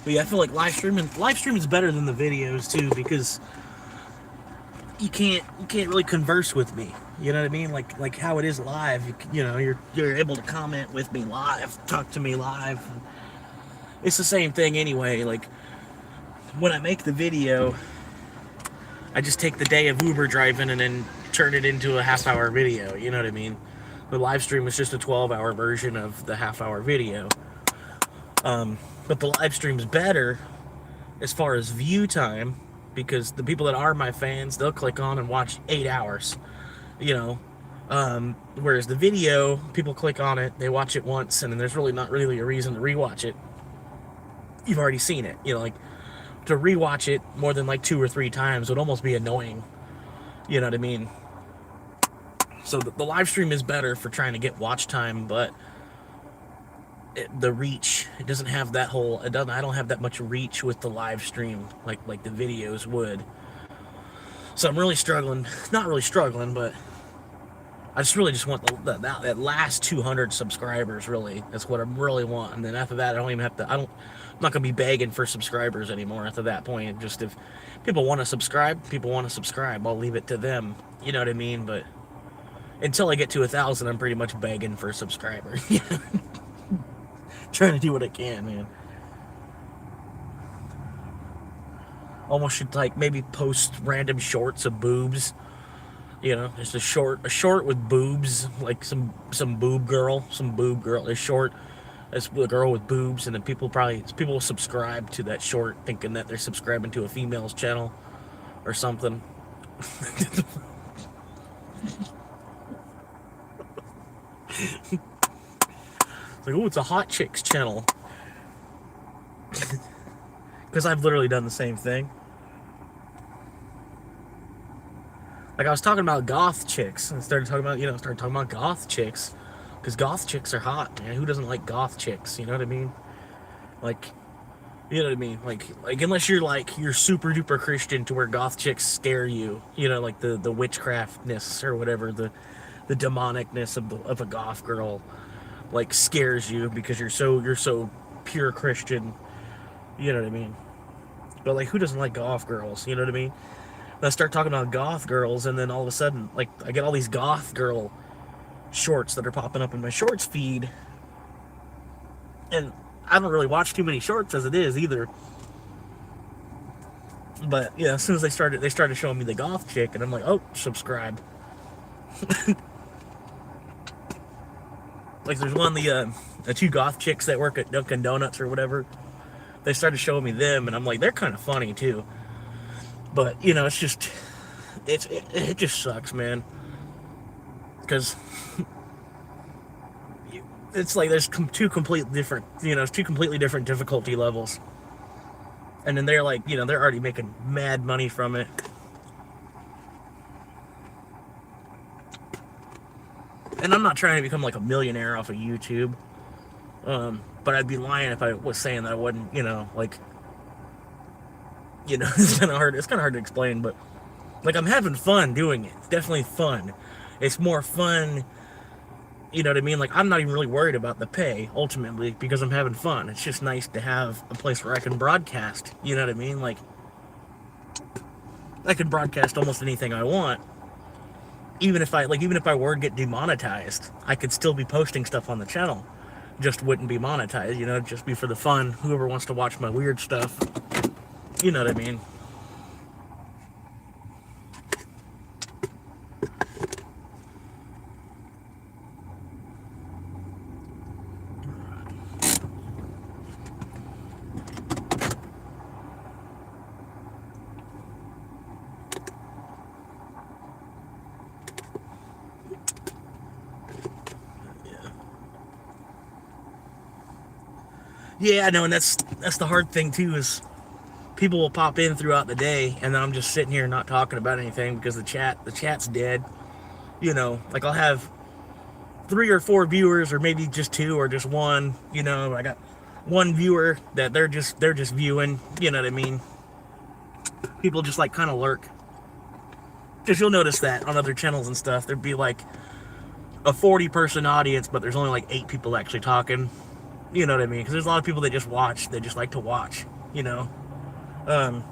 But yeah, I feel like live streaming is better than the videos too, because you can't really converse with me. You know what I mean? Like how it is live. You know, you're able to comment with me live, talk to me live. It's the same thing anyway. Like when I make the video, I just take the day of Uber driving and then turn it into a half-hour video. You know what I mean? The live stream is just a 12-hour version of the half-hour video. But the live stream's better as far as view time, because the people that are my fans, they'll click on and watch 8 hours, you know. Whereas the video, people click on it, they watch it once, and then there's really not really a reason to rewatch it. You've already seen it, you know, like to rewatch it more than like 2 or 3 times would almost be annoying. You know what I mean? So the live stream is better for trying to get watch time, but the reach, it doesn't have that whole, I don't have that much reach with the live stream like the videos would. So I'm really struggling, not really struggling, but I just want that last 200 subscribers, really. That's what I really want. And then after that, I don't even have to, I'm not gonna be begging for subscribers anymore after that point. Just if people want to subscribe, I'll leave it to them, you know what I mean? But until I get to 1,000, I'm pretty much begging for subscribers. Trying to do what I can, man. Almost should like maybe post random shorts of boobs, you know, just a short with boobs, like some boob girl, a short It's a girl with boobs, and then people will subscribe to that short thinking that they're subscribing to a female's channel or something. It's like, oh, it's a hot chicks channel. Because I've literally done the same thing. Like, I was talking about goth chicks, and started talking about goth chicks. Because goth chicks are hot, man. Who doesn't like goth chicks? You know what I mean? Like, you know what I mean? Like unless you're super duper Christian to where goth chicks scare you, you know, like the witchcraftness or whatever, the demonicness of a goth girl, like, scares you because you're so pure Christian. You know what I mean? But, like, who doesn't like goth girls? You know what I mean? And I start talking about goth girls, and then all of a sudden, like, I get all these goth girl shorts that are popping up in my shorts feed, and I don't really watch too many shorts as it is either. But yeah, as soon as they started showing me the goth chick, and I'm like, oh, subscribe. Like, there's one, the two goth chicks that work at Dunkin' Donuts or whatever. They started showing me them, and I'm like, they're kind of funny too. But, you know, it's just, it just sucks, man. Because it's like there's two completely different difficulty levels. And then they're like, you know, they're already making mad money from it. And I'm not trying to become like a millionaire off of YouTube. But I'd be lying if I was saying that I wouldn't, you know, like, you know, it's kind of hard to explain, but, like, I'm having fun doing it. It's definitely fun. It's more fun, you know what I mean? Like, I'm not even really worried about the pay, ultimately, because I'm having fun. It's just nice to have a place where I can broadcast, you know what I mean? Like, I can broadcast almost anything I want. Even if I were to get demonetized, I could still be posting stuff on the channel. Just wouldn't be monetized, you know, just be for the fun. Whoever wants to watch my weird stuff, you know what I mean? Yeah, I know, and that's the hard thing too, is people will pop in throughout the day, and then I'm just sitting here not talking about anything because the chat's dead. You know, like, I'll have 3 or 4 viewers, or maybe just 2 or just 1. You know, I got 1 viewer that they're just viewing. You know what I mean? People just, like, kind of lurk. Because you'll notice that on other channels and stuff, there'd be like a 40-person audience, but there's only like 8 people actually talking. You know what I mean? Because there's a lot of people that just watch. They just like to watch, you know? And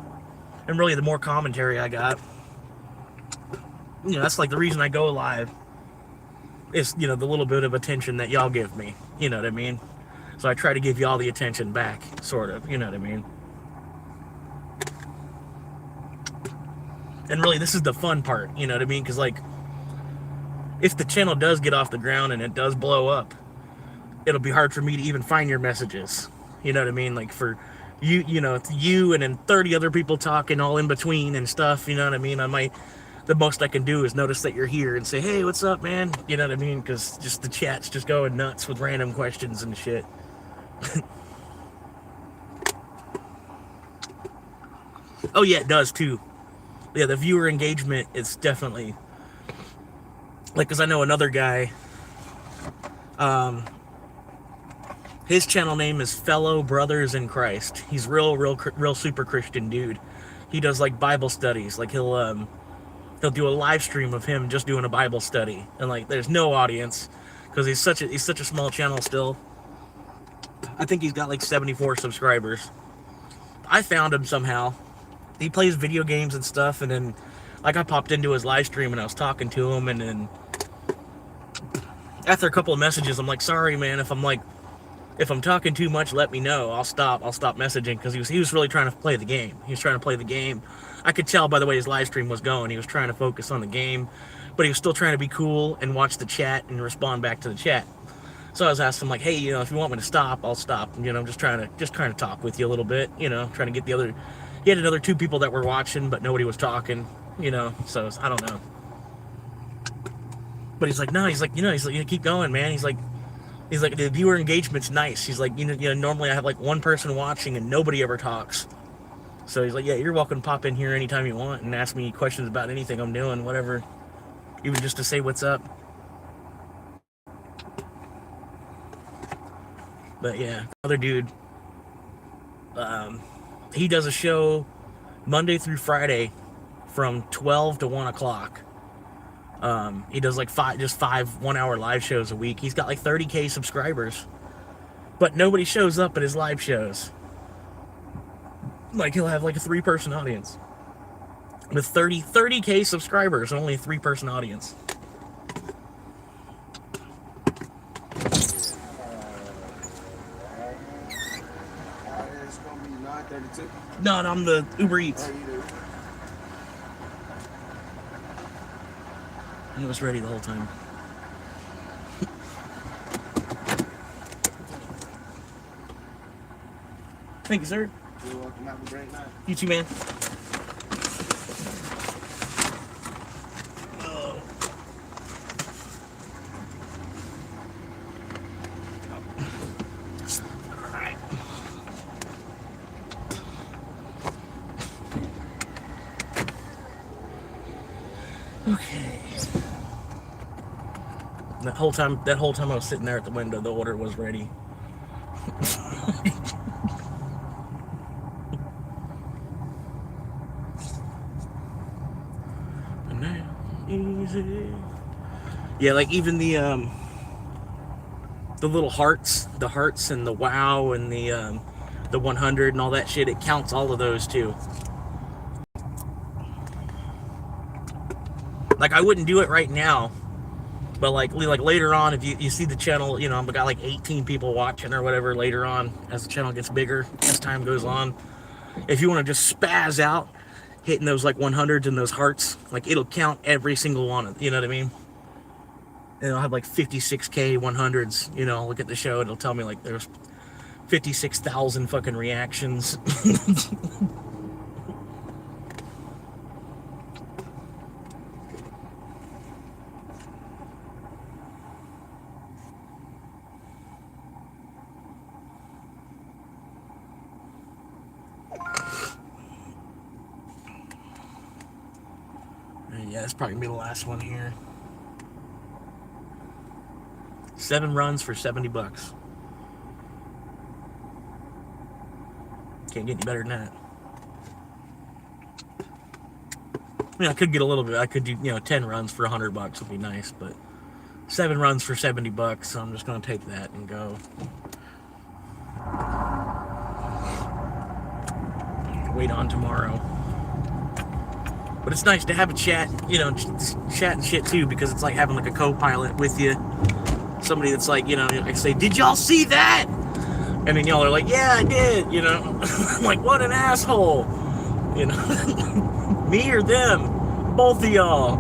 really, the more commentary I got, you know, that's like the reason I go live. Is, you know, the little bit of attention that y'all give me. You know what I mean? So I try to give y'all the attention back, sort of. You know what I mean? And really, this is the fun part. You know what I mean? Because, like, if the channel does get off the ground and it does blow up, it'll be hard for me to even find your messages. You know what I mean? Like, for you, you know, it's you and then 30 other people talking all in between and stuff. You know what I mean? The most I can do is notice that you're here and say, hey, what's up, man? You know what I mean? Because just the chat's just going nuts with random questions and shit. Oh, yeah, it does, too. Yeah, the viewer engagement is definitely... Like, because I know another guy... his channel name is Fellow Brothers in Christ. He's real super Christian dude. He does, like, Bible studies. Like, he'll do a live stream of him just doing a Bible study, and, like, there's no audience because he's such a small channel still. I think he's got like 74 subscribers. I found him somehow. He plays video games and stuff, and then, like, I popped into his live stream and I was talking to him, and then after a couple of messages, I'm like, sorry, man, if I'm talking too much, let me know. I'll stop messaging, because he was really trying to play the game. He was trying to play the game. I could tell by the way his live stream was going. He was trying to focus on the game, but he was still trying to be cool and watch the chat and respond back to the chat. So I was asking him like, hey, if you want me to stop, I'll stop. I'm just trying to talk with you a little bit, trying to get the other. He had another 2 people that were watching, but nobody was talking, So I don't know. But he's like, no, he's like, keep going, man. He's like, the viewer engagement's nice. He's like, normally I have like 1 person watching and nobody ever talks. So he's like, yeah, you're welcome to pop in here anytime you want and ask me questions about anything I'm doing, whatever, even just to say what's up. But yeah, other dude, he does a show Monday through Friday from 12 to 1 o'clock. He does like 5 1-hour live shows a week. He's got like 30K subscribers, but nobody shows up at his live shows. Like, he'll have like a 3-person audience with 30K subscribers and only a 3-person audience. It's gonna be 9:32. No, I'm the Uber Eats. It was ready the whole time. Thank you, sir. You're welcome. Have a great night. You too, man. Alright. Okay. That whole time I was sitting there at the window, the order was ready. Easy. Yeah, like even the little hearts, and the wow, and the 100 and all that shit, it counts all of those too. Like, I wouldn't do it right now, but like later on, if you see the channel, I've got like 18 people watching or whatever later on as the channel gets bigger, as time goes on. If you want to just spaz out hitting those like 100s and those hearts, like it'll count every single one, you know what I mean? And it'll have like 56K 100s, I'll look at the show, it'll tell me like there's 56,000 fucking reactions. Yeah, that's probably gonna be the last one here. 7 runs for $70. Can't get any better than that. I mean, I could get a little bit. I could do, 10 runs for $100 would be nice, but 7 runs for $70, so I'm just gonna take that and go. Wait on tomorrow. But it's nice to have a chat, chat and shit too, because it's like having like a co-pilot with you. Somebody that's like, I say, did y'all see that? And then y'all are like, yeah, I did, I'm like, what an asshole. Me or them, both of y'all.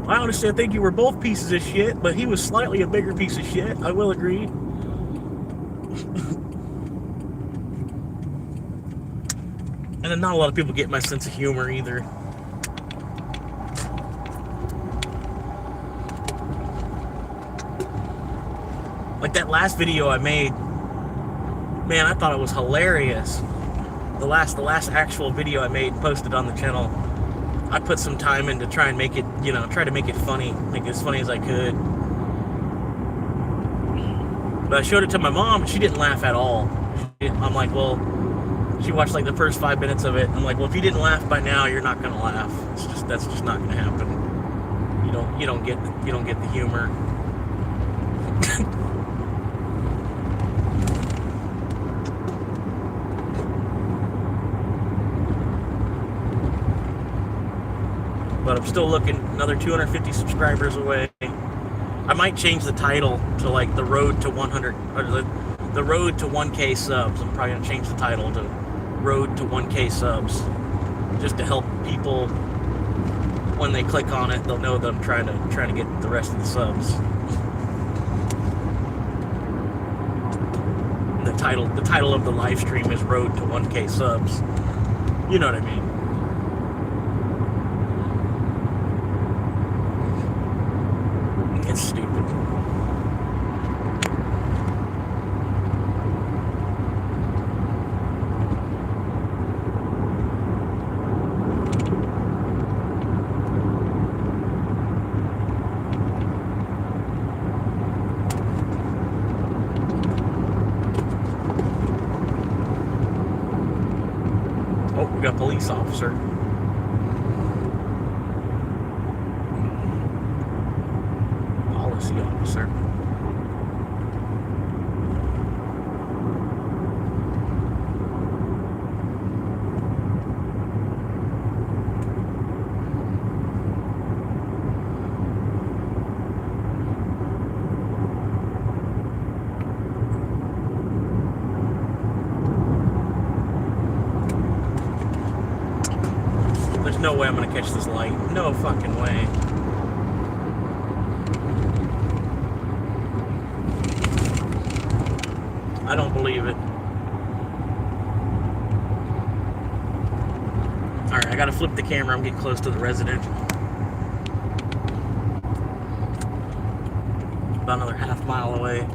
I honestly think you were both pieces of shit, but he was slightly a bigger piece of shit. I will agree. And then not a lot of people get my sense of humor either. Like that last video I made, man, I thought it was hilarious. The last actual video I made and posted on the channel. I put some time in to try and make it, try to make it funny, make it as funny as I could. But I showed it to my mom, and she didn't laugh at all. I'm like, well, she watched like the first 5 minutes of it. I'm like, well, if you didn't laugh by now, you're not gonna laugh. That's just not gonna happen. You don't get the humor. But I'm still looking another 250 subscribers away. I might change the title to like the road to 100, or The Road to 1K Subs. I'm probably going to change the title to Road to 1K Subs, just to help people, when they click on it, they'll know that I'm trying to get the rest of the subs. And the title of the live stream is Road to 1K Subs. You know what I mean? It's stupid. Oh, we got a police officer. Policy officer. There's no way I'm gonna catch this light. No fucking way. I don't believe it. Alright, I gotta flip the camera. I'm getting close to the residential. About another half mile away.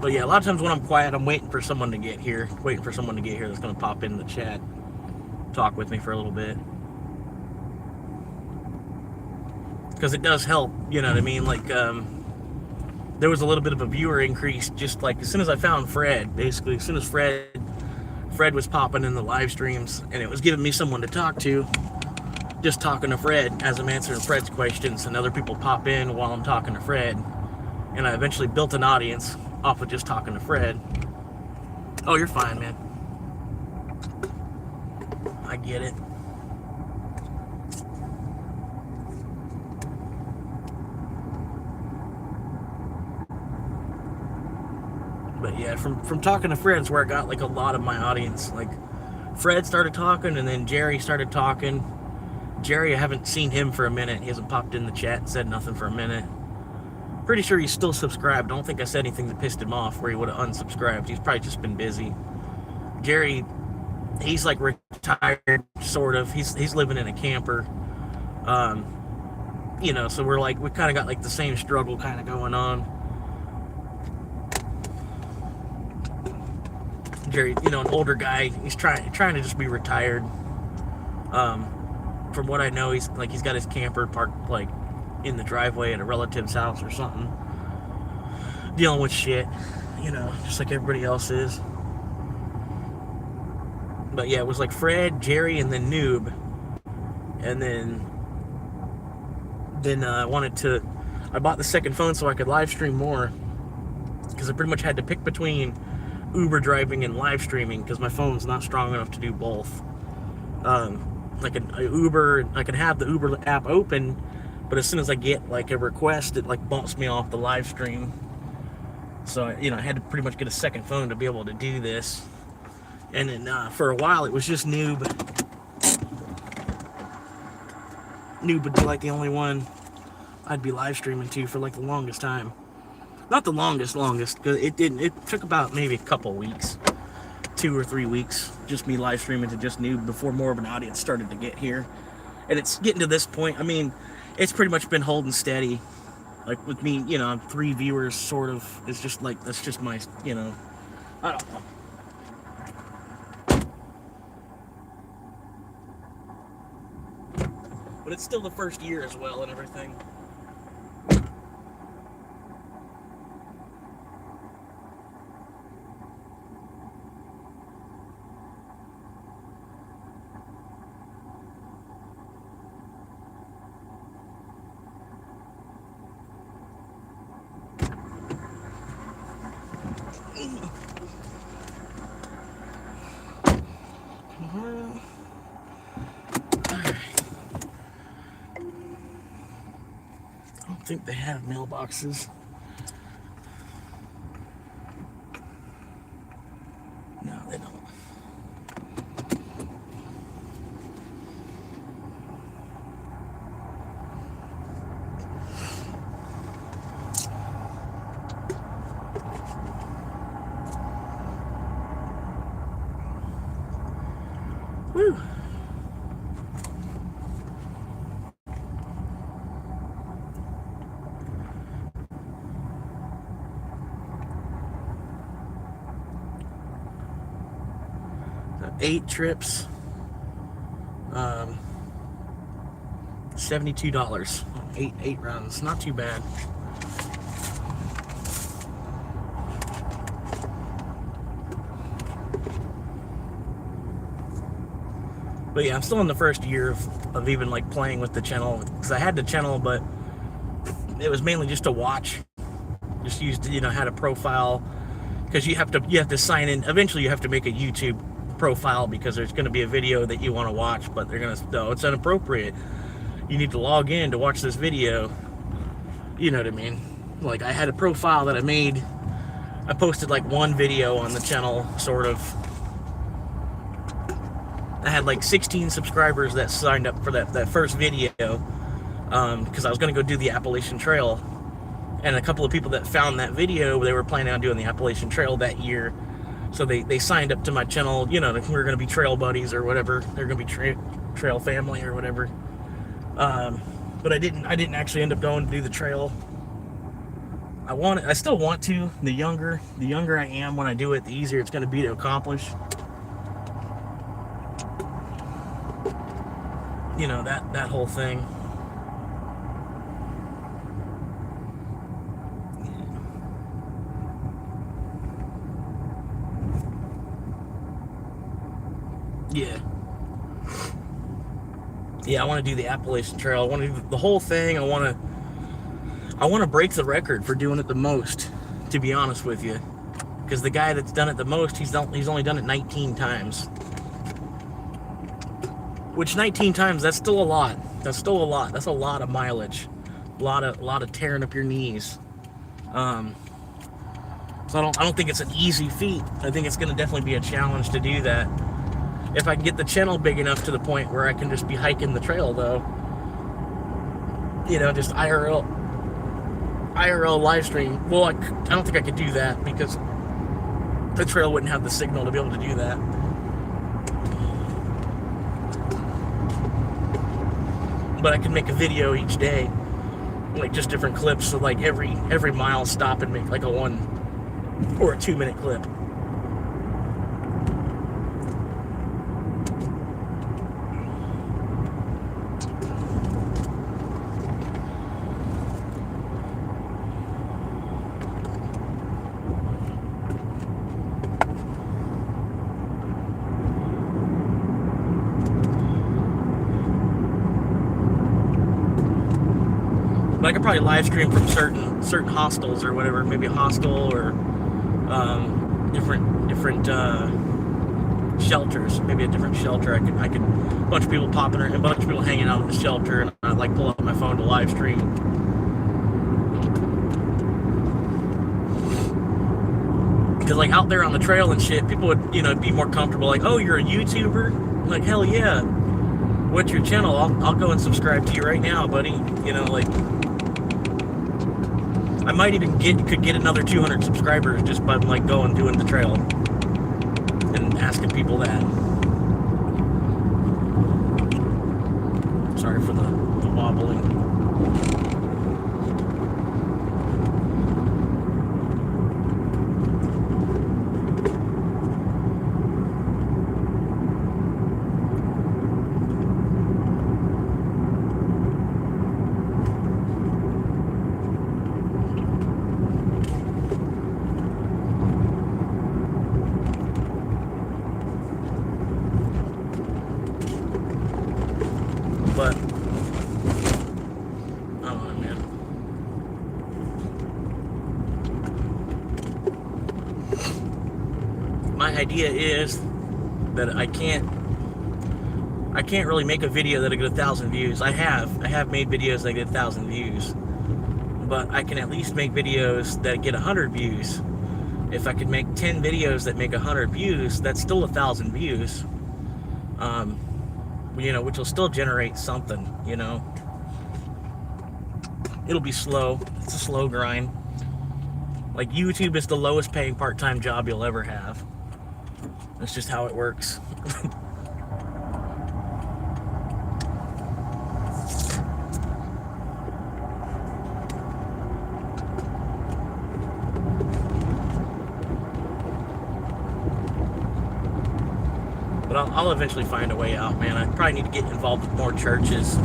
But yeah, a lot of times when I'm quiet, I'm waiting for someone to get here. Waiting for someone to get here that's going to pop in the chat. Talk with me for a little bit. Because it does help, you know what I mean? Like, there was a little bit of a viewer increase just like as soon as I found Fred. Basically, as soon as Fred was popping in the live streams and it was giving me someone to talk to. Just talking to Fred as I'm answering Fred's questions, and other people pop in while I'm talking to Fred. And I eventually built an audience off of just talking to Fred. Oh, you're fine, man. I get it. But yeah, from talking to Fred's where I got like a lot of my audience. Like Fred started talking, and then Jerry started talking. Jerry, I haven't seen him for a minute. He hasn't popped in the chat and said nothing for a minute. Pretty sure he's still subscribed. I don't think I said anything that pissed him off where he would have unsubscribed. He's probably just been busy. Jerry, he's like retired, sort of. He's living in a camper. You know, so we kind of got like the same struggle kind of going on. Jerry, you know, an older guy. He's trying to just be retired. From what I know, he's got his camper parked like in the driveway at a relative's house or something, dealing with shit, you know, just like everybody else is. But yeah, it was like Fred, Jerry, and then Noob, and then I bought the second phone so I could live stream more, because I pretty much had to pick between Uber driving and live streaming because my phone's not strong enough to do both. Like an Uber, I can have the Uber app open, but as soon as I get like a request, it like bumps me off the live stream. So, you know, I had to pretty much get a second phone to be able to do this. And then for a while, it was just Noob. Noob would be like the only one I'd be live streaming to for like the longest time. Not the longest, because it took about maybe a couple weeks, 2 or 3 weeks, just me live streaming to just Noob before more of an audience started to get here. And it's getting to this point. I mean, it's pretty much been holding steady. Like with me, you know, 3 viewers sort of. It's just like, that's just my, you know, I don't know. But it's still the first year as well and everything. don't think they have mailboxes. No, they don't. Woo. So 8 trips, $72. Eight runs, not too bad. But yeah, I'm still in the first year of even like playing with the channel, because I had the channel, but it was mainly just to watch. Just used, had a profile, because you have to sign in. Eventually, you have to make a YouTube profile, because there's going to be a video that you want to watch, but they're going to, no, it's inappropriate. You need to log in to watch this video. You know what I mean? Like, I had a profile that I made. I posted like one video on the channel, sort of. I had like 16 subscribers that signed up for that first video, because I was going to go do the Appalachian Trail. And a couple of people that found that video, they were planning on doing the Appalachian Trail that year. So they signed up to my channel, we were going to be trail buddies or whatever. They're going to be trail family or whatever. But I didn't actually end up going to do the trail. I still want to. The younger I am when I do it, the easier it's going to be to accomplish. That whole thing. Yeah, I want to do the Appalachian Trail. I want to do the whole thing. I want to break the record for doing it the most, to be honest with you. Because the guy that's done it the most, he's only done it 19 times. Which 19 times, that's still a lot. That's still a lot. That's a lot of mileage. A lot of tearing up your knees. So I don't think it's an easy feat. I think it's going to definitely be a challenge to do that. If I can get the channel big enough to the point where I can just be hiking the trail, though, just IRL live stream. Well, I don't think I could do that, because the trail wouldn't have the signal to be able to do that. But I can make a video each day, like just different clips. So like every mile, stop and make like a 1 or a 2 minute clip. But I could probably live stream from certain hostels or whatever, maybe a hostel or different shelters, maybe a different shelter. I could a bunch of people popping in, a bunch of people hanging out at the shelter, and I'd like pull up my phone to live stream. Because like out there on the trail and shit, people would be more comfortable. Like, oh, you're a YouTuber? Like, hell yeah. What's your channel? I'll go and subscribe to you right now, buddy. Like, I might even could get another 200 subscribers just by like doing the trail and asking people that. Sorry for the wobbling. But I don't know, man. My idea is that I can't really make a video that'll get 1,000 views. I have made videos that get 1,000 views, but I can at least make videos that get 100 views. If I could make 10 videos that make 100 views, that's still 1,000 views. You know, which will still generate something, you know. It'll be slow. It's a slow grind. Like, YouTube is the lowest paying part-time job you'll ever have. That's just how it works. But I'll eventually find a way out, man. I probably need to get involved with more churches.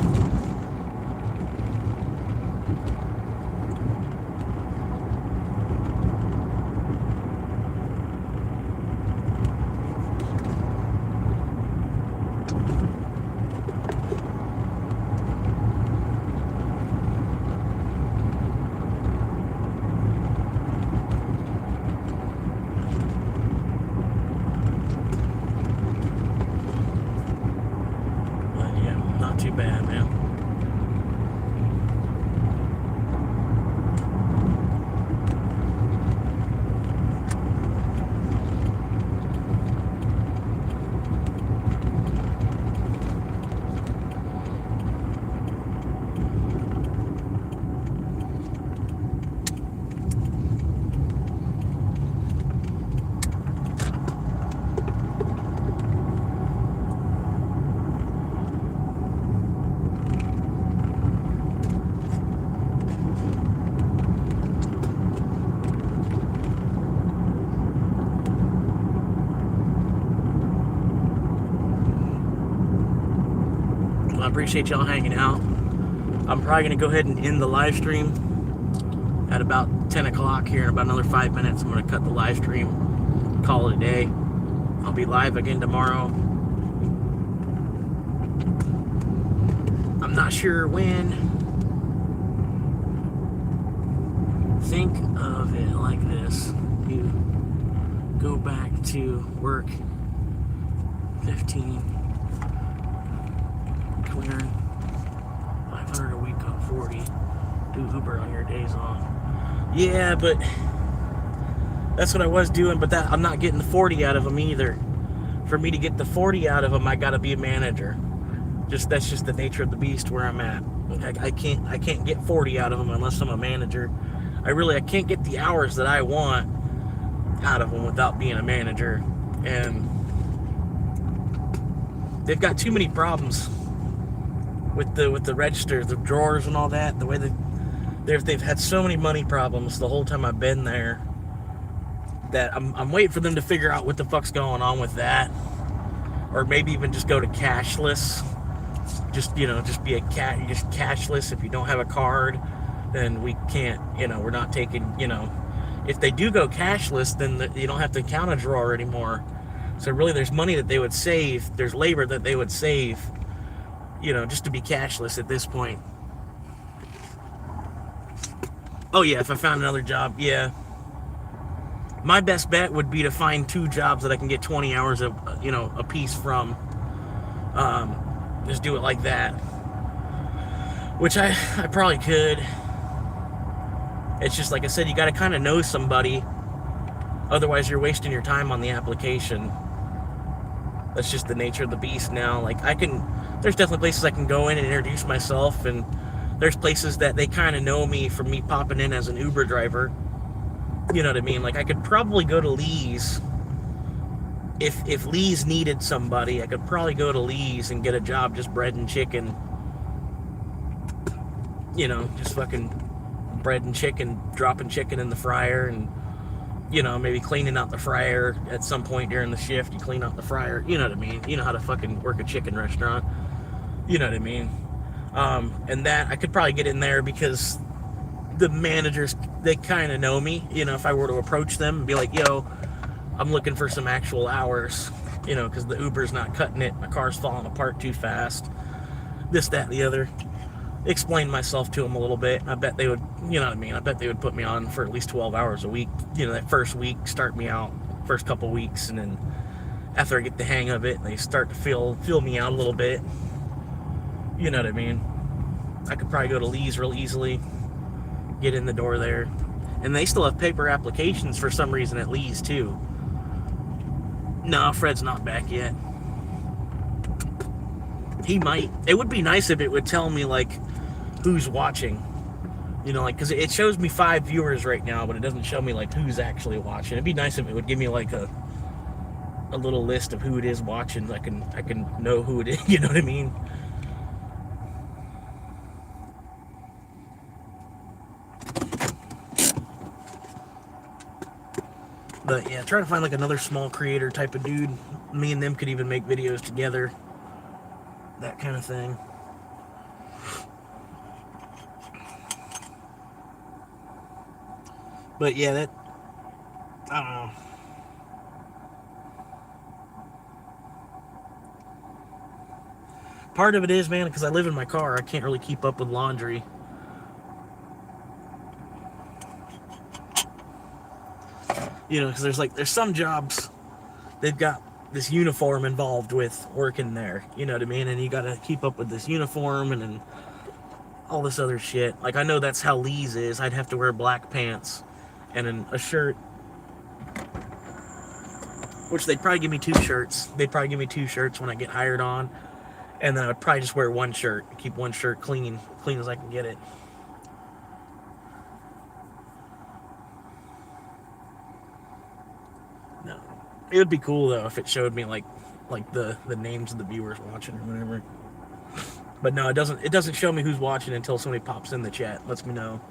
Too bad, man. I appreciate y'all hanging out. I'm probably going to go ahead and end the live stream at about 10 o'clock here. In about another 5 minutes, I'm going to cut the live stream, call it a day. I'll be live again tomorrow. I'm not sure when. Think of it like this. You go back to work 15, clearing 500 a week on 40, do Uber on your days off. Yeah, but that's what I was doing, but that I'm not getting the 40 out of them either. For me to get the 40 out of them, I gotta be a manager. That's just the nature of the beast where I'm at. I can't get 40 out of them unless I'm a manager. I can't get the hours that I want out of them without being a manager. And they've got too many problems with the register, the drawers and all that. The way they've had so many money problems the whole time I've been there that I'm waiting for them to figure out what the fuck's going on with that, or maybe even just go to cashless. Just be just cashless. If you don't have a card, then we can't. We're not taking. If they do go cashless, then you don't have to count a drawer anymore. So really, there's money that they would save. There's labor that they would save. Just to be cashless at this point. Oh yeah, if I found another job, yeah. My best bet would be to find 2 jobs that I can get 20 hours of, a piece from. Just do it like that. Which I probably could. It's just like I said, you got to kind of know somebody. Otherwise, you're wasting your time on the application. That's just the nature of the beast now. Like, there's definitely places I can go in and introduce myself, and there's places that they kind of know me from me popping in as an Uber driver. You know what I mean? Like, I could probably go to Lee's. If Lee's needed somebody, I could probably go to Lee's and get a job just bread and chicken. Just fucking bread and chicken, dropping chicken in the fryer, and maybe cleaning out the fryer at some point during the shift. You clean out the fryer, you know what I mean? You know how to fucking work a chicken restaurant. You know what I mean? And that I could probably get in there because the managers, they kind of know me. If I were to approach them and be like, yo, I'm looking for some actual hours, because the Uber's not cutting it, my car's falling apart too fast, this, that, and the other. Explain myself to them a little bit. I bet they would, I bet they would put me on for at least 12 hours a week. That first week, start me out, first couple weeks, and then after I get the hang of it, they start to feel me out a little bit. You know what I mean? I could probably go to Lee's real easily. get in the door there. And they still have paper applications for some reason at Lee's too. No, Fred's not back yet. He might. It would be nice if it would tell me like who's watching. You know, like, because it shows me 5 viewers right now, but it doesn't show me like who's actually watching. It'd be nice if it would give me like a little list of who it is watching. I can know who it is. You know what I mean? But yeah, try to find like another small creator type of dude. Me and them could even make videos together. That kind of thing. But yeah, that, I don't know. Part of it is, man, because I live in my car, I can't really keep up with laundry. You know, because there's some jobs they've got this uniform involved with working there. You know what I mean? And you got to keep up with this uniform and all this other shit. Like, I know that's how Lee's is. I'd have to wear black pants and a shirt, which they'd probably give me 2 shirts. They'd probably give me 2 shirts when I get hired on, and then I would probably just wear 1 shirt, keep 1 shirt clean as I can get it. No, it would be cool though if it showed me like the names of the viewers watching or whatever. But no, it doesn't show me who's watching until somebody pops in the chat, lets me know.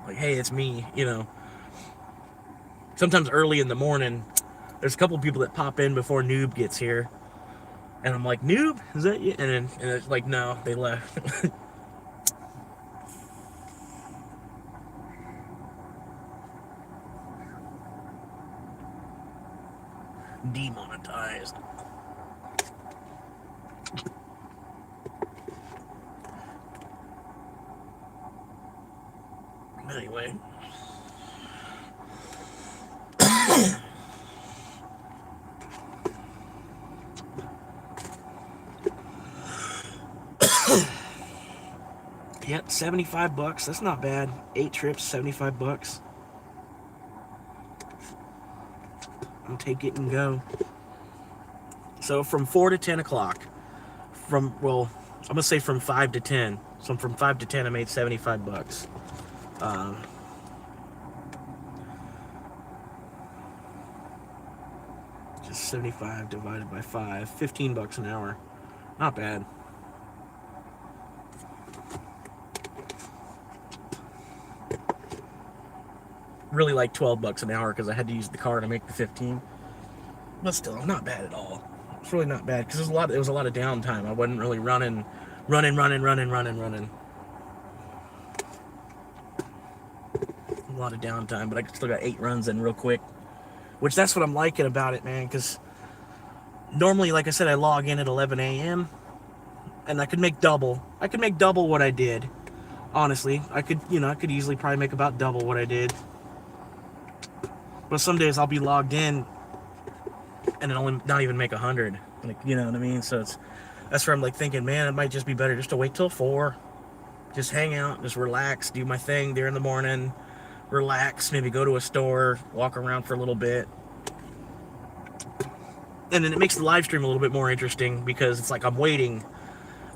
Like, hey, it's me, you know. Sometimes early in the morning, there's a couple people that pop in before Noob gets here. And I'm like, Noob, is that you? And it's like, no, they left. Demonetized. Anyway. Yep, $75. That's not bad. 8 trips, $75. I'll take it and go. So from 4 to 10 o'clock. I'm gonna say from 5 to 10. So from 5 to 10, I made $75. Just 75 divided by 5, $15 an hour. Not bad. Really like $12 an hour because I had to use the car to make the 15. But still, not bad at all. It's really not bad because there was a lot of downtime. I wasn't really running. A lot of downtime, but I still got 8 runs in real quick. Which that's what I'm liking about it, man, because normally, like I said, I log in at 11 a.m. and I could make double. I could make double what I did. Honestly, I could easily probably make about double what I did. But some days I'll be logged in and only not even make 100. Like, you know what I mean? So that's where I'm like thinking, man, it might just be better just to wait till 4. Just hang out, just relax, do my thing there in the morning, relax, maybe go to a store, walk around for a little bit. And then it makes the live stream a little bit more interesting because it's like I wait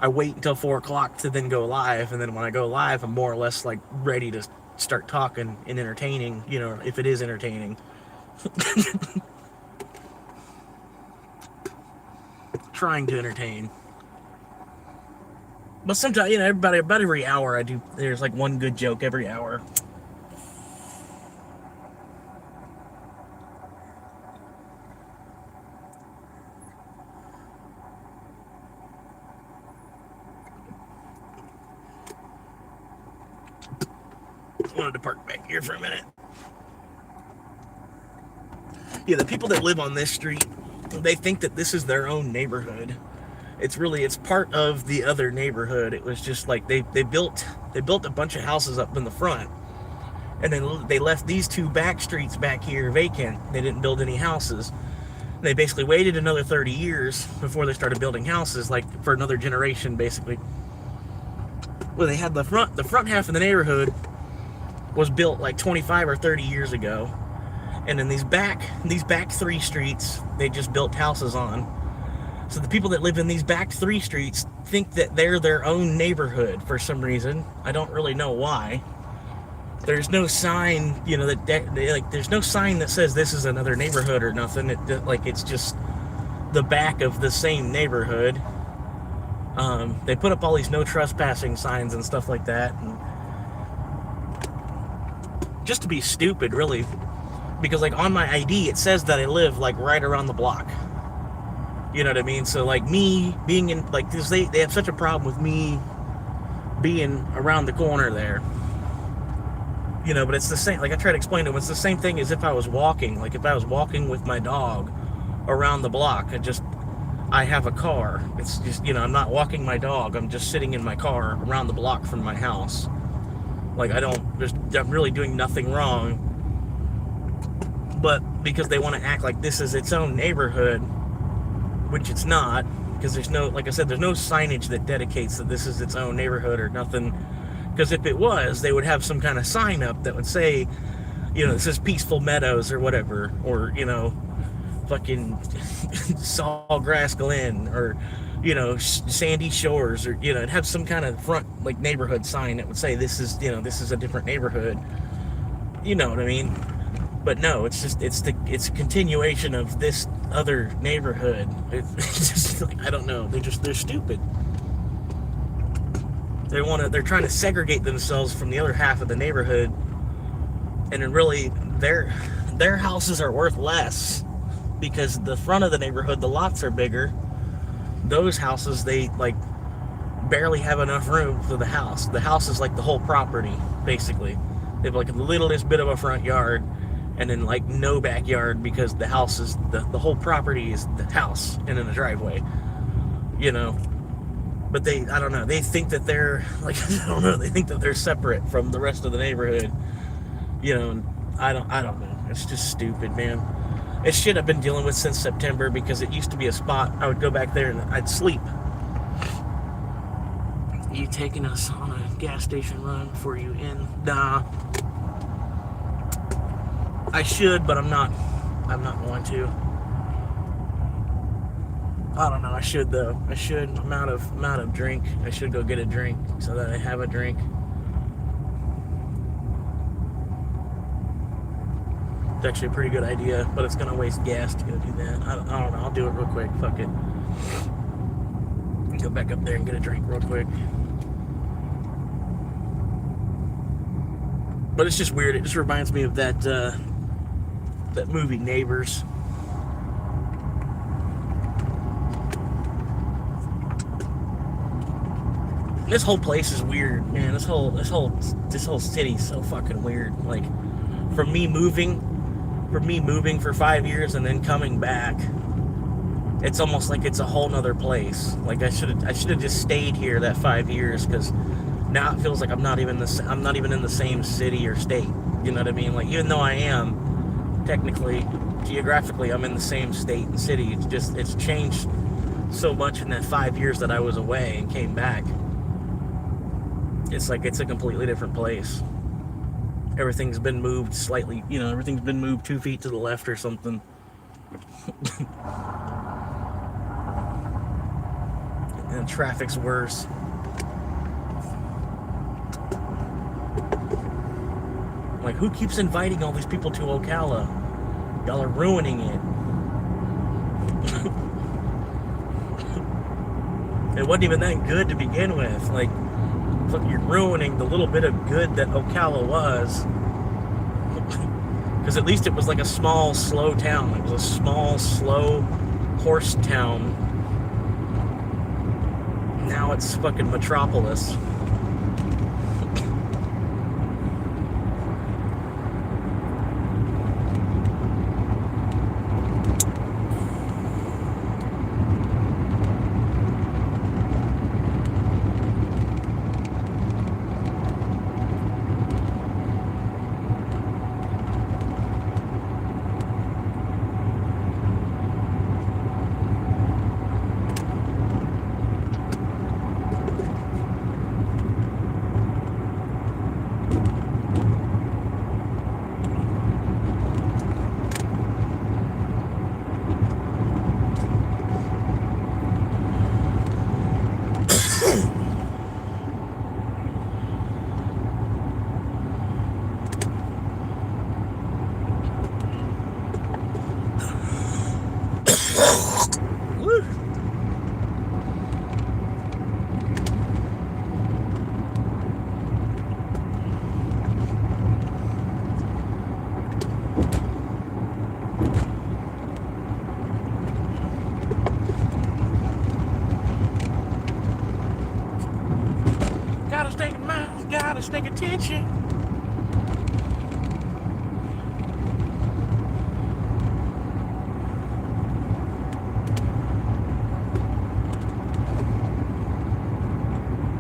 until 4 o'clock to then go live, and then when I go live, I'm more or less like ready to start talking and entertaining, you know, if it is entertaining. Trying to entertain. But sometimes, you know, about every hour there's like one good joke every hour. I wanted to park back here for a minute. Yeah, the people that live on this street, they think that this is their own neighborhood. It's part of the other neighborhood. It was just like they built a bunch of houses up in the front, and then they left these 2 back streets back here vacant. They didn't build any houses. They basically waited another 30 years before they started building houses, like for another generation, basically. Well, they had the front half of the neighborhood was built like 25 or 30 years ago, and then these back 3 streets they just built houses on. So the people that live in these back 3 streets think that they're their own neighborhood for some reason. I don't really know why. There's no sign, you know, like there's no sign that says this is another neighborhood or nothing. It's just the back of the same neighborhood. They put up all these no trespassing signs and stuff like that, and just to be stupid, really, because like on my ID it says that I live like right around the block. You know what I mean? So like me being in like this, they have such a problem with me being around the corner there. You know, but it's the same, like I try to explain to them, it's the same thing as if I was walking. Like if I was walking with my dog around the block, I have a car. It's just, you know, I'm not walking my dog, I'm just sitting in my car around the block from my house. Like I'm really doing nothing wrong. But because they want to act like this is its own neighborhood, which it's not, because there's no, like I said, there's no signage that dedicates that this is its own neighborhood or nothing. Because if it was, they would have some kind of sign up that would say, you know, this is Peaceful Meadows or whatever, or, you know, fucking Sawgrass Glen, or, you know, Sandy Shores, or, you know, it'd have some kind of front, like, neighborhood sign that would say this is, you know, this is a different neighborhood. You know what I mean? But no, it's just, it's a continuation of this other neighborhood. It's just, like, I don't know, they're stupid. They're trying to segregate themselves from the other half of the neighborhood, and then really their houses are worth less because the front of the neighborhood, the lots are bigger. Those houses, they like barely have enough room for the house. The house is like the whole property, basically. They have like the littlest bit of a front yard, and then like no backyard because the house is the whole property is the house and then the driveway. You know. But I don't know, they think that they're, like, I don't know, they think that they're separate from the rest of the neighborhood, you know, and I don't know, it's just stupid, man. It's shit I've been dealing with since September, because it used to be a spot, I would go back there and I'd sleep. Are you taking us on a gas station run before you end? Nah. I should, but I'm not going to. I don't know, I should though. I should. I'm out of drink. I should go get a drink so that I have a drink. It's actually a pretty good idea, but it's gonna waste gas to go do that. I don't know, I'll do it real quick. Fuck it. Go back up there and get a drink real quick. But it's just weird. It just reminds me of that movie Neighbors. This whole place is weird, man. This whole city's so fucking weird. Like, for me moving for 5 years and then coming back, it's almost like it's a whole nother place. Like I should have just stayed here that 5 years, because now it feels like I'm not even in the same city or state. You know what I mean? Like, even though I am technically, geographically, I'm in the same state and city. It's changed so much in that 5 years that I was away and came back. It's like it's a completely different place. Everything's been moved slightly, you know, everything's been moved 2 feet to the left or something. And traffic's worse. Like, who keeps inviting all these people to Ocala? Y'all are ruining it. It wasn't even that good to begin with. Like, look, you're ruining the little bit of good that Ocala was. Because at least it was like a small, slow town. It was a small, slow horse town. Now it's fucking metropolis. trying to stick attention.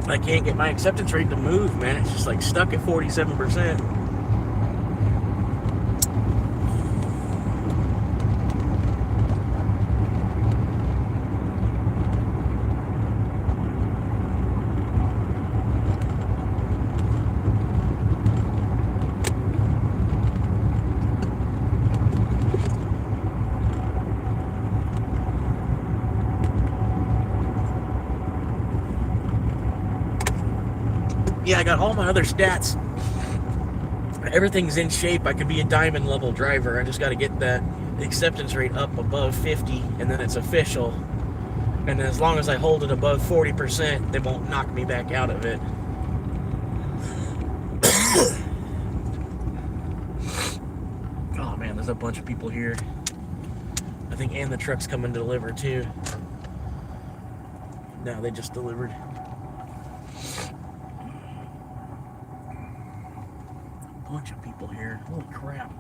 I can't get my acceptance rate to move, man. It's just like stuck at 47%. Yeah, I got all my other stats. Everything's in shape. I could be a diamond level driver. I just got to get that acceptance rate up above 50, and then it's official. And then as long as I hold it above 40%, they won't knock me back out of it. Oh man, there's a bunch of people here. I think, and the truck's coming to deliver too. No, they just delivered. Bunch of people here. Holy crap.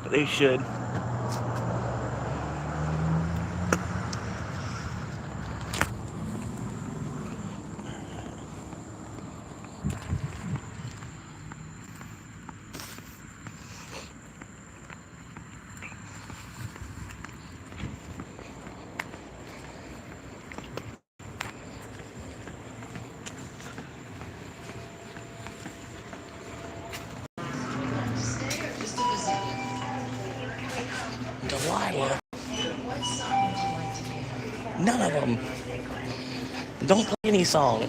They should. Delilah. None of them. Don't play any song.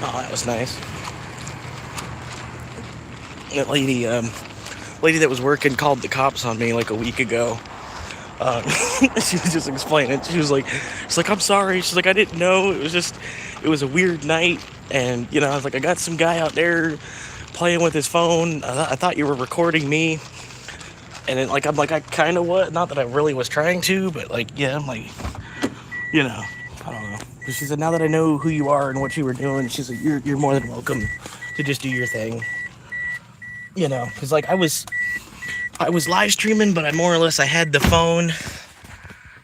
Oh, that was nice. That lady that was working called the cops on me like a week ago. She was just explaining. She's like, I'm sorry. She's like, I didn't know. It was a weird night. And, you know, I was like, I got some guy out there playing with his phone. I thought you were recording me. And then, like, I'm like, I kind of was. Not that I really was trying to, but, like, yeah, I'm like, you know, I don't know. She said, now that I know who you are and what you were doing, she's like, you're more than welcome to just do your thing. You know, because, like, I was live streaming, but I more or less, I had the phone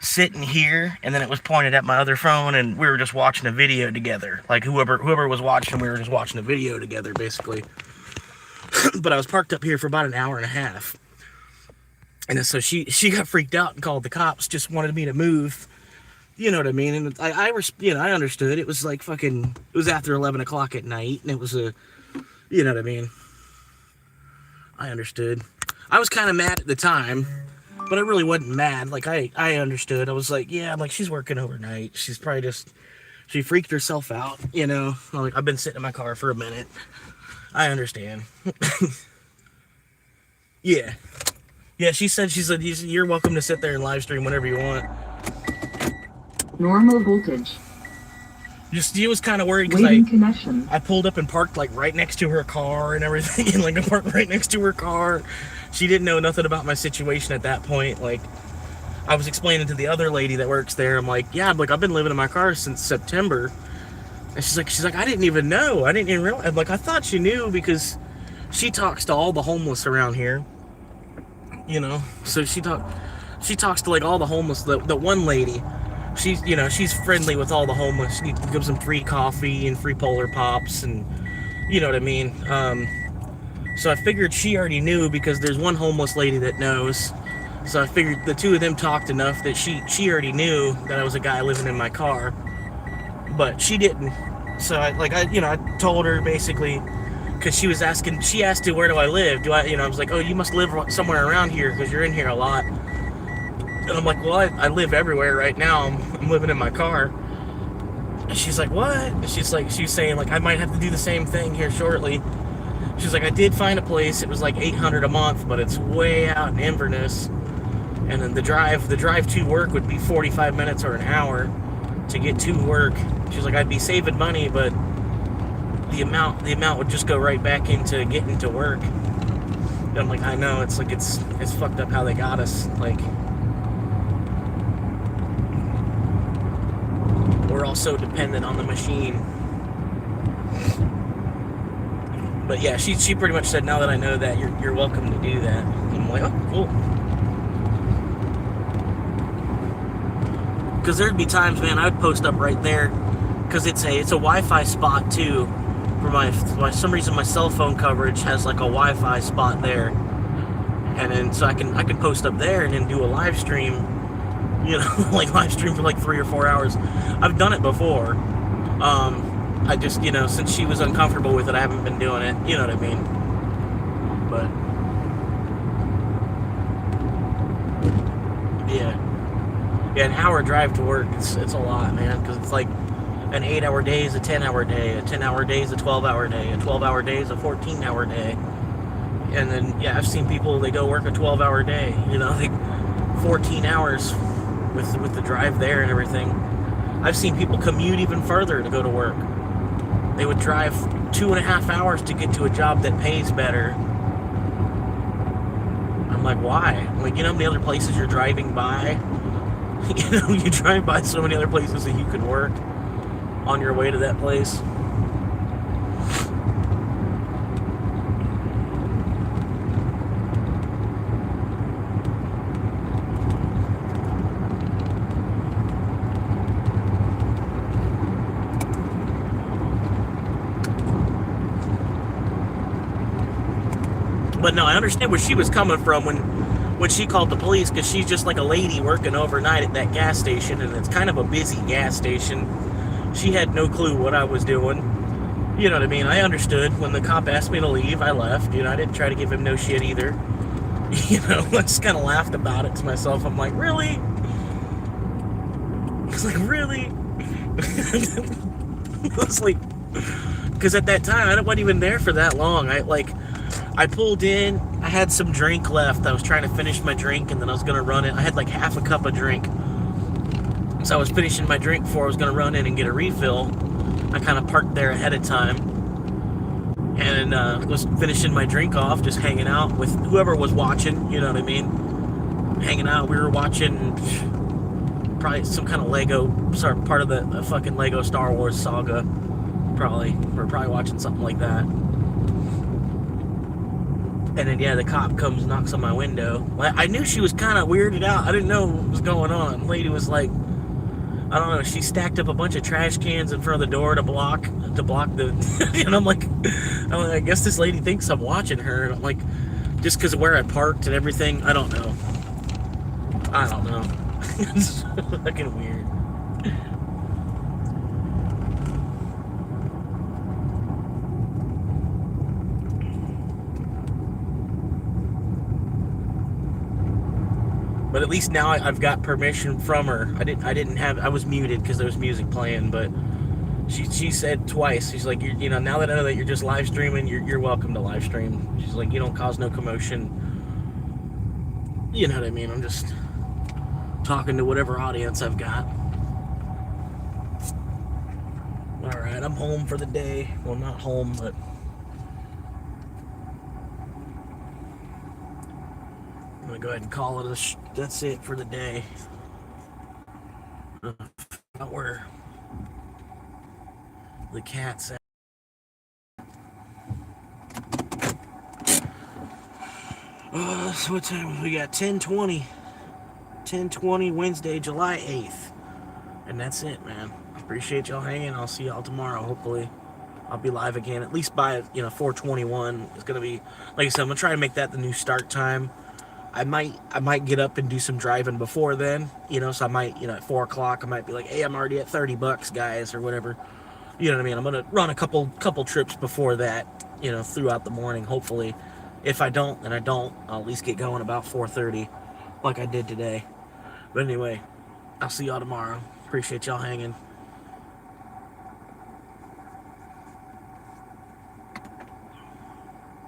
sitting here, and then it was pointed at my other phone, and we were just watching a video together. Like, whoever was watching, we were just watching a video together, basically. But I was parked up here for about an hour and a half. And so she got freaked out and called the cops, just wanted me to move. You know what I mean? And I understood. It was like it was after 11 o'clock at night, and it was you know what I mean? I understood. I was kind of mad at the time, but I really wasn't mad. Like, I understood. I was like, yeah, I'm like, she's working overnight. She's probably she freaked herself out, you know? I'm like, I've been sitting in my car for a minute. I understand. Yeah. Yeah, she said, you're welcome to sit there and live stream whenever you want. Normal voltage. She was kind of worried because I pulled up and parked like right next to her car and everything, and like I parked right next to her car. She didn't know nothing about my situation at that point. Like, I was explaining to the other lady that works there. I'm like, yeah, I've been living in my car since September. And she's like, I didn't even know. I didn't even realize. I'm like, I thought she knew because she talks to all the homeless around here. You know, so she talks to like all the homeless. The one lady. She's friendly with all the homeless. She gives them free coffee and free Polar Pops, and you know what I mean. So I figured she already knew because there's one homeless lady that knows. So I figured the two of them talked enough that she already knew that I was a guy living in my car, but she didn't. So I told her basically because she asked where do I live? I was like, oh, you must live somewhere around here because you're in here a lot. And I'm like, well, I live everywhere right now. I'm living in my car. And she's like, what? And she's saying, like, I might have to do the same thing here shortly. She's like, I did find a place. It was like $800 a month, but it's way out in Inverness. And then the drive to work would be 45 minutes or an hour to get to work. She's like, I'd be saving money, but the amount would just go right back into getting to work. And I'm like, I know. It's like, it's fucked up how they got us. Like, we're all so dependent on the machine. But yeah, she pretty much said, now that I know that, you're welcome to do that. And I'm like, oh, cool. Because there'd be times, man, I'd post up right there, because it's a Wi-Fi spot too. For some reason, my cell phone coverage has like a Wi-Fi spot there, and then so I can post up there and then do a live stream. You know, like live stream for like 3 or 4 hours. I've done it before. I just, since she was uncomfortable with it, I haven't been doing it. You know what I mean? But yeah, an hour drive to work. It's a lot, man, because it's like an 8-hour day is a 10-hour day. A 10-hour day is a 12-hour day. A 12-hour day is a 14-hour day. And then yeah, I've seen people, they go work a 12-hour day. Like 14 hours. With the drive there and everything. I've seen people commute even further to go to work. They would drive 2.5 hours to get to a job that pays better. I'm like, why? Like, how many other places you're driving by? You drive by so many other places that you could work on your way to that place. But no, I understand where she was coming from when she called the police, because she's just like a lady working overnight at that gas station, and it's kind of a busy gas station. She had no clue what I was doing. You know what I mean? I understood. When the cop asked me to leave, I left. I didn't try to give him no shit either. I just kind of laughed about it to myself. I'm like, really? It's like, really? It's like, because at that time I wasn't even there for that long. I pulled in, I had some drink left. I was trying to finish my drink, and then I was gonna run it. I had like half a cup of drink, so I was finishing my drink before I was gonna run in and get a refill. I kind of parked there ahead of time, and was finishing my drink off, just hanging out with whoever was watching. You know what I mean? Hanging out. We were watching probably some kind of Lego, part of the fucking Lego Star Wars saga. Probably. We're probably watching something like that. And then, yeah, the cop comes, knocks on my window. I knew she was kind of weirded out. I didn't know what was going on. The lady was like, I don't know, she stacked up a bunch of trash cans in front of the door to block the, and I'm like, I guess this lady thinks I'm watching her. And I'm like, just because of where I parked and everything, I don't know. It's fucking weird. But at least now I've got permission from her. I was muted because there was music playing, but she said twice. She's like, now that I know that you're just live streaming, you're welcome to live stream. She's like, you don't cause no commotion. You know what I mean? I'm just talking to whatever audience I've got. All right, I'm home for the day. Well, not home, but I'm gonna go ahead and call it that's it for the day. Where the cat's at. So what time we got? 10:20 Wednesday, July 8th, and that's it, man. Appreciate y'all hanging. I'll see y'all tomorrow. Hopefully I'll be live again, at least by 4:21. It's gonna be, like I said, I'm gonna try to make that the new start time. I might get up and do some driving before then, so I might, at 4 o'clock, I might be like, hey, I'm already at $30, guys, or whatever. You know what I mean? I'm going to run a couple trips before that, throughout the morning, hopefully. If I don't, then I don't. I'll at least get going about 4:30, like I did today. But anyway, I'll see y'all tomorrow. Appreciate y'all hanging.